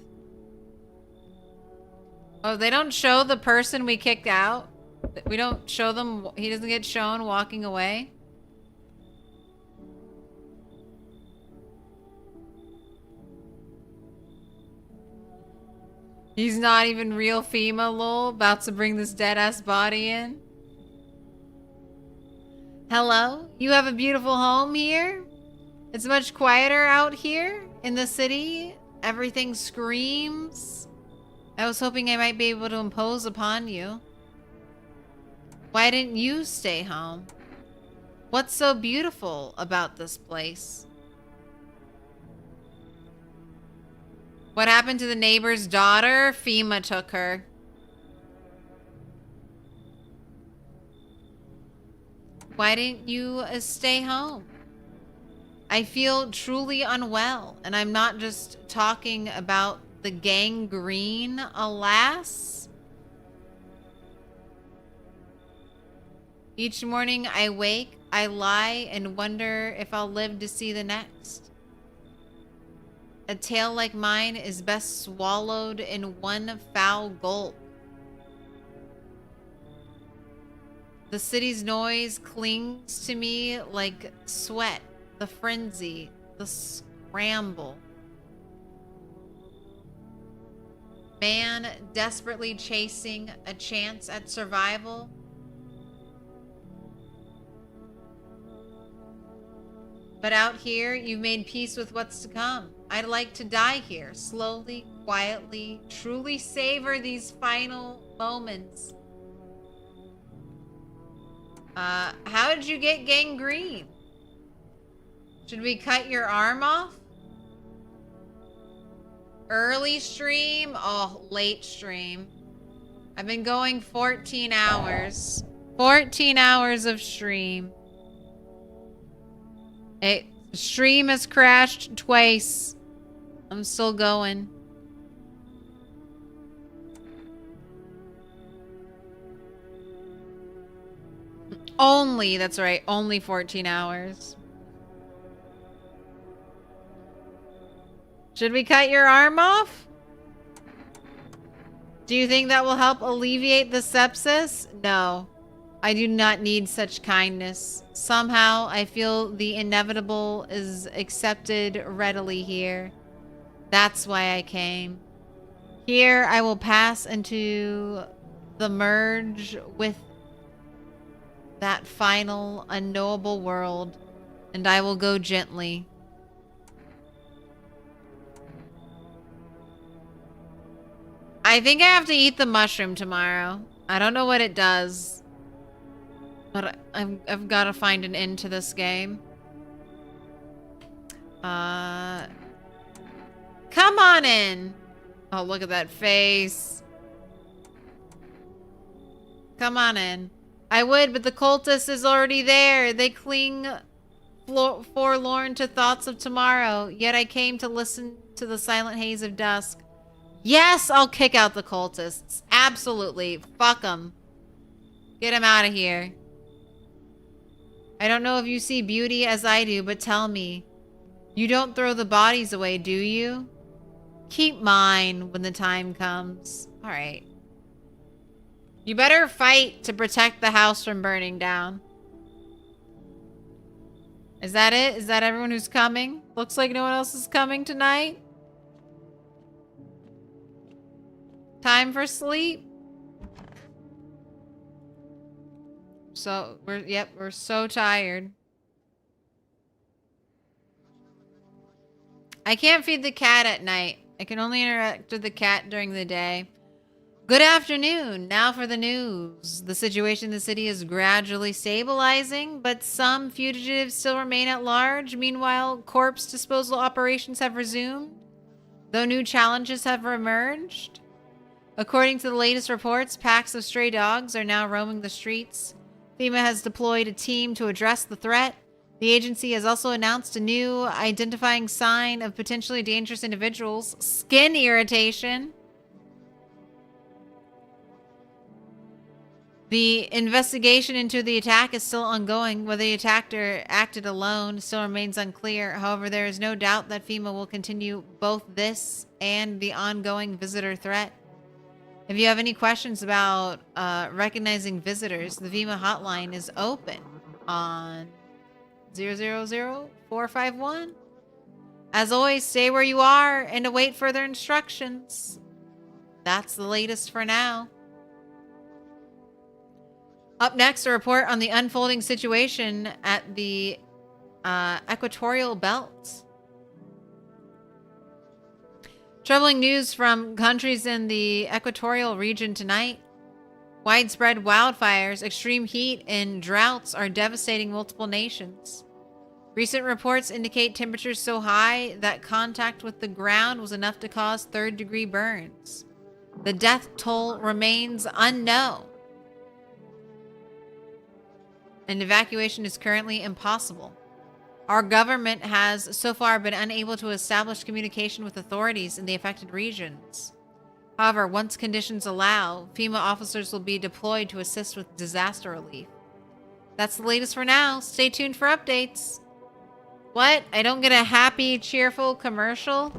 Oh, they don't show the person we kicked out? We don't show them. He doesn't get shown walking away? He's not even real FEMA, lol. About to bring this dead-ass body in. Hello? You have a beautiful home here? It's much quieter out here in the city. Everything screams. I was hoping I might be able to impose upon you. Why didn't you stay home? What's so beautiful about this place? What happened to the neighbor's daughter? FEMA took her. Why didn't you stay home? I feel truly unwell, and I'm not just talking about the gangrene, alas. Each morning I wake, I lie, and wonder if I'll live to see the next. A tale like mine is best swallowed in one foul gulp. The city's noise clings to me like sweat, the frenzy, the scramble. Man desperately chasing a chance at survival. But out here, you've made peace with what's to come. I'd like to die here, slowly, quietly, truly savor these final moments. How did you get gangrene? Should we cut your arm off? Early stream? Oh, late stream. I've been going 14 hours. 14 hours of stream. Stream has crashed twice. I'm still going. Only, that's right, only 14 hours. Should we cut your arm off? Do you think that will help alleviate the sepsis? No. I do not need such kindness. Somehow, I feel the inevitable is accepted readily here. That's why I came. Here, I will pass into the merge with that final, unknowable world, and I will go gently. I think I have to eat the mushroom tomorrow. I don't know what it does. But I've got to find an end to this game. Come on in. Oh, look at that face. Come on in. I would, but the cultist is already there. They cling forlorn to thoughts of tomorrow. Yet I came to listen to the silent haze of dusk. Yes, I'll kick out the cultists. Absolutely. Fuck them. Get them out of here. I don't know if you see beauty as I do, but tell me, you don't throw the bodies away, do you? Keep mine when the time comes. All right. You better fight to protect the house from burning down. Is that it? Is that everyone who's coming? Looks like no one else is coming tonight. Time for sleep. So, we're so tired. I can't feed the cat at night. I can only interact with the cat during the day. Good afternoon. Now for the news. The situation in the city is gradually stabilizing, but some fugitives still remain at large. Meanwhile, corpse disposal operations have resumed, though new challenges have emerged. According to the latest reports, packs of stray dogs are now roaming the streets. FEMA has deployed a team to address the threat. The agency has also announced a new identifying sign of potentially dangerous individuals: skin irritation. The investigation into the attack is still ongoing. Whether the attacker acted alone still remains unclear. However, there is no doubt that FEMA will continue both this and the ongoing visitor threat. If you have any questions about recognizing visitors, the FEMA hotline is open on 000-451. As always, stay where you are and await further instructions. That's the latest for now. Up next, a report on the unfolding situation at the equatorial belt. Troubling news from countries in the equatorial region tonight. Widespread wildfires, extreme heat, and droughts are devastating multiple nations. Recent reports indicate temperatures so high that contact with the ground was enough to cause third-degree burns. The death toll remains unknown, and evacuation is currently impossible. Our government has so far been unable to establish communication with authorities in the affected regions. However, once conditions allow, FEMA officers will be deployed to assist with disaster relief. That's the latest for now. Stay tuned for updates. What? I don't get a happy, cheerful commercial?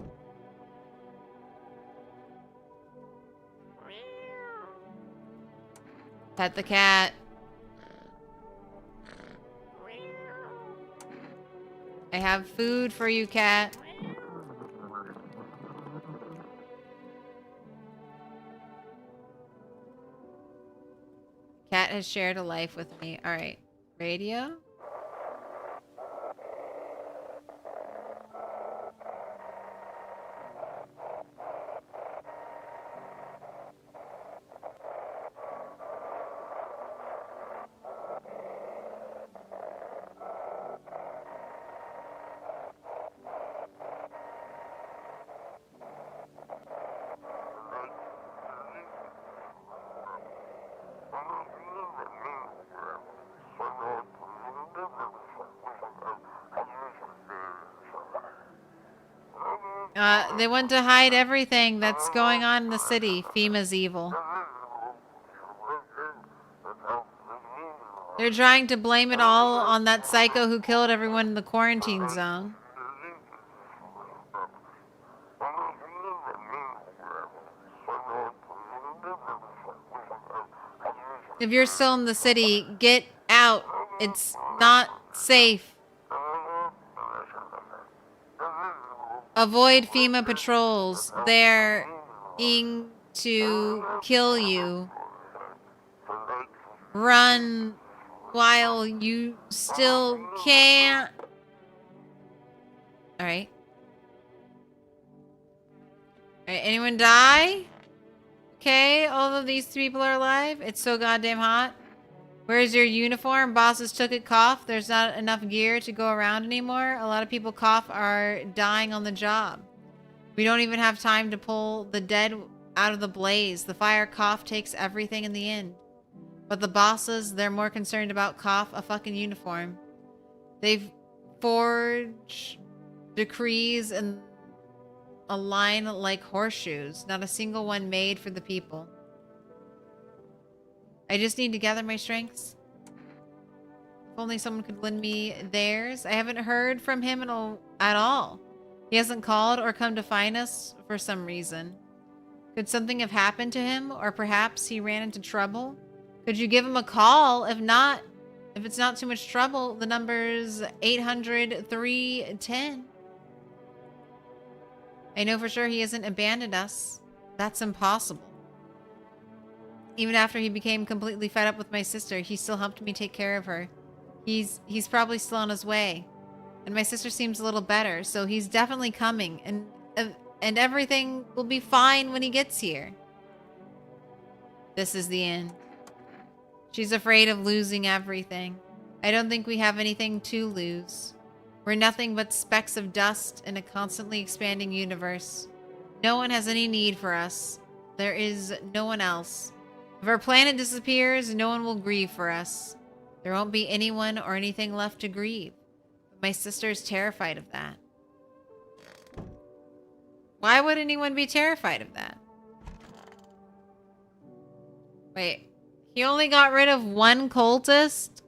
Pet the cat. I have food for you, cat. Cat has shared a life with me. All right. Radio? They want to hide everything that's going on in the city. FEMA's evil. They're trying to blame it all on that psycho who killed everyone in the quarantine zone. If you're still in the city, get out. It's not safe. Avoid FEMA patrols. They're in to kill you. Run while you still can't. Alright. Alright, anyone die? Okay, all of these people are alive. It's so goddamn hot. Where's your uniform? Bosses took it, cough. There's not enough gear to go around anymore. A lot of people cough are dying on the job. We don't even have time to pull the dead out of the blaze. The fire cough takes everything in the end. But the bosses, they're more concerned about cough, a fucking uniform. They've forged decrees and a line like horseshoes. Not a single one made for the people. I just need to gather my strengths. If only someone could lend me theirs. I haven't heard from him at all. He hasn't called or come to find us for some reason. Could something have happened to him? Or perhaps he ran into trouble? Could you give him a call? If it's not too much trouble, the number's 800-310. I know for sure he hasn't abandoned us. That's impossible. Even after he became completely fed up with my sister, he still helped me take care of her. He's probably still on his way. And my sister seems a little better, so he's definitely coming. And everything will be fine when he gets here. This is the end. She's afraid of losing everything. I don't think we have anything to lose. We're nothing but specks of dust in a constantly expanding universe. No one has any need for us. There is no one else. If our planet disappears, no one will grieve for us. There won't be anyone or anything left to grieve. But my sister is terrified of that. Why would anyone be terrified of that? Wait. He only got rid of one cultist?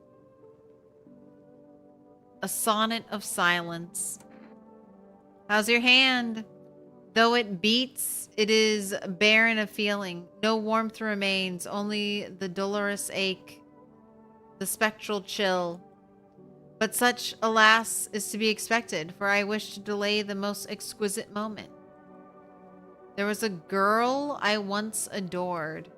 A sonnet of silence. How's your hand? Though it beats, it is barren of feeling. No warmth remains, only the dolorous ache, the spectral chill. But such, alas, is to be expected, for I wish to delay the most exquisite moment. There was a girl I once adored.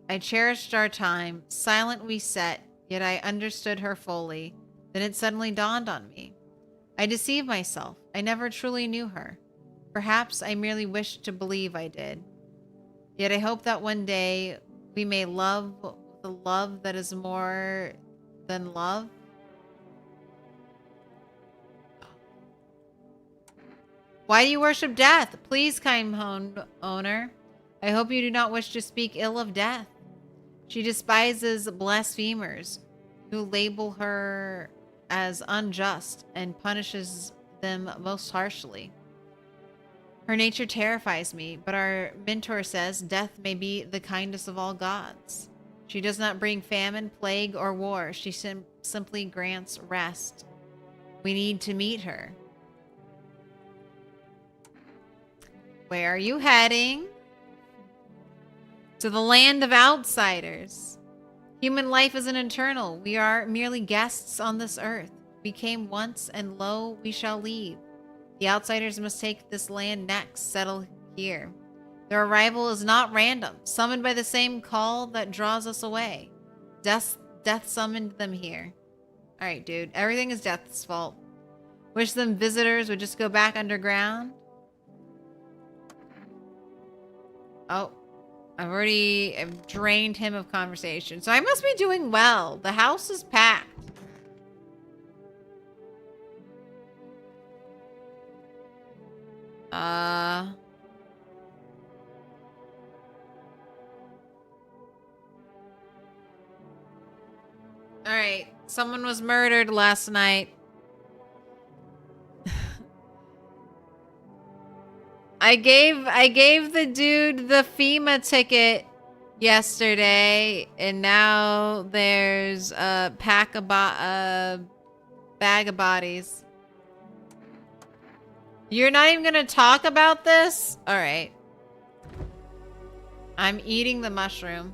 I cherished our time. Silent we sat, yet I understood her fully. Then it suddenly dawned on me. I deceived myself. I never truly knew her. Perhaps I merely wished to believe I did. Yet I hope that one day we may love the love that is more than love. Why do you worship death? Please, kind owner. I hope you do not wish to speak ill of death. She despises blasphemers who label her as unjust and punishes them most harshly. Her nature terrifies me, but our mentor says death may be the kindest of all gods. She does not bring famine, plague, or war. She simply grants rest. We need to meet her. Where are you heading? To the land of outsiders. Human life isn't eternal. We are merely guests on this earth. We came once, and lo, we shall leave. The outsiders must take this land next, settle here. Their arrival is not random, summoned by the same call that draws us away. Death summoned them here. Alright, dude. Everything is Death's fault. Wish them visitors would just go back underground. Oh. I've drained him of conversation. So I must be doing well. The house is packed. Alright. Someone was murdered last night. I gave the dude the FEMA ticket yesterday, and now there's a bag of bodies. You're not even gonna talk about this? Alright. I'm eating the mushroom.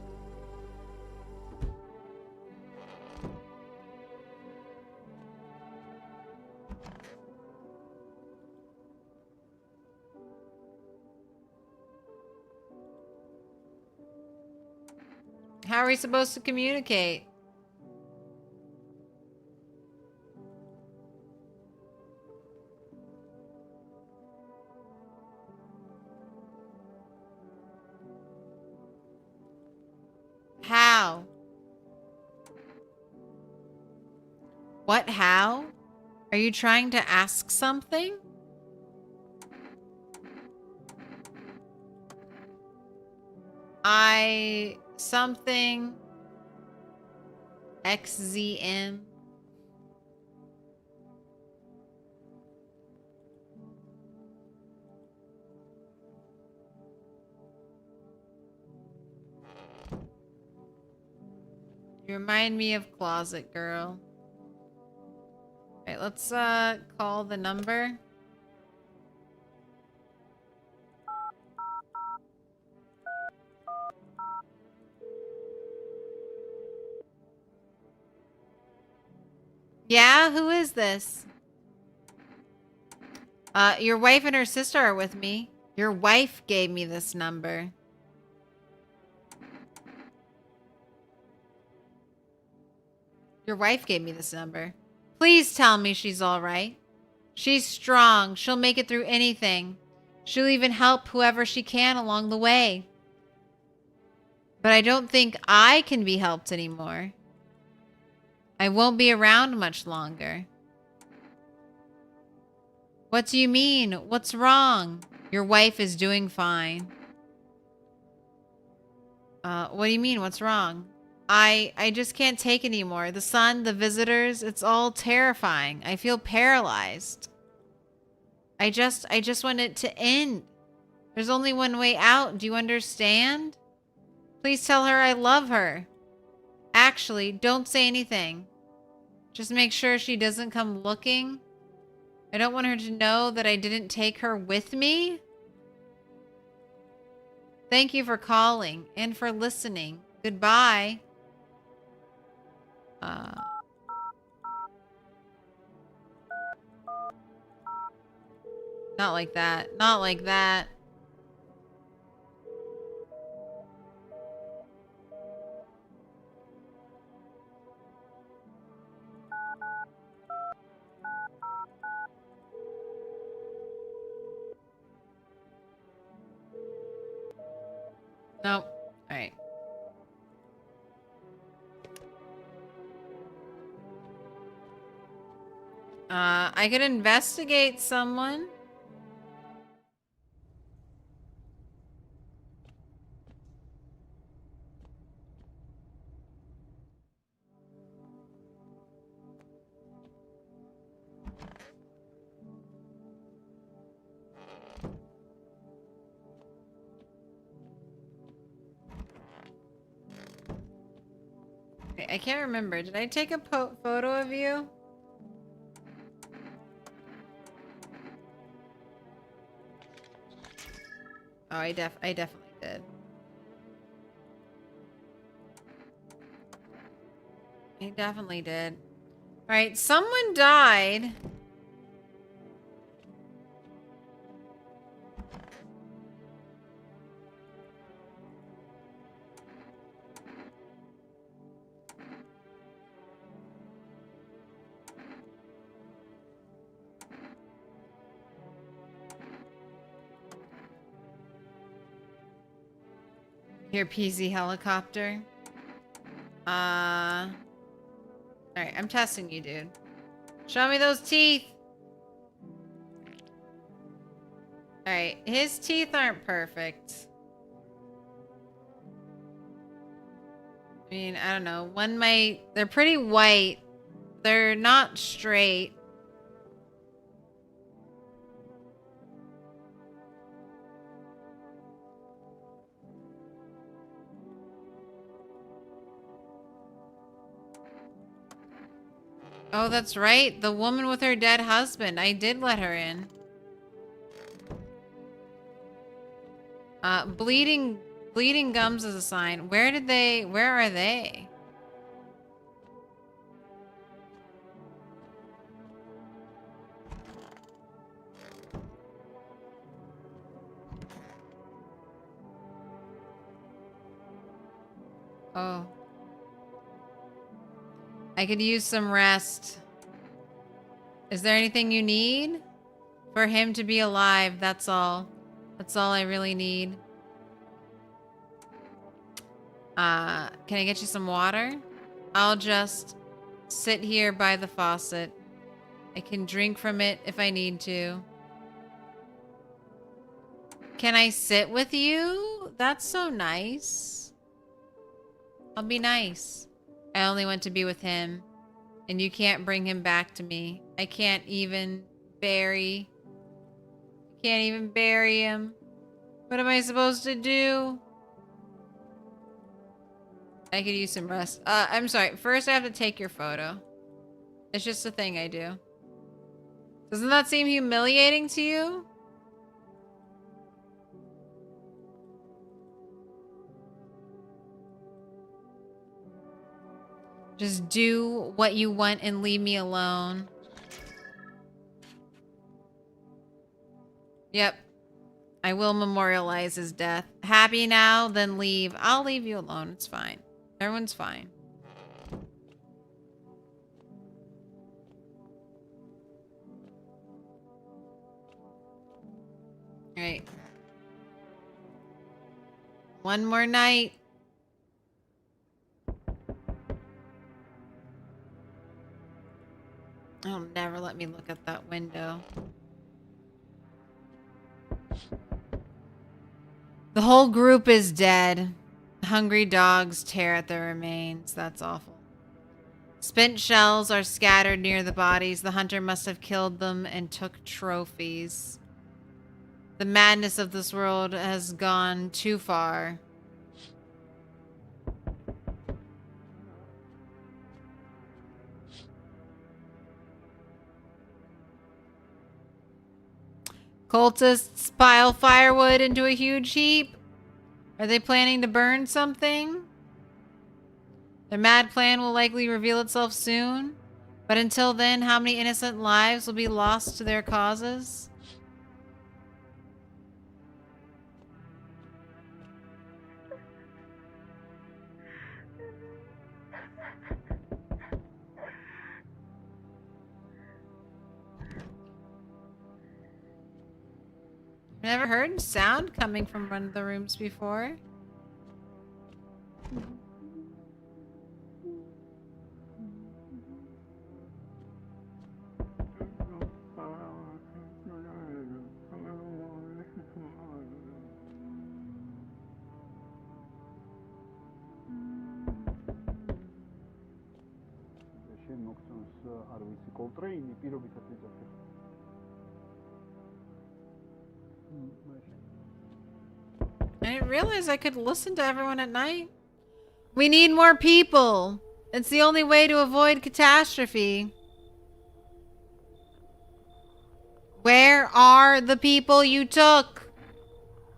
How are we supposed to communicate? How? What, how? Are you trying to ask something? Something XZM. You remind me of Closet Girl. Alright, let's call the number. Yeah, who is this? Your wife and her sister are with me. Your wife gave me this number. Your wife gave me this number. Please tell me she's all right. She's strong. She'll make it through anything. She'll even help whoever she can along the way. But I don't think I can be helped anymore. I won't be around much longer. What do you mean? What's wrong? Your wife is doing fine. What do you mean? What's wrong? I just can't take anymore. The sun, the visitors, it's all terrifying. I feel paralyzed. I just want it to end. There's only one way out. Do you understand? Please tell her I love her. Actually, don't say anything. Just make sure she doesn't come looking. I don't want her to know that I didn't take her with me. Thank you for calling and for listening. Goodbye. Not like that. Not like that. Nope. Alright. I could investigate someone. I can't remember. Did I take a photo of you? Oh, I definitely did. I definitely did. All right, someone died. Here, PZ helicopter. Alright, I'm testing you, dude. Show me those teeth. Alright, his teeth aren't perfect. I mean, I don't know. One might... They're pretty white. They're not straight. Oh, that's right. The woman with her dead husband. I did let her in. Bleeding gums is a sign. Where are they? Oh. I could use some rest. Is there anything you need? For him to be alive, that's all. That's all I really need. Can I get you some water? I'll just sit here by the faucet. I can drink from it if I need to. Can I sit with you? That's so nice. I'll be nice. I only want to be with him. And you can't bring him back to me. I can't even bury him. What am I supposed to do? I could use some rest. I'm sorry. First, I have to take your photo. It's just a thing I do. Doesn't that seem humiliating to you? Just do what you want and leave me alone. Yep. I will memorialize his death. Happy now? Then leave. I'll leave you alone. It's fine. Everyone's fine. Alright. One more night. It'll never let me look at that window. The whole group is dead. Hungry dogs tear at their remains. That's awful. Spent shells are scattered near the bodies. The hunter must have killed them and took trophies. The madness of this world has gone too far. Cultists pile firewood into a huge heap. Are they planning to burn something? Their mad plan will likely reveal itself soon. But until then, how many innocent lives will be lost to their causes? Never heard sound coming from one of the rooms before. I didn't realize I could listen to everyone at night. We need more people. It's the only way to avoid catastrophe. Where are the people you took?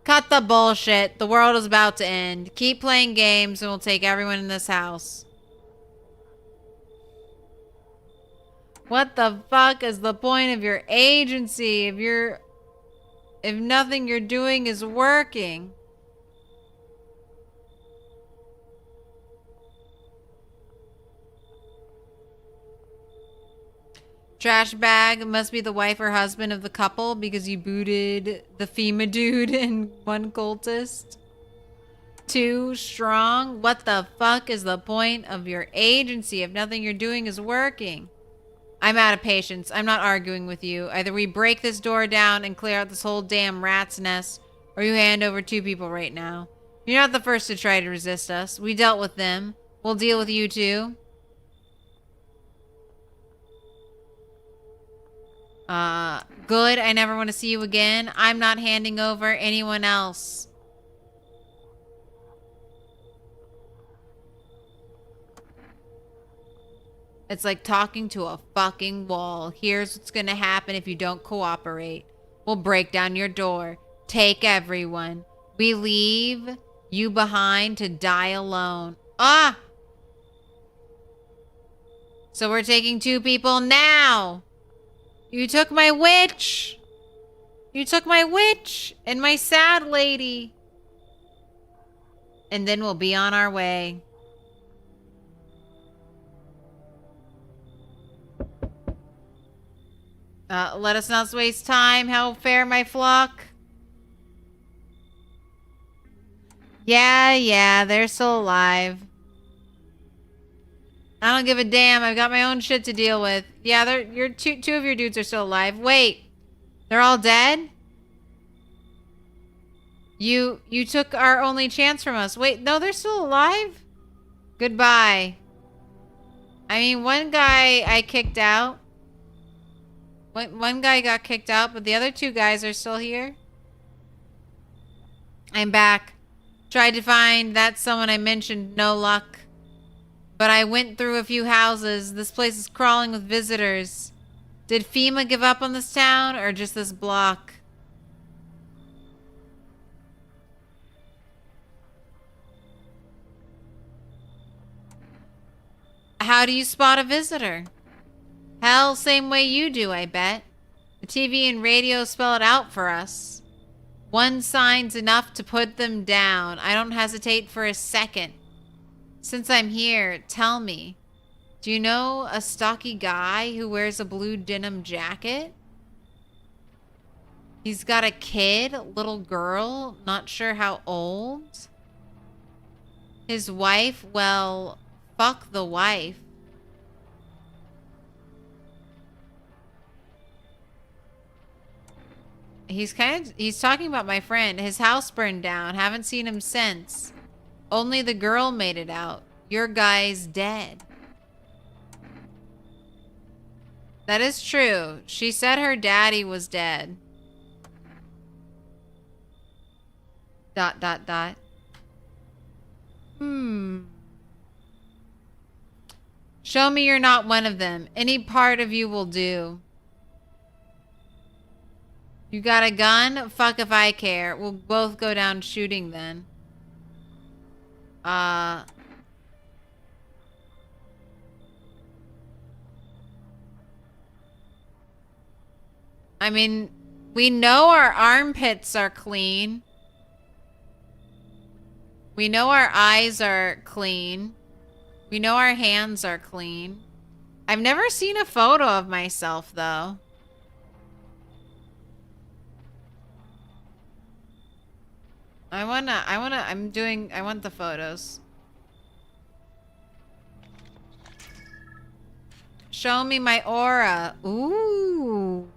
Cut the bullshit. The world is about to end. Keep playing games and we'll take everyone in this house. What the fuck is the point of your agency if nothing you're doing is working? Trash bag must be the wife or husband of the couple because you booted the FEMA dude and one cultist. Too strong? What the fuck is the point of your agency if nothing you're doing is working? I'm out of patience. I'm not arguing with you. Either we break this door down and clear out this whole damn rat's nest, or you hand over 2 people right now. You're not the first to try to resist us. We dealt with them. We'll deal with you too. Good. I never want to see you again. I'm not handing over anyone else. It's like talking to a fucking wall. Here's what's gonna happen if you don't cooperate. We'll break down your door. Take everyone. We leave you behind to die alone. Ah! So we're taking 2 people now! You took my witch! You took my witch! And my sad lady! And then we'll be on our way. Let us not waste time. How fare my flock? Yeah, they're still alive. I don't give a damn. I've got my own shit to deal with. Yeah, your two of your dudes are still alive. Wait, they're all dead? You took our only chance from us. Wait, no, they're still alive? Goodbye. I mean, one guy I kicked out. One guy got kicked out, but the other 2 guys are still here. I'm back. Tried to find that someone I mentioned. No luck. But I went through a few houses. This place is crawling with visitors. Did FEMA give up on this town or just this block? How do you spot a visitor? Hell, same way you do, I bet. The TV and radio spell it out for us. One sign's enough to put them down. I don't hesitate for a second. Since I'm here, tell me, do you know a stocky guy who wears a blue denim jacket? He's got a kid, little girl, not sure how old. His wife, well, fuck the wife. He's talking about my friend. His house burned down. Haven't seen him since. Only the girl made it out. Your guy's dead. That is true. She said her daddy was dead. ... Show me you're not one of them. Any part of you will do. You got a gun? Fuck if I care. We'll both go down shooting then. I mean, we know our armpits are clean. We know our eyes are clean. We know our hands are clean. I've never seen a photo of myself, though. I want the photos. Show me my aura. Ooh.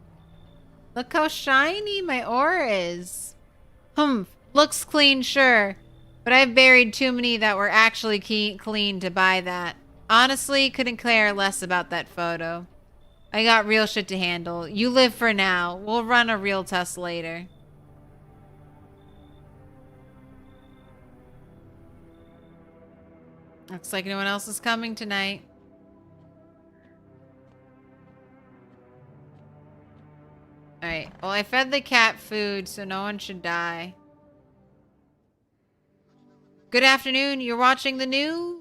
Look how shiny my aura is. Looks clean, sure. But I've buried too many that were actually clean to buy that. Honestly, couldn't care less about that photo. I got real shit to handle. You live for now. We'll run a real test later. Looks like no one else is coming tonight. Alright, well I fed the cat food, so no one should die. Good afternoon, you're watching the news.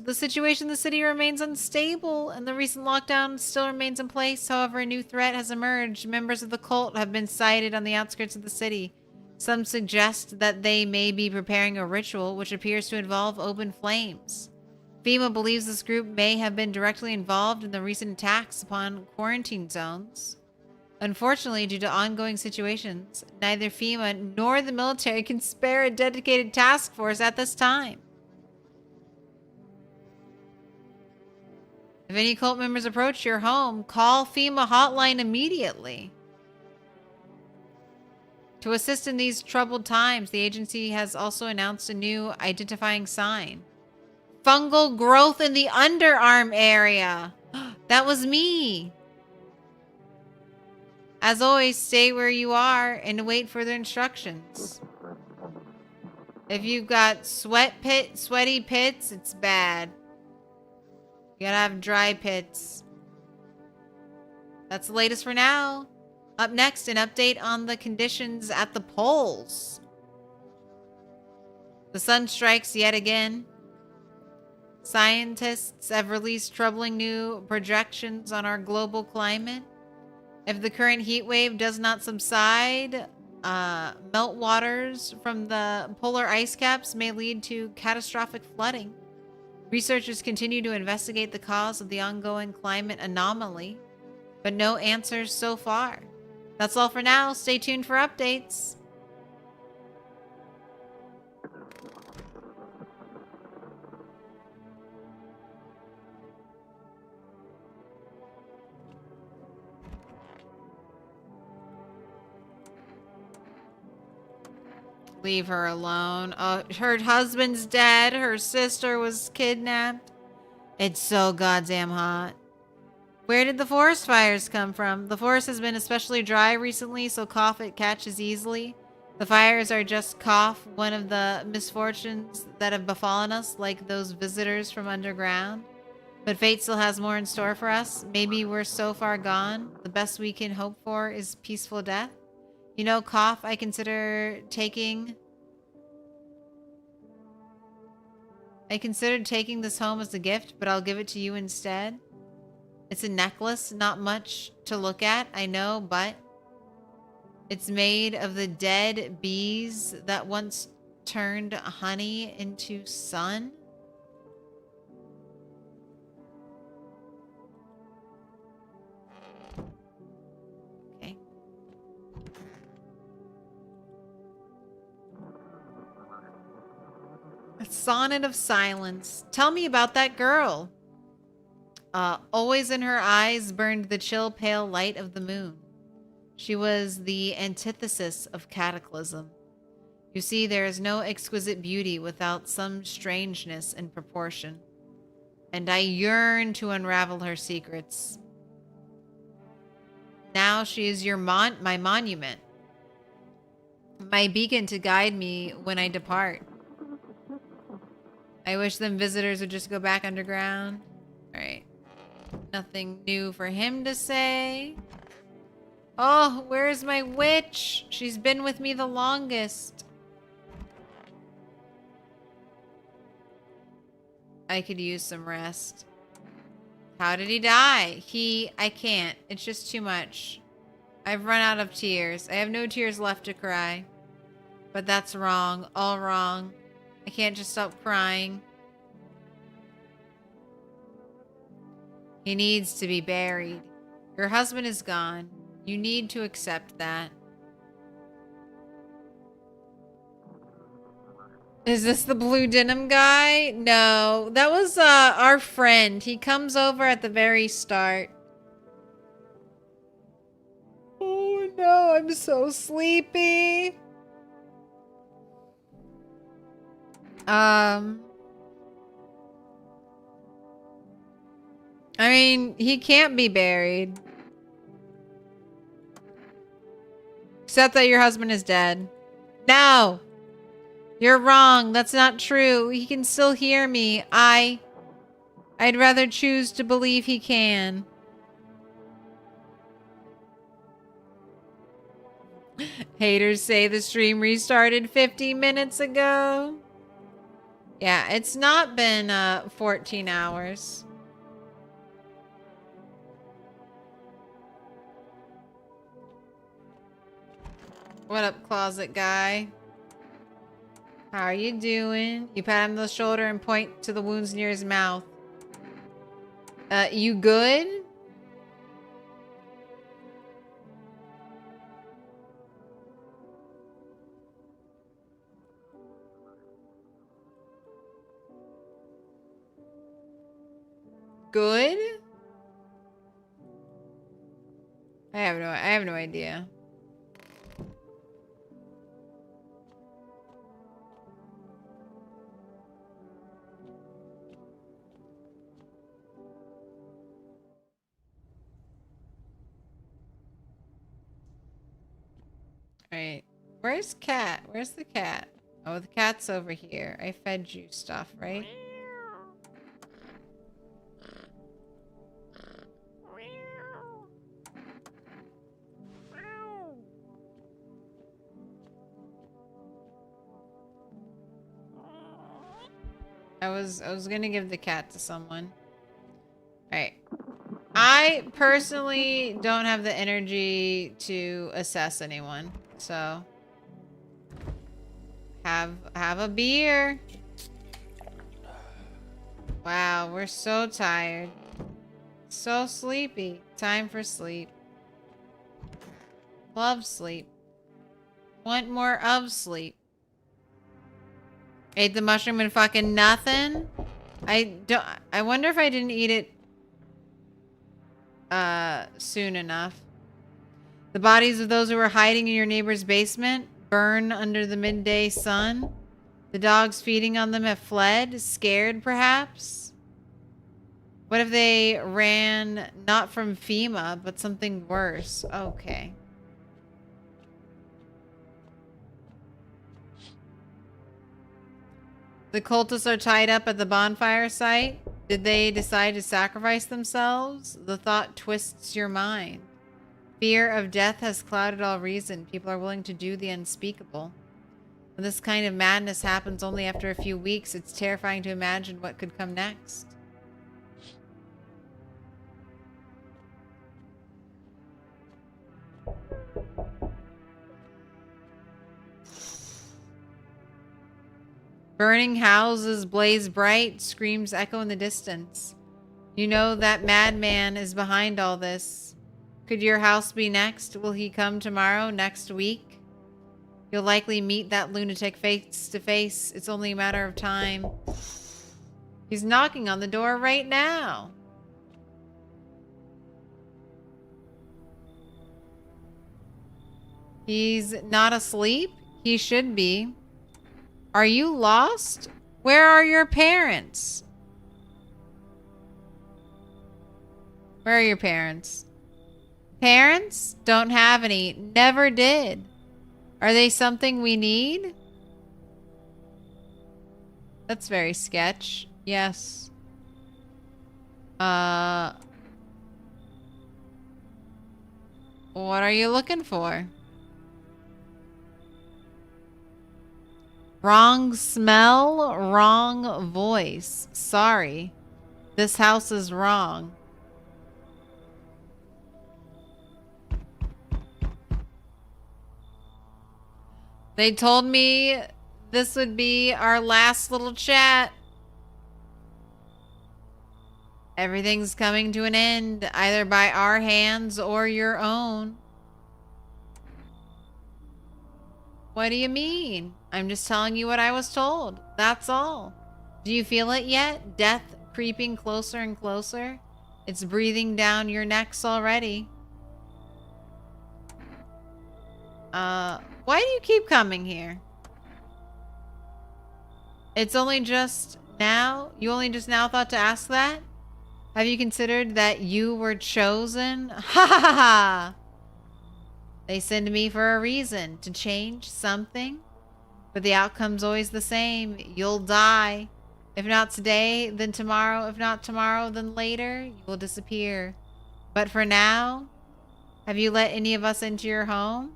The situation in the city remains unstable, and the recent lockdown still remains in place. However, a new threat has emerged. Members of the cult have been sighted on the outskirts of the city. Some suggest that they may be preparing a ritual which appears to involve open flames. FEMA believes this group may have been directly involved in the recent attacks upon quarantine zones. Unfortunately, due to ongoing situations, neither FEMA nor the military can spare a dedicated task force at this time. If any cult members approach your home, call FEMA hotline immediately. To assist in these troubled times, the agency has also announced a new identifying sign. Fungal growth in the underarm area. That was me. As always, stay where you are and await further instructions. If you've got sweaty pits, it's bad. You gotta have dry pits. That's the latest for now. Up next, an update on the conditions at the poles. The sun strikes yet again. Scientists have released troubling new projections on our global climate. If the current heat wave does not subside, meltwaters from the polar ice caps may lead to catastrophic flooding. Researchers continue to investigate the cause of the ongoing climate anomaly, but no answers so far. That's all for now. Stay tuned for updates. Leave her alone. Her husband's dead. Her sister was kidnapped. It's so goddamn hot. Where did the forest fires come from? The forest has been especially dry recently, so cough it catches easily. The fires are just cough, one of the misfortunes that have befallen us, like those visitors from underground. But fate still has more in store for us. Maybe we're so far gone, the best we can hope for is peaceful death. You know, cough, I considered taking this home as a gift, but I'll give it to you instead. It's a necklace, not much to look at, I know, but it's made of the dead bees that once turned honey into sun. Okay. A sonnet of silence. Tell me about that girl. Always in her eyes burned the chill pale light of the moon. She was the antithesis of cataclysm. You see, there is no exquisite beauty without some strangeness in proportion. And I yearn to unravel her secrets. Now she is my monument. My beacon to guide me when I depart. I wish them visitors would just go back underground. Alright. Nothing new for him to say. Oh, where's my witch? She's been with me the longest. I could use some rest. How did he die? I can't. It's just too much. I've run out of tears. I have no tears left to cry. But that's wrong. All wrong. I can't just stop crying. He needs to be buried. Your husband is gone. You need to accept that. Is this the blue denim guy? No, that was our friend. He comes over at the very start. Oh no, I'm so sleepy. I mean, he can't be buried. Except that your husband is dead. No! You're wrong. That's not true. He can still hear me. I'd rather choose to believe he can. Haters say the stream restarted 50 minutes ago. Yeah, it's not been 14 hours. What up, closet guy? How are you doing? You pat him on the shoulder and point to the wounds near his mouth. You good? Good? I have no idea. Alright. Where's cat? Where's the cat? Oh, the cat's over here. I fed you stuff, right? I was gonna give the cat to someone. Alright. I personally don't have the energy to assess anyone, so have a beer. Wow, we're so tired. So sleepy. Time for sleep. Love sleep. Want more of sleep. Ate the mushroom and fucking nothing? I wonder if I didn't eat it soon enough. The bodies of those who were hiding in your neighbor's basement burn under the midday sun. The dogs feeding on them have fled, scared perhaps. What if they ran not from FEMA, but something worse? Okay. The cultists are tied up at the bonfire site. Did they decide to sacrifice themselves? The thought twists your mind. Fear of death has clouded all reason. People are willing to do the unspeakable. When this kind of madness happens only after a few weeks, it's terrifying to imagine what could come next. Burning houses blaze bright, screams echo in the distance. You know that madman is behind all this. Could your house be next? Will he come tomorrow, next week? You'll likely meet that lunatic face to face. It's only a matter of time. He's knocking on the door right now. He's not asleep? He should be. Are you lost? Where are your parents? Where are your parents? Parents? Don't have any. Never did. Are they something we need? That's very sketch. Yes. What are you looking for? Wrong smell, wrong voice. Sorry. This house is wrong. They told me this would be our last little chat. Everything's coming to an end, either by our hands or your own. What do you mean? I'm just telling you what I was told. That's all. Do you feel it yet? Death creeping closer and closer? It's breathing down your necks already. Why do you keep coming here? It's only just now? You only just now thought to ask that? Have you considered that you were chosen? Ha ha ha ha! They send me for a reason, to change something. But the outcome's always the same. You'll die. If not today, then tomorrow. If not tomorrow, then later. You will disappear. But for now, have you let any of us into your home?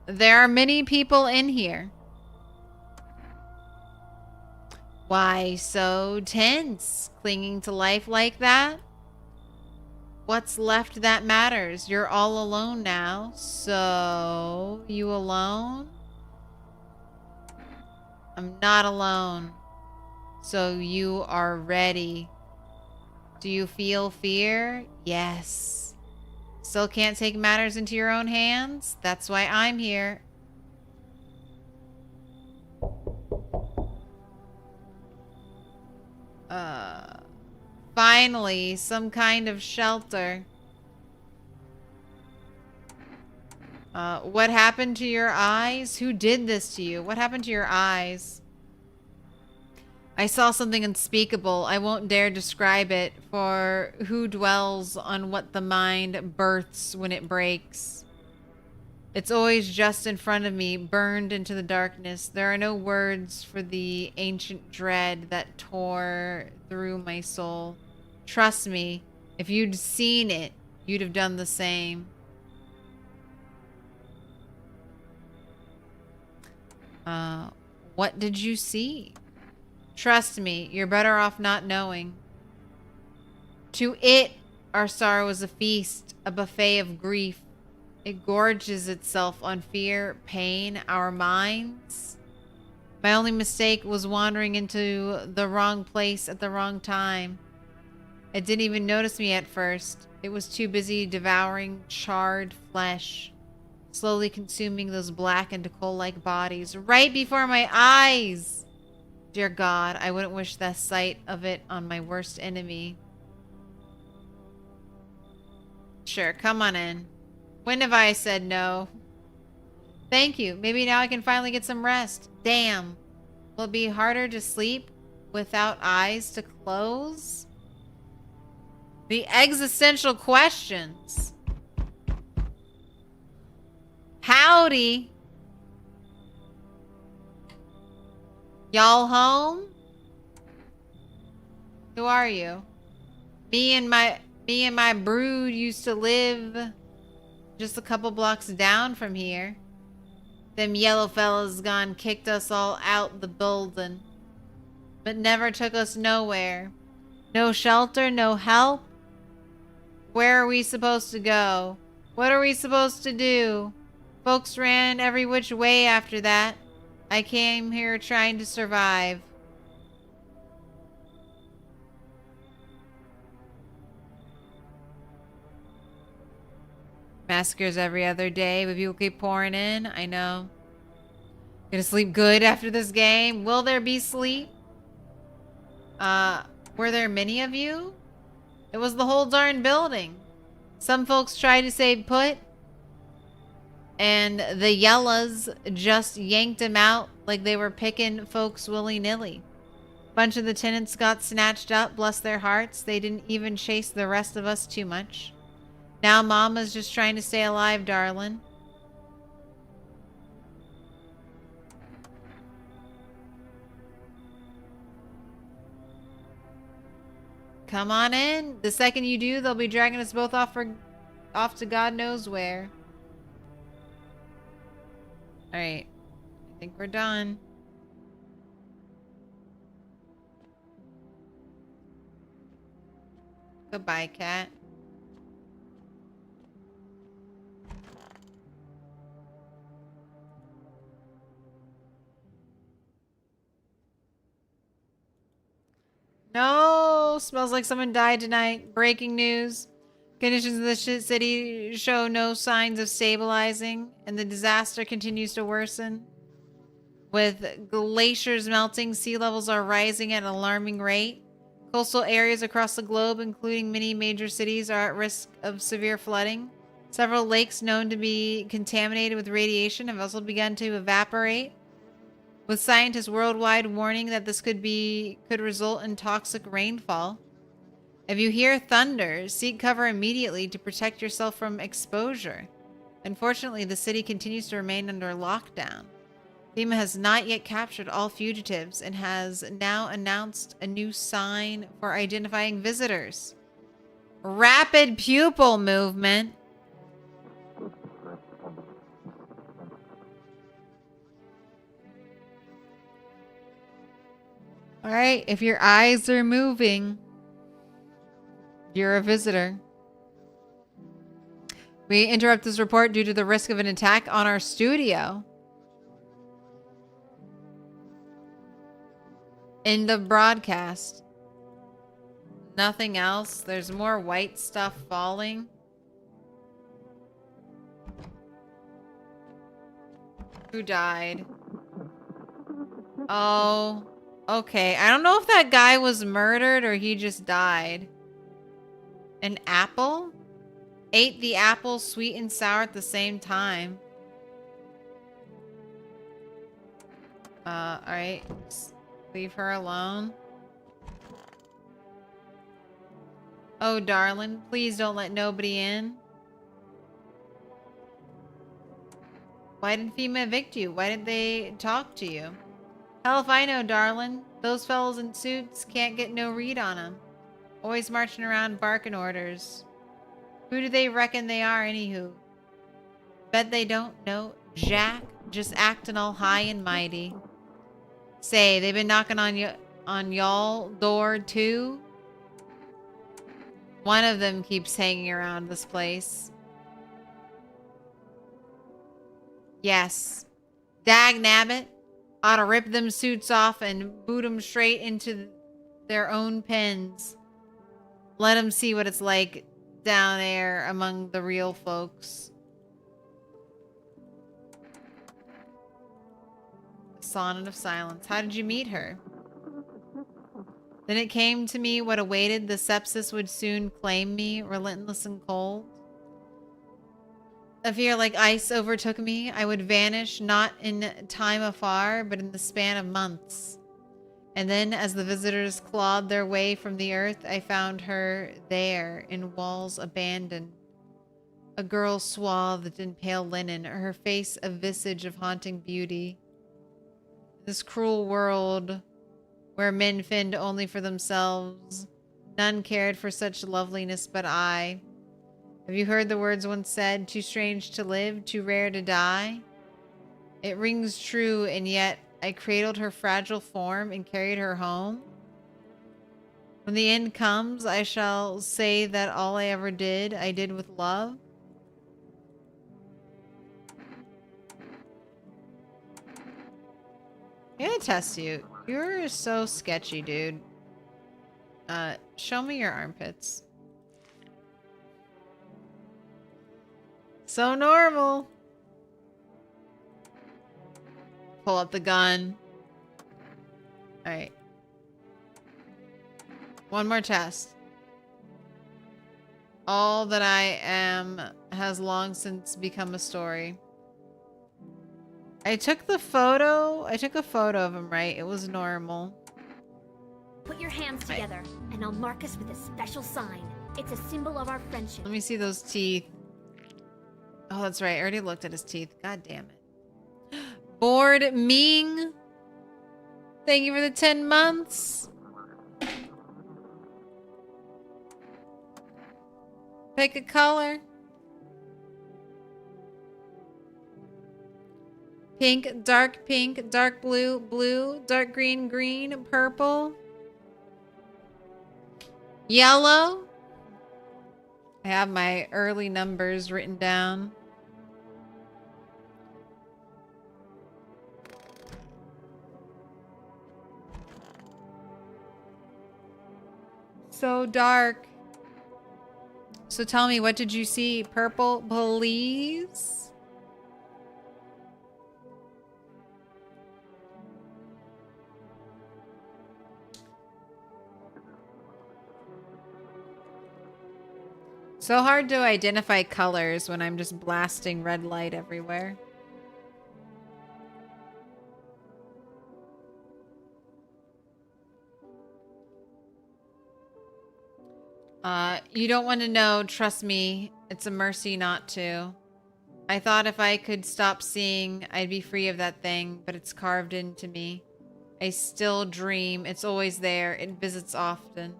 There are many people in here. Why so tense? Clinging to life like that? What's left that matters? You're all alone now. So, you alone? I'm not alone. So you are ready. Do you feel fear? Yes. Still can't take matters into your own hands? That's why I'm here. Finally, some kind of shelter. What happened to your eyes? Who did this to you? What happened to your eyes? I saw something unspeakable. I won't dare describe it, for who dwells on what the mind births when it breaks? It's always just in front of me, burned into the darkness. There are no words for the ancient dread that tore through my soul. Trust me, if you'd seen it, you'd have done the same. What did you see? Trust me, you're better off not knowing. To it, our sorrow was a feast, a buffet of grief. It gorges itself on fear, pain, our minds. My only mistake was wandering into the wrong place at the wrong time. It didn't even notice me at first. It was too busy devouring charred flesh, slowly consuming those blackened coal-like bodies right before my eyes. Dear God, I wouldn't wish the sight of it on my worst enemy. Sure, come on in. When have I said no? Thank you. Maybe now I can finally get some rest. Damn. Will it be harder to sleep without eyes to close? The existential questions. Howdy. Y'all home? Who are you? Me and my brood used to live just a couple blocks down from here. Them yellow fellas gone kicked us all out the building, but never took us nowhere. No shelter, no help. Where are we supposed to go? What are we supposed to do? Folks ran every which way after that. I came here trying to survive. Massacres every other day, but people keep pouring in. I know. Gonna sleep good after this game. Will there be sleep? Were there many of you? It was the whole darn building. Some folks tried to stay put, and the yellas just yanked them out like they were picking folks willy-nilly. Bunch of the tenants got snatched up, bless their hearts. They didn't even chase the rest of us too much. Now Mama's just trying to stay alive, darling. Come on in. The second you do, they'll be dragging us both off to God knows where. Alright. I think we're done. Goodbye, cat. No! Smells like someone died tonight. Breaking news. Conditions in the city show no signs of stabilizing, and the disaster continues to worsen. With glaciers melting, sea levels are rising at an alarming rate. Coastal areas across the globe, including many major cities, are at risk of severe flooding. Several lakes known to be contaminated with radiation have also begun to evaporate, with scientists worldwide warning that this could result in toxic rainfall. If you hear thunder, seek cover immediately to protect yourself from exposure. Unfortunately, the city continues to remain under lockdown. FEMA has not yet captured all fugitives and has now announced a new sign for identifying visitors. Rapid pupil movement. All right, if your eyes are moving, you're a visitor. We interrupt this report due to the risk of an attack on our studio. End of broadcast. Nothing else. There's more white stuff falling. Who died? Oh, okay. I don't know if that guy was murdered or he just died. An apple? Ate the apple sweet and sour at the same time. Alright. Leave her alone. Oh, darling, please don't let nobody in. Why did FEMA evict you? Why did they talk to you? Hell if I know, darling. Those fellas in suits can't get no read on them. Always marching around barking orders. Who do they reckon they are, anywho? Bet they don't know Jack, just acting all high and mighty. Say, they've been knocking on y'all door too? One of them keeps hanging around this place. Yes. Dag nabbit. Ought to rip them suits off and boot them straight into their own pens. Let them see what it's like down there among the real folks. Sonnet of Silence. How did you meet her? Then it came to me what awaited. The sepsis would soon claim me, relentless and cold. A fear like ice overtook me. I would vanish, not in time afar, but in the span of months. And then, as the visitors clawed their way from the earth, I found her there, in walls abandoned. A girl swathed in pale linen, her face a visage of haunting beauty. This cruel world, where men fend only for themselves, none cared for such loveliness but I. Have you heard the words once said, too strange to live, too rare to die? It rings true, and yet I cradled her fragile form and carried her home. When the end comes, I shall say that all I ever did, I did with love. I'm gonna test you. You're so sketchy, dude. Show me your armpits. So normal. Pull up the gun. Alright. One more test. All that I am has long since become a story. I took a photo of him, right? It was normal. Put your hands together, and I'll mark us with a special sign. It's a symbol of our friendship. Let me see those teeth. Oh, that's right. I already looked at his teeth. God damn it. Bored Ming. Thank you for the 10 months. Pick a color. Pink, dark blue, blue, dark green, green, purple. Yellow. I have my early numbers written down. So dark. So tell me, what did you see? Purple, please? So hard to identify colors when I'm just blasting red light everywhere. You don't want to know. Trust me. It's a mercy not to. I thought if I could stop seeing, I'd be free of that thing, but it's carved into me. I still dream. It's always there. It visits often.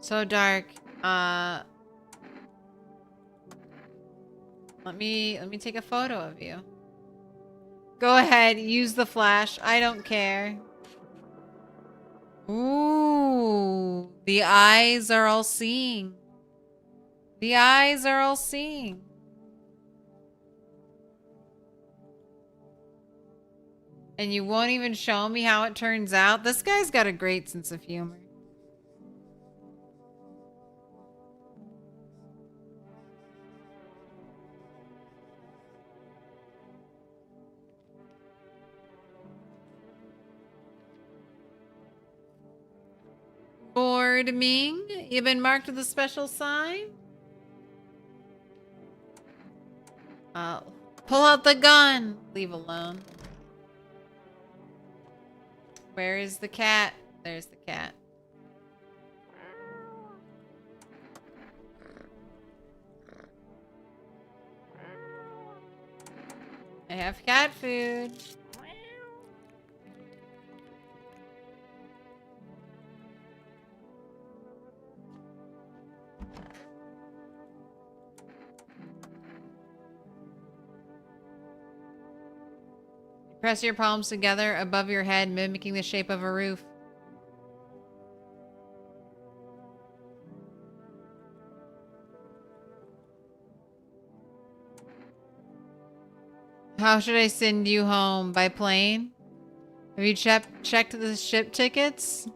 So dark. Let me take a photo of you. Go ahead, use the flash. I don't care. Ooh, the eyes are all seeing. The eyes are all seeing. And you won't even show me how it turns out? This guy's got a great sense of humor. Bored Ming, you've been marked with a special sign? Pull out the gun. Leave alone. Where is the cat? There's the cat. I have cat food. Press your palms together above your head, mimicking the shape of a roof. How should I send you home? By plane? Have you checked the ship tickets?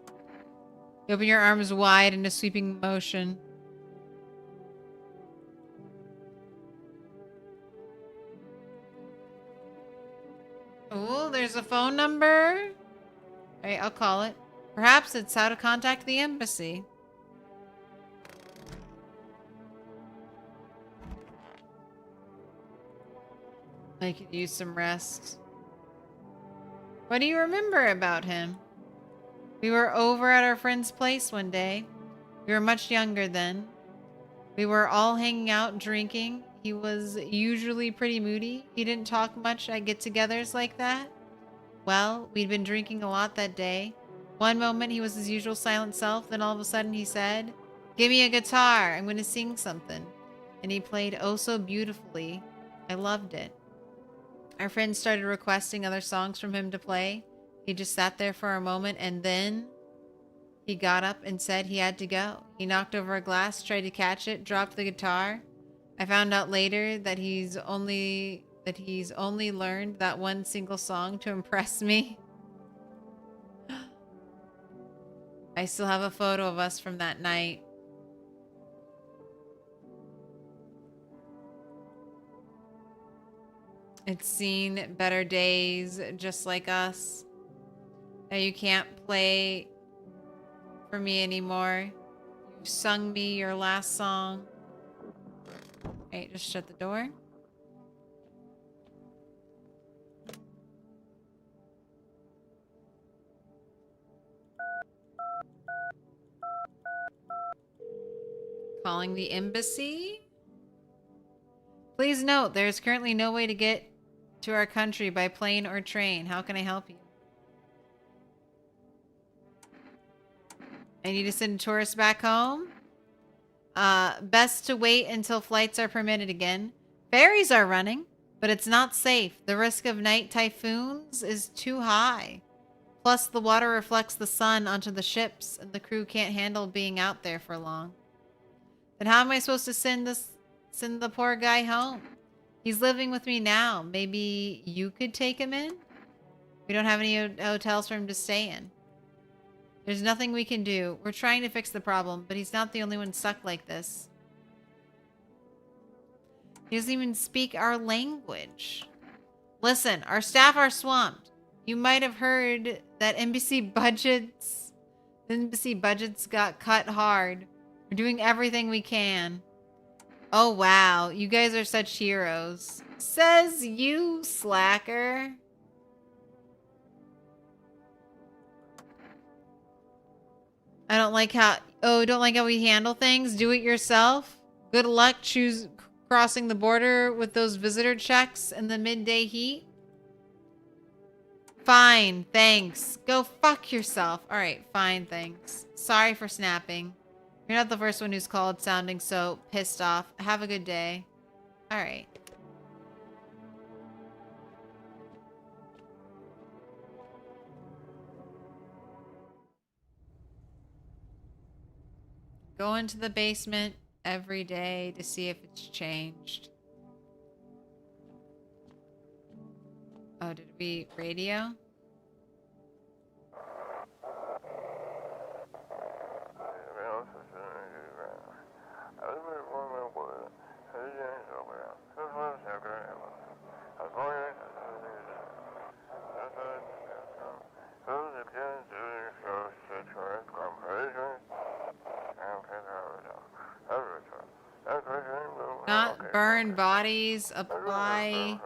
You open your arms wide in a sweeping motion. Oh, there's a phone number. Alright, I'll call it. Perhaps it's how to contact the embassy. I could use some rest. What do you remember about him? We were over at our friend's place one day. We were much younger then. We were all hanging out, drinking. He was usually pretty moody. He didn't talk much at get-togethers like that. Well, we'd been drinking a lot that day. One moment he was his usual silent self, then all of a sudden he said, "Give me a guitar, I'm going to sing something." And he played oh so beautifully. I loved it. Our friends started requesting other songs from him to play. He just sat there for a moment and then he got up and said he had to go. He knocked over a glass, tried to catch it, dropped the guitar. I found out later that he's only learned that one single song to impress me. I still have a photo of us from that night. It's seen better days just like us. Now you can't play for me anymore. You've sung me your last song. Hey, just shut the door. Calling the embassy. Please note, there is currently no way to get to our country by plane or train. How can I help you? I need to send tourists back home. Best to wait until flights are permitted again. Ferries are running, but it's not safe. The risk of night typhoons is too high. Plus, the water reflects the sun onto the ships, and the crew can't handle being out there for long. Then how am I supposed to send the poor guy home? He's living with me now. Maybe you could take him in? We don't have any hotels for him to stay in. There's nothing we can do. We're trying to fix the problem, but he's not the only one stuck like this. He doesn't even speak our language. Listen, our staff are swamped. You might have heard that NBC budgets got cut hard. We're doing everything we can. Oh wow, you guys are such heroes. Says you, slacker. I don't like how... Oh, don't like how we handle things? Do it yourself? Good luck crossing the border with those visitor checks in the midday heat? Fine, thanks. Go fuck yourself. Alright, fine, thanks. Sorry for snapping. You're not the first one who's called sounding so pissed off. Have a good day. Alright. Go into the basement every day to see if it's changed. Oh, did we radio? Not burn bodies, apply.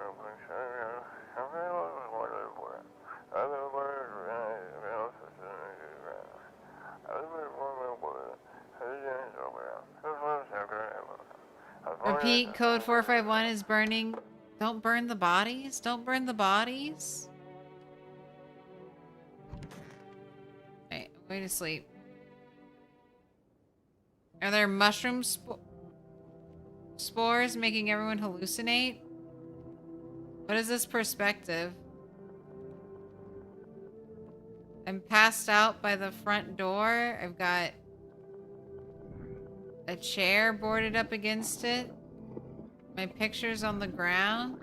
Repeat, code 451 is burning. Don't burn the bodies? Don't burn the bodies? Wait, way to sleep. Are there mushroom spores making everyone hallucinate? What is this perspective? I'm passed out by the front door. I've got a chair boarded up against it. My picture's on the ground.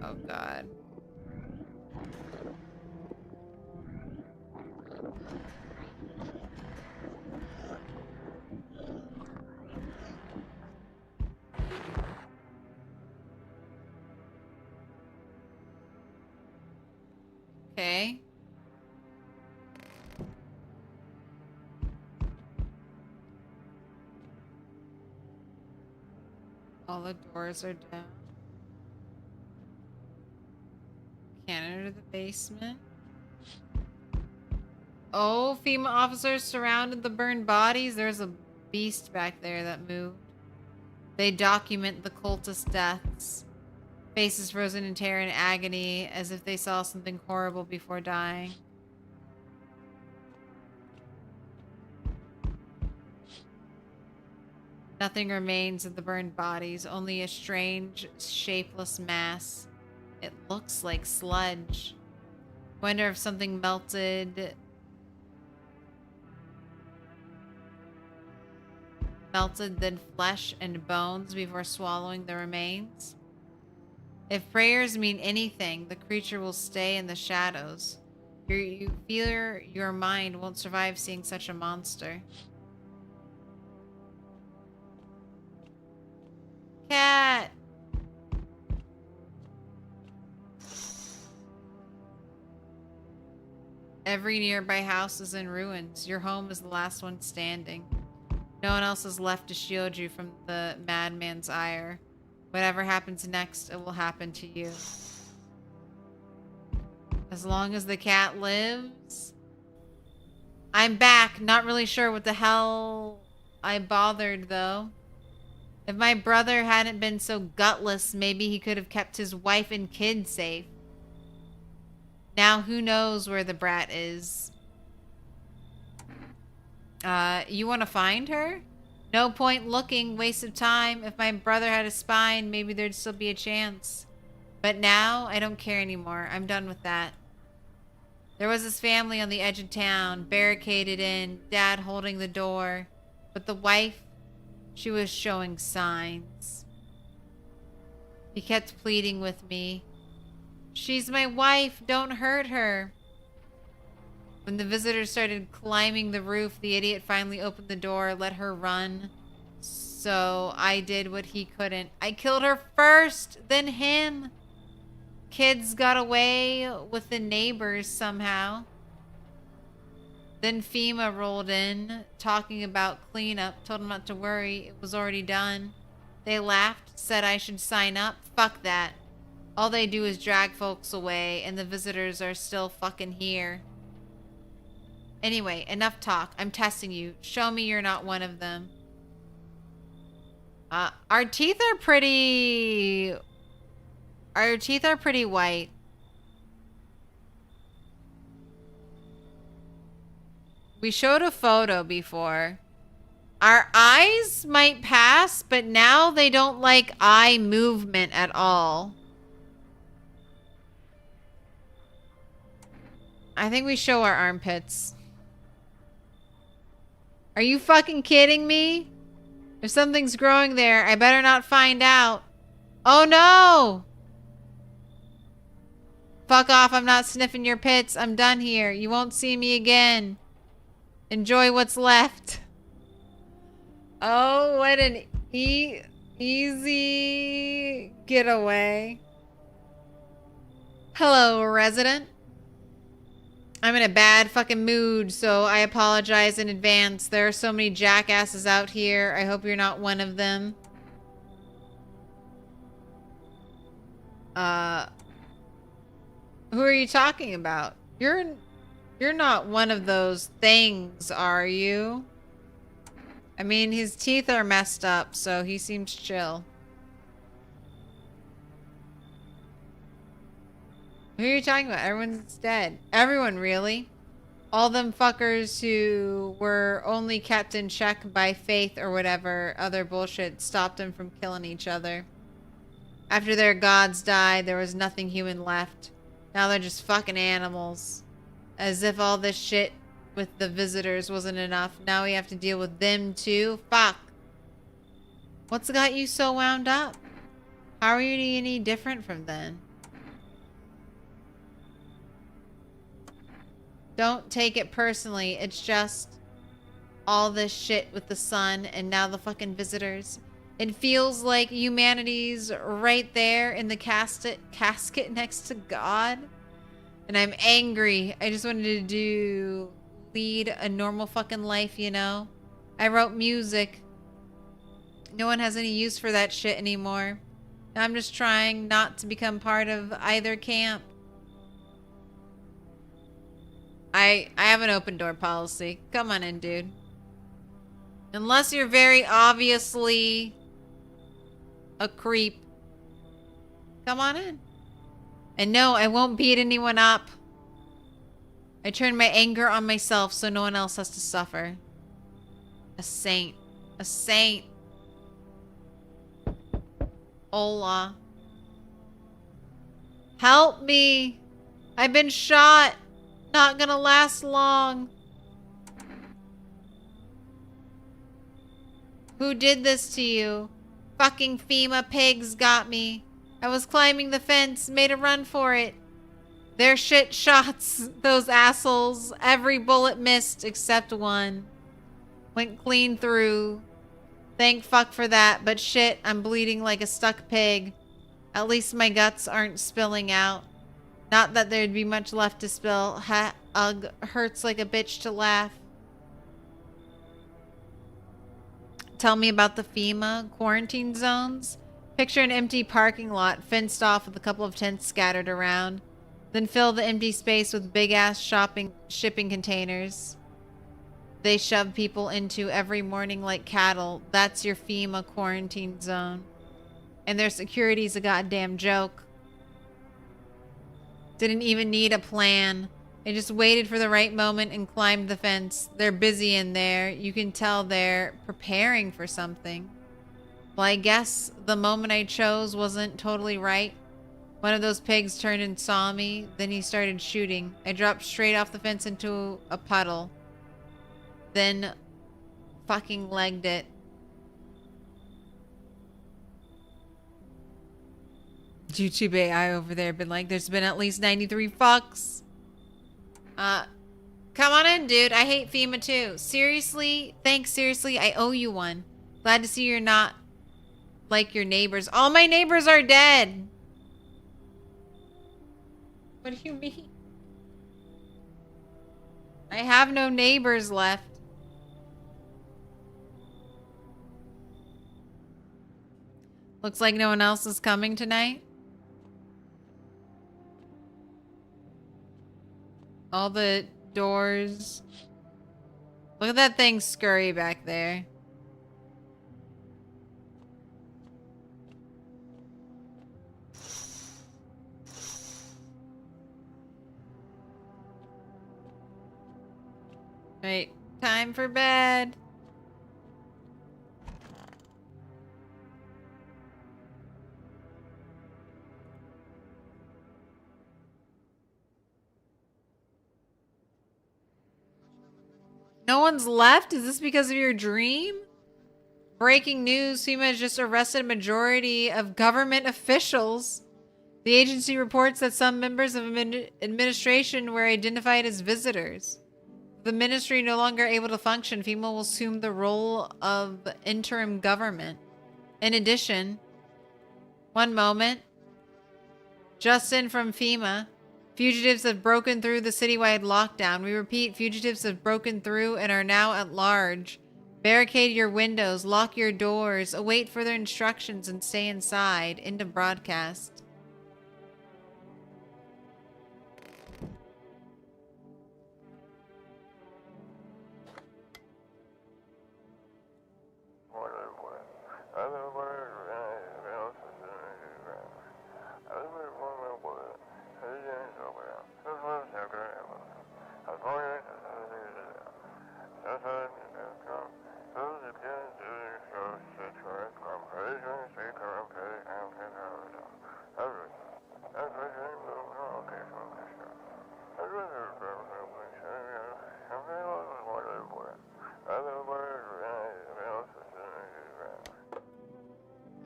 Oh God. Okay. All the doors are down. Can't enter the basement. Oh, FEMA officers surrounded the burned bodies. There's a beast back there that moved. They document the cultist deaths. Faces frozen in terror and agony, as if they saw something horrible before dying. Nothing remains of the burned bodies, only a strange, shapeless mass. It looks like sludge. Wonder if something melted then flesh and bones before swallowing the remains. If prayers mean anything, the creature will stay in the shadows. You fear your mind won't survive seeing such a monster. Cat! Every nearby house is in ruins. Your home is the last one standing. No one else is left to shield you from the madman's ire. Whatever happens next, it will happen to you. As long as the cat lives. I'm back. Not really sure what the hell I bothered, though. If my brother hadn't been so gutless, maybe he could have kept his wife and kid safe. Now who knows where the brat is. You want to find her? No point looking, waste of time. If my brother had a spine, maybe there'd still be a chance. But now, I don't care anymore. I'm done with that. There was this family on the edge of town, barricaded in, Dad holding the door. But the wife, she was showing signs. He kept pleading with me. She's my wife, don't hurt her. When the visitors started climbing the roof, the idiot finally opened the door, let her run. So I did what he couldn't. I killed her first, then him. kids got away with the neighbors somehow. Then FEMA rolled in, talking about cleanup, told them not to worry, it was already done. They laughed, said I should sign up. Fuck that. All they do is drag folks away, and the visitors are still fucking here. Anyway, enough talk. I'm testing you. Show me you're not one of them. Our teeth are pretty... Our teeth are pretty white. We showed a photo before. Our eyes might pass, but now they don't like eye movement at all. I think we show our armpits. Are you fucking kidding me? If something's growing there, I better not find out. Oh no! Fuck off, I'm not sniffing your pits. I'm done here. You won't see me again. Enjoy what's left. Oh, what an easy getaway. Hello, resident. I'm in a bad fucking mood, so I apologize in advance. There are so many jackasses out here. I hope you're not one of them. Who are you talking about? You're not one of those things, are you? I mean, his teeth are messed up, so he seems chill. Who are you talking about? Everyone's dead. Everyone, really? All them fuckers who were only kept in check by faith or whatever other bullshit stopped them from killing each other. After their gods died, there was nothing human left. Now they're just fucking animals. As if all this shit with the visitors wasn't enough. Now we have to deal with them too? Fuck. What's got you so wound up? How are you any different from then? Don't take it personally. It's just all this shit with the sun and now the fucking visitors. It feels like humanity's right there in the casket next to God. And I'm angry. I just wanted to lead a normal fucking life, you know? I wrote music. No one has any use for that shit anymore. I'm just trying not to become part of either camp. I have an open door policy. Come on in, dude. Unless you're very obviously a creep. Come on in. And no, I won't beat anyone up. I turn my anger on myself so no one else has to suffer. A saint. A saint. Hola. Help me. I've been shot. Not gonna last long. Who did this to you? Fucking FEMA pigs got me. I was climbing the fence, made a run for it. They're shit shots, those assholes. Every bullet missed except one. Went clean through. Thank fuck for that, but shit, I'm bleeding like a stuck pig. At least my guts aren't spilling out. Not that there'd be much left to spill. Ugh, hurts like a bitch to laugh. Tell me about the FEMA quarantine zones. Picture an empty parking lot fenced off with a couple of tents scattered around. Then fill the empty space with big-ass shipping containers. They shove people into every morning like cattle. That's your FEMA quarantine zone. And their security's a goddamn joke. Didn't even need a plan. They just waited for the right moment and climbed the fence. They're busy in there. You can tell they're preparing for something. Well, I guess the moment I chose wasn't totally right. One of those pigs turned and saw me. Then he started shooting. I dropped straight off the fence into a puddle. Then fucking legged it. YouTube AI over there been like, there's been at least 93 fucks. Come on in, dude. I hate FEMA too. Seriously? Thanks, seriously. I owe you one. Glad to see you're not like your neighbors. All my neighbors are dead. What do you mean? I have no neighbors left. Looks like no one else is coming tonight. All the doors. Look at that thing scurry back there. Right, time for bed. No one's left? Is this because of your dream? Breaking news, FEMA has just arrested a majority of government officials. The agency reports that some members of administration were identified as visitors. The ministry no longer able to function, FEMA will assume the role of interim government. In addition, one moment, Justin from FEMA. Fugitives have broken through the citywide lockdown. We repeat, fugitives have broken through and are now at large. Barricade your windows, lock your doors, await further instructions, and stay inside. Into broadcast.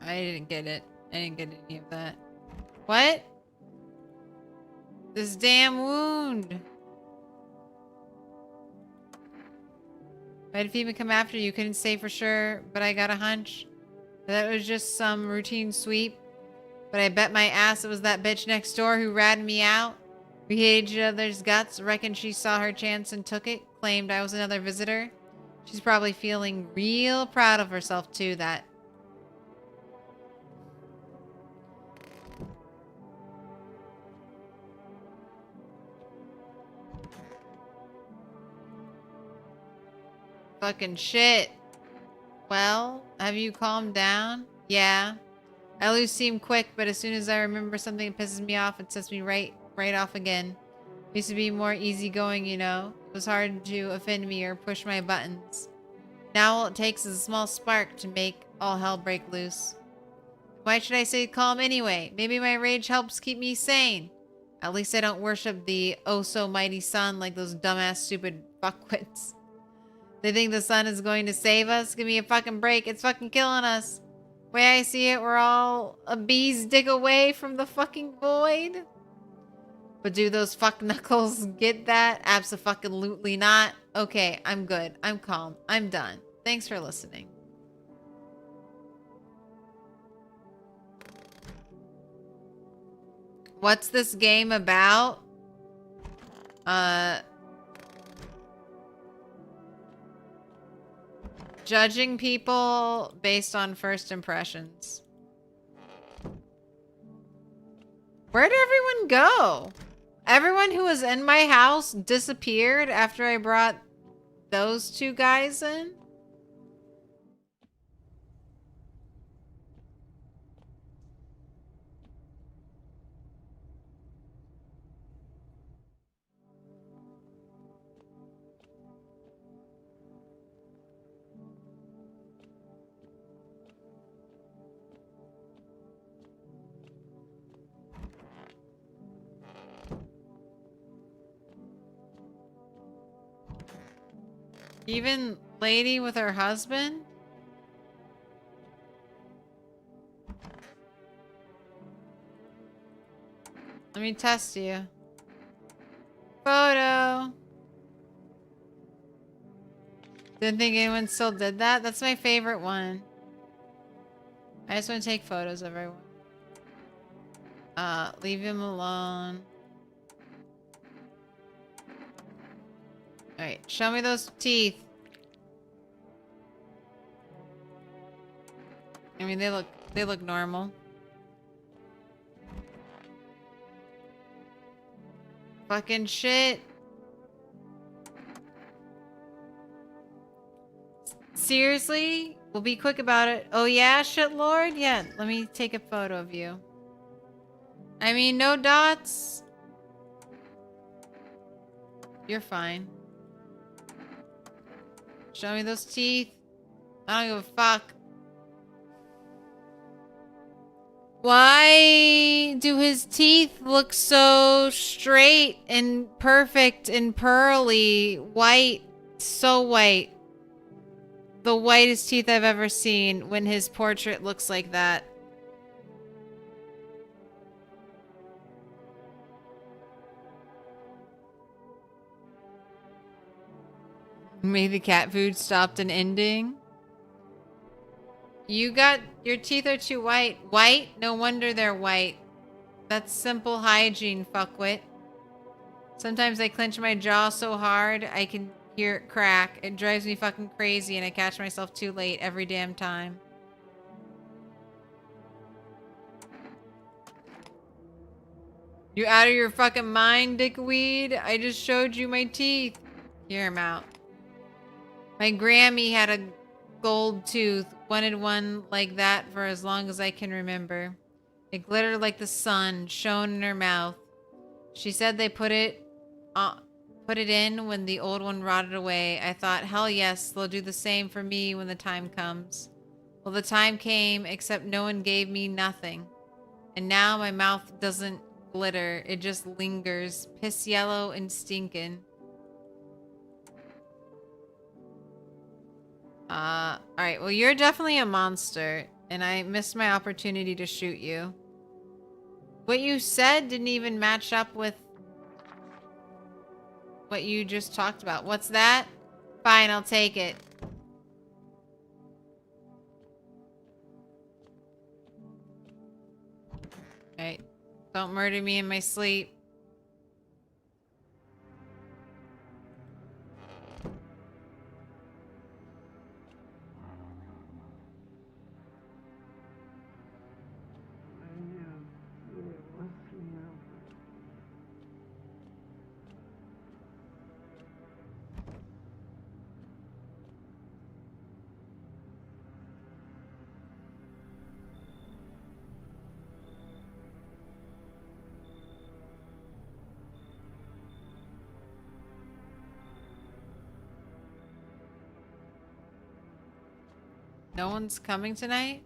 I didn't get it. I didn't get any of that. What? This damn wound. Why did FEMA come after you? Couldn't say for sure, but I got a hunch that it was just some routine sweep. But I bet my ass it was that bitch next door who ratted me out. We hated each other's guts. Reckoned she saw her chance and took it. Claimed I was another visitor. She's probably feeling real proud of herself too, that. Fucking shit. Well, have you calmed down? Yeah. I lose steam quick, but as soon as I remember something that pisses me off, it sets me right off again. Used to be more easygoing, you know. It was hard to offend me or push my buttons. Now all it takes is a small spark to make all hell break loose. Why should I stay calm anyway? Maybe my rage helps keep me sane. At least I don't worship the oh-so-mighty sun like those dumbass stupid fuckwits. They think the sun is going to save us? Give me a fucking break. It's fucking killing us. Way I see it, we're all a bee's dick away from the fucking void. But do those fuck knuckles get that? Abso-fucking-lutely not. Okay, I'm good. I'm calm. I'm done. Thanks for listening. What's this game about? Judging people based on first impressions. Where'd everyone go? Everyone who was in my house disappeared after I brought those two guys in? Even lady with her husband? Let me test you. Photo. Didn't think anyone still did that. That's my favorite one. I just want to take photos of everyone. Leave him alone. Alright, show me those teeth. I mean, they look normal. Fucking shit. Seriously? We'll be quick about it. Oh yeah, shit lord? Yeah, let me take a photo of you. I mean, no dots. You're fine. Show me those teeth. I don't give a fuck. Why do his teeth look so straight and perfect and pearly? White. So white. The whitest teeth I've ever seen when his portrait looks like that. Maybe the cat food stopped an ending. Your teeth are too white. White? No wonder they're white. That's simple hygiene, fuckwit. Sometimes I clench my jaw so hard I can hear it crack. It drives me fucking crazy and I catch myself too late every damn time. You out of your fucking mind, dickweed? I just showed you my teeth. Hear him out. My Grammy had a gold tooth. Wanted one like that for as long as I can remember. It glittered like the sun, shone in her mouth. She said they put it in when the old one rotted away. I thought, hell yes, they'll do the same for me when the time comes. Well, the time came, except no one gave me nothing. And now my mouth doesn't glitter. It just lingers, piss yellow and stinking. Alright, well, you're definitely a monster, and I missed my opportunity to shoot you. What you said didn't even match up with what you just talked about. What's that? Fine, I'll take it. Alright, don't murder me in my sleep. No one's coming tonight?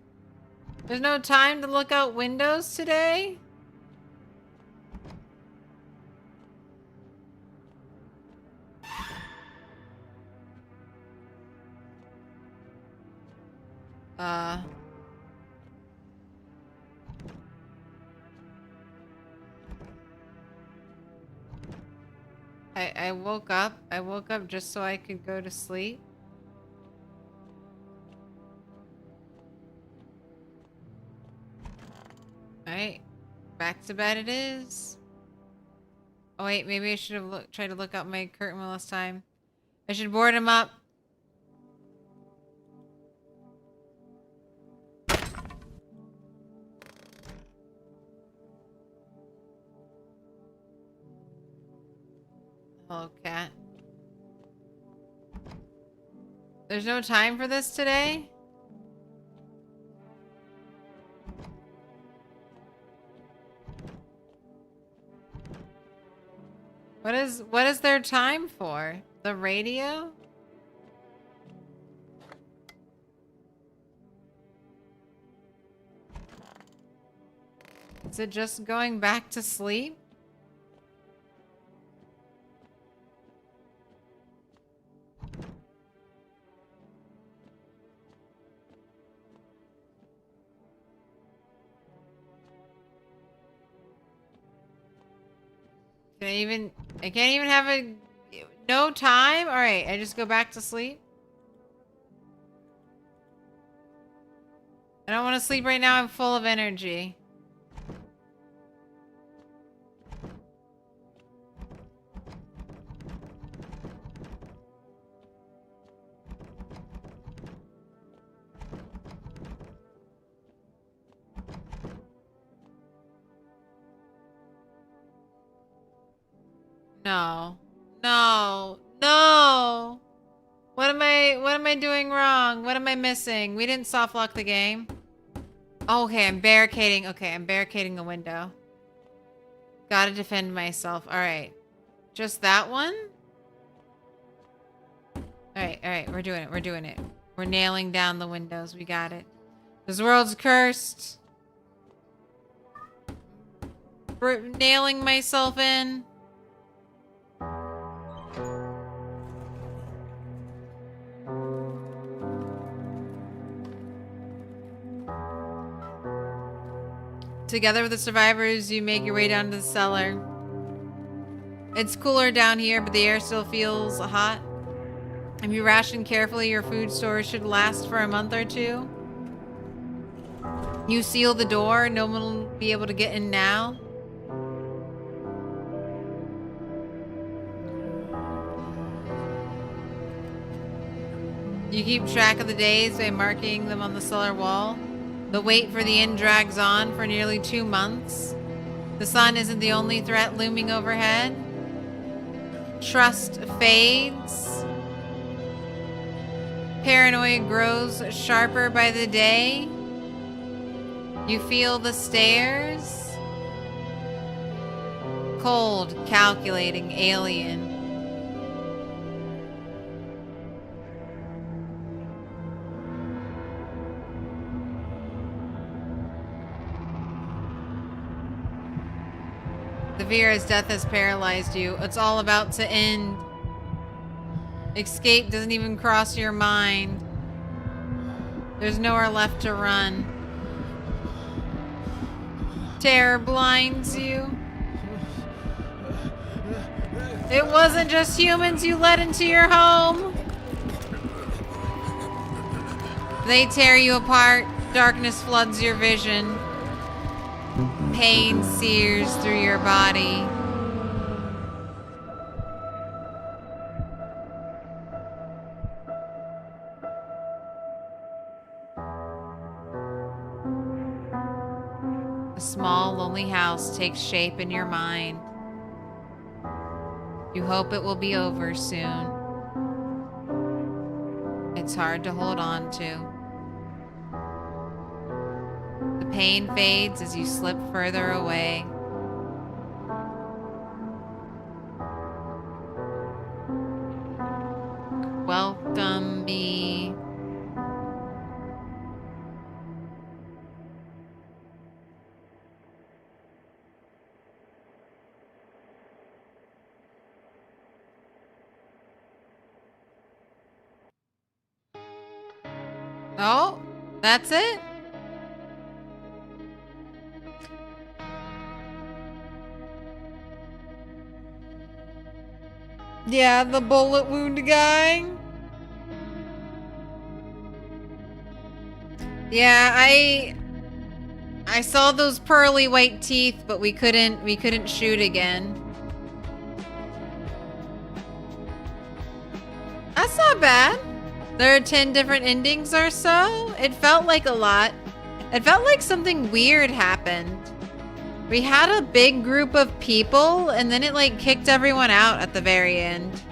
There's no time to look out windows today? I woke up. I woke up just so I could go to sleep. Alright. Back to bed it is. Oh wait, maybe I should have tried to look up my curtain one last time. I should board him up. Hello, cat. There's no time for this today? What is there time for? The radio? Is it just going back to sleep? I can't even have no time? Alright, I just go back to sleep? I don't want to sleep right now, I'm full of energy. No. No. No. What am I doing wrong? What am I missing? We didn't soft lock the game. Oh, okay, I'm barricading. Okay, I'm barricading the window. Gotta defend myself. Alright. Just that one? Alright, we're doing it. We're doing it. We're nailing down the windows. We got it. This world's cursed. We're nailing myself in. Together with the survivors, you make your way down to the cellar. It's cooler down here, but the air still feels hot. If you ration carefully, your food storage should last for a month or two. You seal the door, no one will be able to get in now. You keep track of the days by marking them on the cellar wall. The wait for the end drags on for nearly 2 months. The sun isn't the only threat looming overhead. Trust fades. Paranoia grows sharper by the day. You feel the stares. Cold, calculating, alien. The fear as death has paralyzed you. It's all about to end. Escape doesn't even cross your mind. There's nowhere left to run. Terror blinds you. It wasn't just humans you let into your home. They tear you apart. Darkness floods your vision. Pain sears through your body. A small, lonely house takes shape in your mind. You hope it will be over soon. It's hard to hold on to. The pain fades as you slip further away. Welcome me. Oh, that's it? Yeah, the bullet wound guy. Yeah, I saw those pearly white teeth, but we couldn't shoot again. That's not bad. There are 10 different endings or so. It felt like a lot. It felt like something weird happened. We had a big group of people, and then it like kicked everyone out at the very end.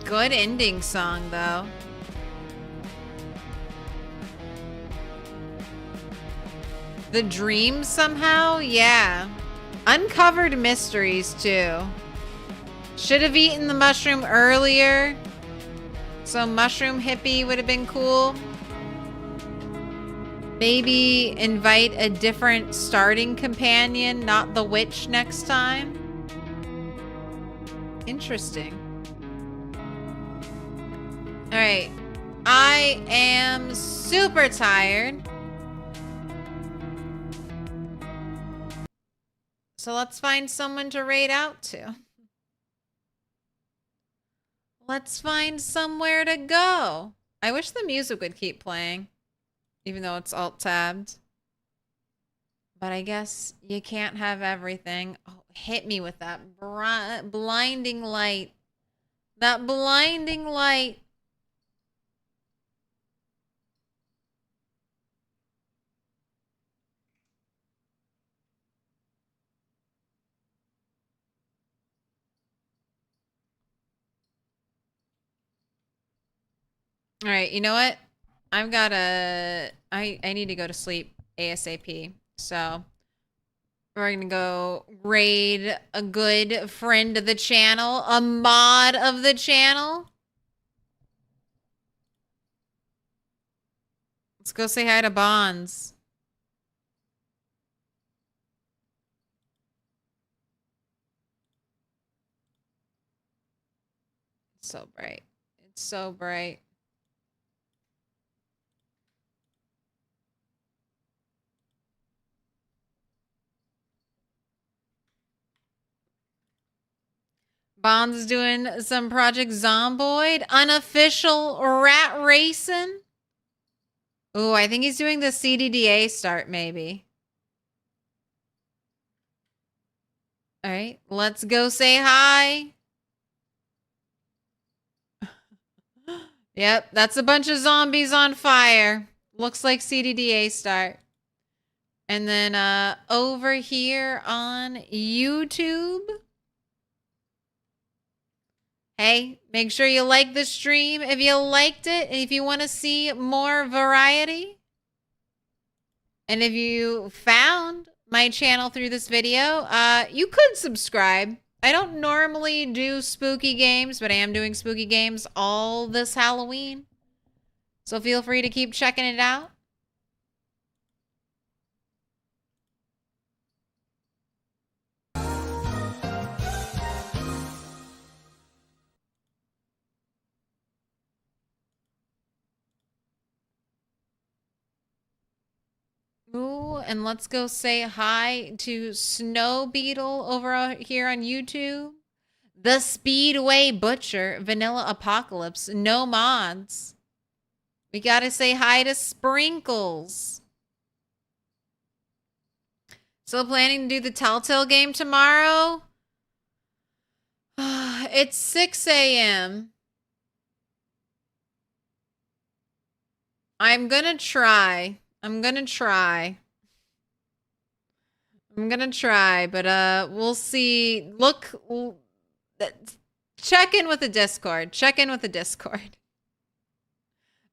Good ending song, though. The dreams somehow? Yeah. Uncovered mysteries, too. Should have eaten the mushroom earlier. So mushroom hippie would have been cool. Maybe invite a different starting companion, not the witch next time. Interesting. All right. I am super tired. So let's find someone to raid out to. Let's find somewhere to go. I wish the music would keep playing, even though it's alt-tabbed. But I guess you can't have everything. Oh, hit me with that blinding light. That blinding light. All right, you know what? I've got a... I need to go to sleep ASAP. So we're gonna go raid a good friend of the channel, a mod of the channel. Let's go say hi to Bonds. It's so bright. It's so bright. Bond's doing some Project Zomboid. Unofficial rat racing. Ooh, I think he's doing the CDDA start, maybe. All right, let's go say hi. Yep, that's a bunch of zombies on fire. Looks like CDDA start. And then over here on YouTube. Hey, make sure you like the stream if you liked it, and if you want to see more variety. And if you found my channel through this video, you could subscribe. I don't normally do spooky games, but I am doing spooky games all this Halloween. So feel free to keep checking it out. Ooh, and let's go say hi to Snow Beetle over here on YouTube. The Speedway Butcher, Vanilla Apocalypse, no mods. We gotta say hi to Sprinkles. Still planning to do the Telltale game tomorrow? It's 6 a.m. I'm gonna try. I'm gonna try, but we'll see. Look, check in with the Discord. Check in with the Discord.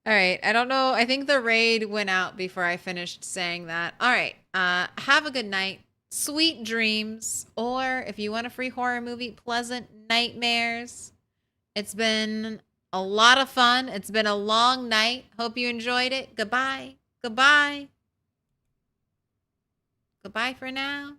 All right, I don't know. I think the raid went out before I finished saying that. All right, have a good night. Sweet dreams. Or if you want a free horror movie, pleasant nightmares. It's been a lot of fun. It's been a long night. Hope you enjoyed it. Goodbye. Goodbye. Goodbye for now.